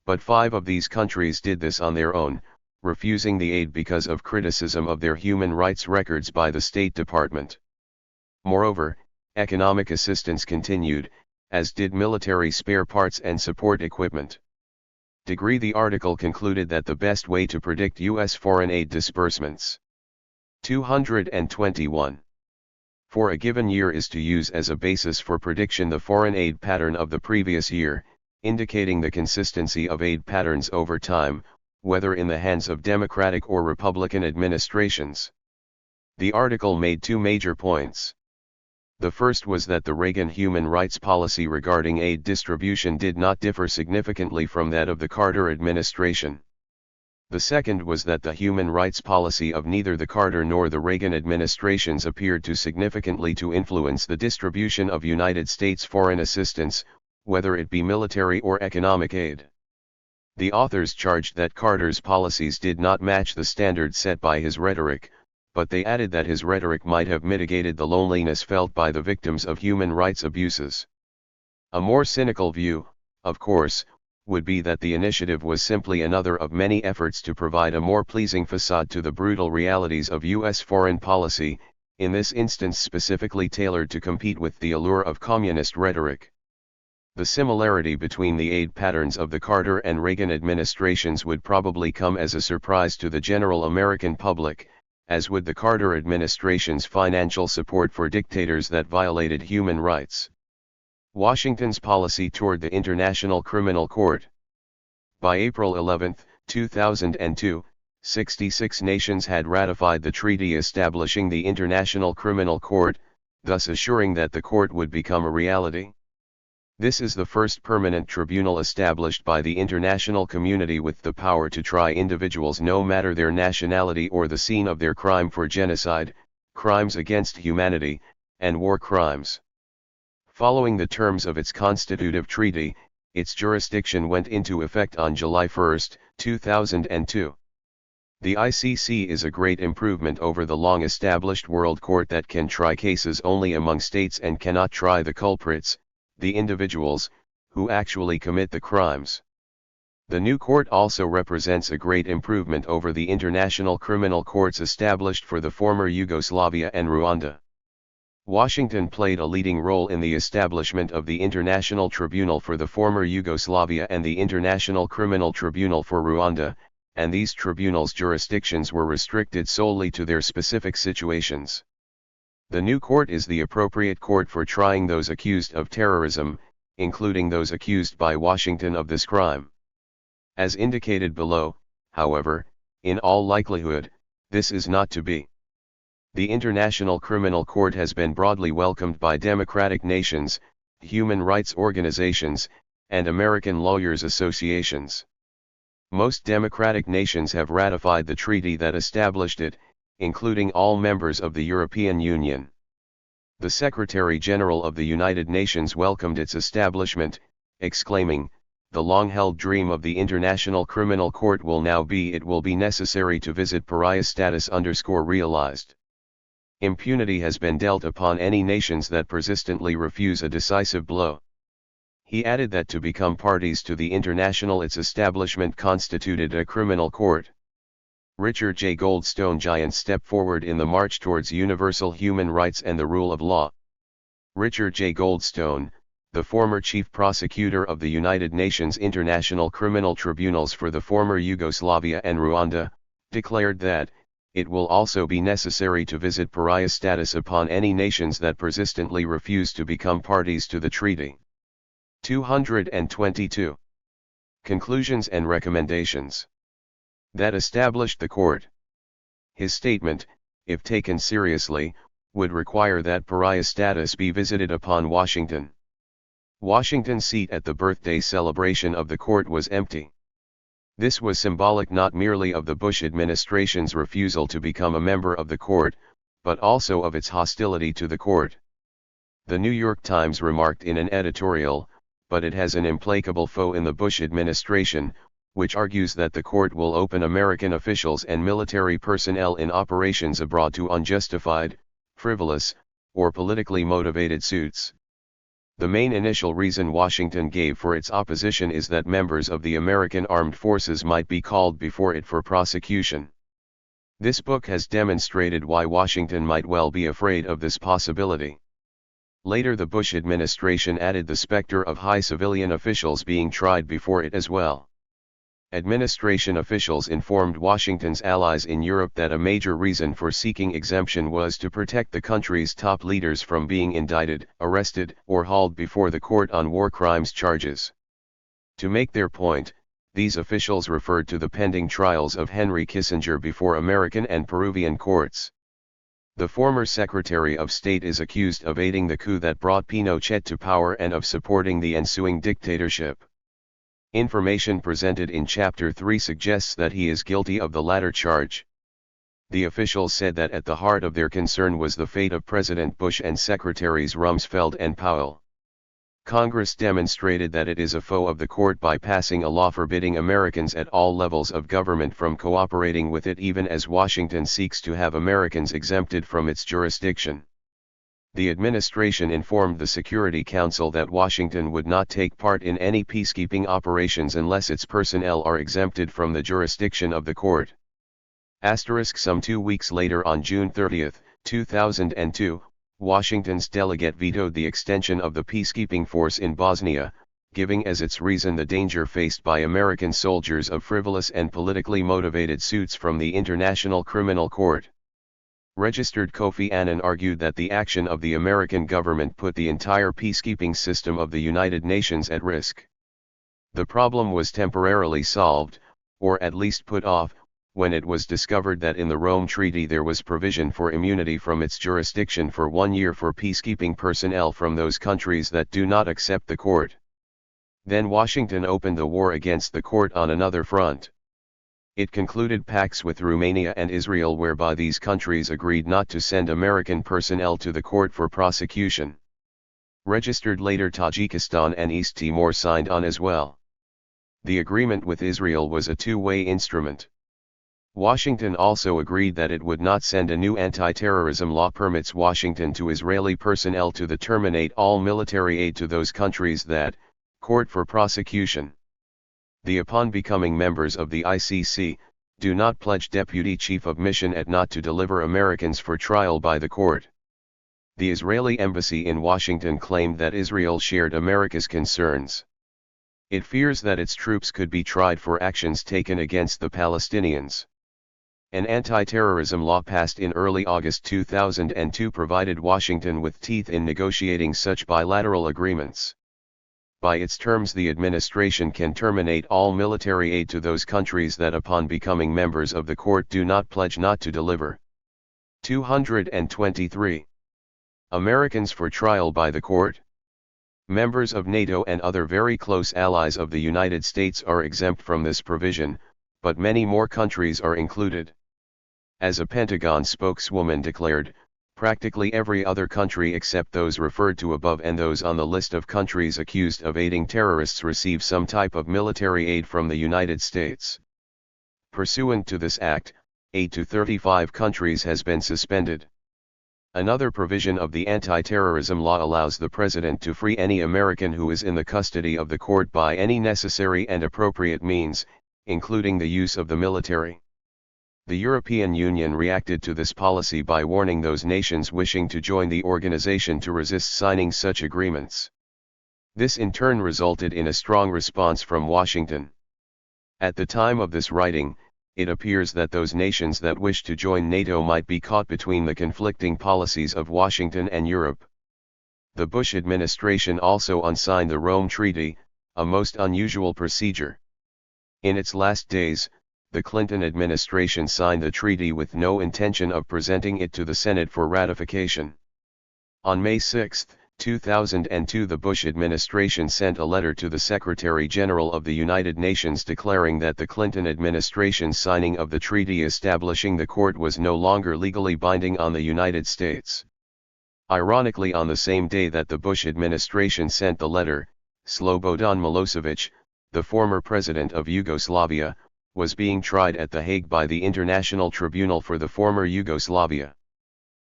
But 5 of these countries did this on their own, refusing the aid because of criticism of their human rights records by the State Department. Moreover, economic assistance continued, as did military spare parts and support equipment. The article concluded that the best way to predict U.S. foreign aid disbursements 221 for a given year is to use as a basis for prediction the foreign aid pattern of the previous year, indicating the consistency of aid patterns over time, whether in the hands of Democratic or Republican administrations. The article made 2 major points. The first was that the Reagan human rights policy regarding aid distribution did not differ significantly from that of the Carter administration. The second was that the human rights policy of neither the Carter nor the Reagan administrations appeared to significantly to influence the distribution of United States foreign assistance, whether it be military or economic aid. The authors charged that Carter's policies did not match the standard set by his rhetoric, but they added that his rhetoric might have mitigated the loneliness felt by the victims of human rights abuses. A more cynical view, of course, would be that the initiative was simply another of many efforts to provide a more pleasing facade to the brutal realities of U.S. foreign policy, in this instance specifically tailored to compete with the allure of communist rhetoric. The similarity between the aid patterns of the Carter and Reagan administrations would probably come as a surprise to the general American public, as would the Carter administration's financial support for dictators that violated human rights. Washington's policy toward the International Criminal Court. By April 11, 2002, 66 nations had ratified the treaty establishing the International Criminal Court, thus assuring that the court would become a reality. This is the first permanent tribunal established by the international community with the power to try individuals no matter their nationality or the scene of their crime for genocide, crimes against humanity, and war crimes. Following the terms of its constitutive treaty, its jurisdiction went into effect on July 1, 2002. The ICC is a great improvement over the long-established World Court that can try cases only among states and cannot try the culprits, the individuals, who actually commit the crimes. The new court also represents a great improvement over the international criminal courts established for the former Yugoslavia and Rwanda. Washington played a leading role in the establishment of the International Tribunal for the former Yugoslavia and the International Criminal Tribunal for Rwanda, and these tribunals' jurisdictions were restricted solely to their specific situations. The new court is the appropriate court for trying those accused of terrorism, including those accused by Washington of this crime. As indicated below, however, in all likelihood, this is not to be. The International Criminal Court has been broadly welcomed by democratic nations, human rights organizations, and American lawyers' associations. Most democratic nations have ratified the treaty that established it, including all members of the European Union. The Secretary-General of the United Nations welcomed its establishment, exclaiming, "The long-held dream of the International Criminal Court will now be it will be necessary to visit pariah status _realized. Impunity has been dealt upon any nations that persistently refuse a decisive blow." He added that to become parties to the international its establishment constituted a criminal court. Richard J. Goldstone giant step forward in the march towards universal human rights and the rule of law. Richard J. Goldstone, the former chief prosecutor of the United Nations International Criminal Tribunals for the former Yugoslavia and Rwanda, declared that, it will also be necessary to visit pariah status upon any nations that persistently refuse to become parties to the treaty. 222. Conclusions and recommendations. That established the court. His statement, if taken seriously, would require that pariah status be visited upon Washington. Washington's seat at the birthday celebration of the court was empty. This was symbolic not merely of the Bush administration's refusal to become a member of the court, but also of its hostility to the court. The New York Times remarked in an editorial, "But it has an implacable foe in the Bush administration, which argues that the court will open American officials and military personnel in operations abroad to unjustified, frivolous, or politically motivated suits." The main initial reason Washington gave for its opposition is that members of the American armed forces might be called before it for prosecution. This book has demonstrated why Washington might well be afraid of this possibility. Later, the Bush administration added the specter of high civilian officials being tried before it as well. Administration officials informed Washington's allies in Europe that a major reason for seeking exemption was to protect the country's top leaders from being indicted, arrested, or hauled before the court on war crimes charges. To make their point, these officials referred to the pending trials of Henry Kissinger before American and Peruvian courts. The former Secretary of State is accused of aiding the coup that brought Pinochet to power and of supporting the ensuing dictatorship. Information presented in Chapter 3 suggests that he is guilty of the latter charge. The officials said that at the heart of their concern was the fate of President Bush and Secretaries Rumsfeld and Powell. Congress demonstrated that it is a foe of the court by passing a law forbidding Americans at all levels of government from cooperating with it, even as Washington seeks to have Americans exempted from its jurisdiction. The administration informed the Security Council that Washington would not take part in any peacekeeping operations unless its personnel are exempted from the jurisdiction of the court. Some 2 weeks later, on June 30, 2002, Washington's delegate vetoed the extension of the peacekeeping force in Bosnia, giving as its reason the danger faced by American soldiers of frivolous and politically motivated suits from the International Criminal Court. Registered Kofi Annan argued that the action of the American government put the entire peacekeeping system of the United Nations at risk. The problem was temporarily solved, or at least put off, when it was discovered that in the Rome Treaty there was provision for immunity from its jurisdiction for 1 year for peacekeeping personnel from those countries that do not accept the court. Then Washington opened the war against the court on another front. It concluded pacts with Romania and Israel whereby these countries agreed not to send American personnel to the court for prosecution. Registered later, Tajikistan and East Timor signed on as well. The agreement with Israel was a two-way instrument. Washington also agreed that it would not send a new anti-terrorism law permits Washington to Israeli personnel to terminate all military aid to those countries that court for prosecution. Upon becoming members of the ICC, do not pledge Deputy Chief of Mission at not to deliver Americans for trial by the court. The Israeli embassy in Washington claimed that Israel shared America's concerns. It fears that its troops could be tried for actions taken against the Palestinians. An anti-terrorism law passed in early August 2002 provided Washington with teeth in negotiating such bilateral agreements. By its terms, the administration can terminate all military aid to those countries that upon becoming members of the court do not pledge not to deliver. 223. Americans for trial by the court. Members of NATO and other very close allies of the United States are exempt from this provision, but many more countries are included. As a Pentagon spokeswoman declared, practically every other country except those referred to above and those on the list of countries accused of aiding terrorists receive some type of military aid from the United States. Pursuant to this act, aid to 35 countries has been suspended. Another provision of the anti-terrorism law allows the President to free any American who is in the custody of the court by any necessary and appropriate means, including the use of the military. The European Union reacted to this policy by warning those nations wishing to join the organization to resist signing such agreements. This in turn resulted in a strong response from Washington. At the time of this writing, it appears that those nations that wish to join NATO might be caught between the conflicting policies of Washington and Europe. The Bush administration also unsigned the Rome Treaty, a most unusual procedure. In its last days, the Clinton administration signed the treaty with no intention of presenting it to the Senate for ratification. On May 6, 2002. The Bush administration sent a letter to the Secretary General of the United Nations declaring that the Clinton administration's signing of the treaty establishing the court was no longer legally binding on the United States. Ironically, on the same day that the Bush administration sent the letter, Slobodan Milosevic, the former president of Yugoslavia, was being tried at The Hague by the International Tribunal for the former Yugoslavia.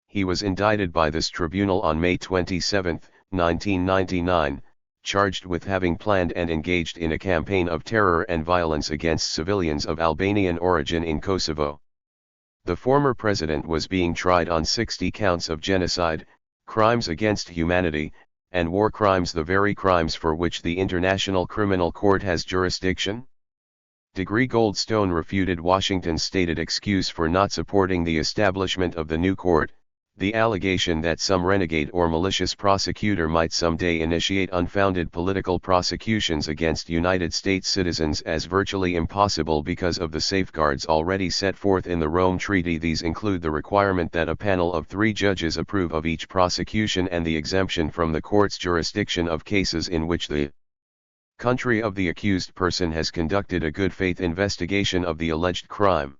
He was indicted by this tribunal on May 27, 1999, charged with having planned and engaged in a campaign of terror and violence against civilians of Albanian origin in Kosovo. The former president was being tried on 60 counts of genocide, crimes against humanity, and war crimes, the very crimes for which the International Criminal Court has jurisdiction. Goldstone refuted Washington's stated excuse for not supporting the establishment of the new court, the allegation that some renegade or malicious prosecutor might someday initiate unfounded political prosecutions against United States citizens as virtually impossible because of the safeguards already set forth in the Rome Treaty. These include the requirement that a panel of 3 judges approve of each prosecution and the exemption from the court's jurisdiction of cases in which the country of the accused person has conducted a good faith investigation of the alleged crime.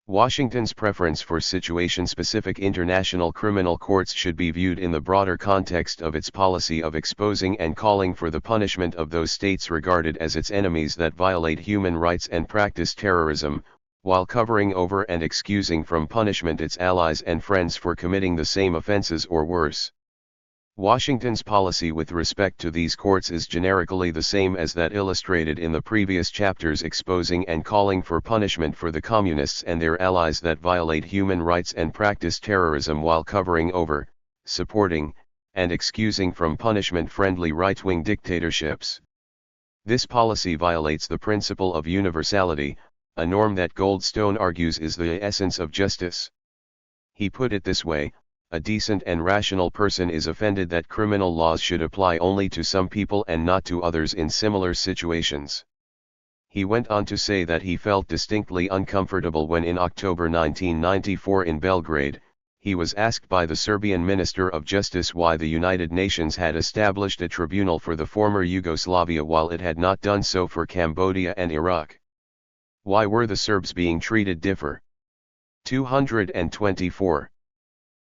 Washington's preference for situation-specific international criminal courts should be viewed in the broader context of its policy of exposing and calling for the punishment of those states regarded as its enemies that violate human rights and practice terrorism, while covering over and excusing from punishment its allies and friends for committing the same offenses or worse. Washington's policy with respect to these courts is generically the same as that illustrated in the previous chapters, exposing and calling for punishment for the communists and their allies that violate human rights and practice terrorism while covering over, supporting, and excusing from punishment friendly right-wing dictatorships. This policy violates the principle of universality, a norm that Goldstone argues is the essence of justice. He put it this way: a decent and rational person is offended that criminal laws should apply only to some people and not to others in similar situations. He went on to say that he felt distinctly uncomfortable when in October 1994 in Belgrade, he was asked by the Serbian Minister of Justice why the United Nations had established a tribunal for the former Yugoslavia while it had not done so for Cambodia and Iraq. Why were the Serbs being treated differ? 224.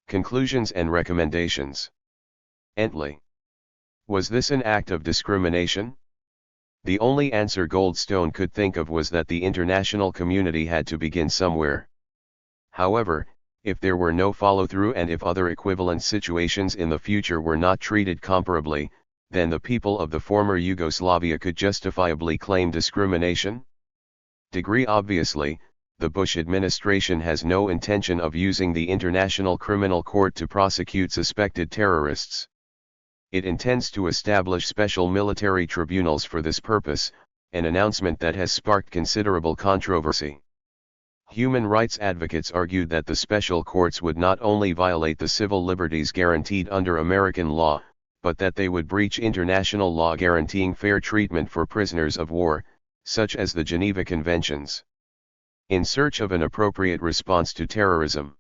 Conclusions and recommendations. Ently. Was this an act of discrimination? The only answer Goldstone could think of was that the international community had to begin somewhere. However, if there were no follow-through and if other equivalent situations in the future were not treated comparably, then the people of the former Yugoslavia could justifiably claim discrimination? Obviously, the Bush administration has no intention of using the International Criminal Court to prosecute suspected terrorists. It intends to establish special military tribunals for this purpose, an announcement that has sparked considerable controversy. Human rights advocates argued that the special courts would not only violate the civil liberties guaranteed under American law, but that they would breach international law guaranteeing fair treatment for prisoners of war, such as the Geneva Conventions. In search of an appropriate response to terrorism.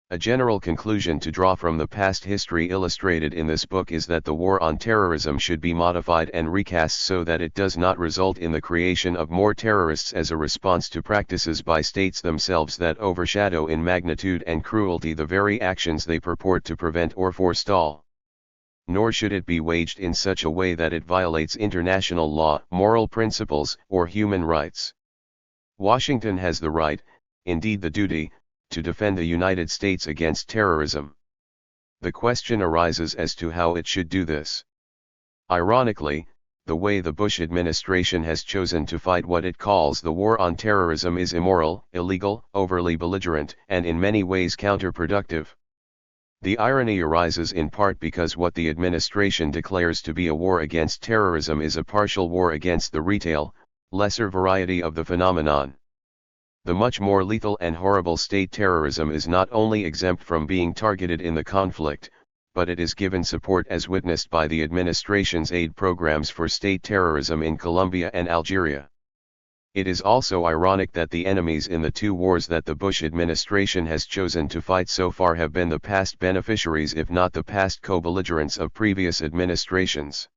A general conclusion to draw from the past history illustrated in this book is that the war on terrorism should be modified and recast so that it does not result in the creation of more terrorists as a response to practices by states themselves that overshadow in magnitude and cruelty the very actions they purport to prevent or forestall. Nor should it be waged in such a way that it violates international law, moral principles, or human rights. Washington has the right, indeed the duty, to defend the United States against terrorism. The question arises as to how it should do this. Ironically, the way the Bush administration has chosen to fight what it calls the war on terrorism is immoral, illegal, overly belligerent, and in many ways counterproductive. The irony arises in part because what the administration declares to be a war against terrorism is a partial war against the retail, lesser variety of the phenomenon. The much more lethal and horrible state terrorism is not only exempt from being targeted in the conflict, but it is given support as witnessed by the administration's aid programs for state terrorism in Colombia and Algeria. It is also ironic that the enemies in the two wars that the Bush administration has chosen to fight so far have been the past beneficiaries if not the past co-belligerents of previous administrations.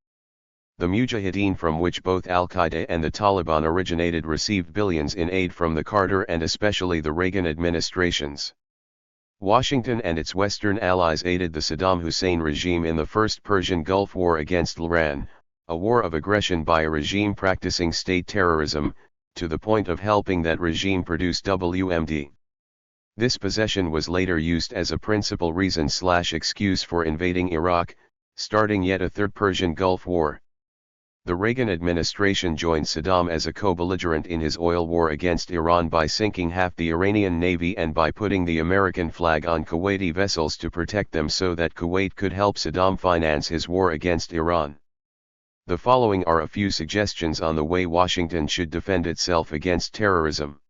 The Mujahideen, from which both Al-Qaeda and the Taliban originated, received billions in aid from the Carter and especially the Reagan administrations. Washington and its Western allies aided the Saddam Hussein regime in the First Persian Gulf War against Iran, a war of aggression by a regime practicing state terrorism, to the point of helping that regime produce WMD. This possession was later used as a principal reason/excuse for invading Iraq, starting yet a third Persian Gulf War. The Reagan administration joined Saddam as a co-belligerent in his oil war against Iran by sinking half the Iranian navy and by putting the American flag on Kuwaiti vessels to protect them so that Kuwait could help Saddam finance his war against Iran. The following are a few suggestions on the way Washington should defend itself against terrorism.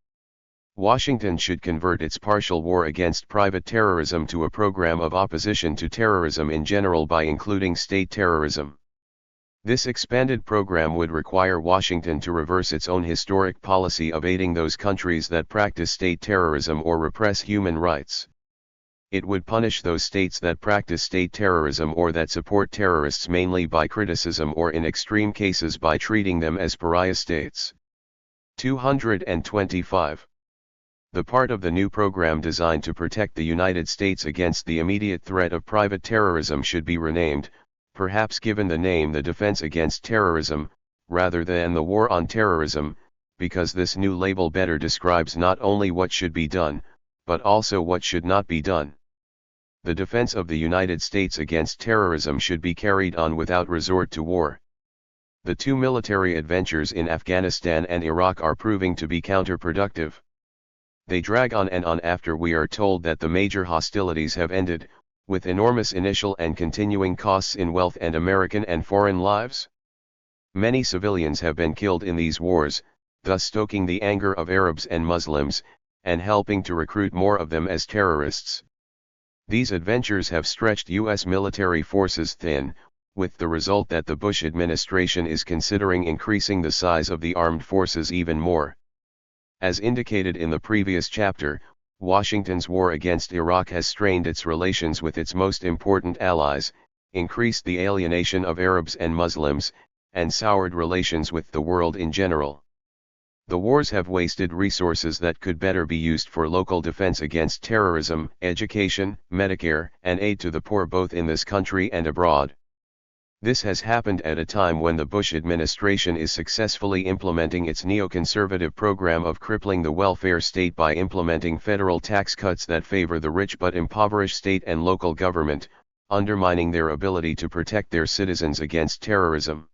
Washington should convert its partial war against private terrorism to a program of opposition to terrorism in general by including state terrorism. This expanded program would require Washington to reverse its own historic policy of aiding those countries that practice state terrorism or repress human rights. It would punish those states that practice state terrorism or that support terrorists mainly by criticism or in extreme cases by treating them as pariah states. 225. The part of the new program designed to protect the United States against the immediate threat of private terrorism should be renamed, perhaps given the name the Defense Against Terrorism, rather than the War on Terrorism, because this new label better describes not only what should be done, but also what should not be done. The defense of the United States against terrorism should be carried on without resort to war. The two military adventures in Afghanistan and Iraq are proving to be counterproductive. They drag on and on after we are told that the major hostilities have ended, with enormous initial and continuing costs in wealth and American and foreign lives. Many civilians have been killed in these wars, thus stoking the anger of Arabs and Muslims, and helping to recruit more of them as terrorists. These adventures have stretched U.S. military forces thin, with the result that the Bush administration is considering increasing the size of the armed forces even more. As indicated in the previous chapter, Washington's war against Iraq has strained its relations with its most important allies, increased the alienation of Arabs and Muslims, and soured relations with the world in general. The wars have wasted resources that could better be used for local defense against terrorism, education, Medicare, and aid to the poor both in this country and abroad. This has happened at a time when the Bush administration is successfully implementing its neoconservative program of crippling the welfare state by implementing federal tax cuts that favor the rich but impoverish state and local government, undermining their ability to protect their citizens against terrorism.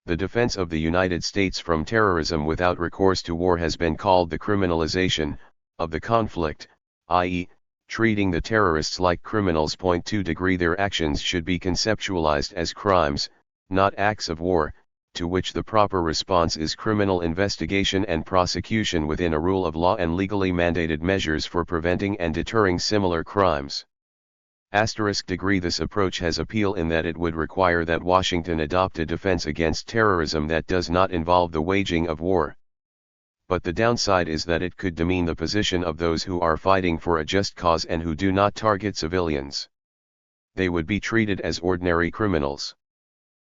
The defense of the United States from terrorism without recourse to war has been called the criminalization of the conflict, i.e., treating the terrorists like criminals. 2 degree their actions should be conceptualized as crimes, not acts of war, to which the proper response is criminal investigation and prosecution within a rule of law and legally mandated measures for preventing and deterring similar crimes. Degree this approach has appeal in that it would require that Washington adopt a defense against terrorism that does not involve the waging of war. But the downside is that it could demean the position of those who are fighting for a just cause and who do not target civilians. They would be treated as ordinary criminals.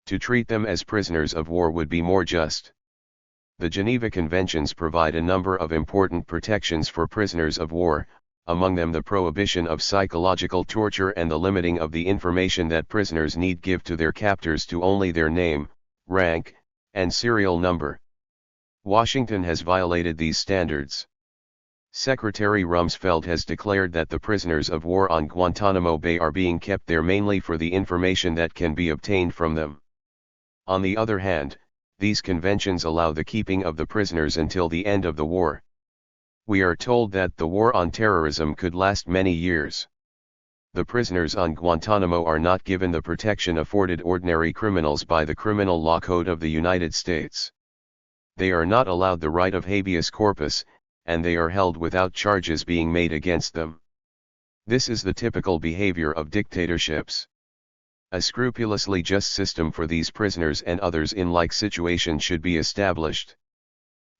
To treat them as prisoners of war would be more just. The Geneva Conventions provide a number of important protections for prisoners of war, among them the prohibition of psychological torture and the limiting of the information that prisoners need give to their captors to only their name, rank, and serial number. Washington has violated these standards. Secretary Rumsfeld has declared that the prisoners of war on Guantanamo Bay are being kept there mainly for the information that can be obtained from them. On the other hand, these conventions allow the keeping of the prisoners until the end of the war. We are told that the war on terrorism could last many years. The prisoners on Guantanamo are not given the protection afforded ordinary criminals by the Criminal Law Code of the United States. They are not allowed the right of habeas corpus, and they are held without charges being made against them. This is the typical behavior of dictatorships. A scrupulously just system for these prisoners and others in like situations should be established.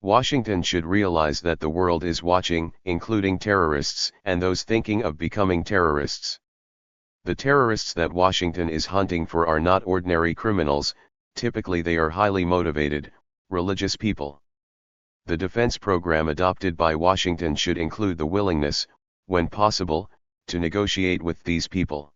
Washington should realize that the world is watching, including terrorists and those thinking of becoming terrorists. The terrorists that Washington is hunting for are not ordinary criminals, typically they are highly motivated, religious people. The defense program adopted by Washington should include the willingness, when possible, to negotiate with these people.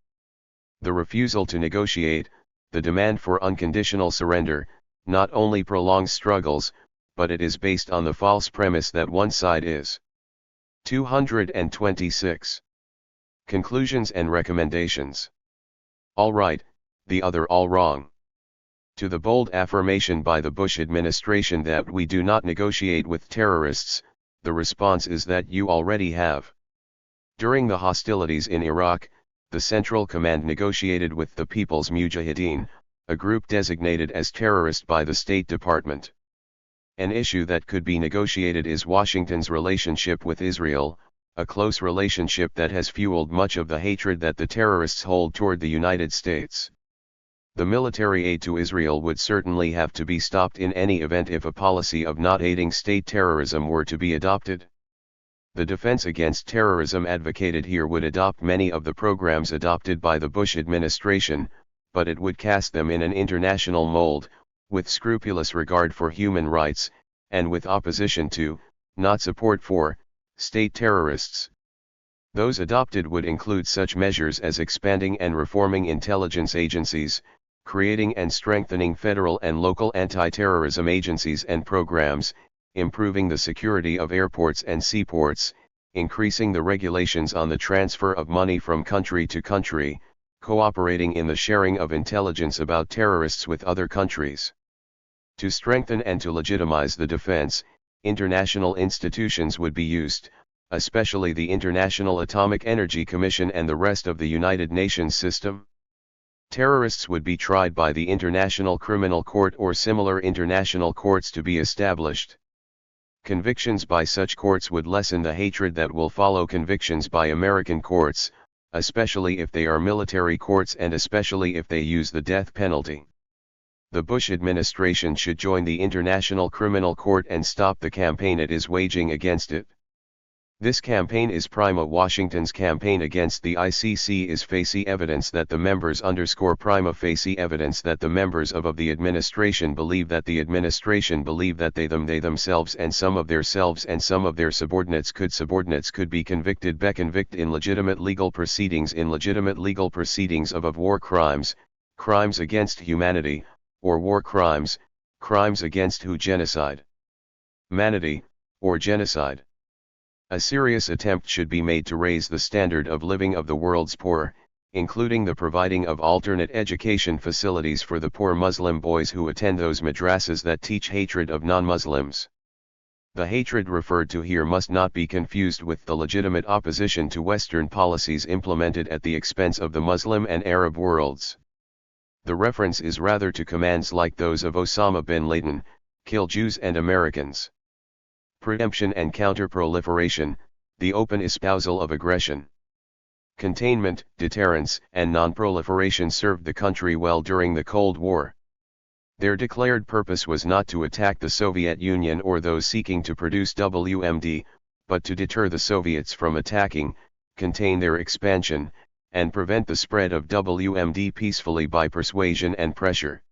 The refusal to negotiate, the demand for unconditional surrender, not only prolongs struggles, but it is based on the false premise that one side is. 226. Conclusions and recommendations. All right, the other all wrong. To the bold affirmation by the Bush administration that we do not negotiate with terrorists, the response is that you already have. During the hostilities in Iraq, the Central Command negotiated with the People's Mujahideen, a group designated as terrorist by the State Department. An issue that could be negotiated is Washington's relationship with Israel, a close relationship that has fueled much of the hatred that the terrorists hold toward the United States. The military aid to Israel would certainly have to be stopped in any event if a policy of not aiding state terrorism were to be adopted. The Defense Against Terrorism advocated here would adopt many of the programs adopted by the Bush administration, but it would cast them in an international mold, with scrupulous regard for human rights, and with opposition to, not support for, state terrorists. Those adopted would include such measures as expanding and reforming intelligence agencies, creating and strengthening federal and local anti-terrorism agencies and programs, improving the security of airports and seaports, increasing the regulations on the transfer of money from country to country, cooperating in the sharing of intelligence about terrorists with other countries. To strengthen and to legitimize the defense, international institutions would be used, especially the International Atomic Energy Commission and the rest of the United Nations system. Terrorists would be tried by the International Criminal Court or similar international courts to be established. Convictions by such courts would lessen the hatred that will follow convictions by American courts, especially if they are military courts and especially if they use the death penalty. The Bush administration should join the International Criminal Court and stop the campaign it is waging against it. This campaign is prima Washington's campaign against the ICC is facie evidence that the members prima facie evidence that the members of the administration believe that the administration believe that they themselves and some of their selves and some of their subordinates could be convicted in legitimate legal proceedings of war crimes, crimes against humanity, or war crimes, crimes against genocide, humanity, or genocide. A serious attempt should be made to raise the standard of living of the world's poor, including the providing of alternate education facilities for the poor Muslim boys who attend those madrasas that teach hatred of non-Muslims. The hatred referred to here must not be confused with the legitimate opposition to Western policies implemented at the expense of the Muslim and Arab worlds. The reference is rather to commands like those of Osama bin Laden, kill Jews and Americans. Preemption and counter-proliferation, the open espousal of aggression. Containment, deterrence, and non-proliferation served the country well during the Cold War. Their declared purpose was not to attack the Soviet Union or those seeking to produce WMD, but to deter the Soviets from attacking, contain their expansion, and prevent the spread of WMD peacefully by persuasion and pressure.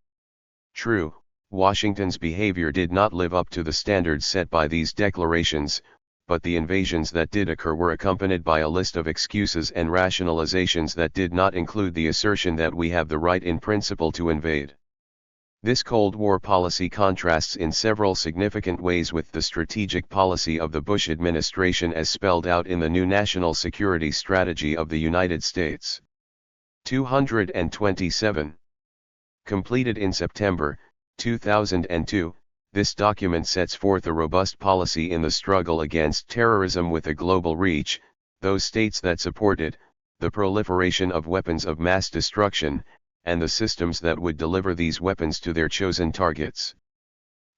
True, Washington's behavior did not live up to the standards set by these declarations, but the invasions that did occur were accompanied by a list of excuses and rationalizations that did not include the assertion that we have the right in principle to invade. This Cold War policy contrasts in several significant ways with the strategic policy of the Bush administration as spelled out in the new National Security Strategy of the United States. 227. Completed in September 2002, this document sets forth a robust policy in the struggle against terrorism with a global reach, those states that support it, the proliferation of weapons of mass destruction, and the systems that would deliver these weapons to their chosen targets.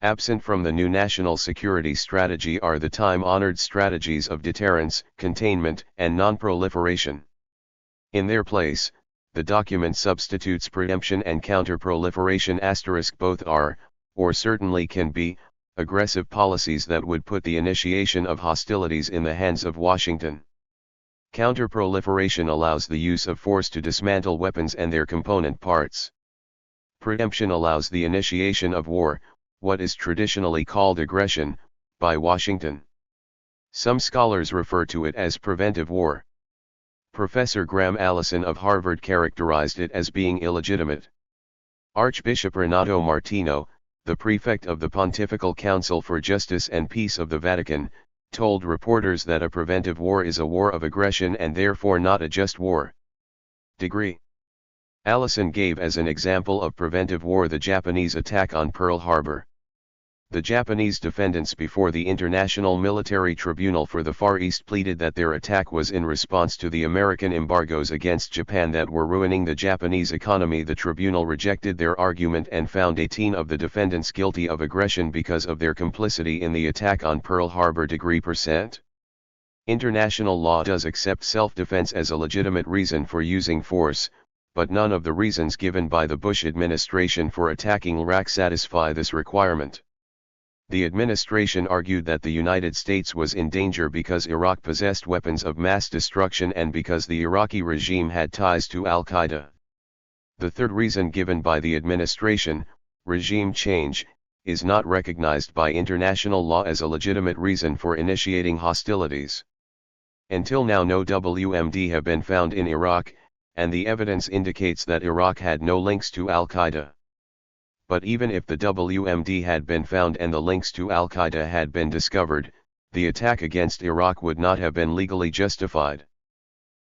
Absent from the new national security strategy are the time-honored strategies of deterrence, containment, and non-proliferation. In their place, the document substitutes preemption and counter-proliferation *. Both are, or certainly can be, aggressive policies that would put the initiation of hostilities in the hands of Washington. Counterproliferation allows the use of force to dismantle weapons and their component parts. Preemption allows the initiation of war, what is traditionally called aggression, by Washington. Some scholars refer to it as preventive war. Professor Graham Allison of Harvard characterized it as being illegitimate. Archbishop Renato Martino, the prefect of the Pontifical Council for Justice and Peace of the Vatican, told reporters that a preventive war is a war of aggression and therefore not a just war. Degree. Allison gave as an example of preventive war the Japanese attack on Pearl Harbor. The Japanese defendants before the International Military Tribunal for the Far East pleaded that their attack was in response to the American embargoes against Japan that were ruining the Japanese economy. The tribunal rejected their argument and found 18 of the defendants guilty of aggression because of their complicity in the attack on Pearl Harbor. %. International law does accept self-defense as a legitimate reason for using force, but none of the reasons given by the Bush administration for attacking Iraq satisfy this requirement. The administration argued that the United States was in danger because Iraq possessed weapons of mass destruction and because the Iraqi regime had ties to al-Qaeda. The third reason given by the administration, regime change, is not recognized by international law as a legitimate reason for initiating hostilities. Until now, no WMD have been found in Iraq, and the evidence indicates that Iraq had no links to al-Qaeda. But even if the WMD had been found and the links to al-Qaeda had been discovered, the attack against Iraq would not have been legally justified.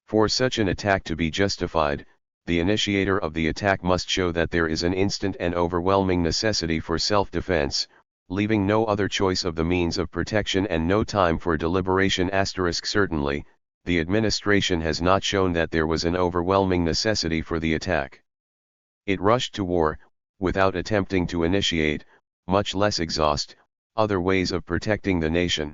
For such an attack to be justified, the initiator of the attack must show that there is an instant and overwhelming necessity for self-defense, leaving no other choice of the means of protection and no time for deliberation. Certainly, the administration has not shown that there was an overwhelming necessity for the attack. It rushed to war, without attempting to initiate, much less exhaust, other ways of protecting the nation.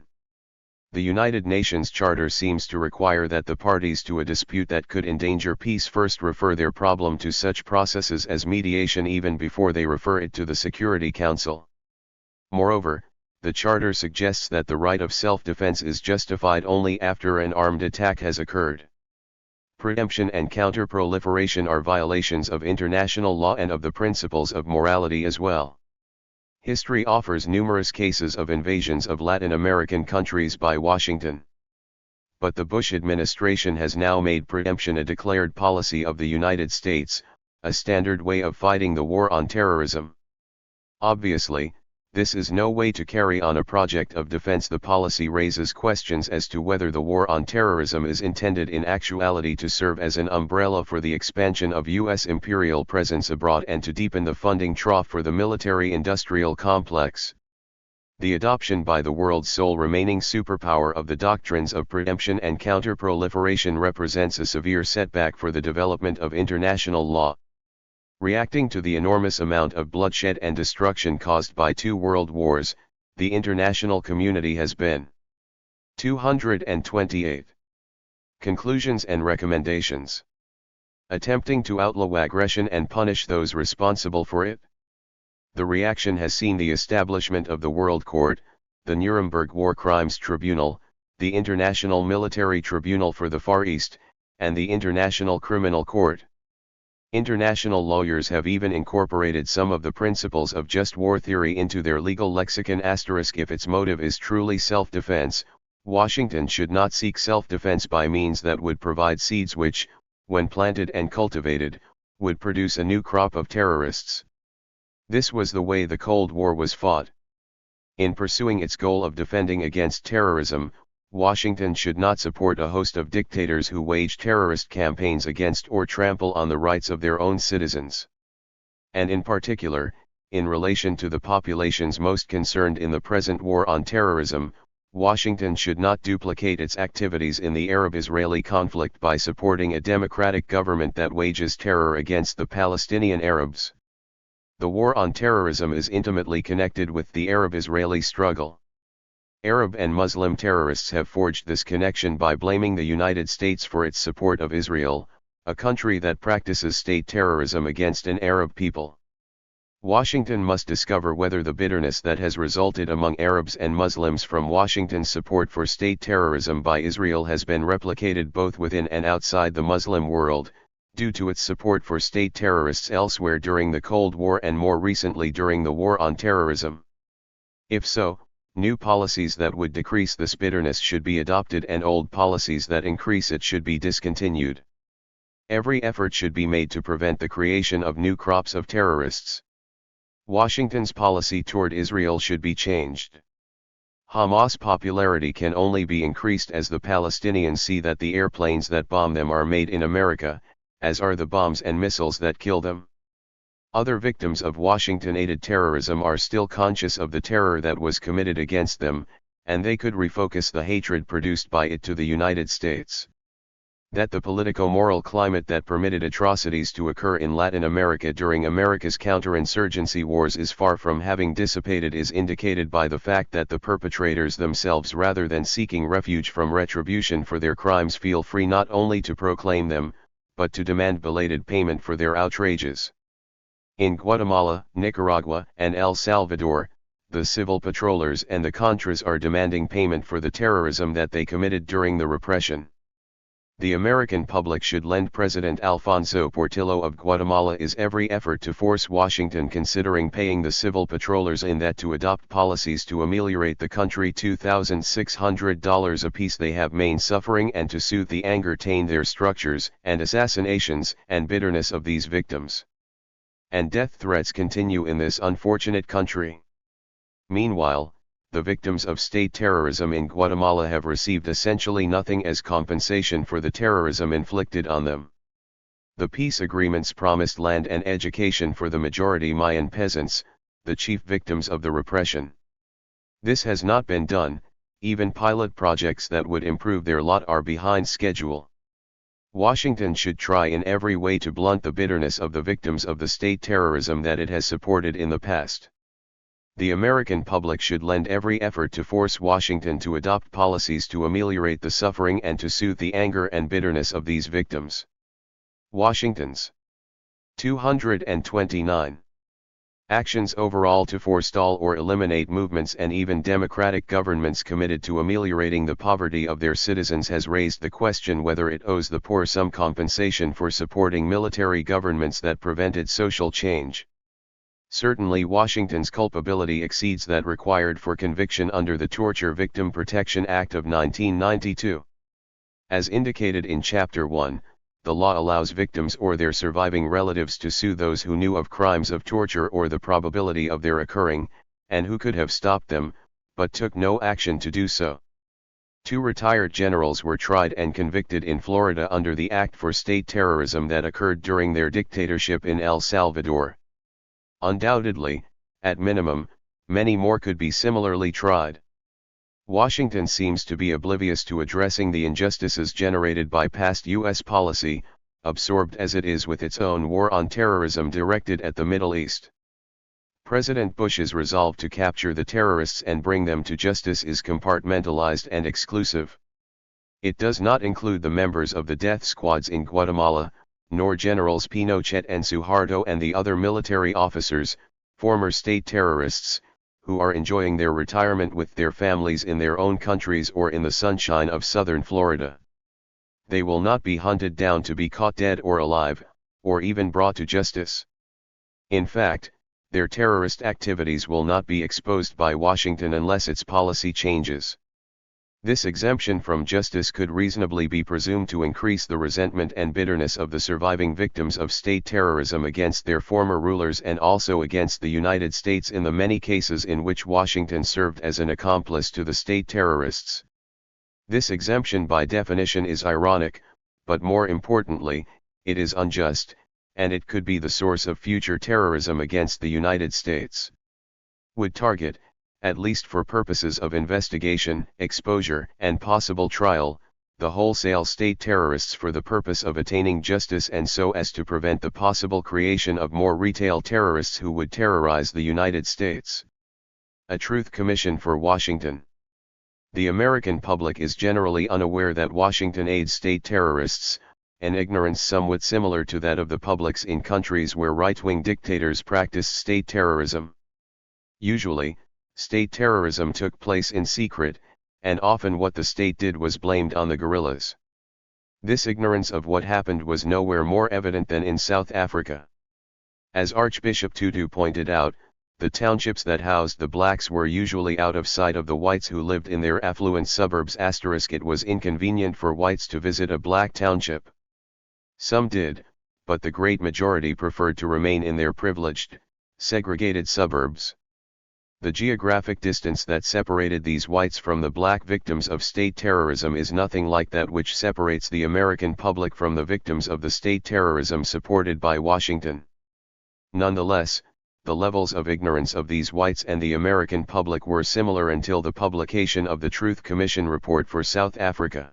The United Nations Charter seems to require that the parties to a dispute that could endanger peace first refer their problem to such processes as mediation even before they refer it to the Security Council. Moreover, the Charter suggests that the right of self-defense is justified only after an armed attack has occurred. Preemption and counterproliferation are violations of international law and of the principles of morality as well. History offers numerous cases of invasions of Latin American countries by Washington. But the Bush administration has now made preemption a declared policy of the United States, a standard way of fighting the war on terrorism. Obviously, this is no way to carry on a project of defense. The policy raises questions as to whether the war on terrorism is intended in actuality to serve as an umbrella for the expansion of U.S. imperial presence abroad and to deepen the funding trough for the military-industrial complex. The adoption by the world's sole remaining superpower of the doctrines of preemption and counterproliferation represents a severe setback for the development of international law. Reacting to the enormous amount of bloodshed and destruction caused by 2 world wars, the international community has been 228. Conclusions and recommendations. Attempting to outlaw aggression and punish those responsible for it. The reaction has seen the establishment of the World Court, the Nuremberg War Crimes Tribunal, the International Military Tribunal for the Far East, and the International Criminal Court. International lawyers have even incorporated some of the principles of just war theory into their legal lexicon. If its motive is truly self-defense, Washington should not seek self-defense by means that would provide seeds which, when planted and cultivated, would produce a new crop of terrorists. This was the way the Cold War was fought. In pursuing its goal of defending against terrorism, Washington should not support a host of dictators who wage terrorist campaigns against or trample on the rights of their own citizens. And in particular, in relation to the populations most concerned in the present war on terrorism, Washington should not duplicate its activities in the Arab-Israeli conflict by supporting a democratic government that wages terror against the Palestinian Arabs. The war on terrorism is intimately connected with the Arab-Israeli struggle. Arab and Muslim terrorists have forged this connection by blaming the United States for its support of Israel, a country that practices state terrorism against an Arab people. Washington must discover whether the bitterness that has resulted among Arabs and Muslims from Washington's support for state terrorism by Israel has been replicated both within and outside the Muslim world, due to its support for state terrorists elsewhere during the Cold War and more recently during the War on Terrorism. If so, new policies that would decrease this bitterness should be adopted and old policies that increase it should be discontinued. Every effort should be made to prevent the creation of new crops of terrorists. Washington's policy toward Israel should be changed. Hamas' popularity can only be increased as the Palestinians see that the airplanes that bomb them are made in America, as are the bombs and missiles that kill them. Other victims of Washington-aided terrorism are still conscious of the terror that was committed against them, and they could refocus the hatred produced by it to the United States. That the politico-moral climate that permitted atrocities to occur in Latin America during America's counterinsurgency wars is far from having dissipated is indicated by the fact that the perpetrators themselves, rather than seeking refuge from retribution for their crimes, feel free not only to proclaim them, but to demand belated payment for their outrages. In Guatemala, Nicaragua, and El Salvador, the civil patrollers and the Contras are demanding payment for the terrorism that they committed during the repression. The American public should lend President Alfonso Portillo of Guatemala every effort to force Washington considering paying the civil patrollers in that to adopt policies to ameliorate the country $2,600 apiece they have main suffering and to soothe the anger taint their structures and assassinations and bitterness of these victims. And death threats continue in this unfortunate country. Meanwhile, the victims of state terrorism in Guatemala have received essentially nothing as compensation for the terrorism inflicted on them. The peace agreements promised land and education for the majority Mayan peasants, the chief victims of the repression. This has not been done. Even pilot projects that would improve their lot are behind schedule. Washington should try in every way to blunt the bitterness of the victims of the state terrorism that it has supported in the past. The American public should lend every effort to force Washington to adopt policies to ameliorate the suffering and to soothe the anger and bitterness of these victims. Washington's 229. Actions overall to forestall or eliminate movements and even democratic governments committed to ameliorating the poverty of their citizens has raised the question whether it owes the poor some compensation for supporting military governments that prevented social change. Certainly Washington's culpability exceeds that required for conviction under the Torture Victim Protection Act of 1992. As indicated in Chapter 1, the law allows victims or their surviving relatives to sue those who knew of crimes of torture or the probability of their occurring, and who could have stopped them, but took no action to do so. 2 retired generals were tried and convicted in Florida under the Act for State Terrorism that occurred during their dictatorship in El Salvador. Undoubtedly, at minimum, many more could be similarly tried. Washington seems to be oblivious to addressing the injustices generated by past U.S. policy, absorbed as it is with its own war on terrorism directed at the Middle East. President Bush's resolve to capture the terrorists and bring them to justice is compartmentalized and exclusive. It does not include the members of the death squads in Guatemala, nor Generals Pinochet and Suharto and the other military officers, former state terrorists, who are enjoying their retirement with their families in their own countries or in the sunshine of southern Florida. They will not be hunted down to be caught dead or alive, or even brought to justice. In fact, their terrorist activities will not be exposed by Washington unless its policy changes. This exemption from justice could reasonably be presumed to increase the resentment and bitterness of the surviving victims of state terrorism against their former rulers and also against the United States in the many cases in which Washington served as an accomplice to the state terrorists. This exemption by definition is ironic, but more importantly, it is unjust, and it could be the source of future terrorism against the United States. Would target, at least for purposes of investigation, exposure, and possible trial, the wholesale state terrorists for the purpose of attaining justice and so as to prevent the possible creation of more retail terrorists who would terrorize the United States. A Truth Commission for Washington. The American public is generally unaware that Washington aids state terrorists, an ignorance somewhat similar to that of the publics in countries where right-wing dictators practiced state terrorism. Usually, state terrorism took place in secret, and often what the state did was blamed on the guerrillas. This ignorance of what happened was nowhere more evident than in South Africa. As Archbishop Tutu pointed out, the townships that housed the blacks were usually out of sight of the whites who lived in their affluent suburbs. It was inconvenient for whites to visit a black township. Some did, but the great majority preferred to remain in their privileged, segregated suburbs. The geographic distance that separated these whites from the black victims of state terrorism is nothing like that which separates the American public from the victims of the state terrorism supported by Washington. Nonetheless, the levels of ignorance of these whites and the American public were similar until the publication of the Truth Commission report for South Africa.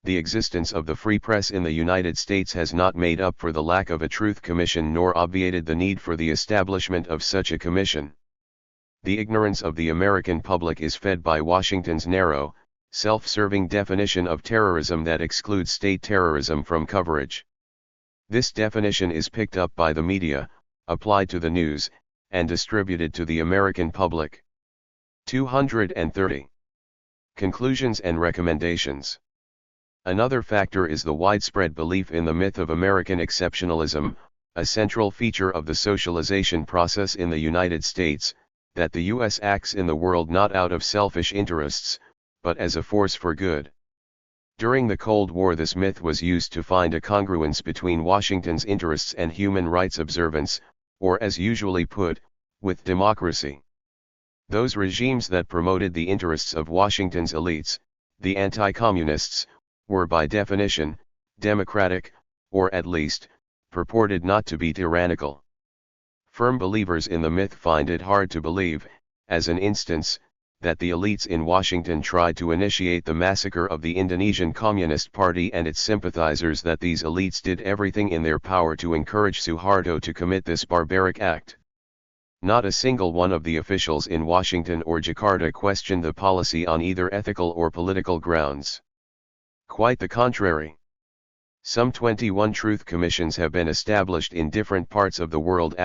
The existence of the free press in the United States has not made up for the lack of a Truth Commission nor obviated the need for the establishment of such a commission. The ignorance of the American public is fed by Washington's narrow, self-serving definition of terrorism that excludes state terrorism from coverage. This definition is picked up by the media, applied to the news, and distributed to the American public. 230. Conclusions and recommendations. Another factor is the widespread belief in the myth of American exceptionalism, a central feature of the socialization process in the United States, that the U.S. acts in the world not out of selfish interests, but as a force for good. During the Cold War, this myth was used to find a congruence between Washington's interests and human rights observance, or as usually put, with democracy. Those regimes that promoted the interests of Washington's elites, the anti-communists, were by definition, democratic, or at least, purported not to be tyrannical. Firm believers in the myth find it hard to believe, as an instance, that the elites in Washington tried to initiate the massacre of the Indonesian Communist Party and its sympathizers, that these elites did everything in their power to encourage Suharto to commit this barbaric act. Not a single one of the officials in Washington or Jakarta questioned the policy on either ethical or political grounds. Quite the contrary. Some 21 truth commissions have been established in different parts of the world.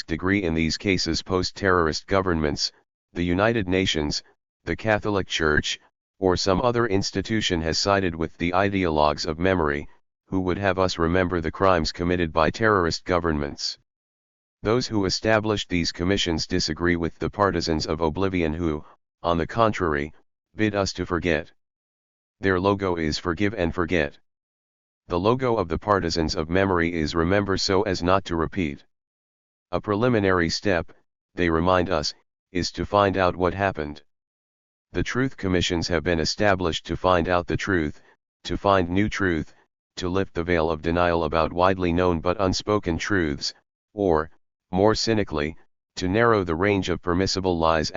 Degree in these cases post-terrorist governments, the United Nations, the Catholic Church, or some other institution has sided with the ideologues of memory, who would have us remember the crimes committed by terrorist governments. Those who established these commissions disagree with the partisans of oblivion who, on the contrary, bid us to forget. Their logo is forgive and forget. The logo of the partisans of memory is remember so as not to repeat. A preliminary step, they remind us, is to find out what happened. The truth commissions have been established to find out the truth, to find new truth, to lift the veil of denial about widely known but unspoken truths, or, more cynically, to narrow the range of permissible lies.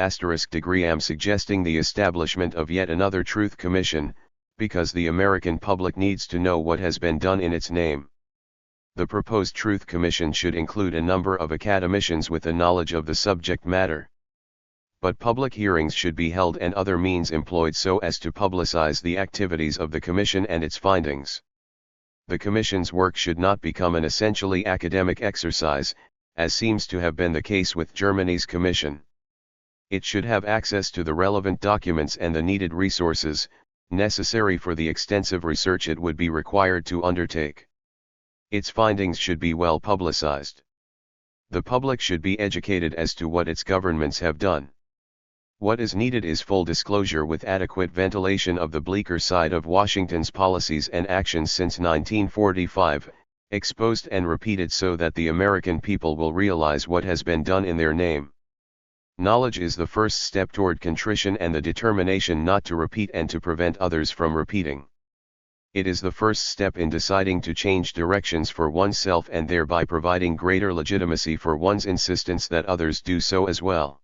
Degree am suggesting the establishment of yet another truth commission, because the American public needs to know what has been done in its name. The proposed Truth Commission should include a number of academicians with a knowledge of the subject matter. But public hearings should be held and other means employed so as to publicize the activities of the Commission and its findings. The Commission's work should not become an essentially academic exercise, as seems to have been the case with Germany's Commission. It should have access to the relevant documents and the needed resources, necessary for the extensive research it would be required to undertake. Its findings should be well publicized. The public should be educated as to what its governments have done. What is needed is full disclosure with adequate ventilation of the bleaker side of Washington's policies and actions since 1945, exposed and repeated so that the American people will realize what has been done in their name. Knowledge is the first step toward contrition and the determination not to repeat and to prevent others from repeating. It is the first step in deciding to change directions for oneself and thereby providing greater legitimacy for one's insistence that others do so as well.